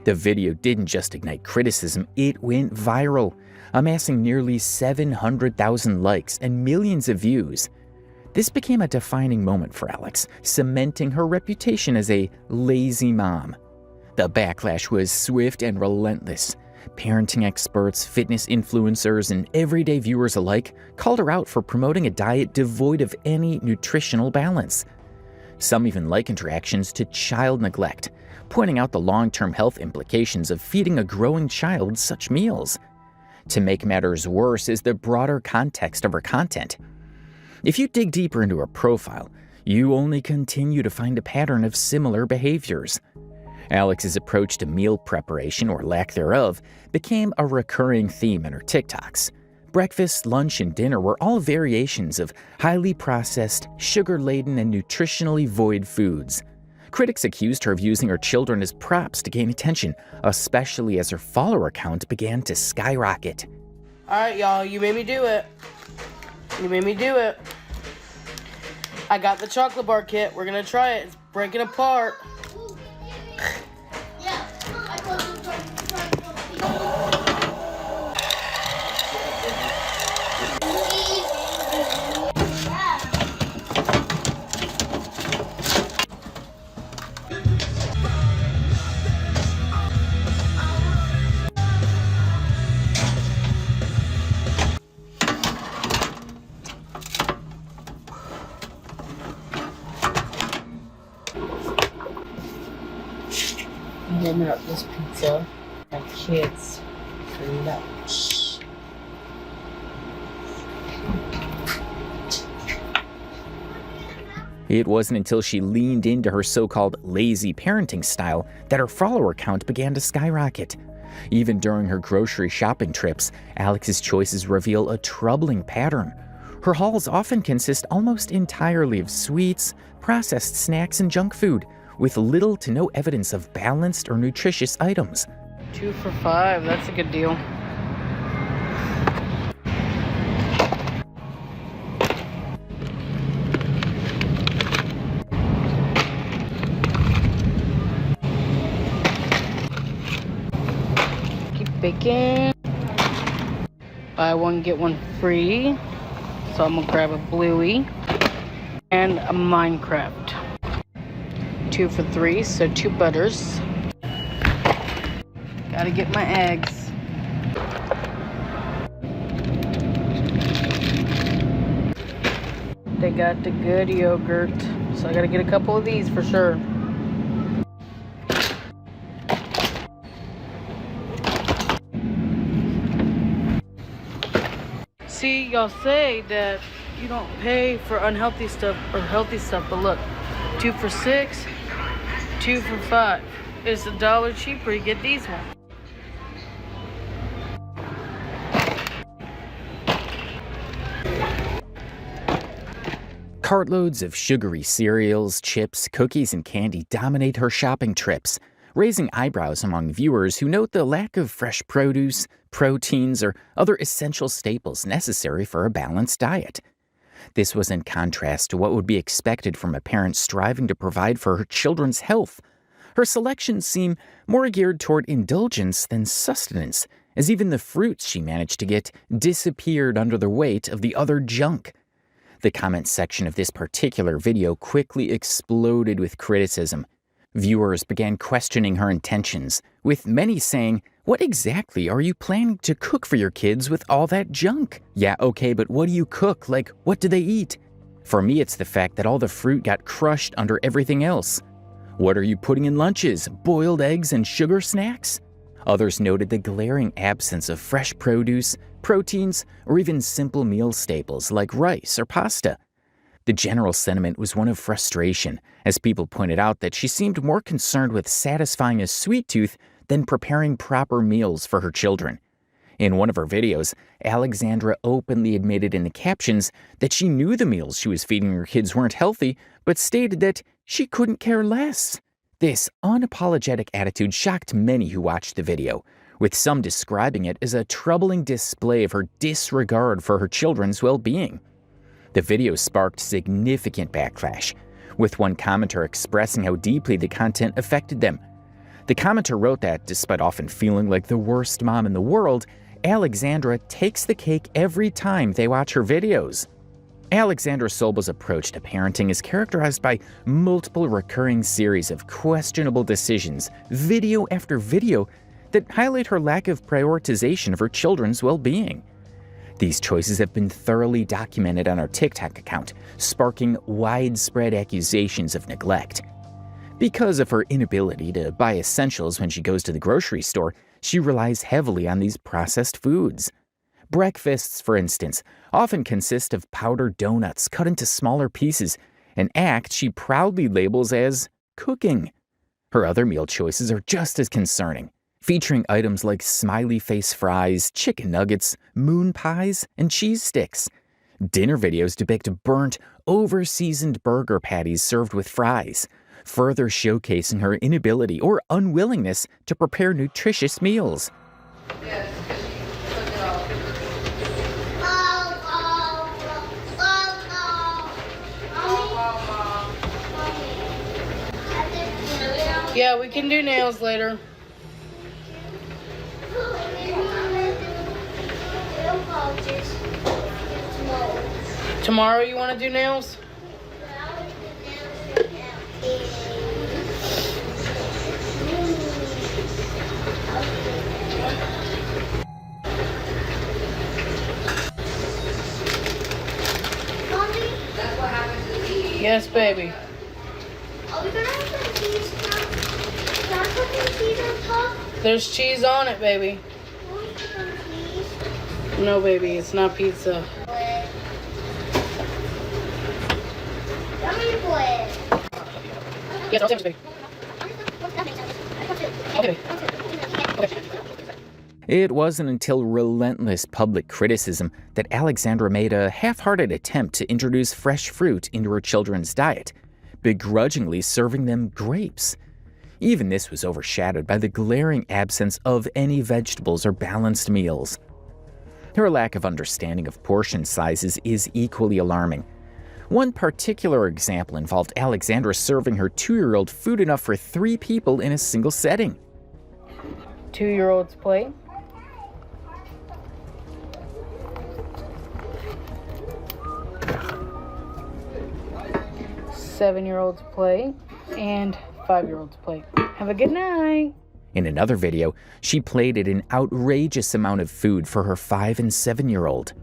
The video didn't just ignite criticism, it went viral, amassing nearly 700,000 likes and millions of views. This became a defining moment for Alex, cementing her reputation as a lazy mom. The backlash was swift and relentless. Parenting experts, fitness influencers, and everyday viewers alike called her out for promoting a diet devoid of any nutritional balance. Some even likened her actions to child neglect, pointing out the long-term health implications of feeding a growing child such meals. To make matters worse is the broader context of her content. If you dig deeper into her profile, you only continue to find a pattern of similar behaviors. Alex's approach to meal preparation, or lack thereof, became a recurring theme in her TikToks. Breakfast, lunch, and dinner were all variations of highly processed, sugar-laden, and nutritionally void foods. Critics accused her of using her children as props to gain attention, especially as her follower count began to skyrocket. Alright, y'all, you made me do it. You made me do it. I got the chocolate bar kit. We're gonna try it. It's breaking apart. I'm warming up this pizza. My kids for lunch. It wasn't until she leaned into her so-called lazy parenting style that her follower count began to skyrocket. Even during her grocery shopping trips, Alex's choices reveal a troubling pattern. Her hauls often consist almost entirely of sweets, processed snacks, and junk food, with little to no evidence of balanced or nutritious items. 2 for $5. That's a good deal. Keep baking. Buy one, get one free. So I'm gonna grab a Bluey and a Minecraft. 2 for $3, so 2 butters. Gotta get my eggs. They got the good yogurt, so I gotta get a couple of these for sure. See, y'all say that you don't pay for unhealthy stuff or healthy stuff, but look, 2 for $6, 2 for $5. It's $1 cheaper, you get these ones. Cartloads of sugary cereals, chips, cookies, and candy dominate her shopping trips, raising eyebrows among viewers who note the lack of fresh produce, proteins, or other essential staples necessary for a balanced diet. This was in contrast to what would be expected from a parent striving to provide for her children's health. Her selections seem more geared toward indulgence than sustenance, as even the fruits she managed to get disappeared under the weight of the other junk. The comment section of this particular video quickly exploded with criticism. Viewers began questioning her intentions, with many saying, "What exactly are you planning to cook for your kids with all that junk? Yeah, okay, but what do you cook? Like, what do they eat?" For me, it's the fact that all the fruit got crushed under everything else. What are you putting in lunches? Boiled eggs and sugar snacks? Others noted the glaring absence of fresh produce, proteins, or even simple meal staples like rice or pasta. The general sentiment was one of frustration, as people pointed out that she seemed more concerned with satisfying a sweet tooth than preparing proper meals for her children. In one of her videos, Alexandra openly admitted in the captions that she knew the meals she was feeding her kids weren't healthy, but stated that she couldn't care less. This unapologetic attitude shocked many who watched the video, with some describing it as a troubling display of her disregard for her children's well-being. The video sparked significant backlash, with one commenter expressing how deeply the content affected them. The commenter wrote that, despite often feeling like the worst mom in the world, Alexandra takes the cake every time they watch her videos. Alexandra Solba's approach to parenting is characterized by multiple recurring series of questionable decisions, video after video, that highlight her lack of prioritization of her children's well-being. These choices have been thoroughly documented on her TikTok account, sparking widespread accusations of neglect. Because of her inability to buy essentials when she goes to the grocery store, she relies heavily on these processed foods. Breakfasts, for instance, often consist of powdered donuts cut into smaller pieces, an act she proudly labels as cooking. Her other meal choices are just as concerning, featuring items like smiley face fries, chicken nuggets, moon pies, and cheese sticks. Dinner videos depict burnt, over-seasoned burger patties served with fries, further showcasing her inability or unwillingness to prepare nutritious meals. Yeah, we can do nails later. Tomorrow you want to do nails? Yes, baby. Are we gonna have some cheese now? Can I put some cheese on top? There's cheese on it, baby. Can we put some cheese? No, baby, it's not pizza. Yummy boy. Yes, I'll take it, baby. Okay. It wasn't until relentless public criticism that Alexandra made a half-hearted attempt to introduce fresh fruit into her children's diet, begrudgingly serving them grapes. Even this was overshadowed by the glaring absence of any vegetables or balanced meals. Her lack of understanding of portion sizes is equally alarming. One particular example involved Alexandra serving her 2-year-old food enough for 3 people in a single setting. 2-year-old's plate. Seven-year-old's plate and 5-year-old's plate. Have a good night. In another video, she plated an outrageous amount of food for her 5- and 7-year-old.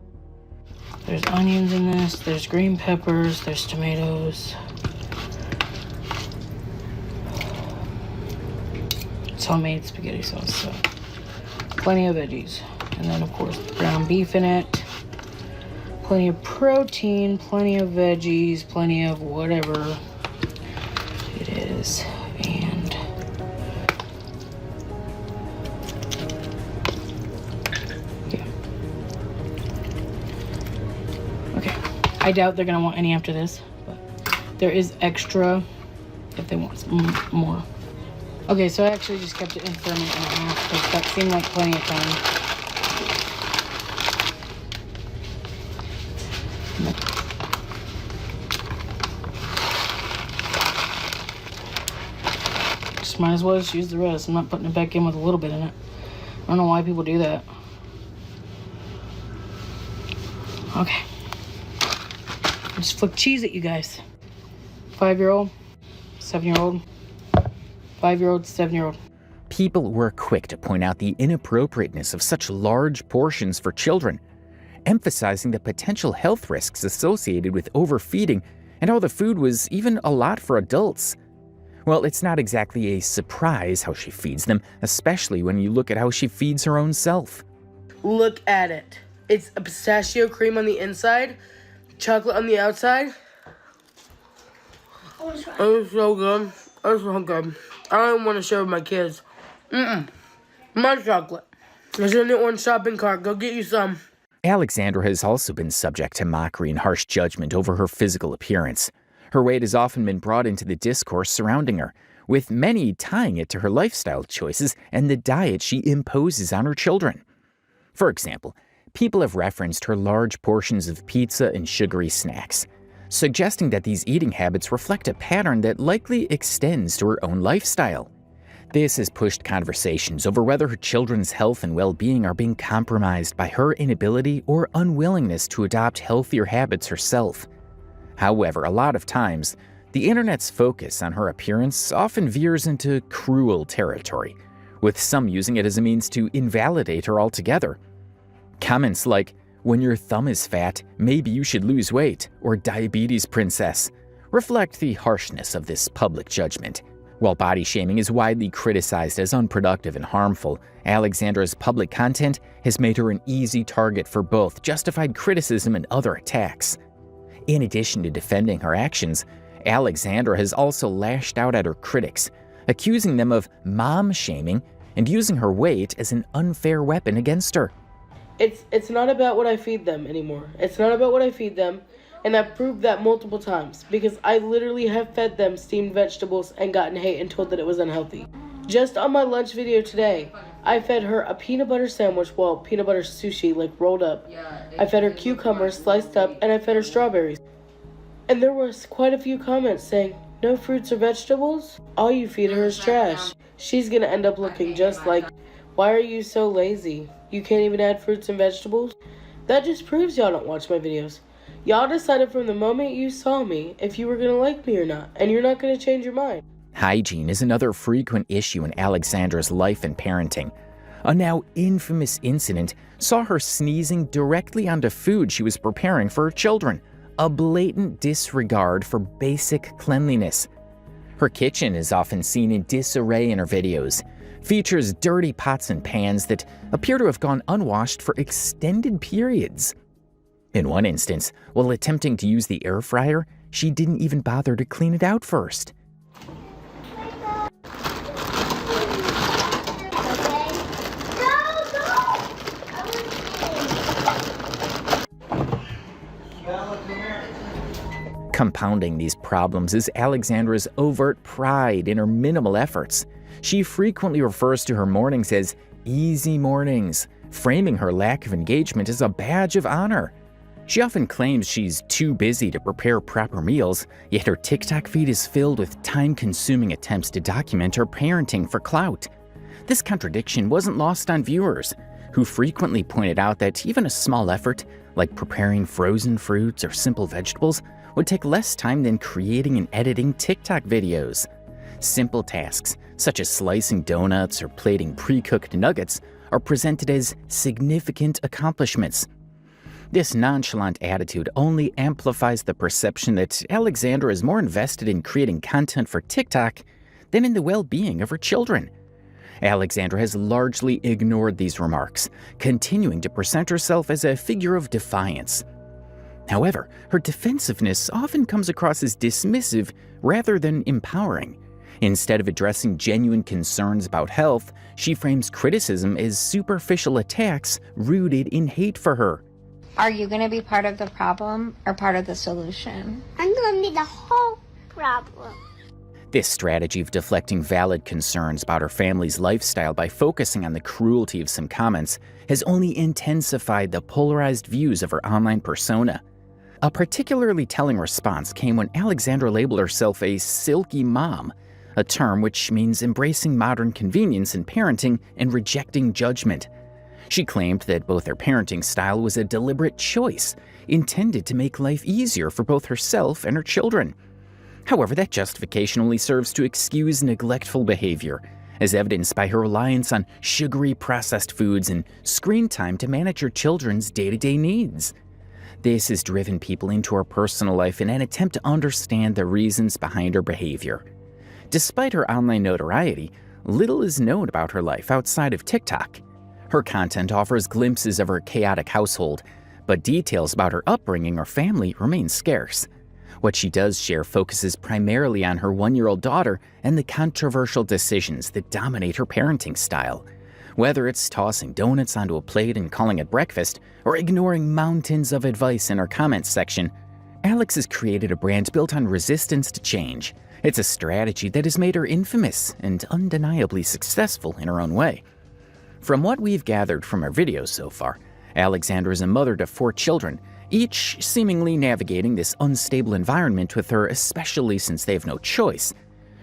There's onions in this, there's green peppers, there's tomatoes. It's homemade spaghetti sauce, so plenty of veggies. And then, of course, ground beef in it. Plenty of protein, plenty of veggies, plenty of whatever it is. And yeah. Okay. I doubt they're gonna want any after this, but there is extra if they want some more. Okay, so I actually just kept it in for a minute and a half because that seemed like plenty of time. Just might as well just use the rest. I'm not putting it back in with a little bit in it. I don't know why people do that. Okay. I just flick cheese at you guys. 5-year-old, 7-year-old, 5-year-old, 7-year-old. People were quick to point out the inappropriateness of such large portions for children, emphasizing the potential health risks associated with overfeeding and how the food was even a lot for adults. Well, it's not exactly a surprise how she feeds them, especially when you look at how she feeds her own self. Look at it. It's a pistachio cream on the inside, chocolate on the outside. It's so good. It's so good. I don't want to share with my kids. My chocolate. There's in the orange shopping cart. Go get you some. Alexandra has also been subject to mockery and harsh judgment over her physical appearance. Her weight has often been brought into the discourse surrounding her, with many tying it to her lifestyle choices and the diet she imposes on her children. For example, people have referenced her large portions of pizza and sugary snacks, suggesting that these eating habits reflect a pattern that likely extends to her own lifestyle. This has pushed conversations over whether her children's health and well-being are being compromised by her inability or unwillingness to adopt healthier habits herself. However, a lot of times, the internet's focus on her appearance often veers into cruel territory, with some using it as a means to invalidate her altogether. Comments like, "When your thumb is fat, maybe you should lose weight," or "diabetes princess," reflect the harshness of this public judgment. While body shaming is widely criticized as unproductive and harmful, Alexandra's public content has made her an easy target for both justified criticism and other attacks. In addition to defending her actions, Alexandra has also lashed out at her critics, accusing them of mom-shaming and using her weight as an unfair weapon against her. It's not about what I feed them anymore. It's not about what I feed them, and I've proved that multiple times because I literally have fed them steamed vegetables and gotten hate and told that it was unhealthy. Just on my lunch video today, I fed her a peanut butter sandwich, well, peanut butter sushi, like rolled up. I fed her cucumbers sliced up, and I fed her strawberries. And there was quite a few comments saying, "No fruits or vegetables? All you feed her is trash. She's gonna end up looking just like, why are you so lazy? You can't even add fruits and vegetables?" That just proves y'all don't watch my videos. Y'all decided from the moment you saw me if you were gonna like me or not, and you're not gonna change your mind. Hygiene is another frequent issue in Alexandra's life and parenting. A now infamous incident saw her sneezing directly onto food she was preparing for her children, a blatant disregard for basic cleanliness. Her kitchen is often seen in disarray in her videos, features dirty pots and pans that appear to have gone unwashed for extended periods. In one instance, while attempting to use the air fryer, she didn't even bother to clean it out first. Compounding these problems is Alexandra's overt pride in her minimal efforts. She frequently refers to her mornings as easy mornings, framing her lack of engagement as a badge of honor. She often claims she's too busy to prepare proper meals, yet her TikTok feed is filled with time-consuming attempts to document her parenting for clout. This contradiction wasn't lost on viewers, who frequently pointed out that even a small effort, like preparing frozen fruits or simple vegetables, would take less time than creating and editing TikTok videos. Simple tasks, such as slicing donuts or plating pre-cooked nuggets, are presented as significant accomplishments. This nonchalant attitude only amplifies the perception that Alexandra is more invested in creating content for TikTok than in the well-being of her children. Alexandra has largely ignored these remarks, continuing to present herself as a figure of defiance. However, her defensiveness often comes across as dismissive rather than empowering. Instead of addressing genuine concerns about health, she frames criticism as superficial attacks rooted in hate for her. Are you going to be part of the problem or part of the solution? I'm gonna be the whole problem. This strategy of deflecting valid concerns about her family's lifestyle by focusing on the cruelty of some comments has only intensified the polarized views of her online persona. A particularly telling response came when Alexandra labeled herself a silky mom, a term which means embracing modern convenience in parenting and rejecting judgment. She claimed that both her parenting style was a deliberate choice, intended to make life easier for both herself and her children. However, that justification only serves to excuse neglectful behavior, as evidenced by her reliance on sugary processed foods and screen time to manage her children's day-to-day needs. This has driven people into her personal life in an attempt to understand the reasons behind her behavior. Despite her online notoriety, little is known about her life outside of TikTok. Her content offers glimpses of her chaotic household, but details about her upbringing or family remain scarce. What she does share focuses primarily on her 1-year-old daughter and the controversial decisions that dominate her parenting style. Whether it's tossing donuts onto a plate and calling it breakfast, or ignoring mountains of advice in her comments section, Alex has created a brand built on resistance to change. It's a strategy that has made her infamous and undeniably successful in her own way. From what we've gathered from her videos so far, Alexandra is a mother to 4 children, each seemingly navigating this unstable environment with her, especially since they have no choice.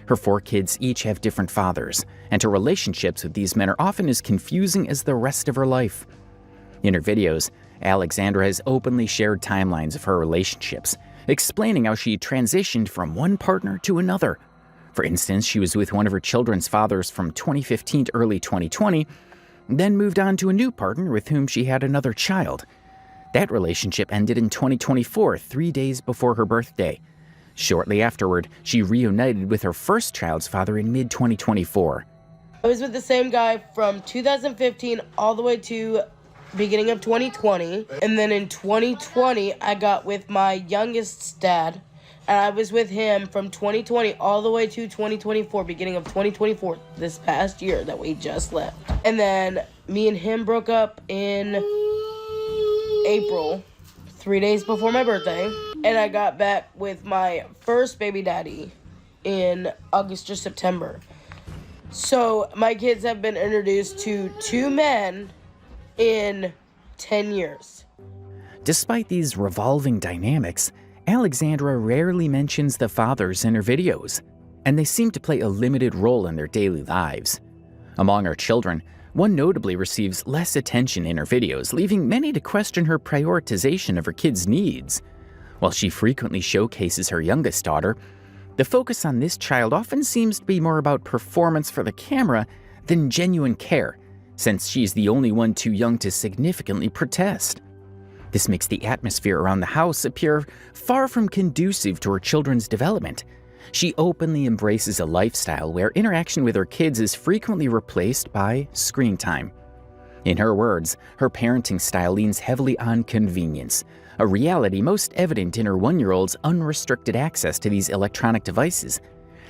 Her 4 kids each have different fathers, and her relationships with these men are often as confusing as the rest of her life. In her videos, Alexandra has openly shared timelines of her relationships, explaining how she transitioned from one partner to another. For instance, she was with one of her children's fathers from 2015 to early 2020, then moved on to a new partner with whom she had another child. That relationship ended in 2024, 3 days before her birthday. Shortly afterward, she reunited with her first child's father in mid-2024. I was with the same guy from 2015 all the way to beginning of 2020. And then in 2020, I got with my youngest dad. And I was with him from 2020 all the way to 2024, beginning of 2024, this past year that we just left. And then me and him broke up in April, 3 days before my birthday. And I got back with my first baby daddy in August or September. So my kids have been introduced to 2 men in 10 years. Despite these revolving dynamics, Alexandra rarely mentions the fathers in her videos, and they seem to play a limited role in their daily lives. Among her children, one notably receives less attention in her videos, leaving many to question her prioritization of her kids' needs. While she frequently showcases her youngest daughter, the focus on this child often seems to be more about performance for the camera than genuine care, since she's the only one too young to significantly protest. This makes the atmosphere around the house appear far from conducive to her children's development. She openly embraces a lifestyle where interaction with her kids is frequently replaced by screen time. In her words, her parenting style leans heavily on convenience, a reality most evident in her 1-year-old's unrestricted access to these electronic devices.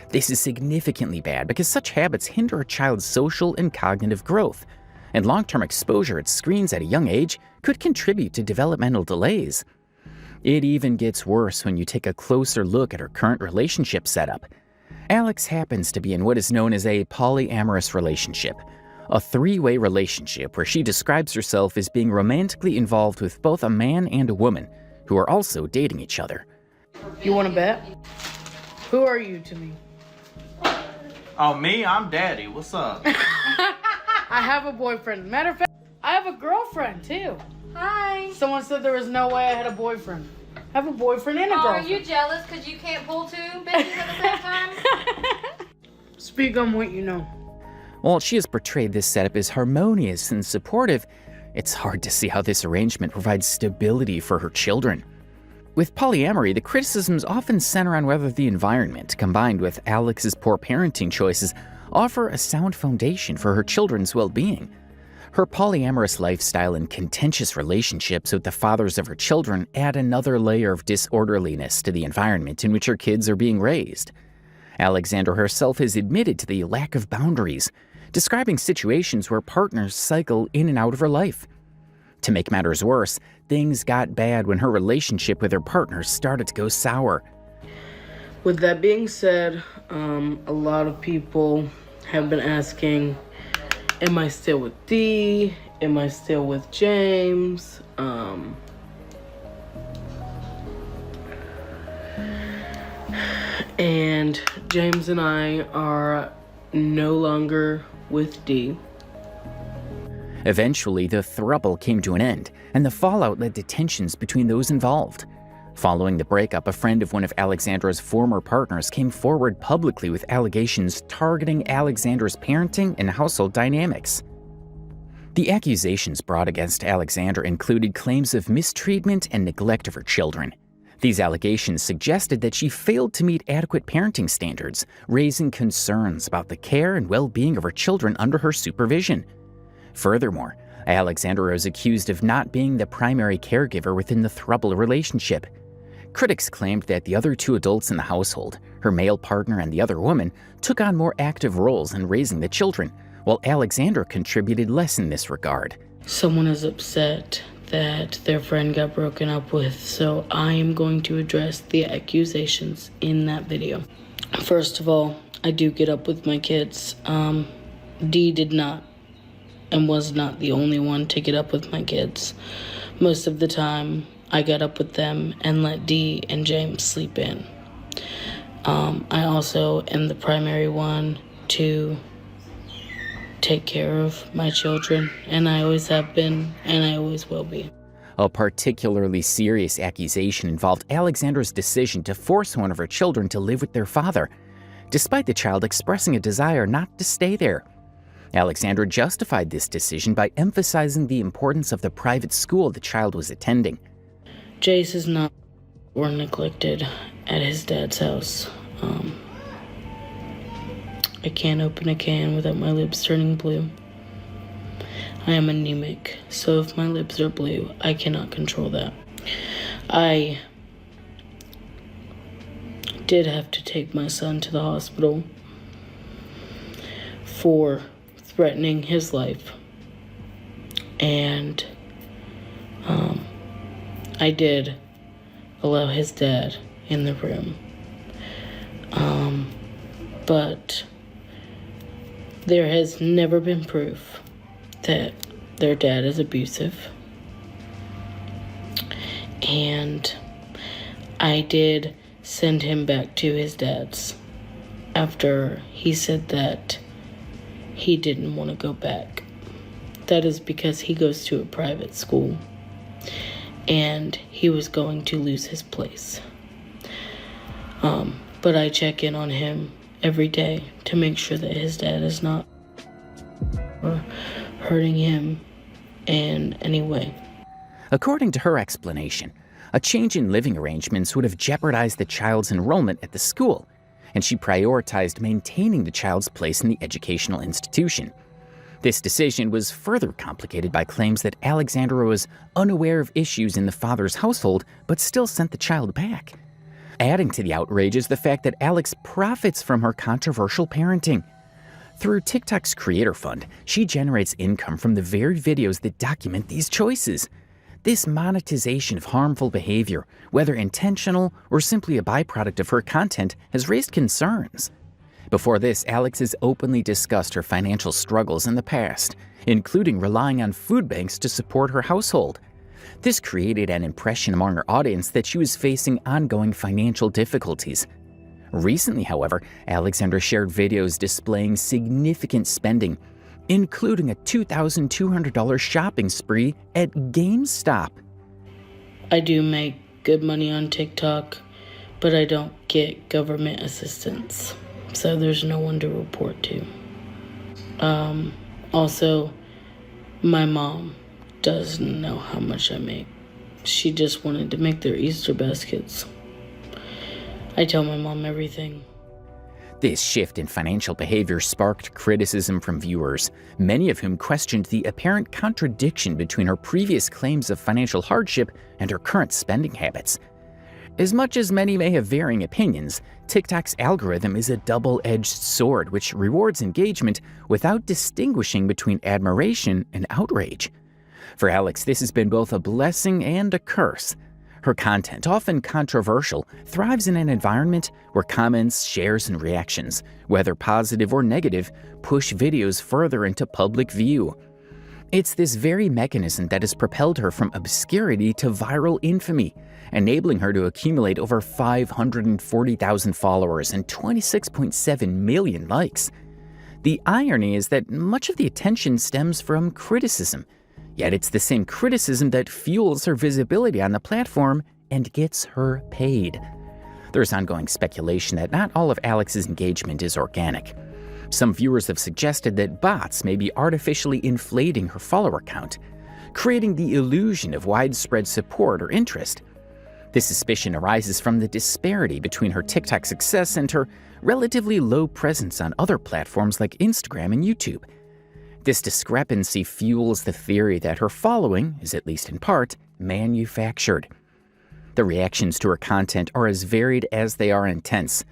This is significantly bad because such habits hinder a child's social and cognitive growth, and long-term exposure at screens at a young age could contribute to developmental delays. It even gets worse when you take a closer look at her current relationship setup. Alex happens to be in what is known as a polyamorous relationship, a three-way relationship where she describes herself as being romantically involved with both a man and a woman who are also dating each other. You want to bet? Who are you to me? Oh, me? I'm daddy. What's up? I have a boyfriend. Matter of fact, I have a girlfriend too. Hi. Someone said there was no way I had a boyfriend. I have a boyfriend and a Are girlfriend. you jealous because you can't pull two bitches at the same time? Speak on what you know. While she has portrayed this setup as harmonious and supportive, it's hard to see how this arrangement provides stability for her children. With polyamory, the criticisms often center on whether the environment, combined with Alex's poor parenting choices, offer a sound foundation for her children's well-being. Her polyamorous lifestyle and contentious relationships with the fathers of her children add another layer of disorderliness to the environment in which her kids are being raised. Alexandra herself has admitted to the lack of boundaries, describing situations where partners cycle in and out of her life. To make matters worse, things got bad when her relationship with her partner started to go sour. With that being said, a lot of people have been asking, am I still with Dee? Am I still with James? And James and I are no longer with Dee. Eventually, the throuple came to an end, and the fallout led to tensions between those involved. Following the breakup, a friend of one of Alexandra's former partners came forward publicly with allegations targeting Alexandra's parenting and household dynamics. The accusations brought against Alexandra included claims of mistreatment and neglect of her children. These allegations suggested that she failed to meet adequate parenting standards, raising concerns about the care and well-being of her children under her supervision. Furthermore, Alexandra was accused of not being the primary caregiver within the throuple relationship. Critics claimed that the other two adults in the household, her male partner and the other woman, took on more active roles in raising the children, while Alexandra contributed less in this regard. Someone is upset that their friend got broken up with, so I am going to address the accusations in that video. First of all, I do get up with my kids. Dee did not and was not the only one to get up with my kids. Most of the time, I got up with them and let Dee and James sleep in. I also am the primary one to take care of my children, and I always have been, and I always will be. A particularly serious accusation involved Alexandra's decision to force one of her children to live with their father, despite the child expressing a desire not to stay there. Alexandra justified this decision by emphasizing the importance of the private school the child was attending. Jace is not or neglected at his dad's house. I can't open a can without my lips turning blue. I am anemic, so if my lips are blue, I cannot control that. I did have to take my son to the hospital for threatening his life. And I did allow his dad in the room. But there has never been proof that their dad is abusive. And I did send him back to his dad's after he said that he didn't want to go back. That is because he goes to a private school and he was going to lose his place. But I check in on him every day to make sure that his dad is not hurting him in any way. According to her explanation, a change in living arrangements would have jeopardized the child's enrollment at the school, and she prioritized maintaining the child's place in the educational institution. This decision was further complicated by claims that Alexandra was unaware of issues in the father's household but still sent the child back. Adding to the outrage is the fact that Alex profits from her controversial parenting. Through TikTok's Creator Fund, she generates income from the very videos that document these choices. This monetization of harmful behavior, whether intentional or simply a byproduct of her content, has raised concerns. Before this, Alex has openly discussed her financial struggles in the past, including relying on food banks to support her household. This created an impression among her audience that she was facing ongoing financial difficulties. Recently, however, Alexandra shared videos displaying significant spending, including a $2,200 shopping spree at GameStop. I do make good money on TikTok, but I don't get government assistance, so there's no one to report to. Also, my mom doesn't know how much I make. She just wanted to make their Easter baskets. I tell my mom everything. This shift in financial behavior sparked criticism from viewers, many of whom questioned the apparent contradiction between her previous claims of financial hardship and her current spending habits. As much as many may have varying opinions, TikTok's algorithm is a double-edged sword which rewards engagement without distinguishing between admiration and outrage. For Alex, this has been both a blessing and a curse. Her content, often controversial, thrives in an environment where comments, shares, and reactions, whether positive or negative, push videos further into public view. It's this very mechanism that has propelled her from obscurity to viral infamy, enabling her to accumulate over 540,000 followers and 26.7 million likes. The irony is that much of the attention stems from criticism, yet it's the same criticism that fuels her visibility on the platform and gets her paid. There's ongoing speculation that not all of Alex's engagement is organic. Some viewers have suggested that bots may be artificially inflating her follower count, creating the illusion of widespread support or interest. This suspicion arises from the disparity between her TikTok success and her relatively low presence on other platforms like Instagram and YouTube. This discrepancy fuels the theory that her following is, at least in part, manufactured. The reactions to her content are as varied as they are intense.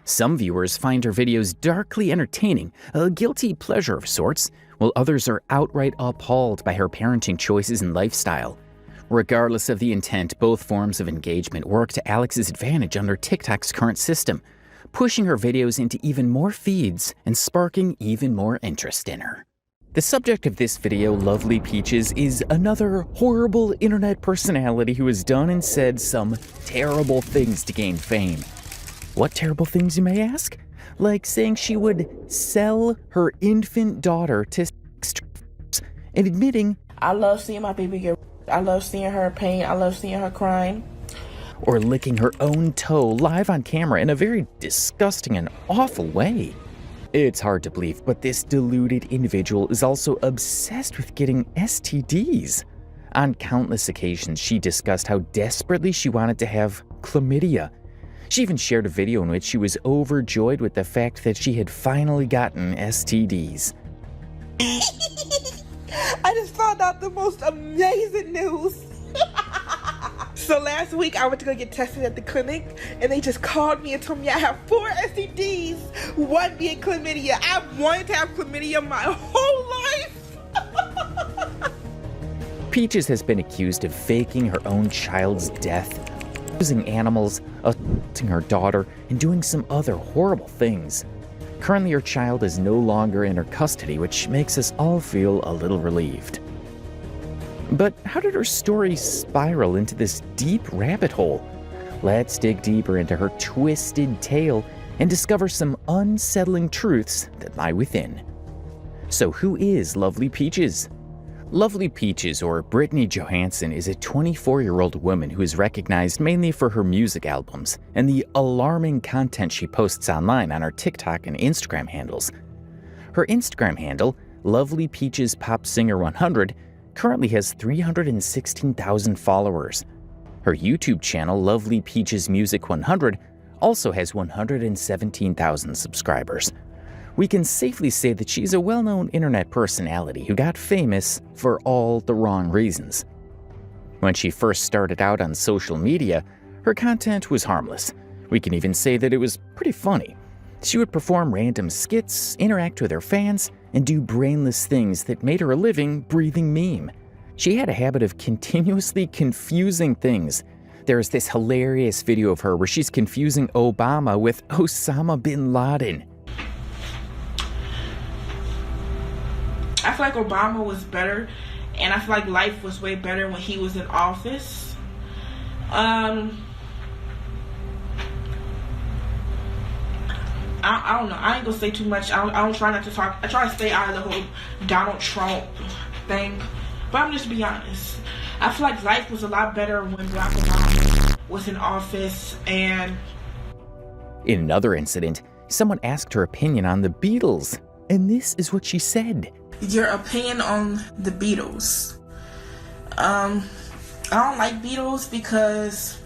Some viewers find her videos darkly entertaining, a guilty pleasure of sorts, while others are outright appalled by her parenting choices and lifestyle. Regardless of the intent, both forms of engagement work to Alex's advantage under TikTok's current system, pushing her videos into even more feeds and sparking even more interest in her. The subject of this video, Lovely Peaches, is another horrible internet personality who has done and said some terrible things to gain fame. What terrible things, you may ask? Like saying she would sell her infant daughter to sex traffickers and admitting, I love seeing my baby get, I love seeing her pain, I love seeing her crying. Or licking her own toe live on camera in a very disgusting and awful way. It's hard to believe, but this deluded individual is also obsessed with getting STDs. On countless occasions, she discussed how desperately she wanted to have chlamydia. She even shared a video in which she was overjoyed with the fact that she had finally gotten STDs. I just found out the most amazing news. So last week I went to go get tested at the clinic and they just called me and told me I have 4 STDs, one being chlamydia. I've wanted to have chlamydia my whole life. Peaches has been accused of faking her own child's death, using animals, assaulting her daughter, and doing some other horrible things. Currently, her child is no longer in her custody, which makes us all feel a little relieved. But how did her story spiral into this deep rabbit hole? Let's dig deeper into her twisted tale and discover some unsettling truths that lie within. So who is Lovely Peaches? Lovely Peaches, or Brittany Johansson, is a 24-year-old woman who is recognized mainly for her music albums and the alarming content she posts online on her TikTok and Instagram handles. Her Instagram handle, Lovely Peaches Pop Singer 100, currently has 316,000 followers. Her YouTube channel, Lovely Peaches Music 100, also has 117,000 subscribers. We can safely say that she's a well-known internet personality who got famous for all the wrong reasons. When she first started out on social media, her content was harmless. We can even say that it was pretty funny. She would perform random skits, interact with her fans, and do brainless things that made her a living, breathing meme. She had a habit of continuously confusing things. There's this hilarious video of her where she's confusing Obama with Osama bin Laden. I feel like Obama was better, and I feel like life was way better when he was in office. I don't know. I ain't gonna say too much. I don't try not to talk. I try to stay out of the whole Donald Trump thing. But I'm just be honest. I feel like life was a lot better when Barack Obama was in office. And in another incident, someone asked her opinion on the Beatles, and this is what she said. Your opinion on the Beatles. I don't like Beatles because,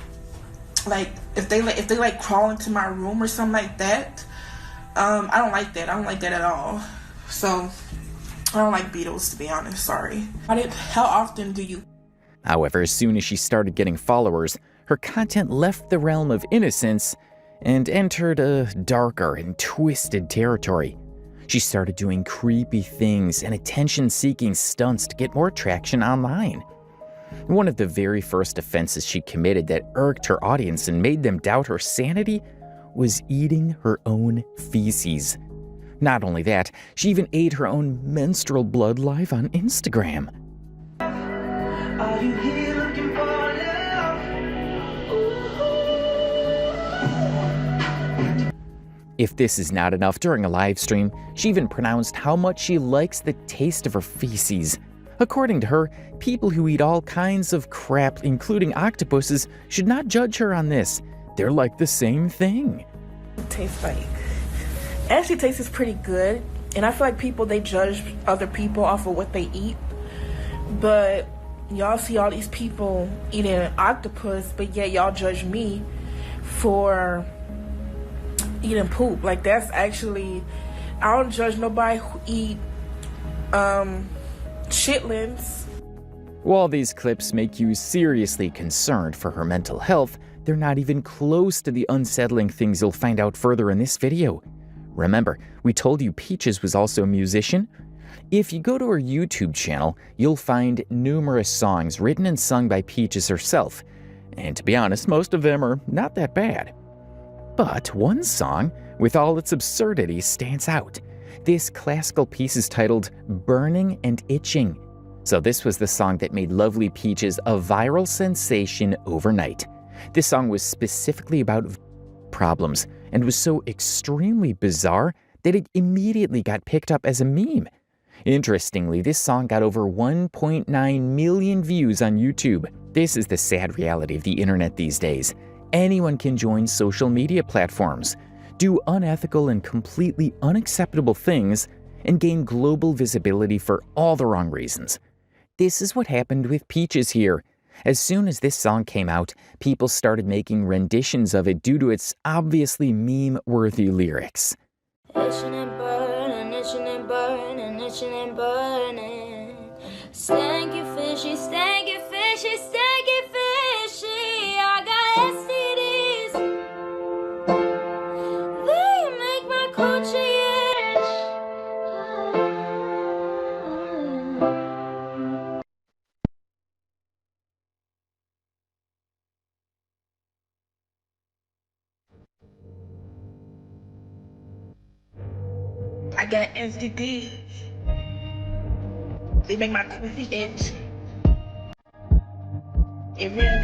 like, if they like crawl into my room or something like that, I don't like that. I don't like that at all. So I don't like Beatles, to be honest. Sorry. How often do you? However, as soon as she started getting followers, her content left the realm of innocence and entered a darker and twisted territory. She started doing creepy things and attention-seeking stunts to get more traction online. One of the very first offenses she committed that irked her audience and made them doubt her sanity was eating her own feces. Not only that, she even ate her own menstrual blood live on Instagram. Are you here looking for love? If this is not enough, during a live stream, she even pronounced how much she likes the taste of her feces. According to her, people who eat all kinds of crap, including octopuses, should not judge her on this. They're like the same thing. It tastes like. Actually, tastes pretty good. And I feel like people, they judge other people off of what they eat. But y'all see all these people eating an octopus, but yet y'all judge me for eating poop. Like, that's actually, I don't judge nobody who eat chitlins. While these clips make you seriously concerned for her mental health, they're not even close to the unsettling things you'll find out further in this video. Remember, we told you Peaches was also a musician? If you go to her YouTube channel, you'll find numerous songs written and sung by Peaches herself. And to be honest, most of them are not that bad. But one song, with all its absurdity, stands out. This classical piece is titled Burning and Itching. So this was the song that made lovely Peaches a viral sensation overnight. This song was specifically about problems and was so extremely bizarre that it immediately got picked up as a meme. Interestingly, this song got over 1.9 million views on YouTube. This is the sad reality of the internet these days. Anyone can join social media platforms, do unethical and completely unacceptable things, and gain global visibility for all the wrong reasons. This is what happened with Peaches here. As soon as this song came out, people started making renditions of it due to its obviously meme-worthy lyrics. Itching and burning, itching and burning, itching and burning. Stanky fishy, stanky fishy, stanky fishy. I got STDs. They make my coochie itch. I got STDs. They make my pussy itch. It really.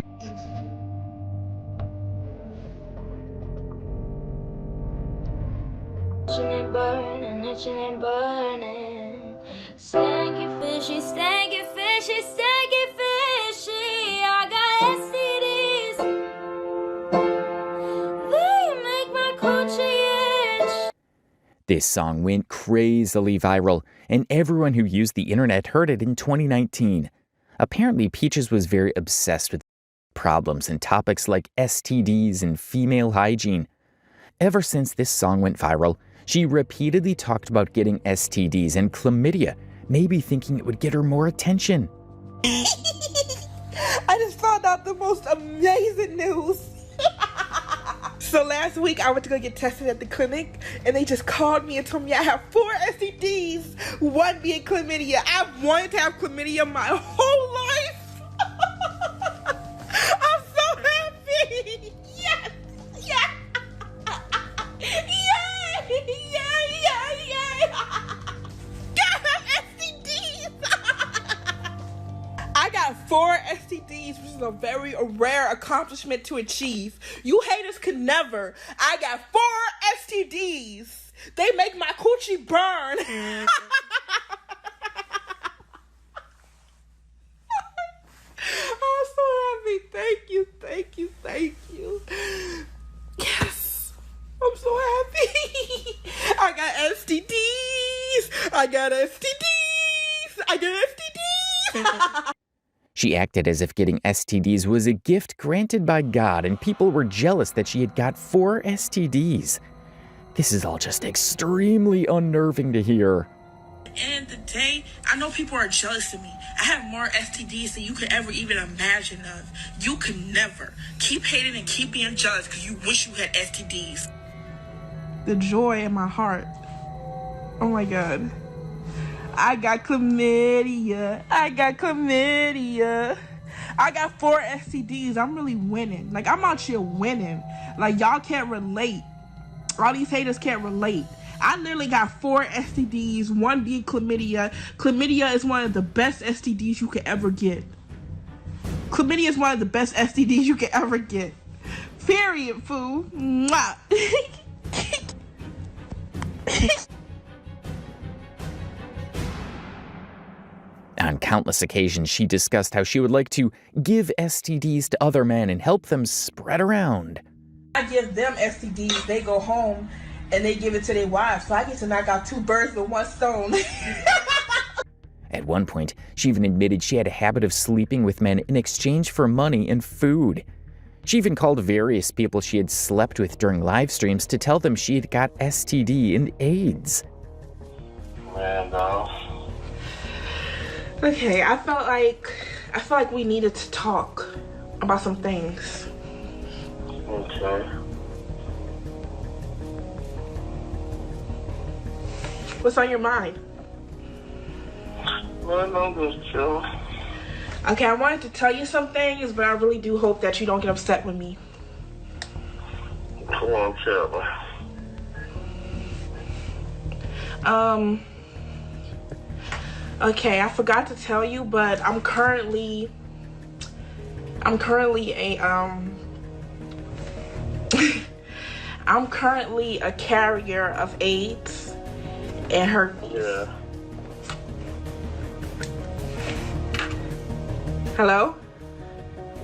Itching and burning, itching and burning. Stanky fishy, stanky fishy, stanky fishy. I got STDs. They make my coochie itch. This song went crazily viral, and everyone who used the internet heard it in 2019. Apparently, Peaches was very obsessed with problems and topics like STDs and female hygiene. Ever since this song went viral, she repeatedly talked about getting STDs and chlamydia, maybe thinking it would get her more attention. I just found out the most amazing news. So last week I went to go get tested at the clinic, and they just called me and told me I have 4 STDs, one being chlamydia. I've wanted to have chlamydia my whole 4 STDs, which is a very rare accomplishment to achieve. You haters could never. I got 4 STDs. They make my coochie burn. I'm so happy. Thank you, thank you, thank you. Yes, I'm so happy. I got STDs. I got STDs. I got STDs. She acted as if getting STDs was a gift granted by God, and people were jealous that she had got 4 STDs. This is all just extremely unnerving to hear. End of the day, I know people are jealous of me. I have more STDs than you could ever even imagine of. You could never. Keep hating and keep being jealous because you wish you had STDs. The joy in my heart. Oh my God. I got chlamydia. I got chlamydia. I got 4 STDs. I'm really winning. Like, I'm out here winning. Like, y'all can't relate. All these haters can't relate. I literally got 4 STDs, 1 being chlamydia. Chlamydia is one of the best STDs you could ever get. Chlamydia is one of the best STDs you could ever get. Period, fool. Mwah. On countless occasions, she discussed how she would like to give STDs to other men and help them spread around. I give them STDs, they go home and they give it to their wives. So I get to knock out 2 birds with 1 stone. At one point, she even admitted she had a habit of sleeping with men in exchange for money and food. She even called various people she had slept with during live streams to tell them she had got STD and AIDS. Man, no. Okay, I felt like we needed to talk about some things. Okay. What's on your mind? Well, I'm just chilling. Okay, I wanted to tell you some things, but I really do hope that you don't get upset with me. Come on, tell me. Okay, I forgot to tell you, but I'm currently a I'm currently a carrier of AIDS and herpes. Yeah. Hello?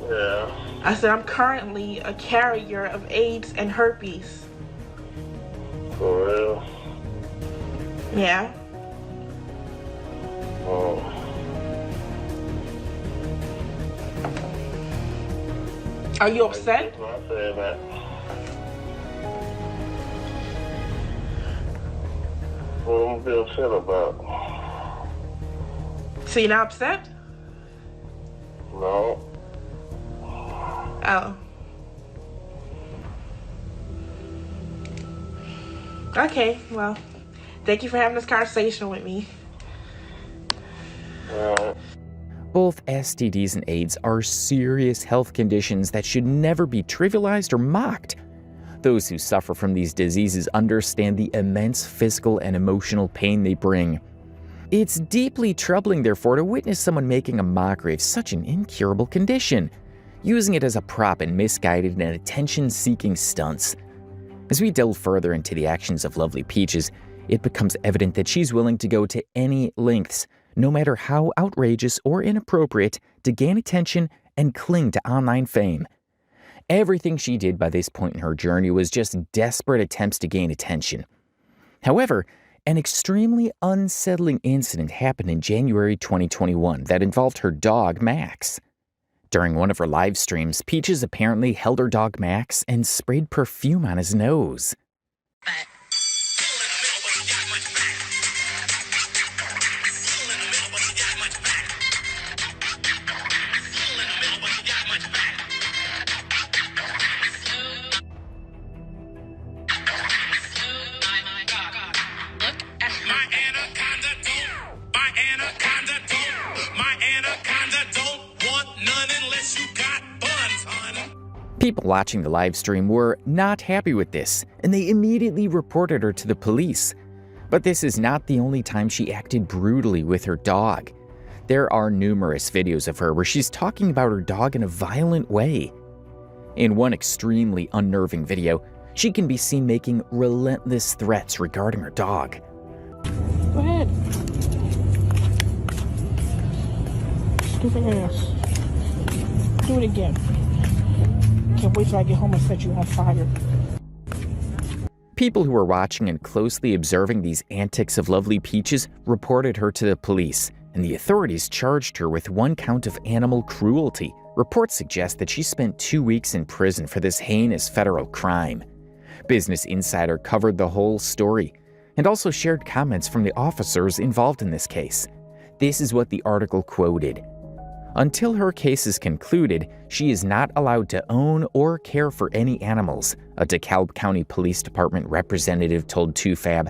Yeah. I said I'm currently a carrier of AIDS and herpes. For real? Yeah. Oh. Are you upset? I say that. What am I be upset about? So you're not upset? No. Oh. Okay, well, thank you for having this conversation with me. Both STDs and AIDS are serious health conditions that should never be trivialized or mocked. Those who suffer from these diseases understand the immense physical and emotional pain they bring. It's deeply troubling, therefore, to witness someone making a mockery of such an incurable condition, using it as a prop in misguided and attention-seeking stunts. As we delve further into the actions of Lovely Peaches, it becomes evident that she's willing to go to any lengths, no matter how outrageous or inappropriate, to gain attention and cling to online fame. Everything she did by this point in her journey was just desperate attempts to gain attention. However, an extremely unsettling incident happened in January 2021 that involved her dog, Max. During one of her live streams, Peaches apparently held her dog Max and sprayed perfume on his nose. People watching the live stream were not happy with this, and they immediately reported her to the police. But this is not the only time she acted brutally with her dog. There are numerous videos of her where she's talking about her dog in a violent way. In one extremely unnerving video, she can be seen making relentless threats regarding her dog. Go ahead. Stupid ass. Do it again. Can't wait till I get home and set you on fire. People who were watching and closely observing these antics of lovely Peaches reported her to the police, and the authorities charged her with 1 count of animal cruelty. Reports suggest that she spent 2 weeks in prison for this heinous federal crime. Business Insider covered the whole story and also shared comments from the officers involved in this case. This is what the article quoted. Until her case is concluded, she is not allowed to own or care for any animals, a DeKalb County Police Department representative told 2Fab.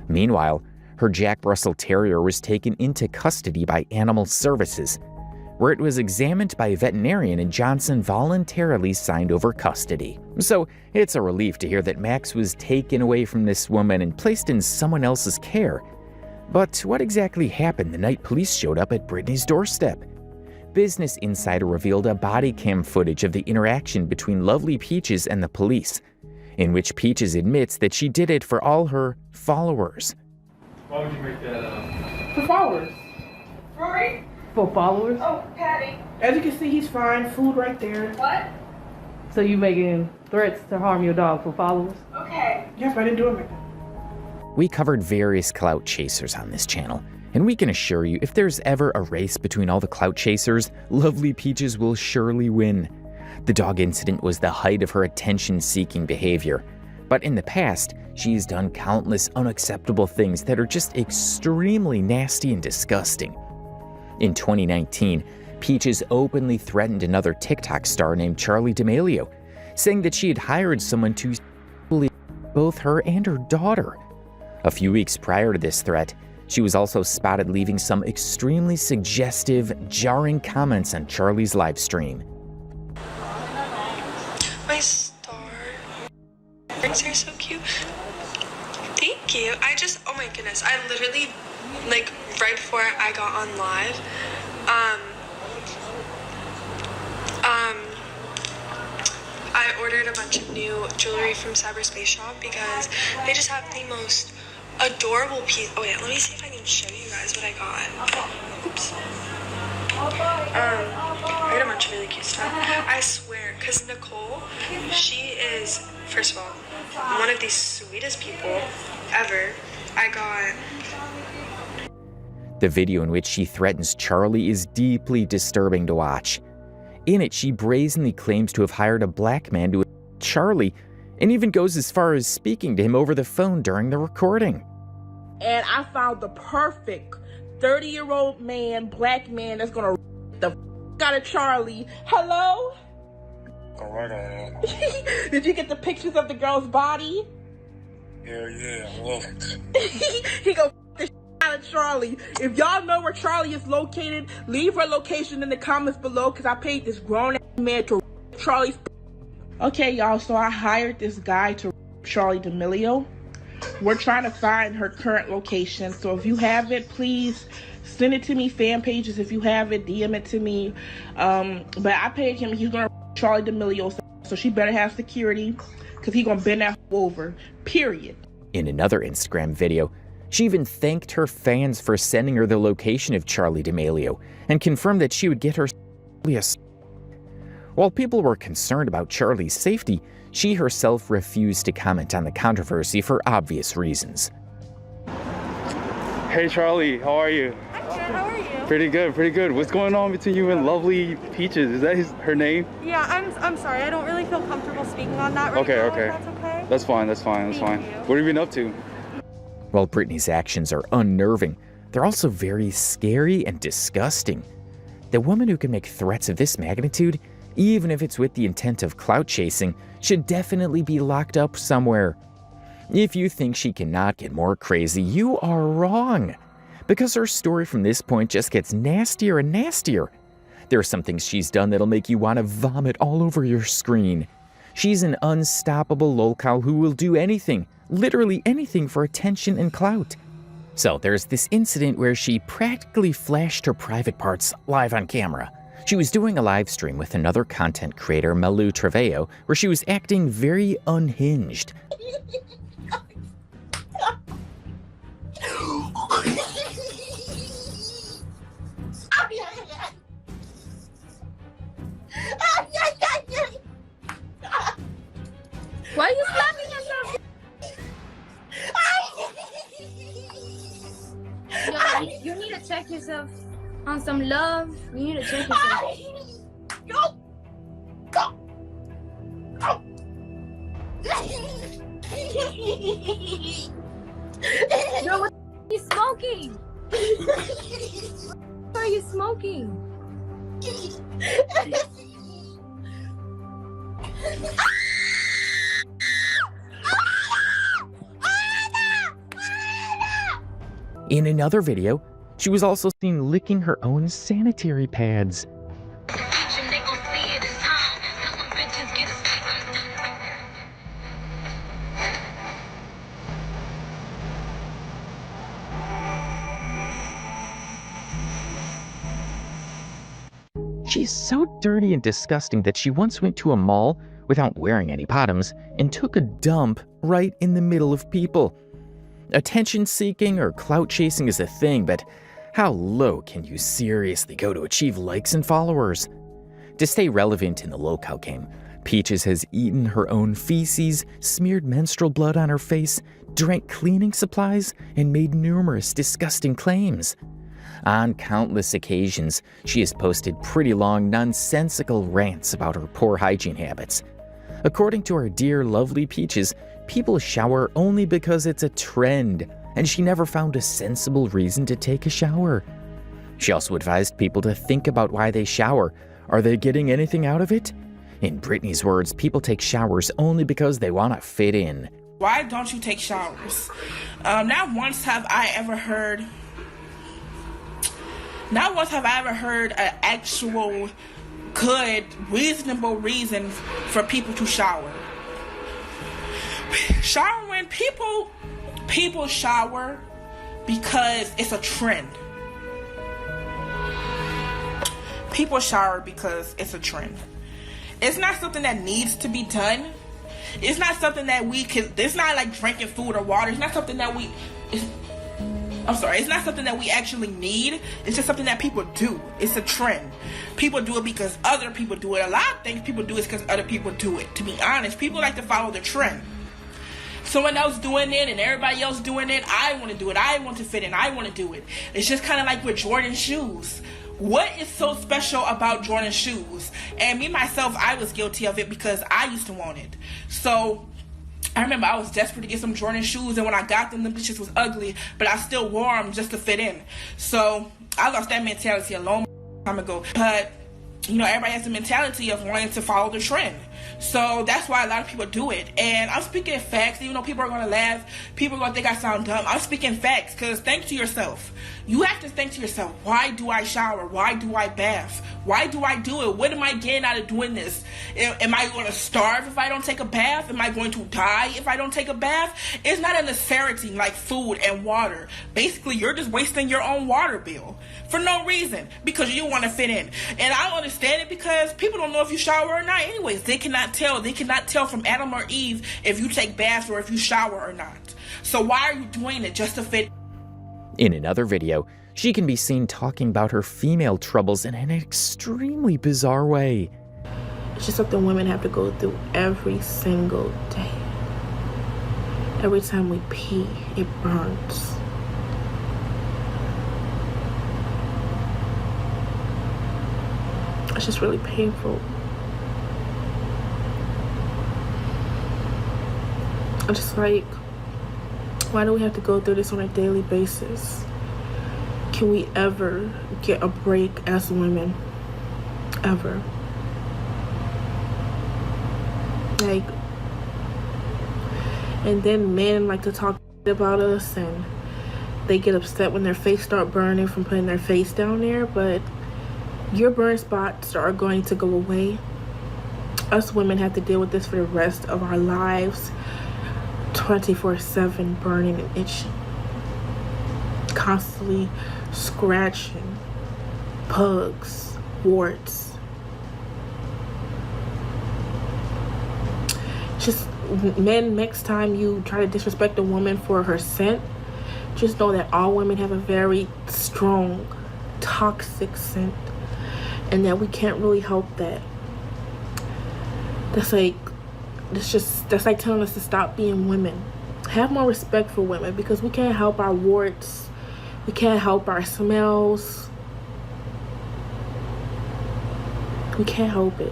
Meanwhile, her Jack Russell Terrier was taken into custody by Animal Services, where it was examined by a veterinarian and Johnson voluntarily signed over custody. So it's a relief to hear that Max was taken away from this woman and placed in someone else's care. But what exactly happened the night police showed up at Brittany's doorstep? Business Insider revealed a body cam footage of the interaction between lovely Peaches and the police, in which Peaches admits that she did it for all her followers. Why would you make that up? For followers. Rory? For followers? Oh, Patty. As you can see, he's fine. Food right there. What? So you making threats to harm your dog for followers? Okay. Yes, but I didn't do it like that. We covered various clout chasers on this channel, and we can assure you if there's ever a race between all the clout chasers, lovely Peaches will surely win. The dog incident was the height of her attention-seeking behavior, but in the past, she's done countless unacceptable things that are just extremely nasty and disgusting. In 2019, Peaches openly threatened another TikTok star named Charli D'Amelio, saying that she had hired someone to bully both her and her daughter. A few weeks prior to this threat, she was also spotted leaving some extremely suggestive, jarring comments on Charli's live stream. My star. Rings are so cute. Thank you. Oh my goodness. I literally, like, right before I got on live, I ordered a bunch of new jewelry from Cyberspace Shop because they just have the most adorable piece. Oh wait, let me see if I can show you guys what I got. Oops. I got a bunch of really cute stuff. I swear, because Nicole, she is, first of all, one of the sweetest people ever. I got... The video in which she threatens Charli is deeply disturbing to watch. In it, she brazenly claims to have hired a black man to Charli, and even goes as far as speaking to him over the phone during the recording. And I found the perfect 30-year-old man, black man, that's gonna the out of Charli. Hello? Alright. Did you get the pictures of the girl's body? Yeah, look. He go the out of Charli. If y'all know where Charli is located, leave her location in the comments below, because I paid this grown man to Charli's. Okay, y'all, so I hired this guy to Charli D'Amelio. We're trying to find her current location, so if you have it, please send it to me. Fan pages, if you have it, DM it to me. But I paid him. He's gonna Charli D'Amelio, so she better have security, because he's gonna bend that over, period. In another Instagram video, she even thanked her fans for sending her the location of Charli D'Amelio and confirmed that she would get her While people were concerned about Charli's safety, she herself refused to comment on the controversy for obvious reasons. Hey Charli, how are you? Hi, good. How are you? Pretty good. What's going on between you and lovely Peaches? Is that her name? Yeah, I'm sorry. I don't really feel comfortable speaking on that right now. Okay. If that's okay. That's fine. Thank you. What have you been up to? While Brittany's actions are unnerving, they're also very scary and disgusting. The woman who can make threats of this magnitude, even if it's with the intent of clout chasing, should definitely be locked up somewhere. If you think she cannot get more crazy, you are wrong, because her story from this point just gets nastier and nastier. There are some things she's done that'll make you want to vomit all over your screen. She's an unstoppable lolcow who will do anything, literally anything, for attention and clout. So there's this incident where she practically flashed her private parts live on camera. She was doing a live stream with another content creator, Trevino, where she was acting very unhinged. Why are you slapping yourself? Yo, you need to check yourself on some love. You need to check yourself. Yo, what are you smoking? What are you smoking? In another video, she was also seen licking her own sanitary pads. She's so dirty and disgusting that she once went to a mall without wearing any bottoms and took a dump right in the middle of people. Attention-seeking or clout-chasing is a thing, but how low can you seriously go to achieve likes and followers? To stay relevant in the Lolcow game, Peaches has eaten her own feces, smeared menstrual blood on her face, drank cleaning supplies, and made numerous disgusting claims. On countless occasions, she has posted pretty long, nonsensical rants about her poor hygiene habits. According to our dear lovely Peaches, people shower only because it's a trend, and she never found a sensible reason to take a shower. She also advised people to think about why they shower. Are they getting anything out of it? In Brittany's words, people take showers only because they want to fit in. Why don't you take showers? Not once have I ever heard an actual good, reasonable reason for people to shower. Showering, people shower because it's a trend. People shower because it's a trend. It's not something that needs to be done. It's not something that it's not like drinking food or water. It's not something that it's not something that we actually need. It's just something that people do. It's a trend. People do it because other people do it. A lot of things people do is because other people do it. To be honest, people like to follow the trend. Someone else doing it and everybody else doing it, I want to do it. I want to fit in. I want to do it. It's just kind of like with Jordan shoes. What is so special about Jordan shoes? And me, myself, I was guilty of it because I used to want it. So I remember I was desperate to get some Jordan shoes, and when I got them bitches was ugly, but I still wore them just to fit in. So I lost that mentality a long time ago. But, everybody has the mentality of wanting to follow the trend. So that's why a lot of people do it. And I'm speaking facts, even though people are going to laugh, people are going to think I sound dumb. I'm speaking facts, because think to yourself. You have to think to yourself, why do I shower? Why do I bath? Why do I do it? What am I getting out of doing this? Am I going to starve if I don't take a bath? Am I going to die if I don't take a bath? It's not a necessity like food and water. Basically, you're just wasting your own water bill for no reason because you want to fit in. And I don't understand it because people don't know if you shower or not anyways. They cannot tell. They cannot tell from Adam or Eve if you take baths or if you shower or not. So why are you doing it just to fit? In another video, she can be seen talking about her female troubles in an extremely bizarre way. It's just something women have to go through every single day. Every time we pee, it burns. It's just really painful. I'm just like, why do we have to go through this on a daily basis? Can we ever get a break as women? Ever? Like, and then men like to talk about us and they get upset when their face start burning from putting their face down there, but your burn spots are going to go away. Us women have to deal with this for the rest of our lives. 24/7 burning and itching. constantly scratching, bugs, warts. Just, men, next time you try to disrespect a woman for her scent, just know that all women have a very strong, toxic scent, and that we can't really help that. That's like telling us to stop being women. Have more respect for women, because we can't help our warts. We can't help our smells. We can't help it.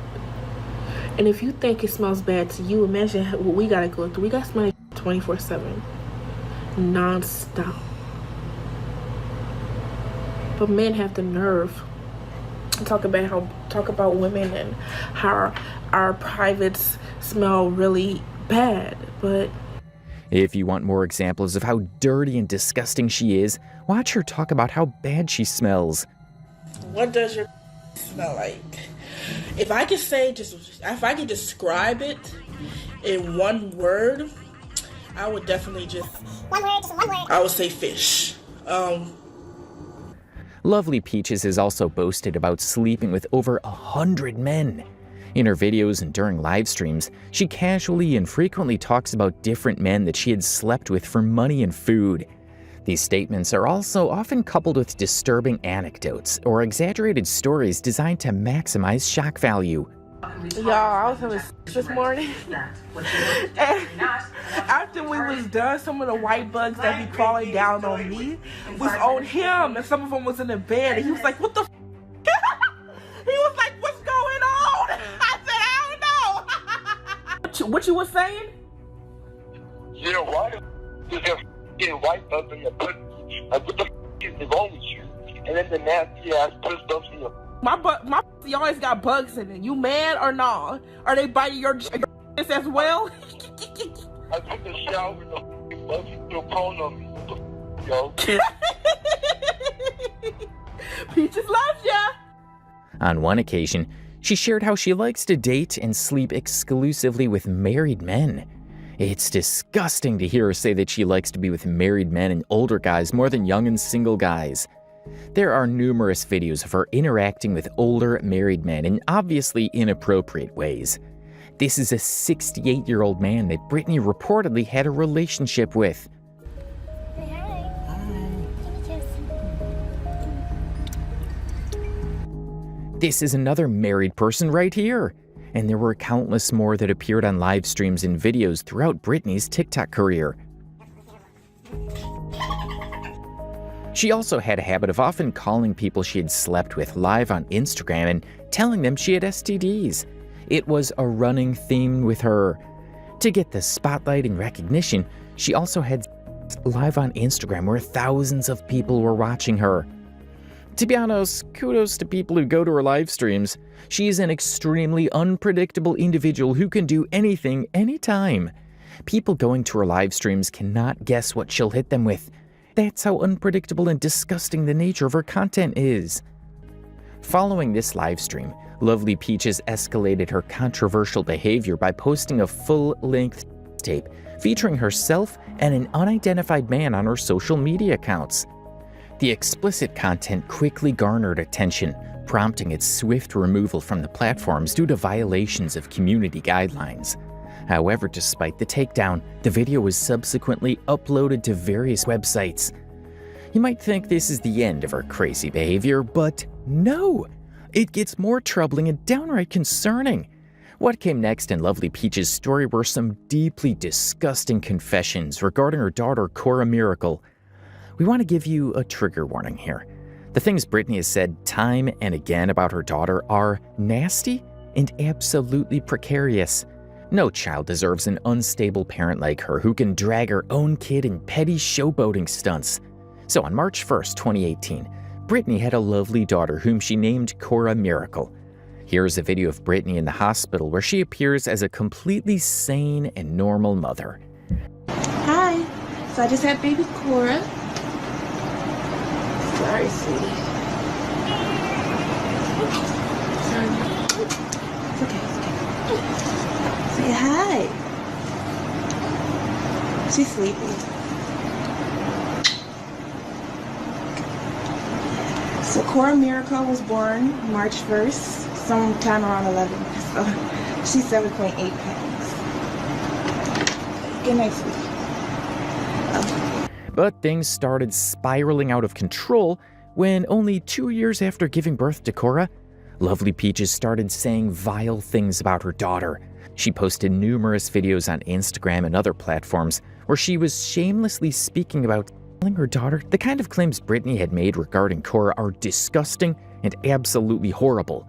And if you think it smells bad to you, imagine what we gotta go through. We gotta smell it 24/7, non-stop. But men have the nerve to talk about women and how our privates smell really bad. But if you want more examples of how dirty and disgusting she is, watch her talk about how bad she smells. What does your smell like? If I could describe it in one word, I would definitely one word. I would say fish. Lovely Peaches has also boasted about sleeping with over 100 men. In her videos and during live streams, she casually and frequently talks about different men that she had slept with for money and food. These statements are also often coupled with disturbing anecdotes or exaggerated stories designed to maximize shock value. Y'all, I was having sex this morning, and after we was done, some of the white bugs that be crawling down on me was on him, and some of them was in the bed, and he was like, "What the f?" He was like, "What's going on?" I said, "I don't know." What you was saying? Yeah, why is there getting white bugs in your butt? Like, what the f is wrong with you? And then the nasty ass puss bumps in your... My pussy always got bugs in it. You mad or not? Are they biting your ass as well? I took a shower and the bugs still crawling on me. What the yo? Peaches loves ya. On one occasion, she shared how she likes to date and sleep exclusively with married men. It's disgusting to hear her say that she likes to be with married men and older guys more than young and single guys. There are numerous videos of her interacting with older married men in obviously inappropriate ways. This is a 68-year-old man that Brittany reportedly had a relationship with. This is another married person right here. And there were countless more that appeared on live streams and videos throughout Brittany's TikTok career. She also had a habit of often calling people she had slept with live on Instagram and telling them she had STDs. It was a running theme with her. To get the spotlight and recognition, she also had live on Instagram where thousands of people were watching her. To be honest, kudos to people who go to her live streams. She is an extremely unpredictable individual who can do anything, anytime. People going to her live streams cannot guess what she'll hit them with. That's how unpredictable and disgusting the nature of her content is. Following this live stream, Lovely Peaches escalated her controversial behavior by posting a full-length tape featuring herself and an unidentified man on her social media accounts. The explicit content quickly garnered attention, prompting its swift removal from the platforms due to violations of community guidelines. However, despite the takedown, the video was subsequently uploaded to various websites. You might think this is the end of her crazy behavior, but no! It gets more troubling and downright concerning. What came next in Lovely Peach's story were some deeply disgusting confessions regarding her daughter, Cora Miracle. We want to give you a trigger warning here. The things Brittany has said time and again about her daughter are nasty and absolutely precarious. No child deserves an unstable parent like her who can drag her own kid in petty showboating stunts. So on March 1st, 2018, Brittany had a lovely daughter whom she named Cora Miracle. Here's a video of Brittany in the hospital where she appears as a completely sane and normal mother. Hi, so I just had baby Cora. Sorry, sweetie. Sorry. It's okay. Say hi. She's sleeping. So Cora Miracle was born March 1st, sometime around 11. So she's 7.8 pounds. Good night, sweetie. But things started spiraling out of control when only 2 years after giving birth to Cora, Lovely Peaches started saying vile things about her daughter. She posted numerous videos on Instagram and other platforms where she was shamelessly speaking about killing her daughter. The kind of claims Brittany had made regarding Cora are disgusting and absolutely horrible.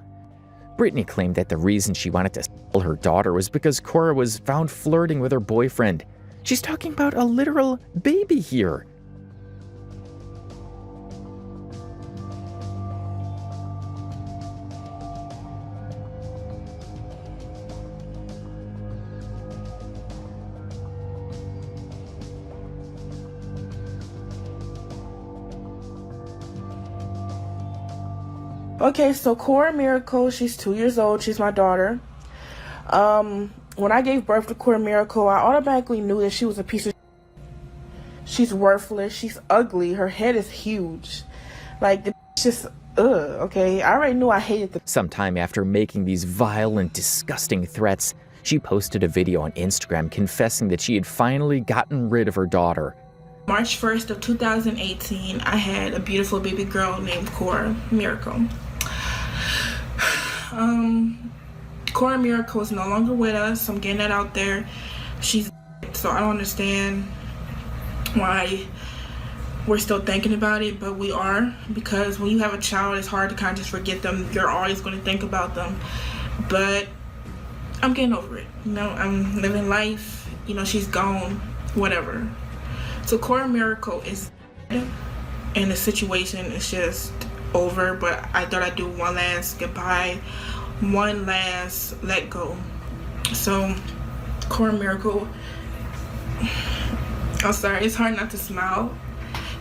Brittany claimed that the reason she wanted to kill her daughter was because Cora was found flirting with her boyfriend. She's talking about a literal baby here. Okay, so Cora Miracle, she's 2 years old. She's my daughter. When I gave birth to Cora Miracle, I automatically knew that she was a piece of shit. She's worthless. She's ugly. Her head is huge. Like, it's just, okay? I already knew I hated the... Sometime after making these vile and disgusting threats, she posted a video on Instagram confessing that she had finally gotten rid of her daughter. March 1st of 2018, I had a beautiful baby girl named Cora Miracle. Cora Miracle is no longer with us. I'm getting that out there. She's dead, so I don't understand why we're still thinking about it, but we are, because when you have a child, it's hard to kind of just forget them. You're always going to think about them, but I'm getting over it. You know, I'm living life. You know, she's gone, whatever. So Cora Miracle is dead, and the situation is just over, but I thought I'd do one last goodbye, one last let go. So Cora Miracle, I'm sorry, it's hard not to smile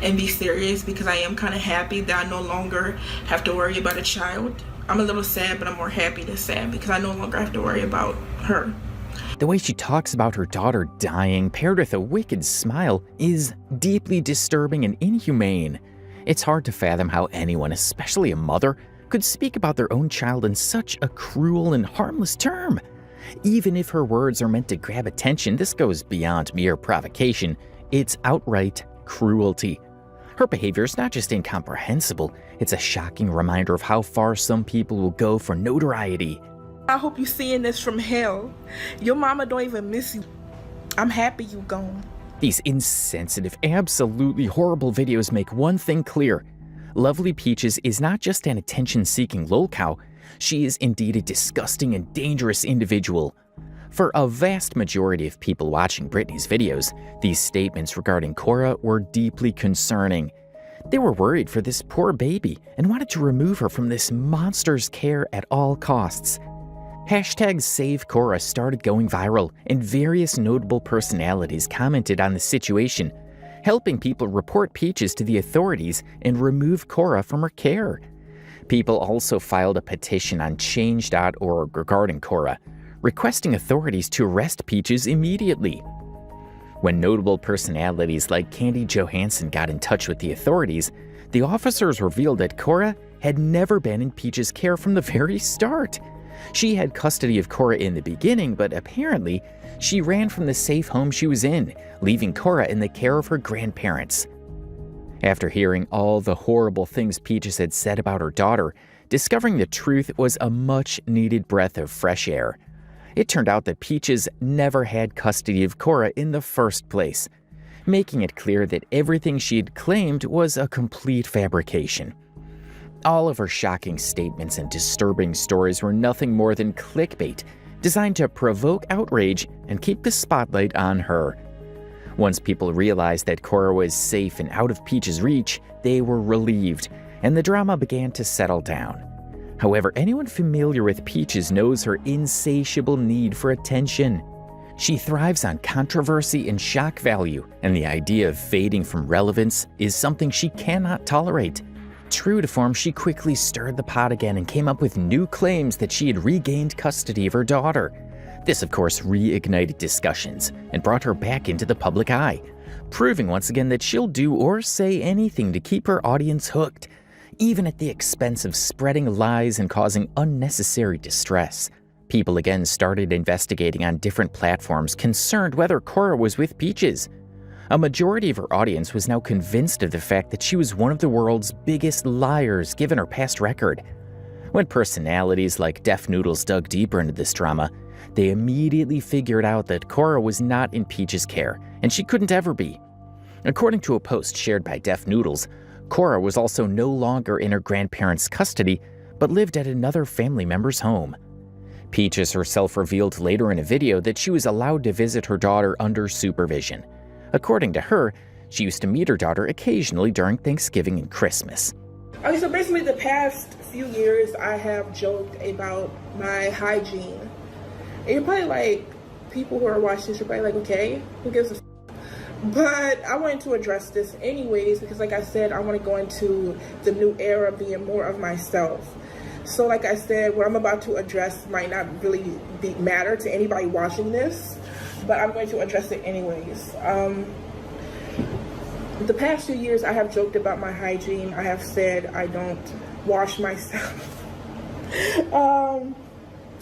and be serious because I am kind of happy that I no longer have to worry about a child. I'm a little sad, but I'm more happy than sad because I no longer have to worry about her. The way she talks about her daughter dying, paired with a wicked smile, is deeply disturbing and inhumane. It's hard to fathom how anyone, especially a mother, could speak about their own child in such a cruel and harmless term. Even if her words are meant to grab attention, this goes beyond mere provocation. It's outright cruelty. Her behavior is not just incomprehensible, it's a shocking reminder of how far some people will go for notoriety. I hope you're seeing this from hell. Your mama don't even miss you. I'm happy you gone. These insensitive, absolutely horrible videos make one thing clear. Lovely Peaches is not just an attention-seeking lolcow, she is indeed a disgusting and dangerous individual. For a vast majority of people watching Brittany's videos, these statements regarding Cora were deeply concerning. They were worried for this poor baby and wanted to remove her from this monster's care at all costs. #SaveCora started going viral, and various notable personalities commented on the situation, helping people report Peaches to the authorities and remove Cora from her care. People also filed a petition on change.org regarding Cora, requesting authorities to arrest Peaches immediately. When notable personalities like Candy Johansson got in touch with the authorities, the officers revealed that Cora had never been in Peaches' care from the very start. She had custody of Cora in the beginning, but apparently she ran from the safe home she was in, leaving Cora in the care of her grandparents. After hearing all the horrible things Peaches had said about her daughter, discovering the truth was a much-needed breath of fresh air. It turned out that Peaches never had custody of Cora in the first place, making it clear that everything she had claimed was a complete fabrication. All of her shocking statements and disturbing stories were nothing more than clickbait, designed to provoke outrage and keep the spotlight on her. Once people realized that Cora was safe and out of Peaches' reach, they were relieved, and the drama began to settle down. However, anyone familiar with Peaches knows her insatiable need for attention. She thrives on controversy and shock value, and the idea of fading from relevance is something she cannot tolerate. True to form, she quickly stirred the pot again and came up with new claims that she had regained custody of her daughter. This, of course, reignited discussions and brought her back into the public eye, proving once again that she'll do or say anything to keep her audience hooked. even at the expense of spreading lies and causing unnecessary distress. People again started investigating on different platforms concerned whether Cora was with Peaches. A majority of her audience was now convinced of the fact that she was one of the world's biggest liars given her past record. When personalities like Deaf Noodles dug deeper into this drama, they immediately figured out that Cora was not in Peaches' care, and she couldn't ever be. According to a post shared by Deaf Noodles, Cora was also no longer in her grandparents' custody, but lived at another family member's home. Peaches herself revealed later in a video that she was allowed to visit her daughter under supervision. According to her, she used to meet her daughter occasionally during Thanksgiving and Christmas. Okay, so basically the past few years I have joked about my hygiene. And you're probably like, people who are watching this, you're probably like, okay, who gives a f? But I wanted to address this anyways because like I said, I want to go into the new era of being more of myself. So like I said, what I'm about to address might not really matter to anybody watching this, but I'm going to address it anyways. The past few years I have joked about my hygiene. I have said I don't wash myself. I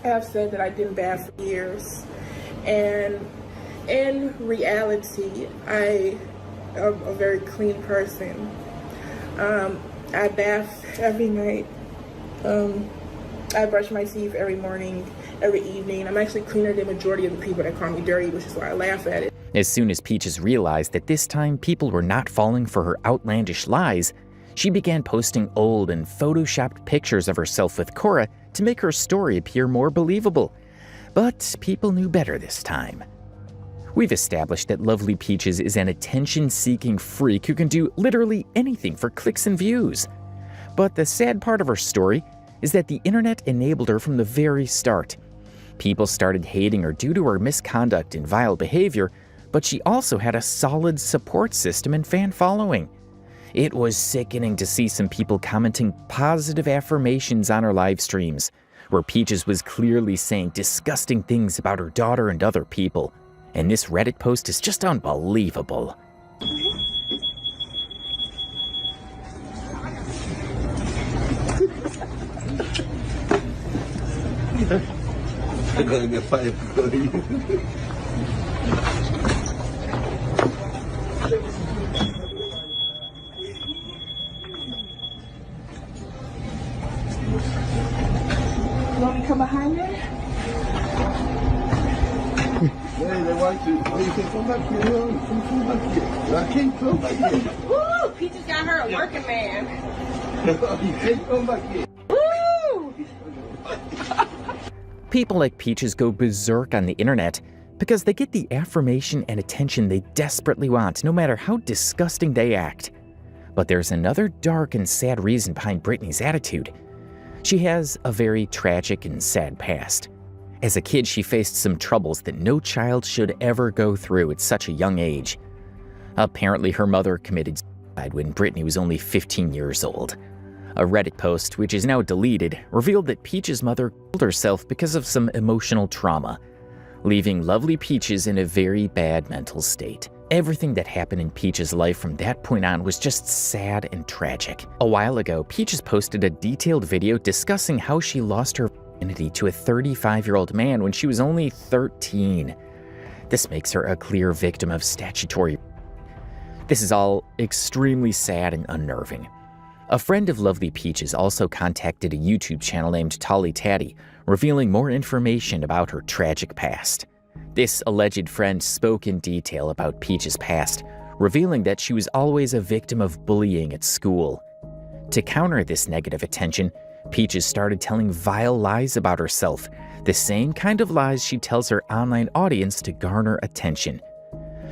have said that I didn't bath for years. And in reality, I am a very clean person. I bath every night. I brush my teeth every morning, every evening. I'm actually cleaner than the majority of the people that call me dirty, which is why I laugh at it. As soon as Peaches realized that this time people were not falling for her outlandish lies, she began posting old and photoshopped pictures of herself with Cora to make her story appear more believable. But people knew better this time. We've established that Lovely Peaches is an attention-seeking freak who can do literally anything for clicks and views. But the sad part of her story is that the internet enabled her from the very start. People started hating her due to her misconduct and vile behavior, but she also had a solid support system and fan following. It was sickening to see some people commenting positive affirmations on her live streams, where Peaches was clearly saying disgusting things about her daughter and other people. And this Reddit post is just unbelievable. I'm gonna get fired for you. You want me to come behind you? Hey, they want you. Oh, you can come back here. Come back here. I can't come back here. Woo! Peaches got her a working man. You can't come back here. Woo! People like Peaches go berserk on the internet because they get the affirmation and attention they desperately want, no matter how disgusting they act. But there's another dark and sad reason behind Brittany's attitude. She has a very tragic and sad past. As a kid, she faced some troubles that no child should ever go through at such a young age. Apparently, her mother committed suicide when Brittany was only 15 years old. A Reddit post, which is now deleted, revealed that Peach's mother killed herself because of some emotional trauma, leaving Lovely Peaches in a very bad mental state. Everything that happened in Peach's life from that point on was just sad and tragic. A while ago, Peaches posted a detailed video discussing how she lost her virginity to a 35-year-old man when she was only 13. This makes her a clear victim of statutory. This is all extremely sad and unnerving. A friend of Lovely Peaches also contacted a YouTube channel named Tolly Tatty, revealing more information about her tragic past. This alleged friend spoke in detail about Peach's past, revealing that she was always a victim of bullying at school. To counter this negative attention, Peaches started telling vile lies about herself, the same kind of lies she tells her online audience to garner attention.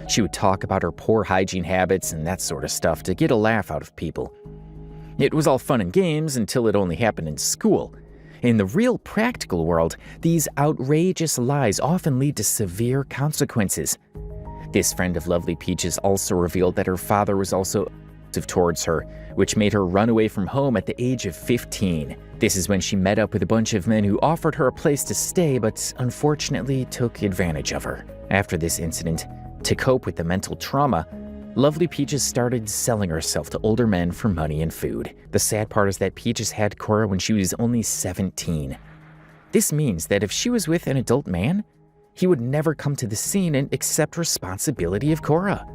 She would talk about her poor hygiene habits and that sort of stuff to get a laugh out of people. It was all fun and games until it only happened in school. In the real practical world, these outrageous lies often lead to severe consequences. This friend of Lovely Peaches also revealed that her father was also abusive towards her, which made her run away from home at the age of 15. This is when she met up with a bunch of men who offered her a place to stay, but unfortunately took advantage of her. After this incident, to cope with the mental trauma, Lovely Peaches started selling herself to older men for money and food. The sad part is that Peaches had Cora when she was only 17. This means that if she was with an adult man, he would never come to the scene and accept responsibility of Cora.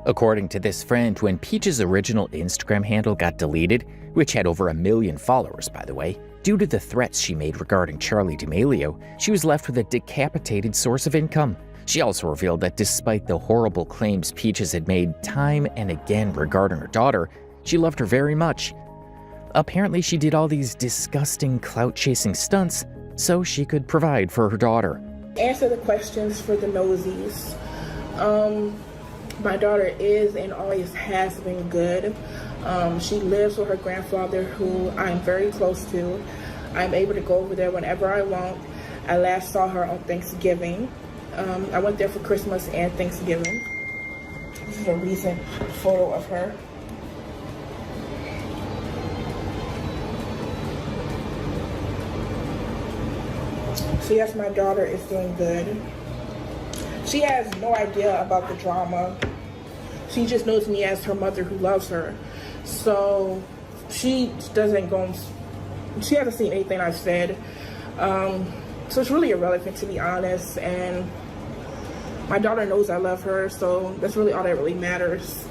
According to this friend, when Peaches' original Instagram handle got deleted, which had over 1 million followers by the way, due to the threats she made regarding Charli D'Amelio, she was left with a decapitated source of income. She also revealed that despite the horrible claims Peaches had made time and again regarding her daughter, she loved her very much. Apparently she did all these disgusting clout-chasing stunts so she could provide for her daughter. Answer the questions for the nosies. My daughter is and always has been good. She lives with her grandfather, who I'm very close to. I'm able to go over there whenever I want. I last saw her on Thanksgiving. I went there for Christmas and Thanksgiving. This is a recent photo of her. So yes, my daughter is doing good. She has no idea about the drama. She just knows me as her mother who loves her. So she doesn't go, she hasn't seen anything I've said. So it's really irrelevant, to be honest. And my daughter knows I love her, so that's really all that really matters,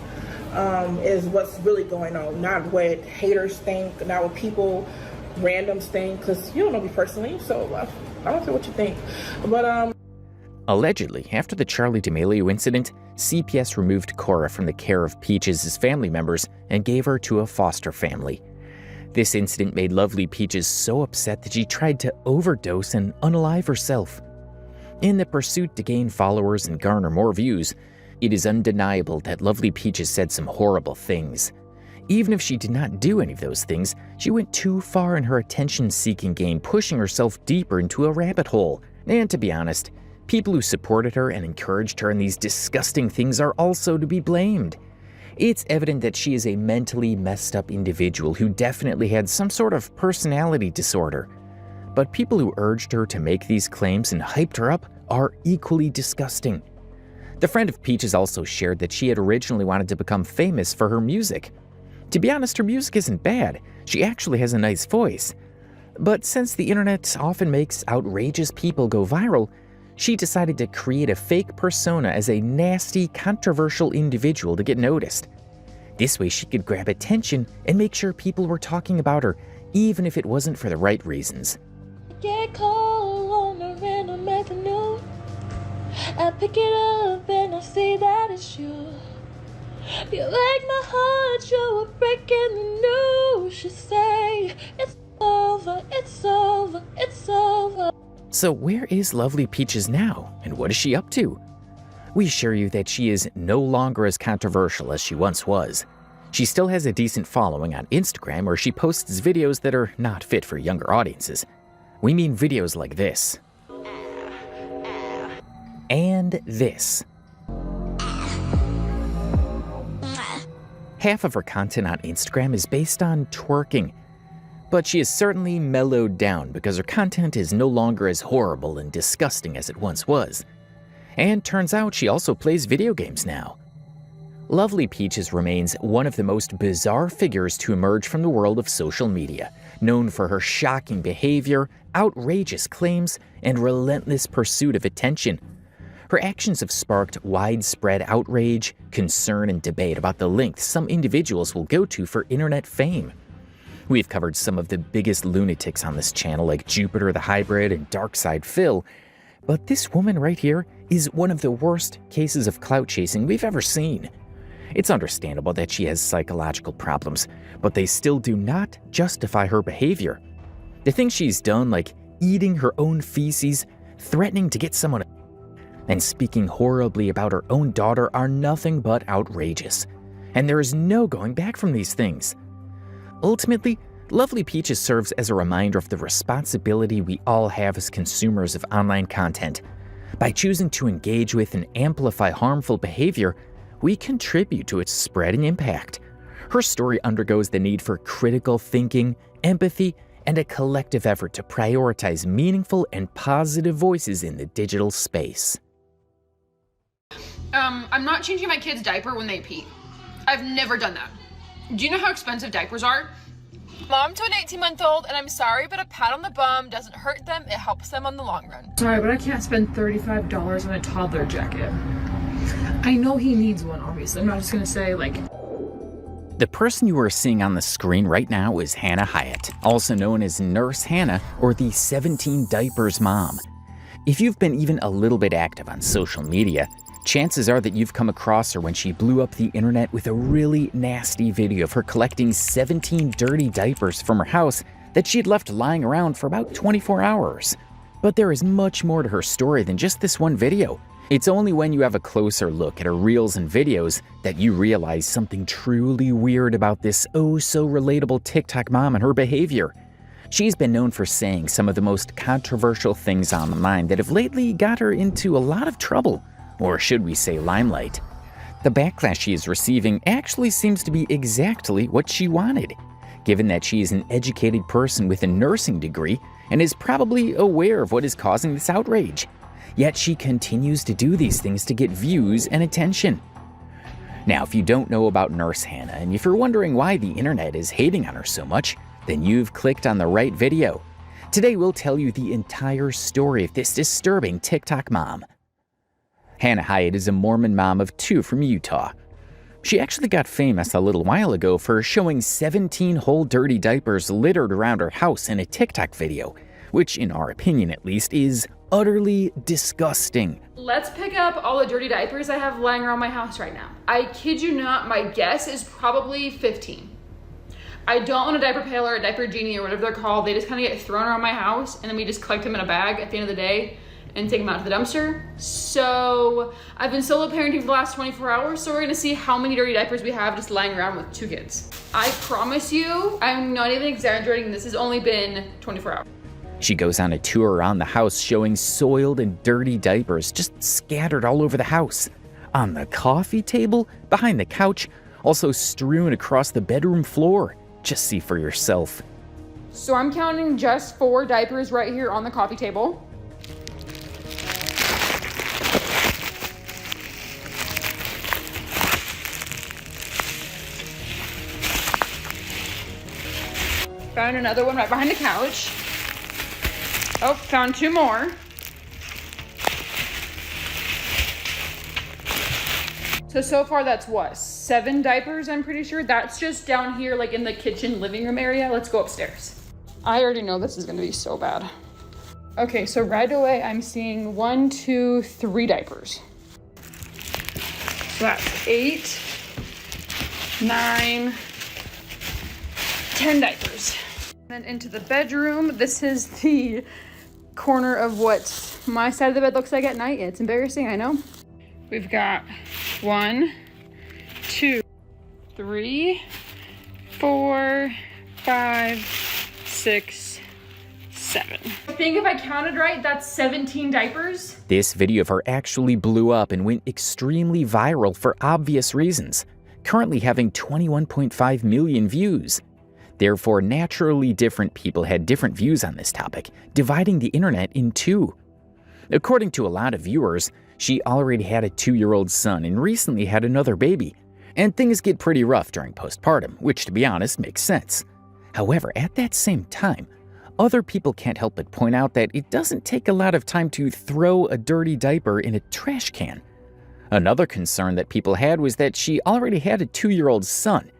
is what's really going on. Not what haters think, not what people, randoms think, because you don't know me personally, so I don't care what you think. But Allegedly, after the Charli D'Amelio incident, CPS removed Cora from the care of Peaches' family members and gave her to a foster family. This incident made Lovely Peaches so upset that she tried to overdose and unalive herself. In the pursuit to gain followers and garner more views, it is undeniable that Lovely Peaches said some horrible things. Even if she did not do any of those things, she went too far in her attention-seeking game, pushing herself deeper into a rabbit hole. And to be honest, people who supported her and encouraged her in these disgusting things are also to be blamed. It's evident that she is a mentally messed up individual who definitely had some sort of personality disorder. But people who urged her to make these claims and hyped her up are equally disgusting. The friend of Peaches also shared that she had originally wanted to become famous for her music. To be honest, her music isn't bad. She actually has a nice voice. But since the internet often makes outrageous people go viral, she decided to create a fake persona as a nasty, controversial individual to get noticed. This way she could grab attention and make sure people were talking about her, even if it wasn't for the right reasons. Get call on a random afternoon. I pick it up and I see that it's you. You like my heart, you were breaking the news. You say it's over, it's over, it's over. So where is Lovely Peaches now, and what is she up to? We assure you that she is no longer as controversial as she once was. She still has a decent following on Instagram, where she posts videos that are not fit for younger audiences. We mean videos like this. And this. Half of her content on Instagram is based on twerking. But she has certainly mellowed down because her content is no longer as horrible and disgusting as it once was. And turns out she also plays video games now. Lovely Peaches remains one of the most bizarre figures to emerge from the world of social media, known for her shocking behavior, outrageous claims, and relentless pursuit of attention. Her actions have sparked widespread outrage, concern, and debate about the lengths some individuals will go to for internet fame. We've covered some of the biggest lunatics on this channel, like Jupiter the Hybrid and Darkside Phil, but this woman right here is one of the worst cases of clout chasing we've ever seen. It's understandable that she has psychological problems, but they still do not justify her behavior. The things she's done, like eating her own feces, threatening to get someone, and speaking horribly about her own daughter, are nothing but outrageous. And there is no going back from these things. Ultimately, Lovely Peaches serves as a reminder of the responsibility we all have as consumers of online content. By choosing to engage with and amplify harmful behavior, we contribute to its spread and impact. Her story undergoes the need for critical thinking, empathy, and a collective effort to prioritize meaningful and positive voices in the digital space. I'm not changing my kid's diaper when they pee. I've never done that. Do you know how expensive diapers are? Mom to an 18-month-old, and I'm sorry, but a pat on the bum doesn't hurt them. It helps them on the long run. Sorry, but I can't spend $35 on a toddler jacket. I know he needs one, obviously. I'm not just gonna say, like... The person you are seeing on the screen right now is Hannah Hyatt, also known as Nurse Hannah or the 17 Diapers Mom. If you've been even a little bit active on social media, chances are that you've come across her when she blew up the internet with a really nasty video of her collecting 17 dirty diapers from her house that she had left lying around for about 24 hours. But there is much more to her story than just this one video. It's only when you have a closer look at her reels and videos that you realize something truly weird about this oh-so-relatable TikTok mom and her behavior. She's been known for saying some of the most controversial things online that have lately got her into a lot of trouble. Or should we say limelight. The backlash she is receiving actually seems to be exactly what she wanted, given that she is an educated person with a nursing degree and is probably aware of what is causing this outrage. Yet she continues to do these things to get views and attention. Now, if you don't know about Nurse Hannah, and if you're wondering why the internet is hating on her so much, then you've clicked on the right video. Today we'll tell you the entire story of this disturbing TikTok mom. Hannah Hyatt is a Mormon mom of 2 from Utah. She actually got famous a little while ago for showing 17 whole dirty diapers littered around her house in a TikTok video, which, in our opinion at least, is utterly disgusting. Let's pick up all the dirty diapers I have lying around my house right now. I kid you not, my guess is probably 15. I don't want a diaper pail or a diaper genie or whatever they're called. They just kind of get thrown around my house and then we just collect them in a bag at the end of the day and take them out to the dumpster. So I've been solo parenting for the last 24 hours, so we're gonna see how many dirty diapers we have just lying around with 2 kids. I promise you, I'm not even exaggerating, this has only been 24 hours. She goes on a tour around the house showing soiled and dirty diapers just scattered all over the house. On the coffee table, behind the couch, also strewn across the bedroom floor. Just see for yourself. So I'm counting just 4 diapers right here on the coffee table. Found another one right behind the couch. Oh, found 2 more. So far that's what? 7 diapers, I'm pretty sure. That's just down here, like in the kitchen living room area. Let's go upstairs. I already know this is gonna be so bad. Okay, so right away I'm seeing 1, 2, 3 diapers. So that's 8, 9, 10 diapers. Then into the bedroom. This is the corner of what my side of the bed looks like at night. It's embarrassing, I know. We've got 1, 2, 3, 4, 5, 6, 7. I think if I counted right, that's 17 diapers. This video of her actually blew up and went extremely viral for obvious reasons, currently having 21.5 million views. Therefore, naturally different people had different views on this topic, dividing the internet in 2. According to a lot of viewers, she already had a 2-year-old son and recently had another baby, and things get pretty rough during postpartum, which to be honest makes sense. However, at that same time, other people can't help but point out that it doesn't take a lot of time to throw a dirty diaper in a trash can. Another concern that people had was that she already had a 2-year-old son.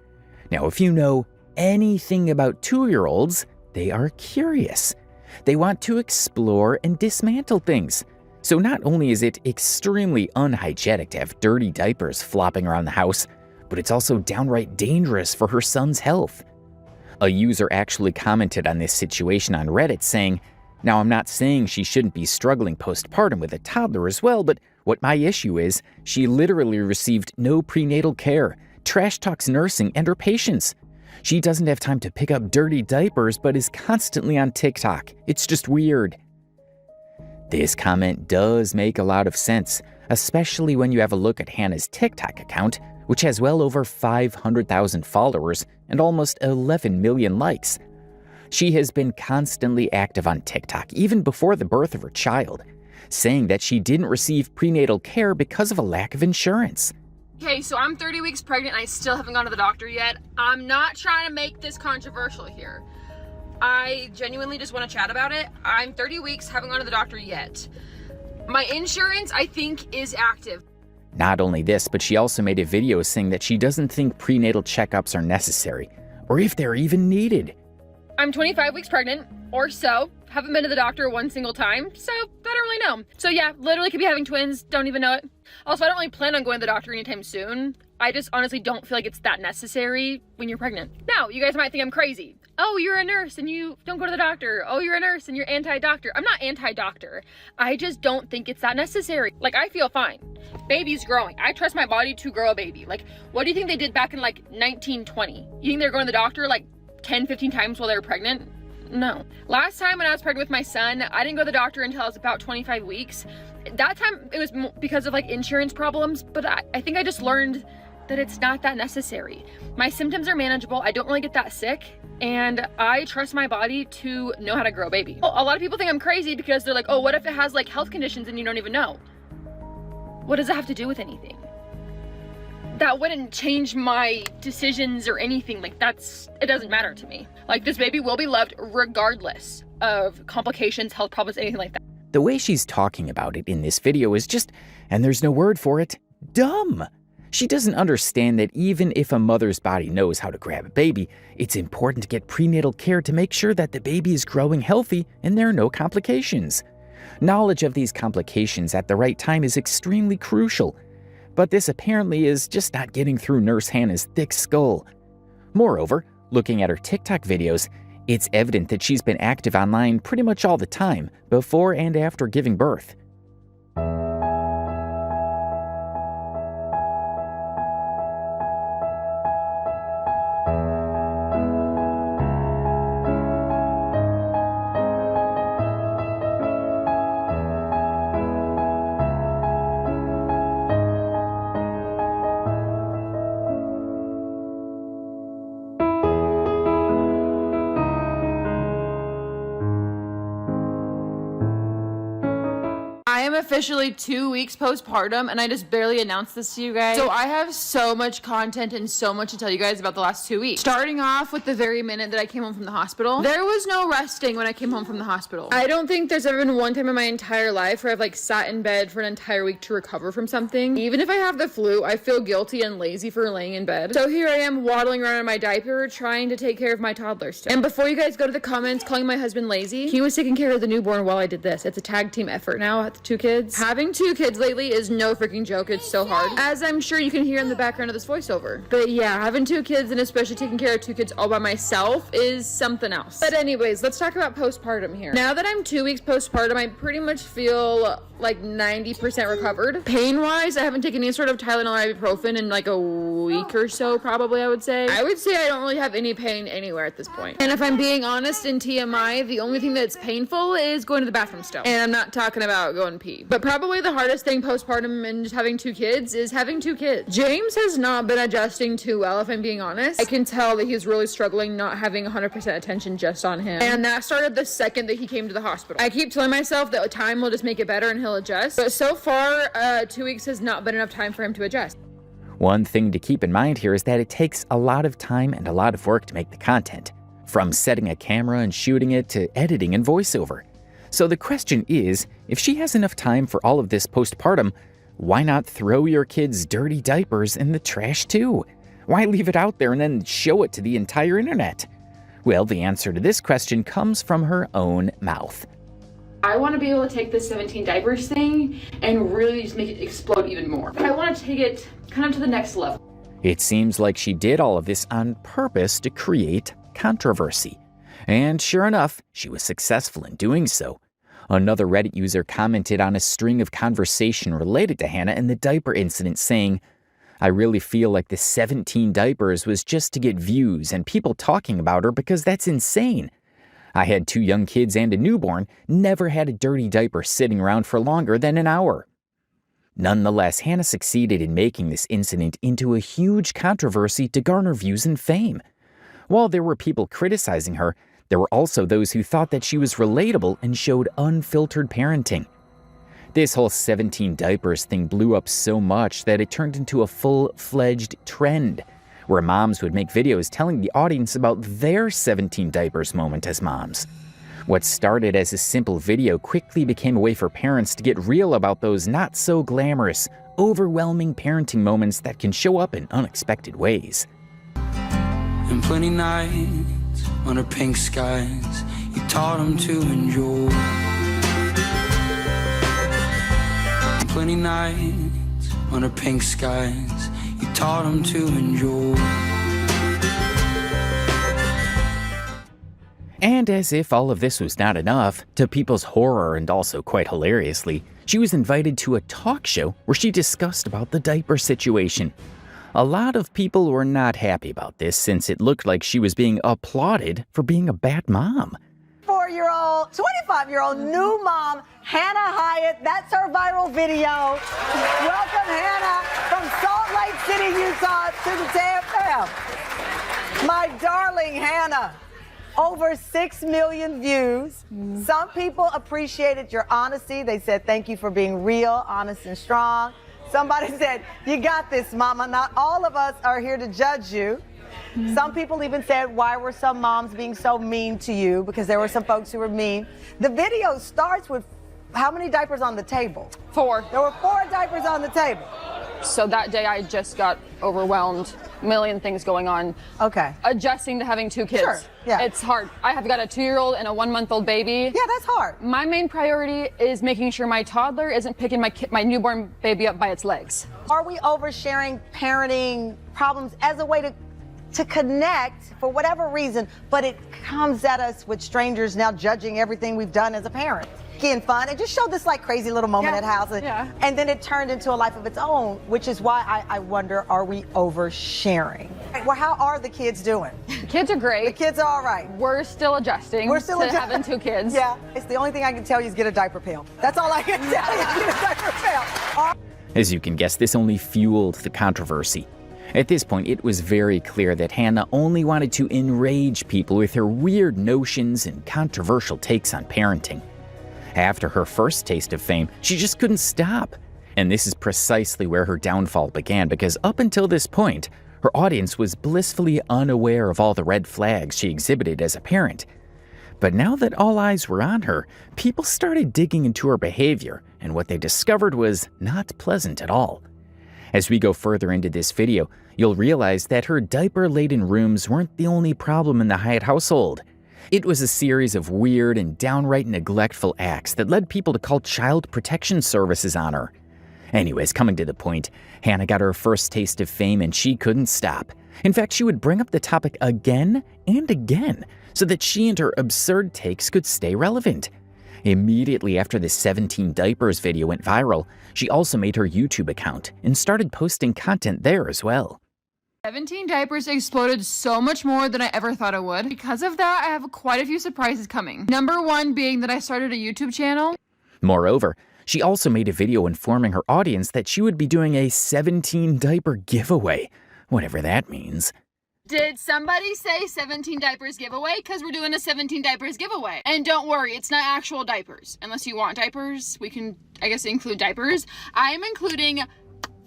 Now, if you know anything about 2-year-olds, they are curious. They want to explore and dismantle things. So not only is it extremely unhygienic to have dirty diapers flopping around the house, but it's also downright dangerous for her son's health. A user actually commented on this situation on Reddit saying, "Now I'm not saying she shouldn't be struggling postpartum with a toddler as well, but what my issue is, she literally received no prenatal care, trash talks nursing and her patients. She doesn't have time to pick up dirty diapers but is constantly on TikTok. It's just weird." This comment does make a lot of sense, especially when you have a look at Hannah's TikTok account, which has well over 500,000 followers and almost 11 million likes. She has been constantly active on TikTok even before the birth of her child, saying that she didn't receive prenatal care because of a lack of insurance. Okay, so I'm 30 weeks pregnant and I still haven't gone to the doctor yet. I'm not trying to make this controversial here. I genuinely just want to chat about it. I'm 30 weeks, haven't gone to the doctor yet. My insurance, I think, is active. Not only this, but she also made a video saying that she doesn't think prenatal checkups are necessary, or if they're even needed. I'm 25 weeks pregnant, or so. Haven't been to the doctor one single time, so I don't really know. So yeah, literally could be having twins, don't even know it. Also, I don't really plan on going to the doctor anytime soon. I just honestly don't feel like it's that necessary when you're pregnant. Now, you guys might think I'm crazy. Oh, you're a nurse and you don't go to the doctor. Oh, you're a nurse and you're anti-doctor. I'm not anti-doctor. I just don't think it's that necessary. Like, I feel fine. Baby's growing. I trust my body to grow a baby. Like, what do you think they did back in like 1920? You think they're going to the doctor like 10, 15 times while they were pregnant? No. Last time when I was pregnant with my son, I didn't go to the doctor until I was about 25 weeks. That time it was because of like insurance problems, but I think I just learned that it's not that necessary. My symptoms are manageable. I don't really get that sick, and I trust my body to know how to grow a baby. A lot of people think I'm crazy because they're like, oh, what if it has like health conditions and you don't even know? What does that have to do with anything? That wouldn't change my decisions or anything. Like, it doesn't matter to me. Like, this baby will be loved regardless of complications, health problems, anything like that. The way she's talking about it in this video is just, and there's no word for it, dumb. She doesn't understand that even if a mother's body knows how to grab a baby, it's important to get prenatal care to make sure that the baby is growing healthy and there are no complications. Knowledge of these complications at the right time is extremely crucial, but this apparently is just not getting through Nurse Hannah's thick skull. Moreover, looking at her TikTok videos, it's evident that she's been active online pretty much all the time, before and after giving birth. I am officially 2 weeks postpartum, and I just barely announced this to you guys. So I have so much content and so much to tell you guys about the last 2 weeks. Starting off with the very minute that I came home from the hospital. There was no resting when I came home from the hospital. I don't think there's ever been one time in my entire life where I've like sat in bed for an entire week to recover from something. Even if I have the flu, I feel guilty and lazy for laying in bed. So here I am waddling around in my diaper trying to take care of my toddler still. And before you guys go to the comments calling my husband lazy, he was taking care of the newborn while I did this. It's a tag team effort now at the 2 kids. Having 2 kids lately is no freaking joke. It's so hard, as I'm sure you can hear in the background of this voiceover. But yeah, having 2 kids and especially taking care of 2 kids all by myself is something else. But anyways, let's talk about postpartum here. Now that I'm 2 weeks postpartum, I pretty much feel like 90% recovered. Pain-wise, I haven't taken any sort of Tylenol or ibuprofen in like a week or so, probably, I would say. I would say I don't really have any pain anywhere at this point. And if I'm being honest, in TMI, the only thing that's painful is going to the bathroom still. And I'm not talking about going pee. But probably the hardest thing postpartum and just having 2 kids is having 2 kids. James has not been adjusting too well, if I'm being honest. I can tell that he's really struggling not having 100% attention just on him. And that started the second that he came to the hospital. I keep telling myself that time will just make it better and he'll adjust. But so far, 2 weeks has not been enough time for him to adjust. One thing to keep in mind here is that it takes a lot of time and a lot of work to make the content, from setting a camera and shooting it to editing and voiceover. So the question is, if she has enough time for all of this postpartum, why not throw your kids' dirty diapers in the trash too? Why leave it out there and then show it to the entire internet? Well, the answer to this question comes from her own mouth. I want to be able to take this 17 diapers thing and really just make it explode even more. But I want to take it kind of to the next level. It seems like she did all of this on purpose to create controversy. And sure enough, she was successful in doing so. Another Reddit user commented on a string of conversation related to Hannah and the diaper incident, saying, "I really feel like the 17 diapers was just to get views and people talking about her because that's insane. I had 2 young kids and a newborn, never had a dirty diaper sitting around for longer than an hour." Nonetheless, Hannah succeeded in making this incident into a huge controversy to garner views and fame. While there were people criticizing her, there were also those who thought that she was relatable and showed unfiltered parenting. This whole 17 diapers thing blew up so much that it turned into a full-fledged trend, where moms would make videos telling the audience about their 17 diapers moment as moms. What started as a simple video quickly became a way for parents to get real about those not-so-glamorous, overwhelming parenting moments that can show up in unexpected ways. And plenty nights under pink skies, you taught them to enjoy. And plenty nights under pink skies, you taught them to enjoy. And as if all of this was not enough, to people's horror and also quite hilariously, she was invited to a talk show where she discussed about the diaper situation. A lot of people were not happy about this since it looked like she was being applauded for being a bad mom. 25-year-old new mom, Hannah Hyatt. That's her viral video. Welcome, Hannah, from Salt Lake City, Utah, to the TFM. My darling Hannah. Over 6 million views. Some people appreciated your honesty. They said, thank you for being real, honest, and strong. Somebody said, you got this, mama. Not all of us are here to judge you. Some people even said, why were some moms being so mean to you? Because there were some folks who were mean. The video starts with how many diapers on the table? 4. There were 4 diapers on the table. So that day I just got overwhelmed, million things going on. Okay. Adjusting to having 2 kids. Sure, yeah. It's hard. I have got a 2-year-old and a 1-month-old baby. Yeah, that's hard. My main priority is making sure my toddler isn't picking my newborn baby up by its legs. Are we oversharing parenting problems as a way to connect for whatever reason, but it comes at us with strangers now judging everything we've done as a parent? And fun, and just show this like crazy little moment at house, and then it turned into a life of its own, which is why I wonder, are we oversharing? Well, how are the kids doing? The kids are great. The kids are all right. We're still adjusting. We're still having 2 kids. Yeah, it's the only thing I can tell you is get a diaper pill. That's all I can tell you. Get a diaper pill. As you can guess, this only fueled the controversy. At this point, it was very clear that Hannah only wanted to enrage people with her weird notions and controversial takes on parenting. After her first taste of fame, she just couldn't stop. And this is precisely where her downfall began, because up until this point, her audience was blissfully unaware of all the red flags she exhibited as a parent. But now that all eyes were on her, people started digging into her behavior, and what they discovered was not pleasant at all. As we go further into this video, you'll realize that her diaper-laden rooms weren't the only problem in the Hyatt household. It was a series of weird and downright neglectful acts that led people to call child protection services on her. Anyways, coming to the point, Hannah got her first taste of fame and she couldn't stop. In fact, she would bring up the topic again and again so that she and her absurd takes could stay relevant. Immediately after the 17 diapers video went viral, she also made her YouTube account and started posting content there as well. 17 diapers exploded so much more than I ever thought it would. Because of that, I have quite a few surprises coming. Number 1 being that I started a YouTube channel. Moreover, she also made a video informing her audience that she would be doing a 17 diaper giveaway, whatever that means. Did somebody say 17 diapers giveaway? Because we're doing a 17 diapers giveaway. And don't worry, it's not actual diapers. Unless you want diapers, we can, I guess, include diapers. I am including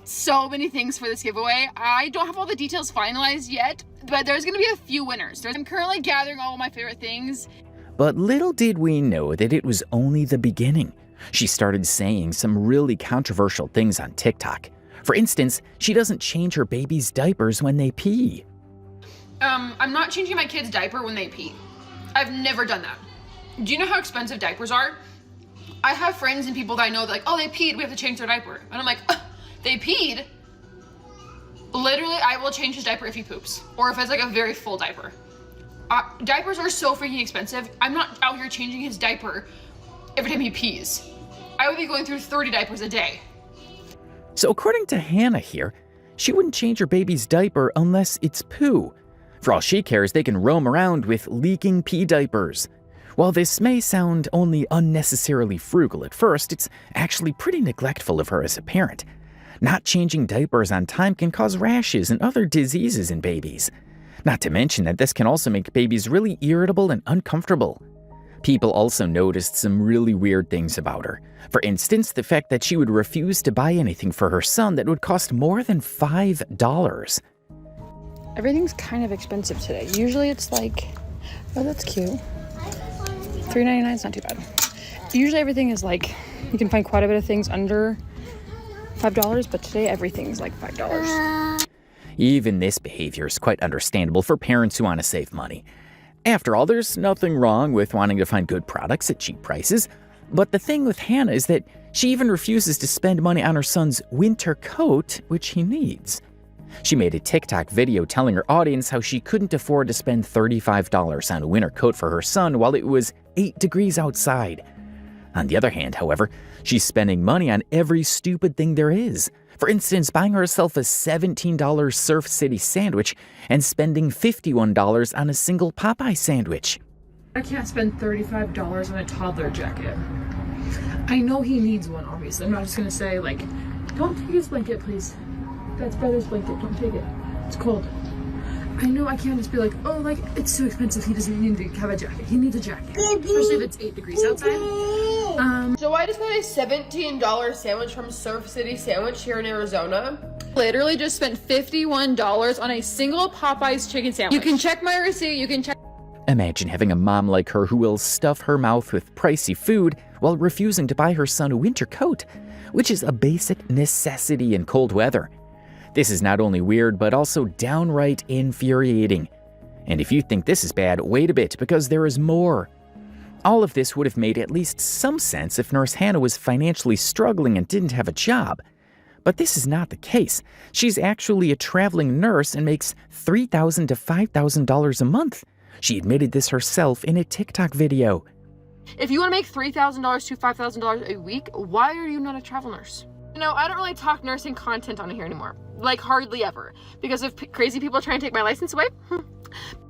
so many things for this giveaway. I don't have all the details finalized yet, but there's gonna be a few winners. I'm currently gathering all of my favorite things. But little did we know that it was only the beginning. She started saying some really controversial things on TikTok. For instance, she doesn't change her baby's diapers when they pee. I'm not changing my kid's diaper when they pee. I've never done that. Do you know how expensive diapers are? I have friends and people that I know that like, oh, they peed, we have to change their diaper. And I'm like, they peed? Literally, I will change his diaper if he poops. Or if it's like a very full diaper. Diapers are so freaking expensive. I'm not out here changing his diaper every time he pees. I would be going through 30 diapers a day. So according to Hannah here, she wouldn't change her baby's diaper unless it's poo. For all she cares, they can roam around with leaking pee diapers. While this may sound only unnecessarily frugal at first, it's actually pretty neglectful of her as a parent. Not changing diapers on time can cause rashes and other diseases in babies. Not to mention that this can also make babies really irritable and uncomfortable. People also noticed some really weird things about her. For instance, the fact that she would refuse to buy anything for her son that would cost more than $5. Everything's kind of expensive today. Usually it's like, oh, that's cute. $3.99 is not too bad. Usually everything is like, you can find quite a bit of things under $5, but today everything's like $5. Even this behavior is quite understandable for parents who want to save money. After all, there's nothing wrong with wanting to find good products at cheap prices. But the thing with Hannah is that she even refuses to spend money on her son's winter coat, which he needs. She made a TikTok video telling her audience how she couldn't afford to spend $35 on a winter coat for her son while it was 8 degrees outside. On the other hand, however, she's spending money on every stupid thing there is. For instance, buying herself a $17 Surf City sandwich and spending $51 on a single Popeye sandwich. I can't spend $35 on a toddler jacket. I know he needs one, obviously. I'm not just gonna say, like, don't take his blanket, please. That's brother's blanket, don't take it. It's cold. I know I can't just be like, oh, like, it's too expensive, he doesn't need to have a jacket. He needs a jacket, especially if it's 8 degrees outside. So I just got a $17 sandwich from Surf City Sandwich here in Arizona. Literally just spent $51 on a single Popeye's chicken sandwich. You can check my receipt, you can check. Imagine having a mom like her who will stuff her mouth with pricey food while refusing to buy her son a winter coat, which is a basic necessity in cold weather. This is not only weird, but also downright infuriating. And if you think this is bad, wait a bit, because there is more. All of this would have made at least some sense if Nurse Hannah was financially struggling and didn't have a job. But this is not the case. She's actually a traveling nurse and makes $3,000 to $5,000 a month. She admitted this herself in a TikTok video. If you want to make $3,000 to $5,000 a week, why are you not a travel nurse? You know, I don't really talk nursing content on here anymore. Like, hardly ever. Because if crazy people try and take my license away,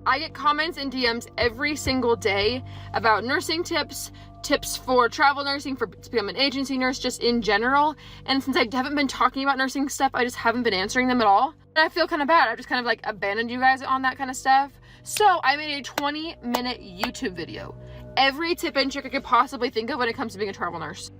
I get comments and DMs every single day about nursing tips, tips for travel nursing, to become an agency nurse, just in general. And since I haven't been talking about nursing stuff, I just haven't been answering them at all. And I feel kind of bad. I've just kind of like abandoned you guys on that kind of stuff. So I made a 20-minute YouTube video. Every tip and trick I could possibly think of when it comes to being a travel nurse.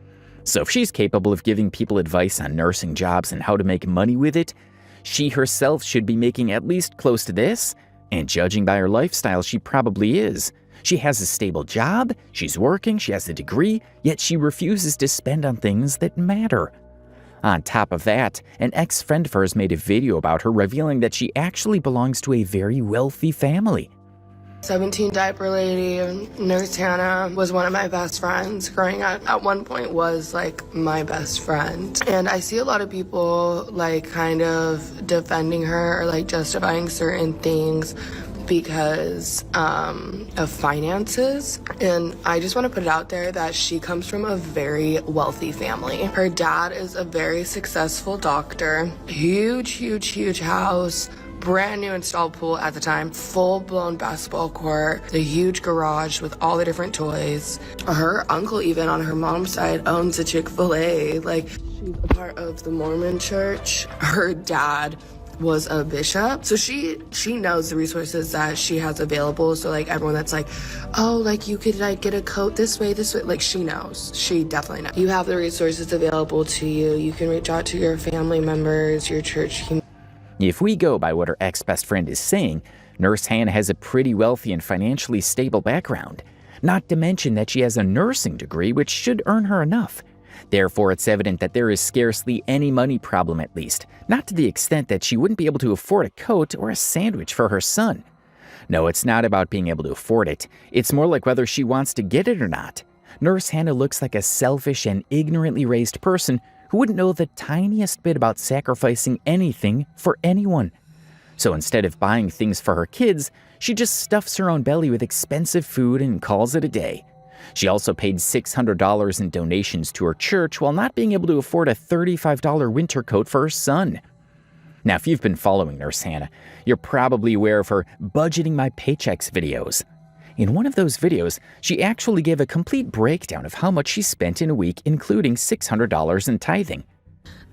So if she's capable of giving people advice on nursing jobs and how to make money with it, she herself should be making at least close to this. And judging by her lifestyle, she probably is. She has a stable job, she's working, she has a degree, yet she refuses to spend on things that matter. On top of that, an ex-friend of hers made a video about her revealing that she actually belongs to a very wealthy family. 17 diaper lady, Nurse Hannah was one of my best friends growing up. At one point was like my best friend. And I see a lot of people like kind of defending her or like justifying certain things because of finances. And I just want to put it out there that she comes from a very wealthy family. Her dad is a very successful doctor, huge house, brand new installed pool at the time, full-blown basketball court, the huge garage with all the different toys. Her uncle, even on her mom's side, owns a Chick-fil-A. Like, she's a part of the Mormon church. Her dad was a bishop, so she knows the resources that she has available. So like everyone that's like, oh, like you could like get a coat this way, like she knows. She definitely knows. You have the resources available to you. You can reach out to your family members, your church community. If we go by what her ex-best friend is saying, Nurse Hannah has a pretty wealthy and financially stable background, not to mention that she has a nursing degree which should earn her enough. Therefore, it's evident that there is scarcely any money problem, at least, not to the extent that she wouldn't be able to afford a coat or a sandwich for her son. No, it's not about being able to afford it. It's more like whether she wants to get it or not. Nurse Hannah looks like a selfish and ignorantly raised person who wouldn't know the tiniest bit about sacrificing anything for anyone. So instead of buying things for her kids, she just stuffs her own belly with expensive food and calls it a day. She also paid $600 in donations to her church while not being able to afford a $35 winter coat for her son. Now, if you've been following Nurse Hannah, you're probably aware of her budgeting my paychecks videos. In one of those videos, she actually gave a complete breakdown of how much she spent in a week, including $600 in tithing.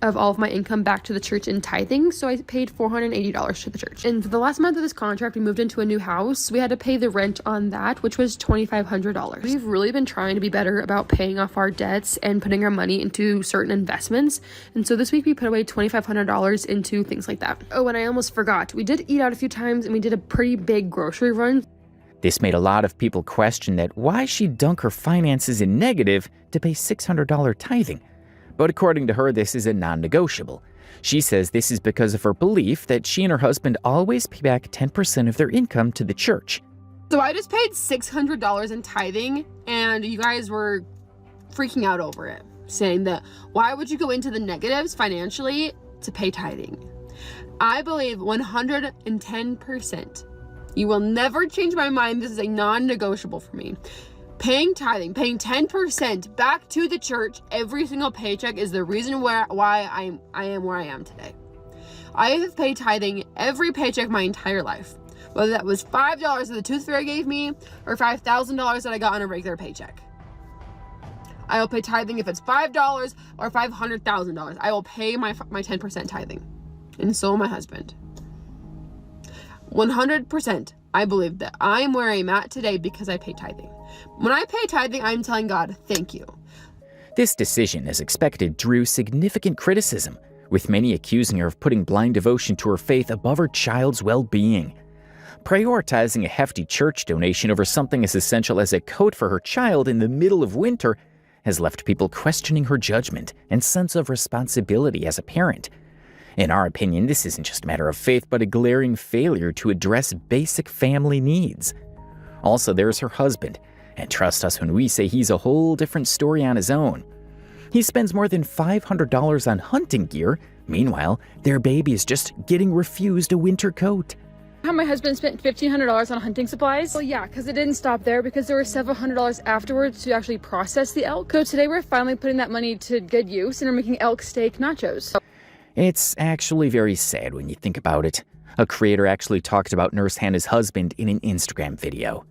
of all of my income back to the church in tithing, so I paid $480 to the church. And for the last month of this contract, we moved into a new house. We had to pay the rent on that, which was $2,500. We've really been trying to be better about paying off our debts and putting our money into certain investments, and so this week we put away $2,500 into things like that. Oh, and I almost forgot, we did eat out a few times and we did a pretty big grocery run. This made a lot of people question that why she'd dunk her finances in negative to pay $600 tithing. But according to her, this is a non-negotiable. She says this is because of her belief that she and her husband always pay back 10% of their income to the church. So I just paid $600 in tithing, and you guys were freaking out over it, saying that why would you go into the negatives financially to pay tithing? I believe 110%. You will never change my mind. This is a non-negotiable for me. Paying tithing, paying 10% back to the church every single paycheck is the reason why I am where I am today. I have paid tithing every paycheck my entire life, whether that was $5 that the tooth fairy gave me or $5,000 that I got on a regular paycheck. I will pay tithing if it's $5 or $500,000. I will pay my 10% tithing, and so will my husband. 100%, I believe that I'm where I'm at today because I pay tithing. When I pay tithing, I'm telling God, thank you. This decision, as expected, drew significant criticism, with many accusing her of putting blind devotion to her faith above her child's well-being. Prioritizing a hefty church donation over something as essential as a coat for her child in the middle of winter has left people questioning her judgment and sense of responsibility as a parent. In our opinion, this isn't just a matter of faith, but a glaring failure to address basic family needs. Also, there's her husband, and trust us when we say he's a whole different story on his own. He spends more than $500 on hunting gear. Meanwhile, their baby is just getting refused a winter coat. How my husband spent $1,500 on hunting supplies? Well, yeah, because it didn't stop there, because there were several $100s afterwards to actually process the elk. So today we're finally putting that money to good use, and we're making elk steak nachos. It's actually very sad when you think about it. A creator actually talked about Nurse Hannah's husband in an Instagram video.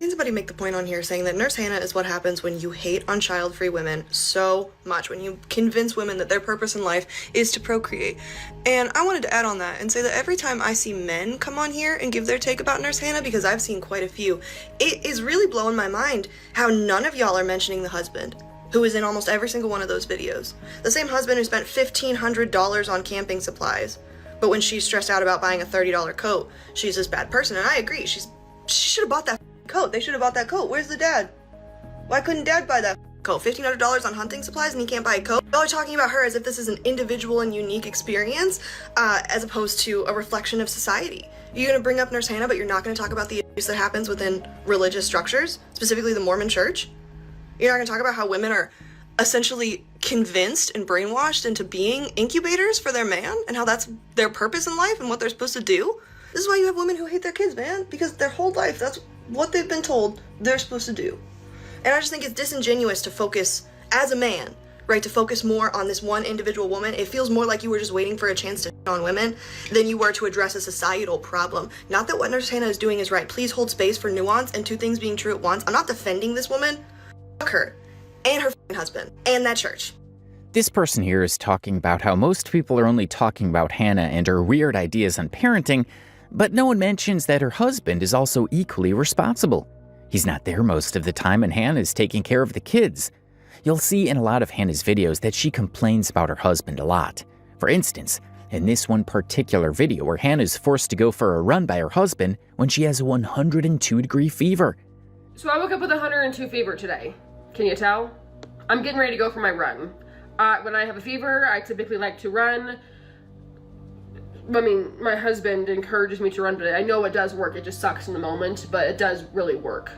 Somebody make the point on here saying that Nurse Hannah is what happens when you hate on child-free women so much, when you convince women that their purpose in life is to procreate. And I wanted to add on that and say that every time I see men come on here and give their take about Nurse Hannah, because I've seen quite a few, it is really blowing my mind how none of y'all are mentioning the husband, who is in almost every single one of those videos. The same husband who spent $1,500 on camping supplies, but when she's stressed out about buying a $30 coat, she's this bad person. And I agree, she should have bought that coat. They should have bought that coat. Where's the dad? Why couldn't dad buy that coat? $1,500 on hunting supplies and he can't buy a coat? Y'all are talking about her as if this is an individual and unique experience, as opposed to a reflection of society. You're gonna bring up Nurse Hannah, but you're not gonna talk about the abuse that happens within religious structures, specifically the Mormon church? You're not gonna talk about how women are essentially convinced and brainwashed into being incubators for their man, and how that's their purpose in life and what they're supposed to do? This is why you have women who hate their kids, man, because their whole life, that's what they've been told they're supposed to do. And I just think it's disingenuous to focus, as a man, right, to focus more on this one individual woman. It feels more like you were just waiting for a chance to shit on women than you were to address a societal problem. Not that what Nurse Hannah is doing is right. Please hold space for nuance and two things being true at once. I'm not defending this woman. Fuck her. And her husband. And that church. This person here is talking about how most people are only talking about Hannah and her weird ideas on parenting, but no one mentions that her husband is also equally responsible. He's not there most of the time, and Hannah's taking care of the kids. You'll see in a lot of Hannah's videos that she complains about her husband a lot. For instance, in this one particular video where Hannah's forced to go for a run by her husband when she has a 102-degree fever. So I woke up with a 102 fever today. Can you tell? I'm getting ready to go for my run. When I have a fever, I typically like to run. I mean, my husband encourages me to run, but I know it does work. It just sucks in the moment, but it does really work.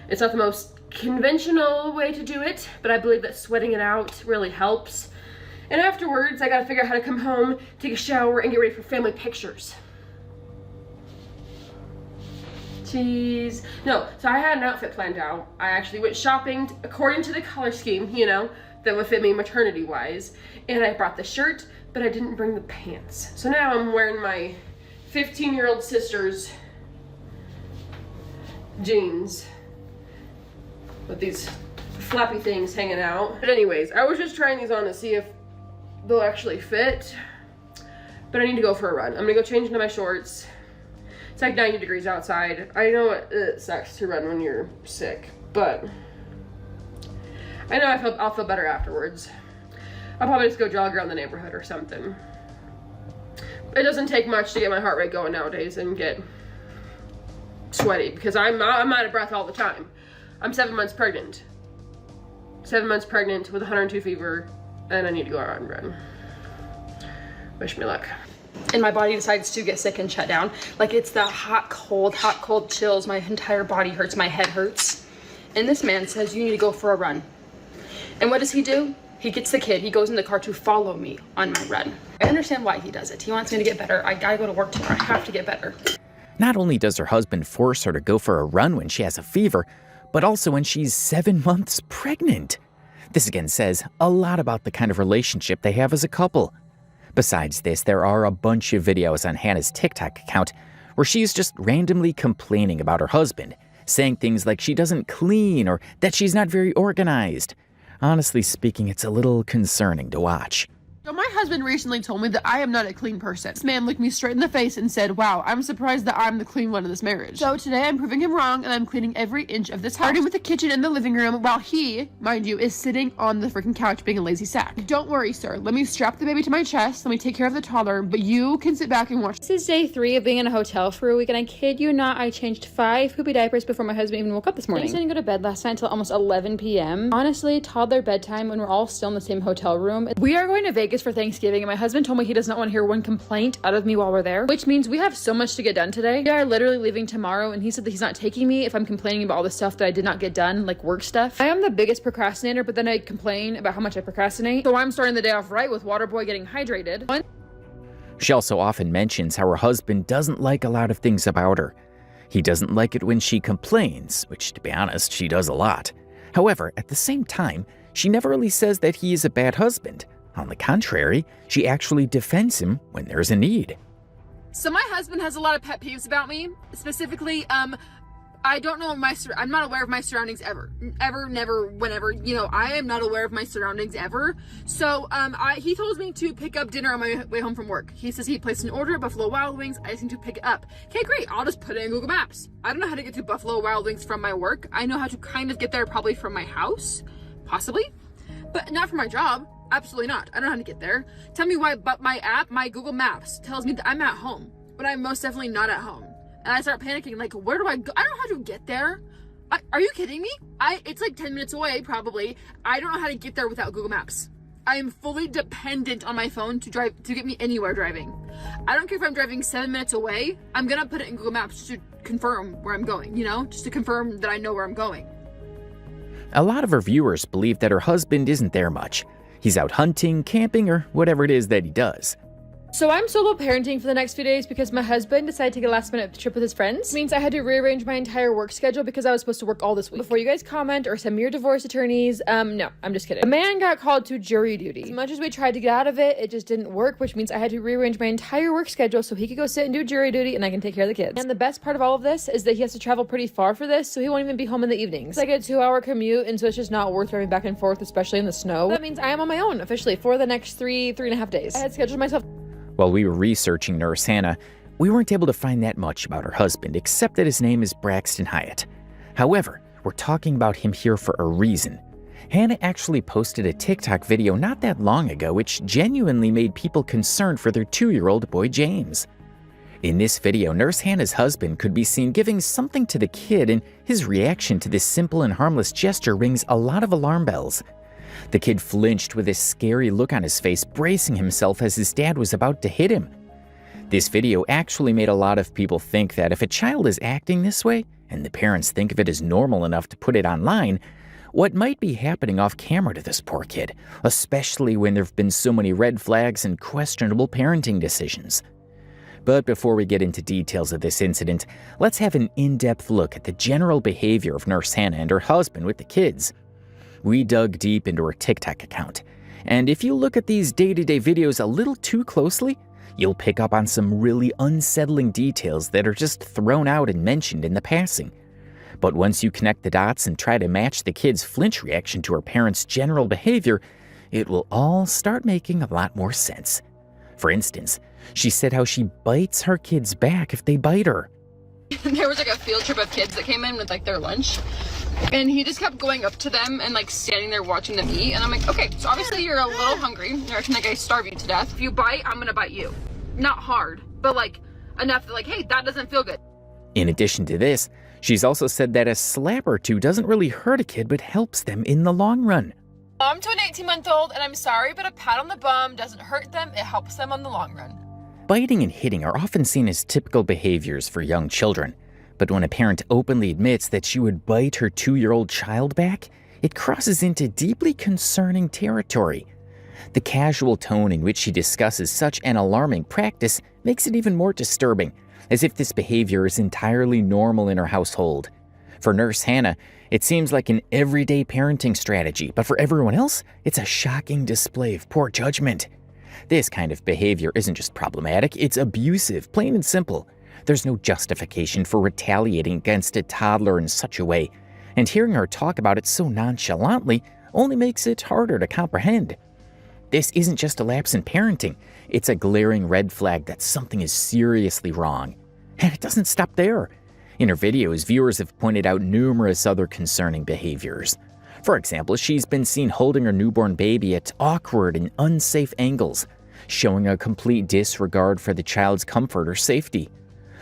It's not the most conventional way to do it, but I believe that sweating it out really helps. And afterwards, I gotta figure out how to come home, take a shower, and get ready for family pictures. Jeez. No, so I had an outfit planned out. I actually went shopping according to the color scheme, you know, that would fit me maternity-wise. And I brought the shirt, but I didn't bring the pants. So now I'm wearing my 15-year-old sister's jeans with these flappy things hanging out. But anyways, I was just trying these on to see if they'll actually fit. But I need to go for a run. I'm gonna go change into my shorts. It's like 90 degrees outside. I know it sucks to run when you're sick, but I know I'll feel better afterwards. I'll probably just go jog around the neighborhood or something. It doesn't take much to get my heart rate going nowadays and get sweaty because I'm out of breath all the time. I'm 7 months pregnant. 7 months pregnant with 102 fever, and I need to go out and run. Wish me luck. And my body decides to get sick and shut down. Like it's the hot, cold chills. My entire body hurts, my head hurts. And this man says, you need to go for a run. And what does he do? He gets the kid, he goes in the car to follow me on my run. I understand why he does it. He wants me to get better. I gotta go to work tomorrow, I have to get better. Not only does her husband force her to go for a run when she has a fever, but also when she's 7 months pregnant. This again says a lot about the kind of relationship they have as a couple. Besides this, there are a bunch of videos on Hannah's TikTok account where she's just randomly complaining about her husband, saying things like she doesn't clean or that she's not very organized. Honestly speaking, it's a little concerning to watch. So my husband recently told me that I am not a clean person. This man looked me straight in the face and said, wow, I'm surprised that I'm the clean one in this marriage. So today I'm proving him wrong and I'm cleaning every inch of this house. Starting with the kitchen and the living room while he, mind you, is sitting on the freaking couch being a lazy sack. Don't worry, sir. Let me strap the baby to my chest. Let me take care of the toddler, but you can sit back and watch. This is day 3 of being in a hotel for a week, and I kid you not, I changed 5 poopy diapers before my husband even woke up this morning. I didn't go to bed last night until almost 11 p.m. Honestly, toddler bedtime when we're all still in the same hotel room. We are going to Vegas for Thanksgiving, and my husband told me he does not want to hear one complaint out of me while we're there, which means we have so much to get done today. We are literally leaving tomorrow, and he said that he's not taking me if I'm complaining about all the stuff that I did not get done, like work stuff. I am the biggest procrastinator, but then I complain about how much I procrastinate. So I'm starting the day off right with Waterboy getting hydrated. She also often mentions how her husband doesn't like a lot of things about her. He doesn't like it when she complains, which, to be honest, she does a lot. However, at the same time, she never really says that he is a bad husband. On the contrary, she actually defends him when there's a need. So my husband has a lot of pet peeves about me. Specifically, I don't know I'm not aware of my surroundings ever. Ever, never, whenever. You know, I am not aware of my surroundings ever. So, he told me to pick up dinner on my way home from work. He says he placed an order at Buffalo Wild Wings. I just need to pick it up. Okay, great. I'll just put it in Google Maps. I don't know how to get to Buffalo Wild Wings from my work. I know how to kind of get there probably from my house. Possibly. But not from my job. Absolutely not. I don't know how to get there. Tell me why, but my app, my Google Maps, tells me that I'm at home. But I'm most definitely not at home. And I start panicking, like, where do I go? I don't know how to get there. Are you kidding me? It's like 10 minutes away, probably. I don't know how to get there without Google Maps. I am fully dependent on my phone to get me anywhere driving. I don't care if I'm driving 7 minutes away. I'm gonna put it in Google Maps just to confirm where I'm going, you know? Just to confirm that I know where I'm going. A lot of her viewers believe that her husband isn't there much. He's out hunting, camping, or whatever it is that he does. So I'm solo parenting for the next few days because my husband decided to take a last minute trip with his friends. It means I had to rearrange my entire work schedule because I was supposed to work all this week. Before you guys comment or send me your divorce attorneys, no, I'm just kidding. A man got called to jury duty. As much as we tried to get out of it, it just didn't work, which means I had to rearrange my entire work schedule so he could go sit and do jury duty and I can take care of the kids. And the best part of all of this is that he has to travel pretty far for this, so he won't even be home in the evenings. It's like a 2-hour commute, and so it's just not worth driving back and forth, especially in the snow. That means I am on my own officially for the next 3.5 days. I had scheduled myself. While we were researching Nurse Hannah, we weren't able to find that much about her husband, except that his name is Braxton Hyatt. However, we're talking about him here for a reason. Hannah actually posted a TikTok video not that long ago which genuinely made people concerned for their 2-year-old boy James. In this video, Nurse Hannah's husband could be seen giving something to the kid, and his reaction to this simple and harmless gesture rings a lot of alarm bells. The kid flinched with a scary look on his face, bracing himself as his dad was about to hit him. This video actually made a lot of people think that if a child is acting this way, and the parents think of it as normal enough to put it online, what might be happening off camera to this poor kid, especially when there have been so many red flags and questionable parenting decisions. But before we get into details of this incident, let's have an in-depth look at the general behavior of Nurse Hannah and her husband with the kids. We dug deep into her TikTok account, and if you look at these day-to-day videos a little too closely, you'll pick up on some really unsettling details that are just thrown out and mentioned in the passing. But once you connect the dots and try to match the kid's flinch reaction to her parents' general behavior, it will all start making a lot more sense. For instance, she said how she bites her kids back if they bite her. There was like a field trip of kids that came in with like their lunch, and he just kept going up to them and like standing there watching them eat. And I'm like, okay, so obviously you're a little hungry. You're acting like I starve you to death. If you bite, I'm gonna bite you. Not hard, but like enough that like, hey, that doesn't feel good. In addition to this, she's also said that a slap or two doesn't really hurt a kid but helps them in the long run. Mom to an 18-month-old, and I'm sorry, but a pat on the bum doesn't hurt them. It helps them on the long run. Biting and hitting are often seen as typical behaviors for young children, but when a parent openly admits that she would bite her 2-year-old child back, it crosses into deeply concerning territory. The casual tone in which she discusses such an alarming practice makes it even more disturbing, as if this behavior is entirely normal in her household. For Nurse Hannah, it seems like an everyday parenting strategy, but for everyone else, it's a shocking display of poor judgment. This kind of behavior isn't just problematic, it's abusive, plain and simple. There's no justification for retaliating against a toddler in such a way, and hearing her talk about it so nonchalantly only makes it harder to comprehend. This isn't just a lapse in parenting, it's a glaring red flag that something is seriously wrong. And it doesn't stop there. In her videos, viewers have pointed out numerous other concerning behaviors. For example, she's been seen holding her newborn baby at awkward and unsafe angles, showing a complete disregard for the child's comfort or safety.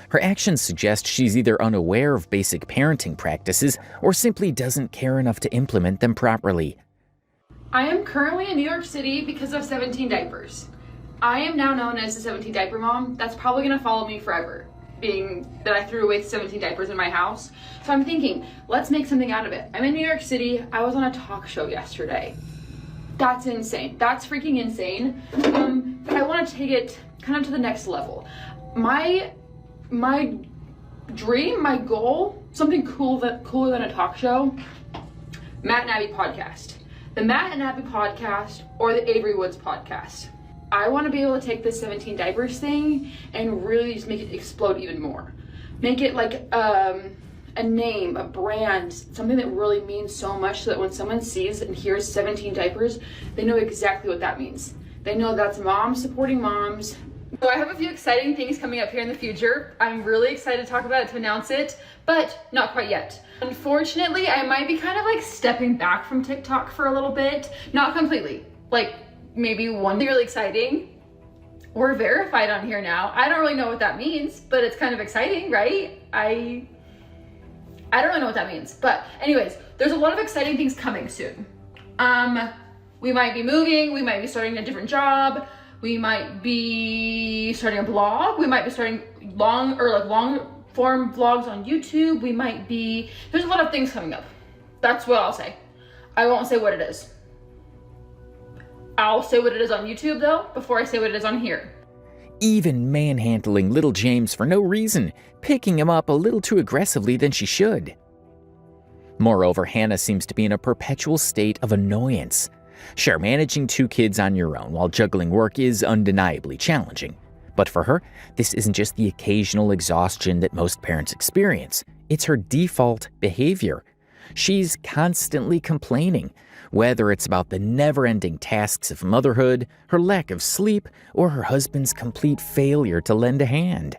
Her actions suggest she's either unaware of basic parenting practices or simply doesn't care enough to implement them properly. I am currently in New York City because of 17 diapers. I am now known as the 17 diaper mom. That's probably gonna follow me forever, being that I threw away 17 diapers in my house. So I'm thinking, let's make something out of it. I'm in New York City. I was on a talk show yesterday. That's insane. That's freaking insane. But I want to take it kind of to the next level. My dream, my goal, something cooler than a talk show, Matt and Abby podcast. The Matt and Abby podcast or the Avery Woods podcast. I want to be able to take this 17 diapers thing and really just make it explode even more. Make it like a name, a brand, something that really means so much so that when someone sees and hears 17 diapers, they know exactly what that means. They know that's moms supporting moms. So I have a few exciting things coming up here in the future. I'm really excited to talk about it, to announce it, but not quite yet. Unfortunately, I might be kind of like stepping back from TikTok for a little bit. Not completely, like maybe one thing really exciting. We're verified on here now. I don't really know what that means, but it's kind of exciting, right? I don't really know what that means, but anyways, there's a lot of exciting things coming soon. We might be moving, we might be starting a different job, we might be starting a blog, we might be starting long form vlogs on YouTube, there's a lot of things coming up. That's what I'll say. I won't say what it is. I'll say what it is on YouTube though, before I say what it is on here. Even manhandling little James for no reason, picking him up a little too aggressively than she should. Moreover, Hannah seems to be in a perpetual state of annoyance. Sure, managing 2 kids on your own while juggling work is undeniably challenging. But for her, this isn't just the occasional exhaustion that most parents experience. It's her default behavior. She's constantly complaining, whether it's about the never-ending tasks of motherhood, her lack of sleep, or her husband's complete failure to lend a hand.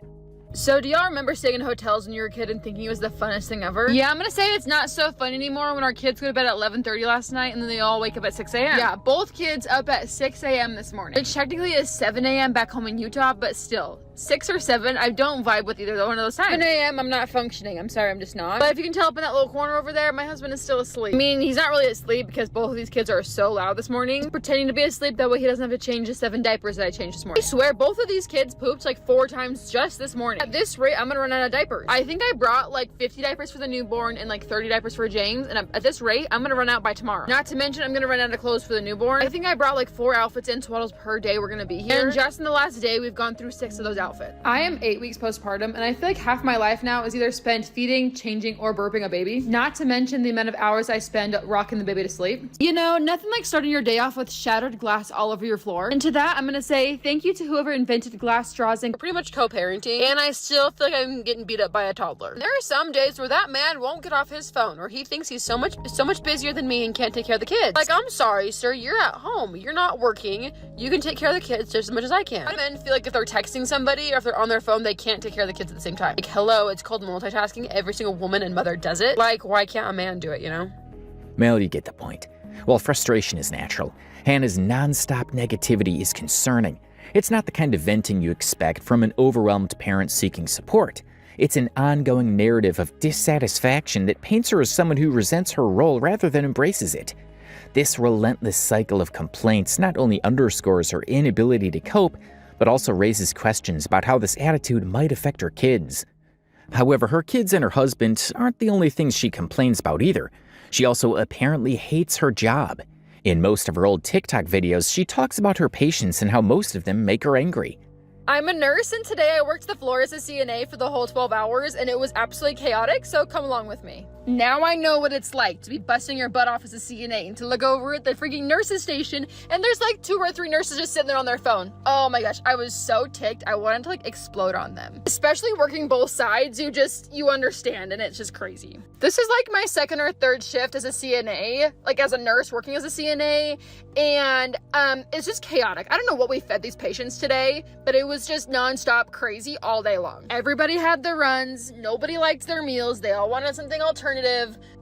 So do y'all remember staying in hotels when you were a kid and thinking it was the funnest thing ever? Yeah, I'm gonna say it's not so fun anymore when our kids go to bed at 11:30 last night and then they all wake up at 6 a.m. Yeah, both kids up at 6 a.m. this morning. Which technically is 7 a.m. back home in Utah, but still, 6 or 7, I don't vibe with either one of those times. 7 a.m. I'm not functioning. I'm sorry, I'm just not. But if you can tell up in that little corner over there, my husband is still asleep. I mean, he's not really asleep because both of these kids are so loud this morning. He's pretending to be asleep, that way he doesn't have to change the 7 diapers that I changed this morning. I swear, both of these kids pooped like 4 times just this morning. At this rate, I'm gonna run out of diapers. I think I brought like 50 diapers for the newborn and like 30 diapers for James, and at this rate, I'm gonna run out by tomorrow. Not to mention, I'm gonna run out of clothes for the newborn. I think I brought like 4 outfits and swaddles per day we're gonna be here. And just in the last day, we've gone through 6 of those outfits. outfit. I am 8 weeks postpartum, and I feel like half my life now is either spent feeding, changing, or burping a baby. Not to mention the amount of hours I spend rocking the baby to sleep. You know, nothing like starting your day off with shattered glass all over your floor. And to that, I'm gonna say thank you to whoever invented glass straws and pretty much co-parenting. And I still feel like I'm getting beat up by a toddler. There are some days where that man won't get off his phone, or he thinks he's so much busier than me and can't take care of the kids. Like, I'm sorry, sir, you're at home. You're not working. You can take care of the kids just as much as I can. Men feel like if they're texting somebody or if they're on their phone, they can't take care of the kids at the same time. Like, hello, it's called multitasking. Every single woman and mother does it. Like, why can't a man do it, you know? Mel, you get the point. While frustration is natural, Hannah's non-stop negativity is concerning. It's not the kind of venting you expect from an overwhelmed parent seeking support. It's an ongoing narrative of dissatisfaction that paints her as someone who resents her role rather than embraces it. This relentless cycle of complaints not only underscores her inability to cope, but also raises questions about how this attitude might affect her kids. However, her kids and her husband aren't the only things she complains about either. She also apparently hates her job. In most of her old TikTok videos, she talks about her patients and how most of them make her angry. I'm a nurse, and today I worked the floor as a CNA for the whole 12 hours, and it was absolutely chaotic, so come along with me. Now I know what it's like to be busting your butt off as a CNA and to look over at the freaking nurses station, and there's like 2 or 3 nurses just sitting there on their phone. Oh my gosh, I was so ticked. I wanted to like explode on them. Especially working both sides, you understand, and it's just crazy. This is like my 2nd or 3rd shift as a CNA, like as a nurse working as a CNA, and it's just chaotic. I don't know what we fed these patients today, but it was just nonstop crazy all day long. Everybody had their runs, nobody liked their meals, they all wanted something alternative.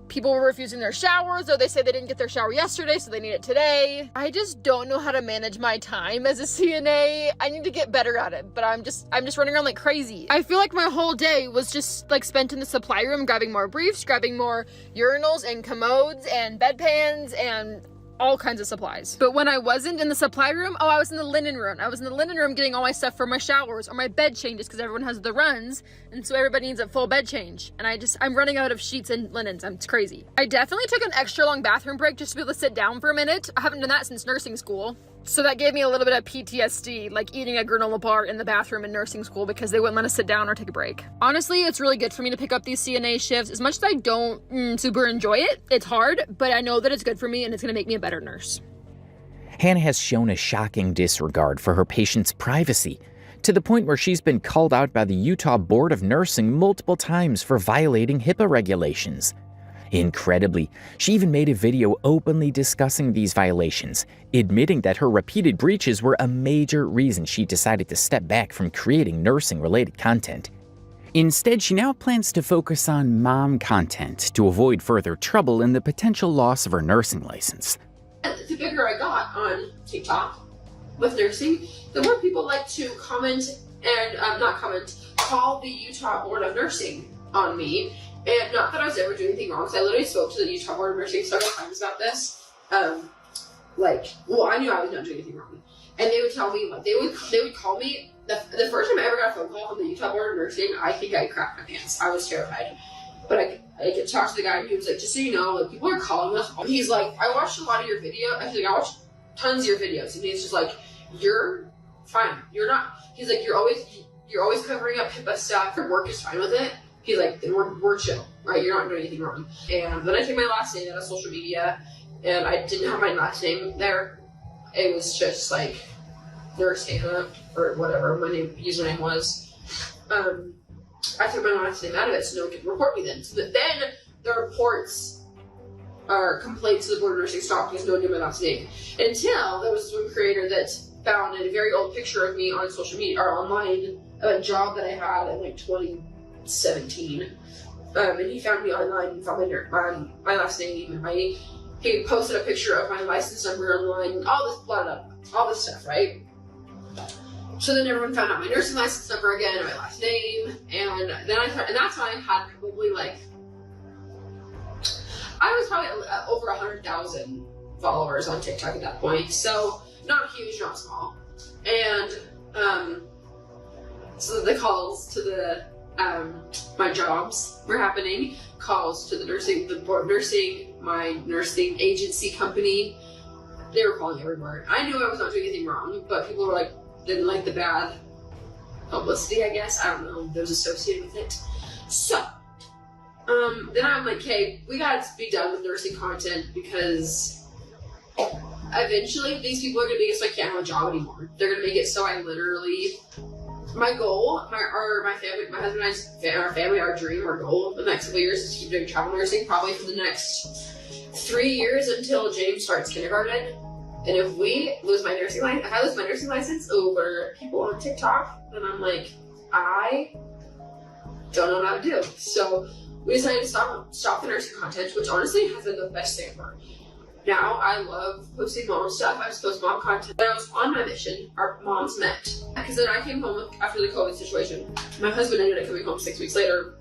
People were refusing their showers, or they say they didn't get their shower yesterday, so they need it today. I just don't know how to manage my time as a CNA. I need to get better at it, but I'm just running around like crazy. I feel like my whole day was just like spent in the supply room, grabbing more briefs, grabbing more urinals and commodes and bedpans and all kinds of supplies. But when I wasn't in the supply room, I was in the linen room. I was in the linen room getting all my stuff for my showers or my bed changes, because everyone has the runs, and so everybody needs a full bed change. And I'm running out of sheets and linens. It's crazy. I definitely took an extra long bathroom break just to be able to sit down for a minute. I haven't done that since nursing school. So that gave me a little bit of PTSD, like eating a granola bar in the bathroom in nursing school because they wouldn't let us sit down or take a break. Honestly, it's really good for me to pick up these CNA shifts. As much as I don't super enjoy it, it's hard, but I know that it's good for me and it's gonna make me a better nurse. Hannah has shown a shocking disregard for her patients' privacy, to the point where she's been called out by the Utah Board of Nursing multiple times for violating HIPAA regulations. Incredibly, she even made a video openly discussing these violations, admitting that her repeated breaches were a major reason she decided to step back from creating nursing-related content. Instead, she now plans to focus on mom content to avoid further trouble and the potential loss of her nursing license. The bigger I got on TikTok with nursing, the more people like to comment and call the Utah Board of Nursing on me. And not that I was ever doing anything wrong, because I literally spoke to the Utah Board of Nursing several times about this. I knew I was not doing anything wrong. And they would tell me, they would call me, the first time I ever got a phone call from the Utah Board of Nursing, I think I crapped my pants. I was terrified. But I could talk to the guy, and he was like, just so you know, people are calling us. He's like, I watched a lot of your videos. I watched tons of your videos. And he's just like, you're fine. You're not. He's like, you're always covering up HIPAA stuff. Your work is fine with it. He's like, then we're chill, right? You're not doing anything wrong. And then I took my last name out of social media, and I didn't have my last name there. It was just like Nurse Hannah, or whatever my username was. I took my last name out of it so no one could report me then. So then the reports or complaints to the Board of Nursing stopped because no one knew my last name. Until there was this one creator that found a very old picture of me on social media or online, a job that I had in like 2017. And he found me online and found my last name and he posted a picture of my license number online, all this stuff, right? So then everyone found out my nursing license number again and my last name, and that's when I had probably I was probably over 100,000 followers on TikTok at that point, so not huge, not small. And so the calls to the my jobs were happening, calls to the board of nursing, my nursing agency company. They were calling everywhere. I knew I was not doing anything wrong, but people were didn't like the bad publicity, I guess. I don't know, that was associated with it. So, then I'm like, hey, we gotta be done with nursing content because eventually these people are gonna make it so I can't have a job anymore. They're gonna make it so I literally, my goal, my family, my husband and I, our family, our dream, our goal in the next couple of years is to keep doing travel nursing, probably for the next 3 years until James starts kindergarten. And if we lose my nursing license, if I lose my nursing license over people on TikTok, then I'm like, I don't know what to do. So we decided to stop the nursing content, which honestly has been the best thing ever. Now I love posting mom stuff. I was posting mom content. When I was on my mission, our moms met. Because then I came home after the COVID situation. My husband ended up coming home 6 weeks later,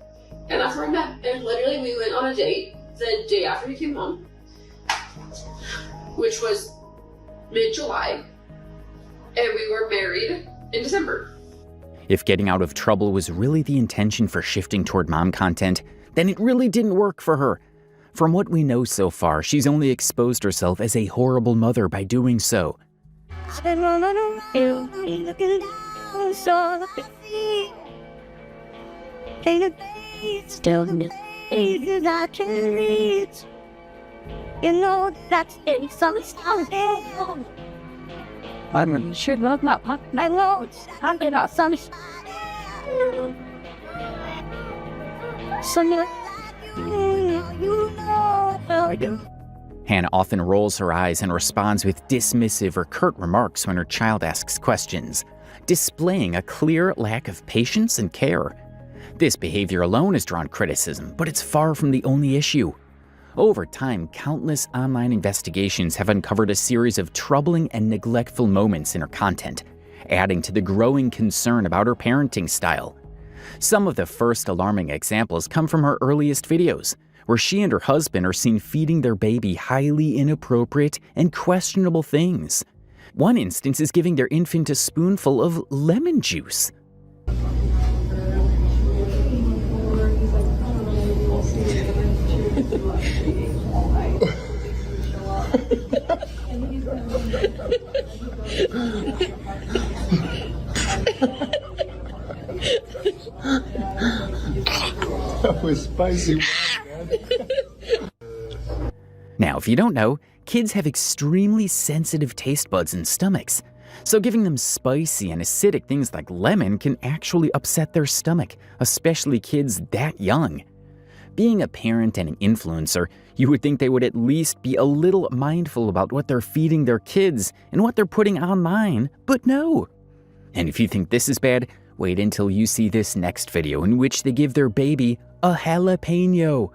and that's where we met. And literally we went on a date the day after he came home, which was mid-July, and we were married in December. If getting out of trouble was really the intention for shifting toward mom content, then it really didn't work for her. From what we know so far, she's only exposed herself as a horrible mother by doing so. You know that's in some stuff. I should love my loads. I'm about some stuff. Hannah often rolls her eyes and responds with dismissive or curt remarks when her child asks questions, displaying a clear lack of patience and care. This behavior alone has drawn criticism, but it's far from the only issue. Over time, countless online investigations have uncovered a series of troubling and neglectful moments in her content, adding to the growing concern about her parenting style. Some of the first alarming examples come from her earliest videos, where she and her husband are seen feeding their baby highly inappropriate and questionable things. One instance is giving their infant a spoonful of lemon juice. That was spicy. Now, if you don't know, kids have extremely sensitive taste buds and stomachs, so giving them spicy and acidic things like lemon can actually upset their stomach, especially kids that young. Being a parent and an influencer, you would think they would at least be a little mindful about what they're feeding their kids and what they're putting online, but no. And if you think this is bad, wait until you see this next video in which they give their baby a jalapeno.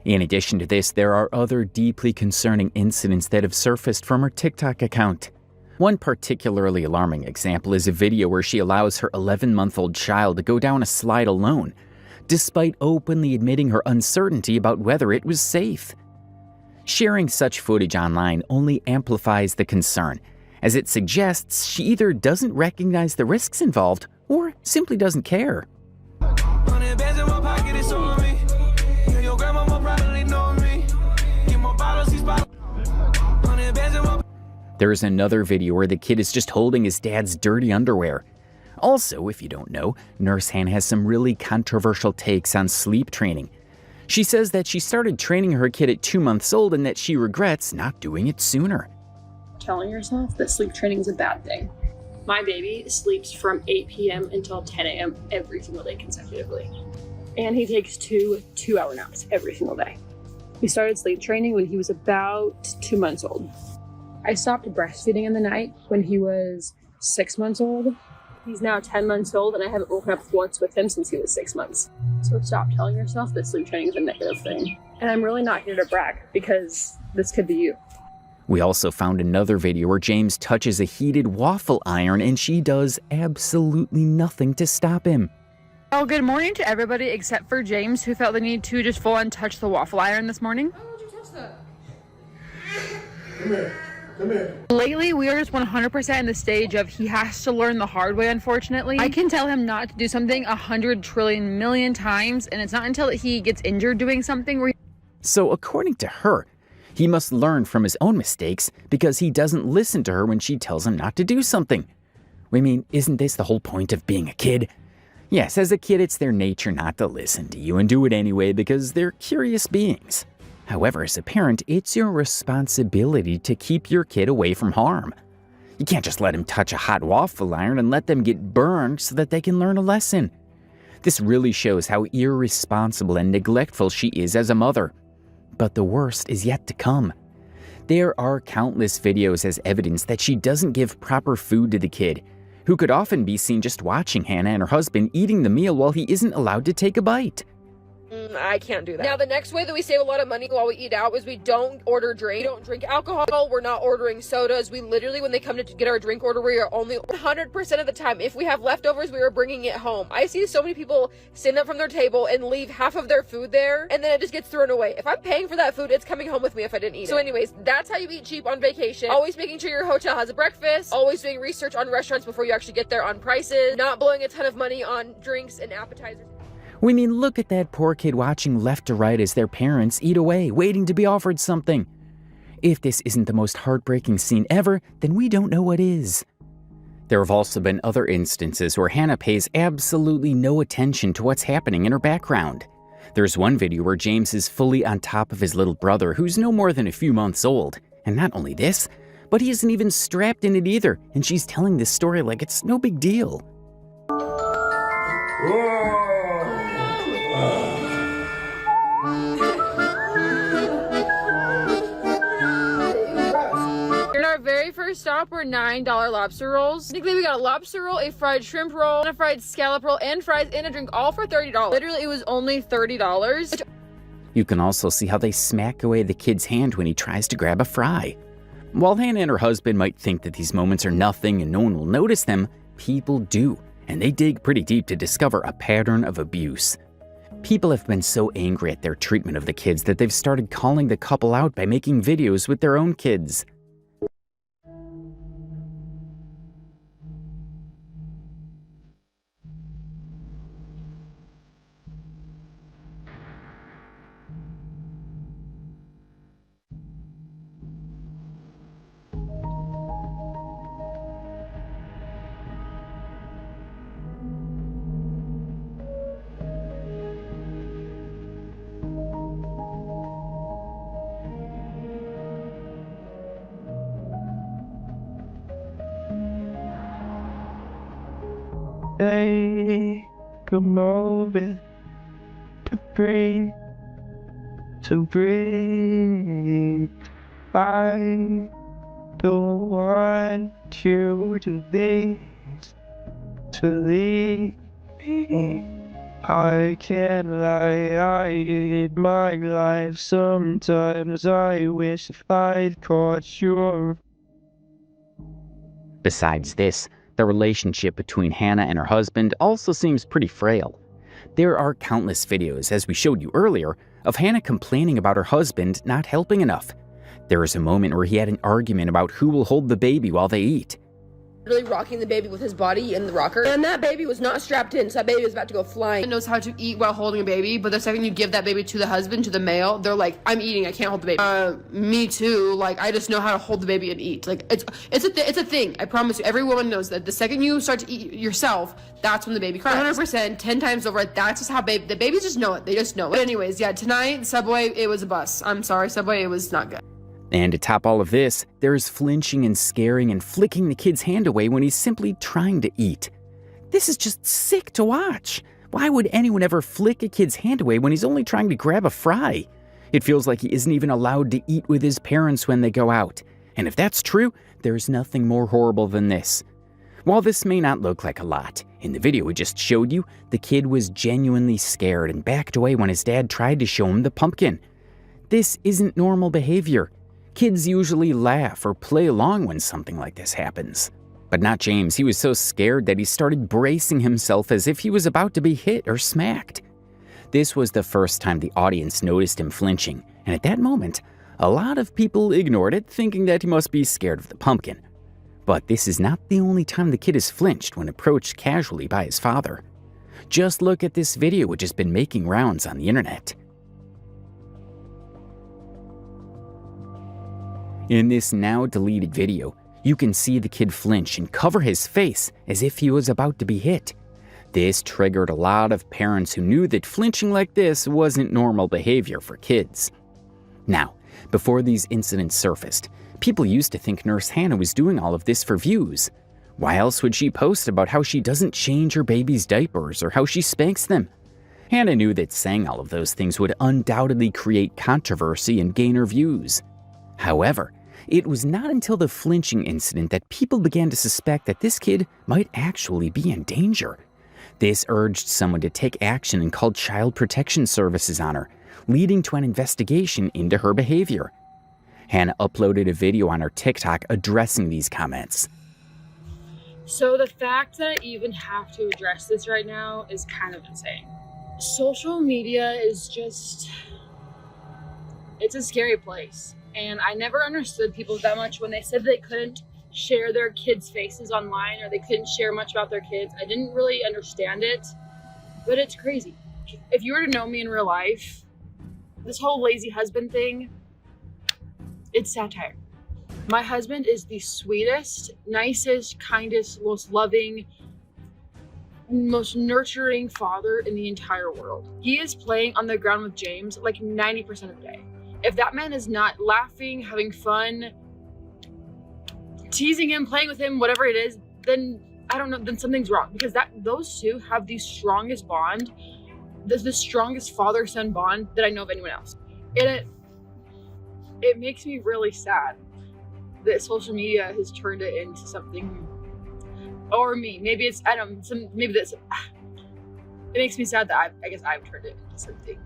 In addition to this, there are other deeply concerning incidents that have surfaced from her TikTok account. One particularly alarming example is a video where she allows her 11-month-old child to go down a slide alone, despite openly admitting her uncertainty about whether it was safe. Sharing such footage online only amplifies the concern, as it suggests she either doesn't recognize the risks involved or simply doesn't care. There's another video where the kid is just holding his dad's dirty underwear. Also, if you don't know, Nurse Hannah has some really controversial takes on sleep training. She says that she started training her kid at 2 months old and that she regrets not doing it sooner. Telling yourself that sleep training is a bad thing. My baby sleeps from 8 p.m. until 10 a.m. every single day consecutively. And he takes two 2-hour naps every single day. We started sleep training when he was about 2 months old. I stopped breastfeeding in the night when he was 6 months old. He's now 10 months old and I haven't woken up once with him since he was 6 months. So stop telling yourself that sleep training is a negative thing. And I'm really not here to brag because this could be you. We also found another video where James touches a heated waffle iron and she does absolutely nothing to stop him. Oh, good morning to everybody except for James, who felt the need to just full on touch the waffle iron this morning. Why would you touch that? Come here. Come here. Lately, we are just 100% in the stage of he has to learn the hard way, unfortunately. I can tell him not to do something 100 trillion million times, and it's not until he gets injured doing something where So according to her, he must learn from his own mistakes because he doesn't listen to her when she tells him not to do something. I mean, isn't this the whole point of being a kid? Yes, as a kid, it's their nature not to listen to you and do it anyway because they're curious beings. However, as a parent, it's your responsibility to keep your kid away from harm. You can't just let him touch a hot waffle iron and let them get burned so that they can learn a lesson. This really shows how irresponsible and neglectful she is as a mother. But the worst is yet to come. There are countless videos as evidence that she doesn't give proper food to the kid, who could often be seen just watching Hannah and her husband eating the meal while he isn't allowed to take a bite. I can't do that. Now, the next way that we save a lot of money while we eat out is we don't order drink. We don't drink alcohol. We're not ordering sodas. We literally, when they come to get our drink order, we are only 100% of the time. If we have leftovers, we are bringing it home. I see so many people stand up from their table and leave half of their food there, and then it just gets thrown away. If I'm paying for that food, it's coming home with me if I didn't eat it. So anyways, that's how you eat cheap on vacation. Always making sure your hotel has a breakfast. Always doing research on restaurants before you actually get there on prices. Not blowing a ton of money on drinks and appetizers. I mean, look at that poor kid watching left to right as their parents eat away, waiting to be offered something. If this isn't the most heartbreaking scene ever, then we don't know what is. There have also been other instances where Hannah pays absolutely no attention to what's happening in her background. There's one video where James is fully on top of his little brother, who's no more than a few months old. And not only this, but he isn't even strapped in it either, and she's telling this story like it's no big deal. our very first stop were $9 lobster rolls. Technically, we got a lobster roll, a fried shrimp roll, and a fried scallop roll, and fries, and a drink, all for $30. Literally, it was only $30. You can also see how they smack away the kid's hand when he tries to grab a fry. While Hannah and her husband might think that these moments are nothing and no one will notice them, people do, and they dig pretty deep to discover a pattern of abuse. People have been so angry at their treatment of the kids that they've started calling the couple out by making videos with their own kids. Take a moment to breathe, I don't want you to leave me. I can't lie, I hate my life. Sometimes I wish I'd caught you. Besides this, the relationship between Hannah and her husband also seems pretty frail. There are countless videos, as we showed you earlier, of Hannah complaining about her husband not helping enough. There is a moment where he had an argument about who will hold the baby while they eat. Really rocking the baby with his body in the rocker, and that baby was not strapped in, so that baby was about to go flying. It knows how to eat while holding a baby, but the second you give that baby to the husband, to the male, they're like, I'm eating, I can't hold the baby. Me too. Like, I just know how to hold the baby and eat. Like, it's a thing. I promise you. Every woman knows that the second you start to eat yourself, that's when the baby cries. 100%, 10 times over. That's just how the babies just know it. They just know it. But anyways, yeah, tonight, Subway, it was a bust. I'm sorry, Subway, it was not good. And to top all of this, there's flinching and scaring and flicking the kid's hand away when he's simply trying to eat. This is just sick to watch. Why would anyone ever flick a kid's hand away when he's only trying to grab a fry? It feels like he isn't even allowed to eat with his parents when they go out. And if that's true, there's nothing more horrible than this. While this may not look like a lot, in the video we just showed you, the kid was genuinely scared and backed away when his dad tried to show him the pumpkin. This isn't normal behavior. Kids usually laugh or play along when something like this happens. But not James. He was so scared that he started bracing himself as if he was about to be hit or smacked. This was the first time the audience noticed him flinching, and at that moment, A lot of people ignored it, thinking that he must be scared of the pumpkin. But this is not the only time the kid has flinched when approached casually by his father. Just look at this video which has been making rounds on the internet. In this now deleted video, you can see the kid flinch and cover his face as if he was about to be hit. This triggered a lot of parents who knew that flinching like this wasn't normal behavior for kids. Now, before these incidents surfaced, people used to think Nurse Hannah was doing all of this for views. Why else would she post about how she doesn't change her baby's diapers or how she spanks them? Hannah knew that saying all of those things would undoubtedly create controversy and gain her views. However, it was not until the flinching incident that people began to suspect that this kid might actually be in danger. This urged someone to take action and called Child Protection Services on her, leading to an investigation into her behavior. Hannah uploaded a video on her TikTok addressing these comments. So the fact that I even have to address this right now is kind of insane. Social media is just, it's a scary place. And I never understood people that much when they said they couldn't share their kids' faces online or they couldn't share much about their kids. I didn't really understand it, but it's crazy. If you were to know me in real life, this whole lazy husband thing, it's satire. My husband is the sweetest, nicest, kindest, most loving, most nurturing father in the entire world. He is playing on the ground with James like 90% of the day. If that man is not laughing, having fun, teasing him, playing with him, whatever it is, then I don't know, then something's wrong. Because those two have the strongest bond, the strongest father-son bond that I know of anyone else. And it makes me really sad that social media has turned it into something, or me, maybe it's, I don't know, maybe that's, it makes me sad that I guess I've turned it into something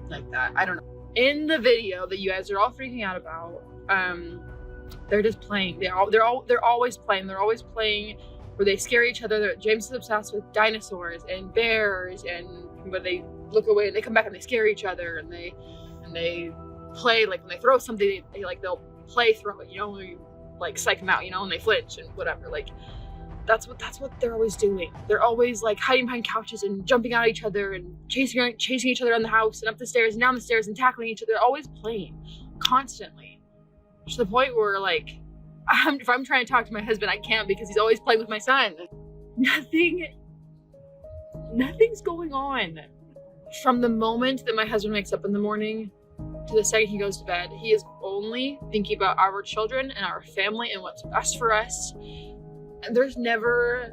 like that. I don't know. In the video that you guys are all freaking out about, they're just playing. They're always playing. They're always playing where they scare each other. James is obsessed with dinosaurs and bears, and when they look away and they come back and they scare each other, and they play, like when they throw something, they'll play throw it, you know, like psych them out, you know, and they flinch and whatever. Like that's what they're always doing. They're always like hiding behind couches and jumping out at each other and chasing each other around the house and up the stairs and down the stairs and tackling each other. They're always playing constantly, to the point where like if I'm trying to talk to my husband, I can't because he's always playing with my son. Nothing's going on. From the moment that my husband wakes up in the morning to the second he goes to bed, he is only thinking about our children and our family and what's best for us. And that's never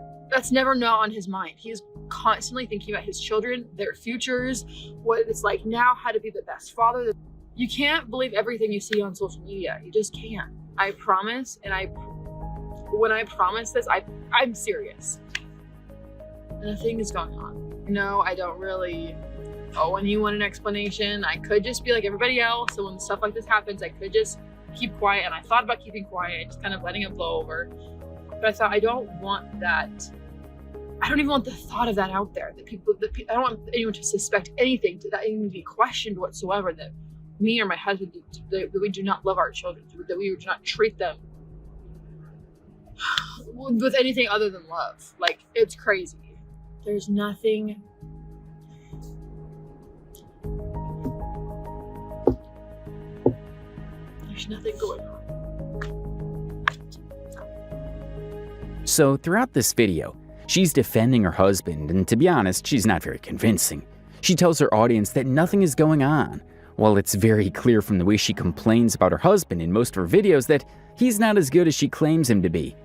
not on his mind. He is constantly thinking about his children, their futures, what it's like now, how to be the best father. You can't believe everything you see on social media. You just can't. I promise, and when I promise this, I'm serious. Nothing is going on. No, I don't really owe anyone an explanation. I could just be like everybody else, and when stuff like this happens, I could just keep quiet, and I thought about keeping quiet, just kind of letting it blow over. But I thought, I don't want that. I don't even want the thought of that out there. I don't want anyone to suspect anything, that even be questioned whatsoever, that me or my husband, that we do not love our children, that we do not treat them with anything other than love. Like, it's crazy. There's nothing. There's nothing going on. So throughout this video, she's defending her husband, and to be honest, she's not very convincing. She tells her audience that nothing is going on, while it's very clear from the way she complains about her husband in most of her videos that he's not as good as she claims him to be.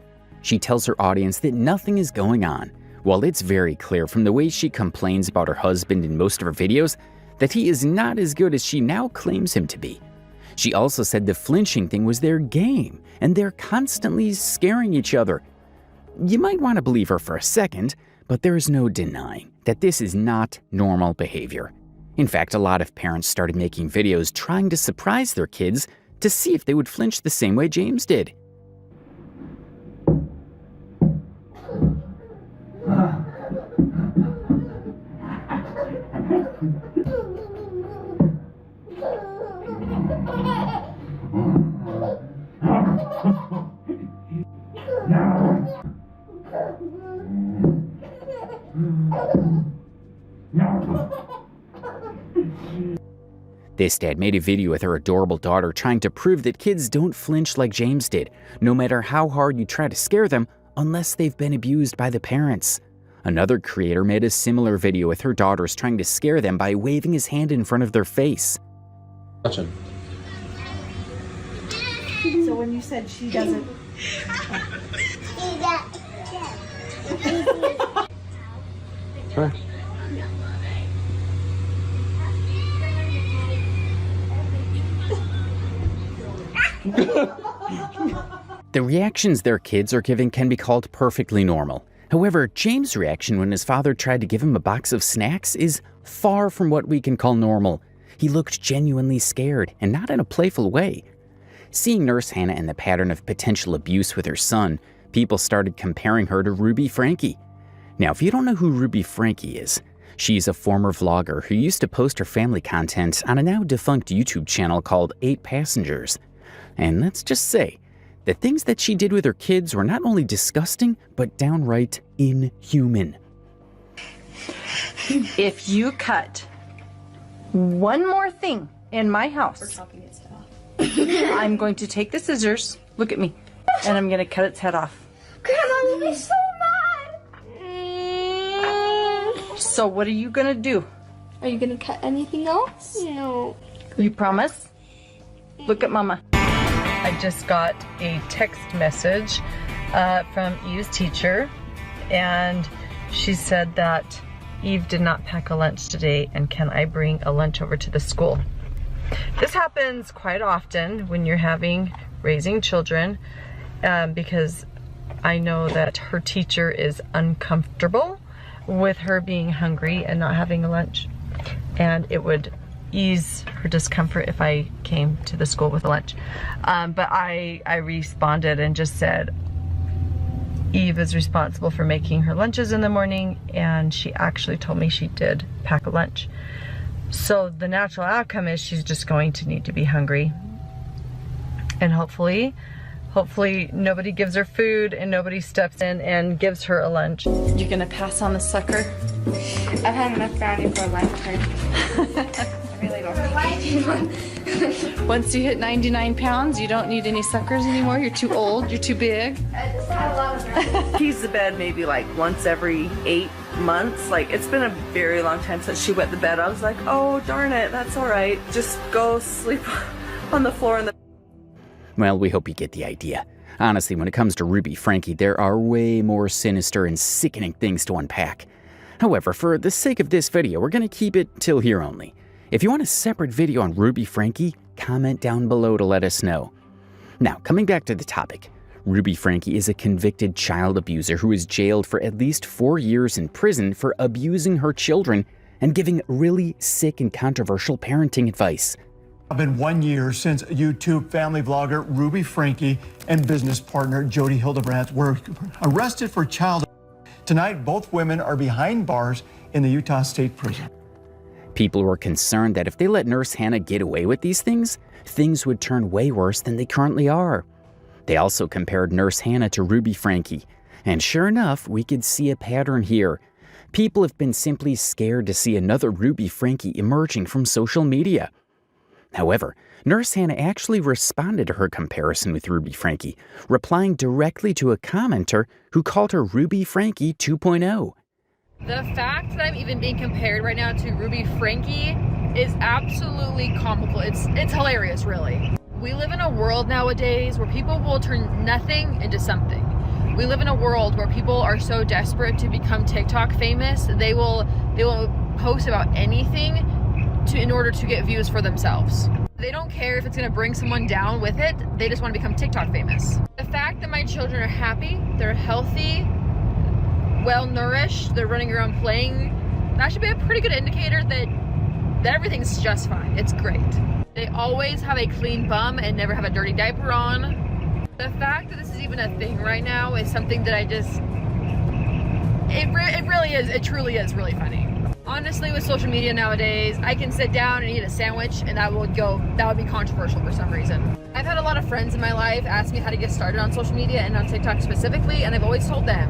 She tells her audience that nothing is going on, while it's very clear from the way she complains about her husband in most of her videos that he is not as good as she now claims him to be. She also said the flinching thing was their game, and they're constantly scaring each other. You might want to believe her for a second, but there is no denying that this is not normal behavior. In fact, a lot of parents started making videos trying to surprise their kids to see if they would flinch the same way James did. This dad made a video with her adorable daughter trying to prove that kids don't flinch like James did, no matter how hard you try to scare them, unless they've been abused by the parents. Another creator made a similar video with her daughters trying to scare them by waving his hand in front of their face. So when you said she doesn't... Sure. The reactions their kids are giving can be called perfectly normal. However, James' reaction when his father tried to give him a box of snacks is far from what we can call normal. He looked genuinely scared, and not in a playful way. Seeing Nurse Hannah and the pattern of potential abuse with her son, people started comparing her to Ruby Franke. Now, if you don't know who Ruby Franke is, she's a former vlogger who used to post her family content on a now defunct YouTube channel called 8 Passengers. And let's just say, the things that she did with her kids were not only disgusting, but downright inhuman. If you cut one more thing in my house, I'm going to take the scissors, look at me, and I'm going to cut its head off. Grandma will be so mad. So what are you going to do? Are you going to cut anything else? No. You promise? Look at Mama. I just got a text message from Eve's teacher, and she said that Eve did not pack a lunch today, and can I bring a lunch over to the school? This happens quite often when you're raising children, because I know that her teacher is uncomfortable with her being hungry and not having a lunch, and it would ease her discomfort if I came to the school with a lunch. But I responded and just said Eve is responsible for making her lunches in the morning, and she actually told me she did pack a lunch. So the natural outcome is she's just going to need to be hungry. And hopefully nobody gives her food and nobody steps in and gives her a lunch. You're gonna pass on the sucker? I've had enough brownie for a lifetime. I really don't think I need one. Once you hit 99 pounds, you don't need any suckers anymore. You're too old, you're too big. I just had a lot of brownie. He's to bed maybe like once every 8 months. Like, it's been a very long time since she wet the bed. I was like, oh darn it, that's all right. Just go sleep on the floor in the... Well, we hope you get the idea. Honestly, when it comes to Ruby Franke, there are way more sinister and sickening things to unpack. However, for the sake of this video, we're going to keep it till here only. If you want a separate video on Ruby Franke, comment down below to let us know. Now, coming back to the topic, Ruby Franke is a convicted child abuser who is jailed for at least 4 years in prison for abusing her children and giving really sick and controversial parenting advice. It's been 1 year since YouTube family vlogger Ruby Franke and business partner Jody Hildebrandt were arrested for child abuse. Tonight, both women are behind bars in the Utah State Prison. People were concerned that if they let Nurse Hannah get away with these things would turn way worse than they currently are. They also compared Nurse Hannah to Ruby Franke, and sure enough, we could see a pattern here. People have been simply scared to see another Ruby Franke emerging from social media. However, Nurse Hannah actually responded to her comparison with Ruby Franke, replying directly to a commenter who called her Ruby Franke 2.0. The fact that I'm even being compared right now to Ruby Franke is absolutely comical. It's hilarious, really. We live in a world nowadays where people will turn nothing into something. We live in a world where people are so desperate to become TikTok famous, they will post about anything in order to get views for themselves. They don't care if it's gonna bring someone down with it, they just wanna become TikTok famous. The fact that my children are happy, they're healthy, well-nourished, they're running around playing, that should be a pretty good indicator that everything's just fine. It's great. They always have a clean bum and never have a dirty diaper on. The fact that this is even a thing right now is something that it truly is really funny. Honestly, with social media nowadays, I can sit down and eat a sandwich and that would be controversial for some reason. I've had a lot of friends in my life ask me how to get started on social media and on TikTok specifically, and I've always told them,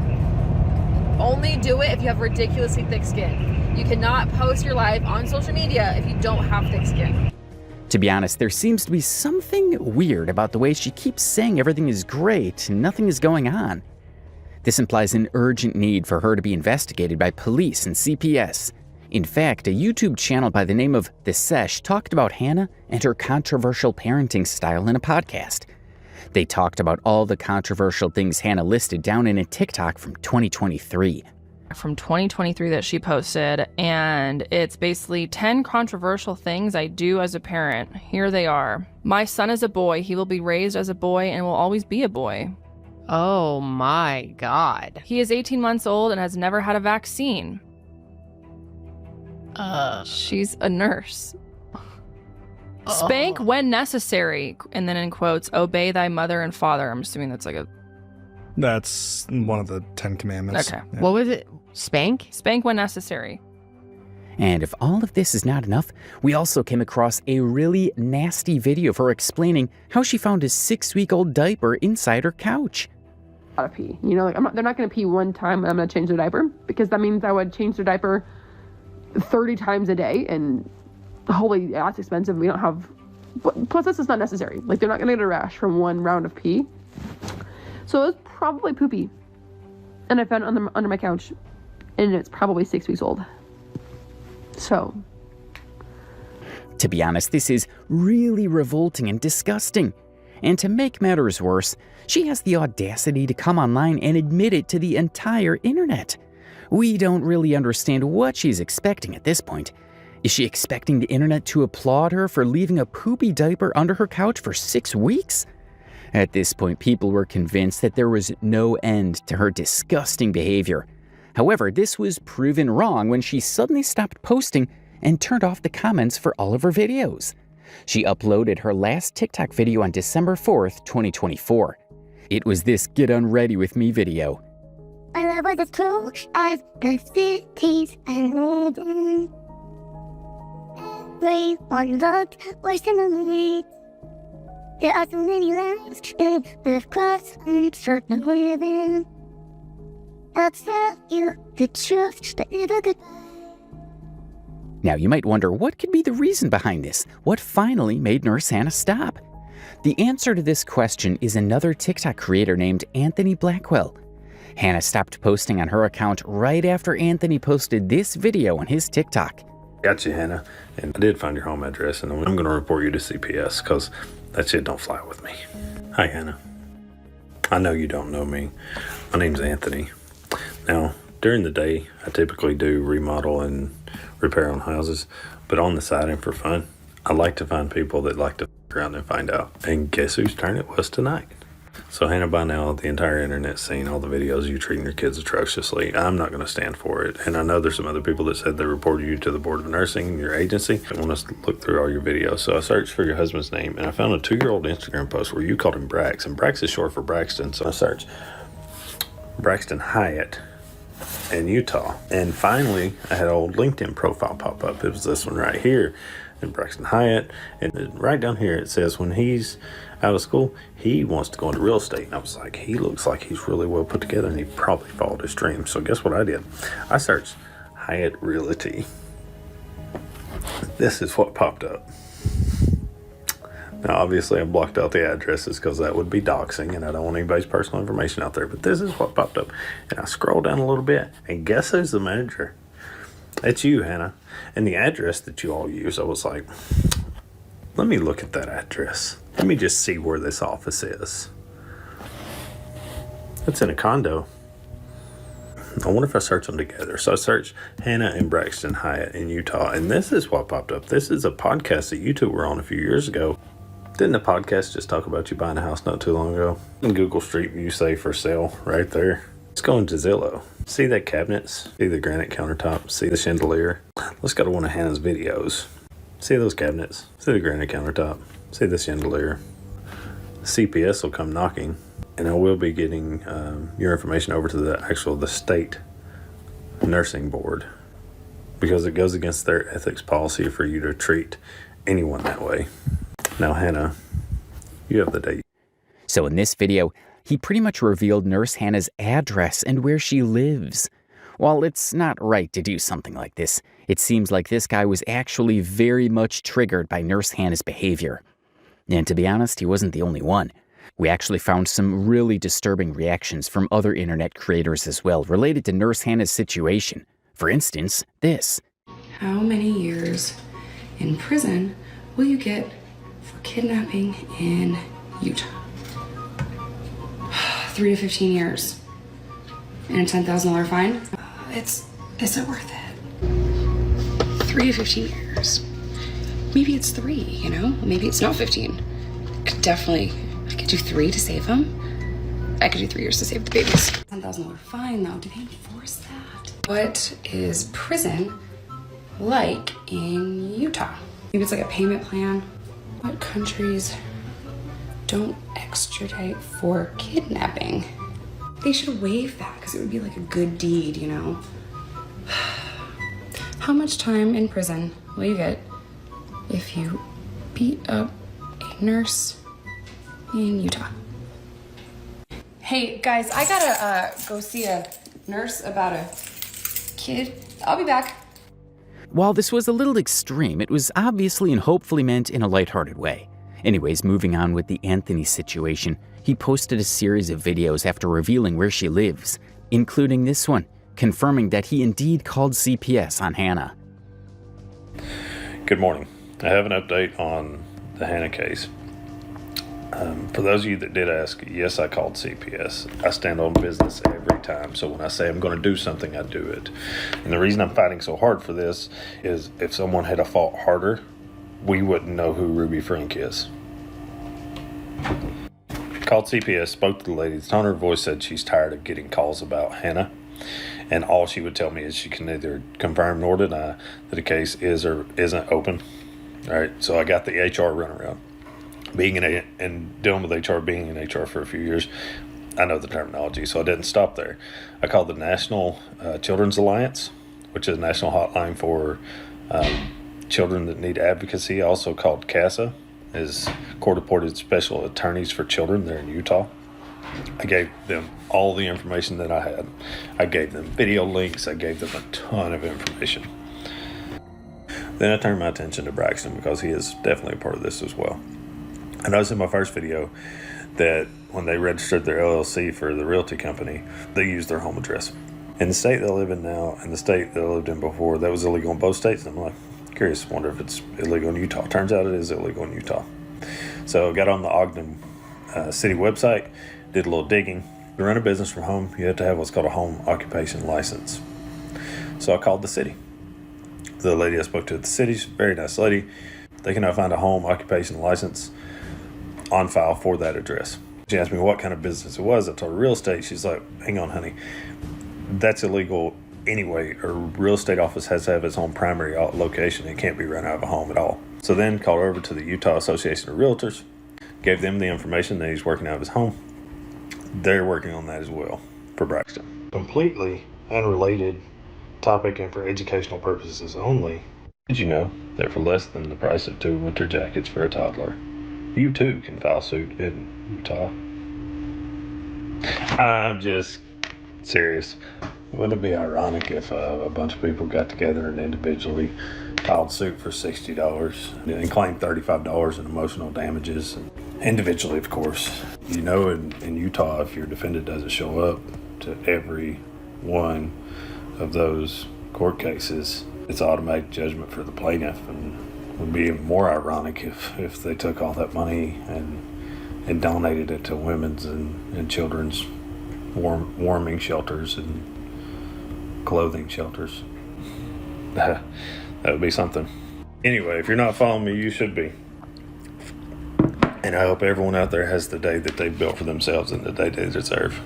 only do it if you have ridiculously thick skin. You cannot post your life on social media if you don't have thick skin. To be honest, there seems to be something weird about the way she keeps saying everything is great and nothing is going on. This implies an urgent need for her to be investigated by police and CPS. In fact, a YouTube channel by the name of The Sesh talked about Hannah and her controversial parenting style in a podcast. They talked about all the controversial things Hannah listed down in a TikTok from 2023. From 2023 that she posted, and it's basically 10 controversial things I do as a parent. Here they are. My son is a boy. He will be raised as a boy and will always be a boy. Oh my God. He is 18 months old and has never had a vaccine. She's a nurse. Spank when necessary, and then in quotes, obey thy mother and father. I'm assuming that's like a... That's one of the 10 commandments. Okay. Yeah. What was it? Spank? Spank when necessary. And if all of this is not enough, we also came across a really nasty video of her explaining how she found a 6-week-old diaper inside her couch. Gotta pee. You know, like they're not gonna pee one time and I'm gonna change their diaper, because that means I would change their diaper 30 times a day, and holy, that's expensive. We don't have, plus this is not necessary. Like, they're not gonna get a rash from one round of pee. So it was probably poopy. And I found it under my couch, and it's probably 6 weeks old. So. To be honest, this is really revolting and disgusting. And to make matters worse, she has the audacity to come online and admit it to the entire internet. We don't really understand what she's expecting at this point. Is she expecting the internet to applaud her for leaving a poopy diaper under her couch for 6 weeks? At this point, people were convinced that there was no end to her disgusting behavior. However, this was proven wrong when she suddenly stopped posting and turned off the comments for all of her videos. She uploaded her last TikTok video on December 4th, 2024. It was this Get Unready With Me video. I love the true of the cities I live in. Everyone looked worse than me. There are so many lives in the cross and certain living. I'll tell you the truth, but never goodbye. Now you might wonder, what could be the reason behind this? What finally made Nurse Hannah stop? The answer to this question is another TikTok creator named Anthony Blackwell. Hannah stopped posting on her account right after Anthony posted this video on his TikTok. Got you, Hannah. And I did find your home address, and I'm going to report you to CPS, because that shit don't fly with me. Hi, Hannah. I know you don't know me. My name's Anthony. Now, during the day, I typically do remodel and repair on houses, but on the side and for fun, I like to find people that like to f around and find out. And guess whose turn it was tonight? So Hannah, by now, the entire internet's seen all the videos of you treating your kids atrociously. I'm not going to stand for it. And I know there's some other people that said they reported you to the Board of Nursing and your agency. I want us to look through all your videos. So I searched for your husband's name, and I found a 2-year-old Instagram post where you called him Brax. And Brax is short for Braxton. So I searched Braxton Hyatt in Utah. And finally, I had an old LinkedIn profile pop up. It was this one right here. And Braxton Hyatt, and right down here it says when he's out of school, he wants to go into real estate. And I was like, he looks like he's really well put together, and he probably followed his dreams. So guess what I did? I searched Hyatt Realty. This is what popped up. Now, obviously, I blocked out the addresses because that would be doxing, and I don't want anybody's personal information out there. But this is what popped up. And I scrolled down a little bit, and guess who's the manager? It's you, Hannah. And the address that you all use, I was like, let me look at that address. Let me just see where this office is. It's in a condo. I wonder if I search them together. So I searched Hannah and Braxton Hyatt in Utah, and this is what popped up. This is a podcast that you two were on a few years ago. Didn't the podcast just talk about you buying a house not too long ago? In Google Street View, say for sale right there. Let's go into Zillow. See that cabinets? See the granite countertop? See the chandelier? Let's go to one of Hannah's videos. See those cabinets? See the granite countertop? See the chandelier? CPS will come knocking, and I will be getting your information over to the state nursing board. because it goes against their ethics policy for you to treat anyone that way. Now, Hannah, you have the date. So in this video, he pretty much revealed Nurse Hannah's address and where she lives. While it's not right to do something like this, it seems like this guy was actually very much triggered by Nurse Hannah's behavior. And to be honest, he wasn't the only one. We actually found some really disturbing reactions from other internet creators as well, related to Nurse Hannah's situation. For instance, this. How many years in prison will you get for kidnapping in Utah? 3 to 15 years. And a $10,000 fine? Is it worth it? 3 to 15 years. Maybe it's 3, you know? Maybe it's not 15. I could do 3 to save him. I could do 3 years to save the babies. $10,000 fine, though. Do they enforce that? What is prison like in Utah? Maybe it's like a payment plan. What countries don't extradite for kidnapping? They should waive that because it would be like a good deed, you know? How much time in prison will you get if you beat up a nurse in Utah? Hey guys, I gotta go see a nurse about a kid. I'll be back. While this was a little extreme, it was obviously and hopefully meant in a lighthearted way. Anyways, moving on with the Anthony situation, he posted a series of videos after revealing where she lives, including this one, confirming that he indeed called CPS on Hannah. Good morning. I have an update on the Hannah case. For those of you that did ask, yes, I called CPS. I stand on business every time, so when I say I'm going to do something, I do it. And the reason I'm fighting so hard for this is if someone had fought harder, we wouldn't know who Ruby Frank is. Called CPS, spoke to the lady. The tone of her voice said she's tired of getting calls about Hannah, and all she would tell me is she can neither confirm nor deny that the case is or isn't open. All right, so I got the HR runaround. Being and dealing with HR, being in HR for a few years, I know the terminology, so I didn't stop there. I called the National Children's Alliance, which is a national hotline for children that need advocacy. I also called CASA, is Court-Appointed Special Attorneys for Children there in Utah. I gave them all the information that I had. I gave them video links. I gave them a ton of information. Then I turned my attention to Braxton because he is definitely a part of this as well. I noticed in my first video that when they registered their LLC for the realty company, they used their home address. In the state they live in now and the state that I lived in before, that was illegal in both states. And I'm like, curious, wonder if it's illegal in Utah. Turns out it is illegal in Utah. So I got on the Ogden city website, did a little digging. To run a business from home, you have to have what's called a home occupation license. So I called the city. The lady I spoke to at the city, she's a very nice lady. They cannot find a home occupation license on file for that address. She asked me what kind of business it was. I told her real estate. She's like, hang on, honey. That's illegal anyway. A real estate office has to have its own primary location. It can't be run out of a home at all. So then called her over to the Utah Association of Realtors, gave them the information that he's working out of his home. They're working on that as well for Braxton. Completely unrelated topic and for educational purposes only. Did you know that for less than the price of 2 winter jackets for a toddler, you too can file suit in Utah? I'm just serious. Wouldn't it be ironic if a bunch of people got together and individually filed suit for $60 and claimed $35 in emotional damages? Individually, of course. You know, in Utah, if your defendant doesn't show up to every one of those court cases, it's automatic judgment for the plaintiff. And it would be even more ironic if they took all that money and donated it to women's and children's warming shelters and clothing shelters. That would be something. Anyway, if you're not following me, you should be. And I hope everyone out there has the day that they built for themselves and the day they deserve.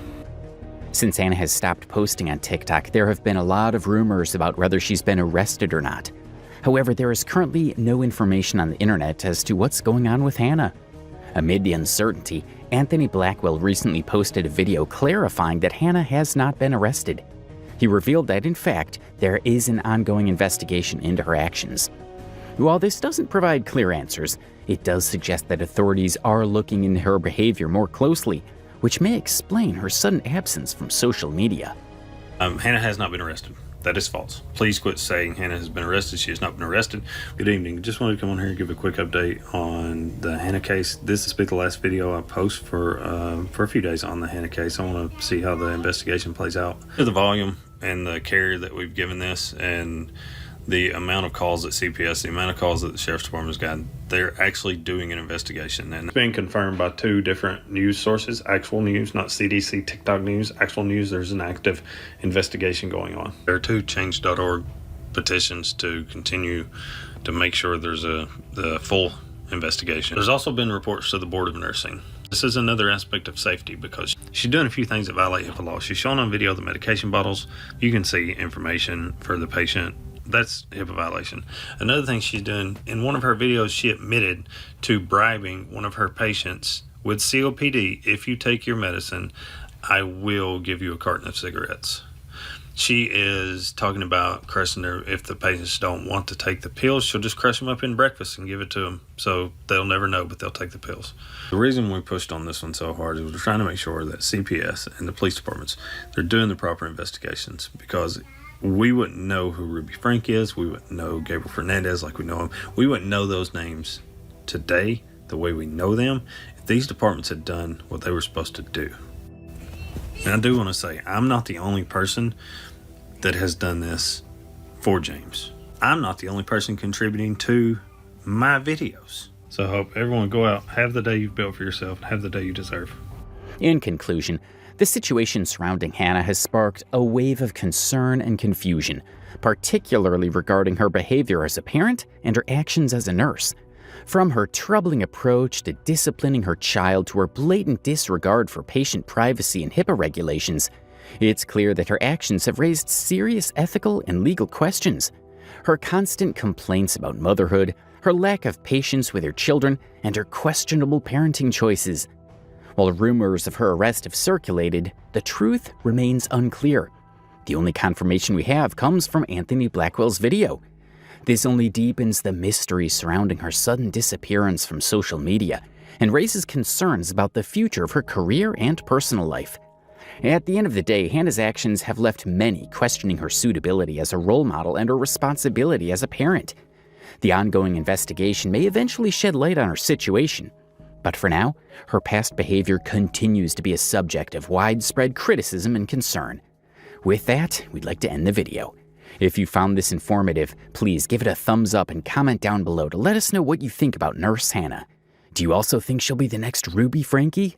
Since Hannah has stopped posting on TikTok, there have been a lot of rumors about whether she's been arrested or not. However, there is currently no information on the internet as to what's going on with Hannah. Amid the uncertainty, Anthony Blackwell recently posted a video clarifying that Hannah has not been arrested. He revealed that, in fact, there is an ongoing investigation into her actions. While this doesn't provide clear answers, it does suggest that authorities are looking into her behavior more closely, which may explain her sudden absence from social media. Hannah has not been arrested. That is false. Please quit saying Hannah has been arrested. She has not been arrested. Good evening. Just wanted to come on here and give a quick update on the Hannah case. This has been the last video I post for a few days on the Hannah case. I want to see how the investigation plays out. The volume and the care that we've given this, and the amount of calls at CPS, the amount of calls that the Sheriff's Department's got, they're actually doing an investigation. And it's been confirmed by 2 different news sources, actual news, not CDC, TikTok news, actual news. There's an active investigation going on. There are 2 change.org petitions to continue to make sure there's the full investigation. There's also been reports to the Board of Nursing. This is another aspect of safety because she's doing a few things that violate HIPAA law. She's showing on video the medication bottles. You can see information for the patient. That's HIPAA violation. Another thing she's doing, in one of her videos, she admitted to bribing one of her patients with COPD. If you take your medicine, I will give you a carton of cigarettes. She is talking about crushing her. If the patients don't want to take the pills, she'll just crush them up in breakfast and give it to them. So they'll never know, but they'll take the pills. The reason we pushed on this one so hard is we're trying to make sure that CPS and the police departments, they're doing the proper investigations, because we wouldn't know who Ruby Frank is. We wouldn't know Gabriel Fernandez like we know him. We wouldn't know those names today the way we know them if these departments had done what they were supposed to do. And I do want to say, I'm not the only person that has done this for James. I'm not the only person contributing to my videos. So I hope everyone go out, have the day you've built for yourself, and have the day you deserve. In conclusion, the situation surrounding Hannah has sparked a wave of concern and confusion, particularly regarding her behavior as a parent and her actions as a nurse. From her troubling approach to disciplining her child to her blatant disregard for patient privacy and HIPAA regulations, it's clear that her actions have raised serious ethical and legal questions. Her constant complaints about motherhood, her lack of patience with her children, and her questionable parenting choices. While rumors of her arrest have circulated, the truth remains unclear. The only confirmation we have comes from Anthony Blackwell's video. This only deepens the mystery surrounding her sudden disappearance from social media and raises concerns about the future of her career and personal life. At the end of the day, Hannah's actions have left many questioning her suitability as a role model and her responsibility as a parent. The ongoing investigation may eventually shed light on her situation. But for now, her past behavior continues to be a subject of widespread criticism and concern. With that, we'd like to end the video. If you found this informative, please give it a thumbs up and comment down below to let us know what you think about Nurse Hannah. Do you also think she'll be the next Ruby Frankie?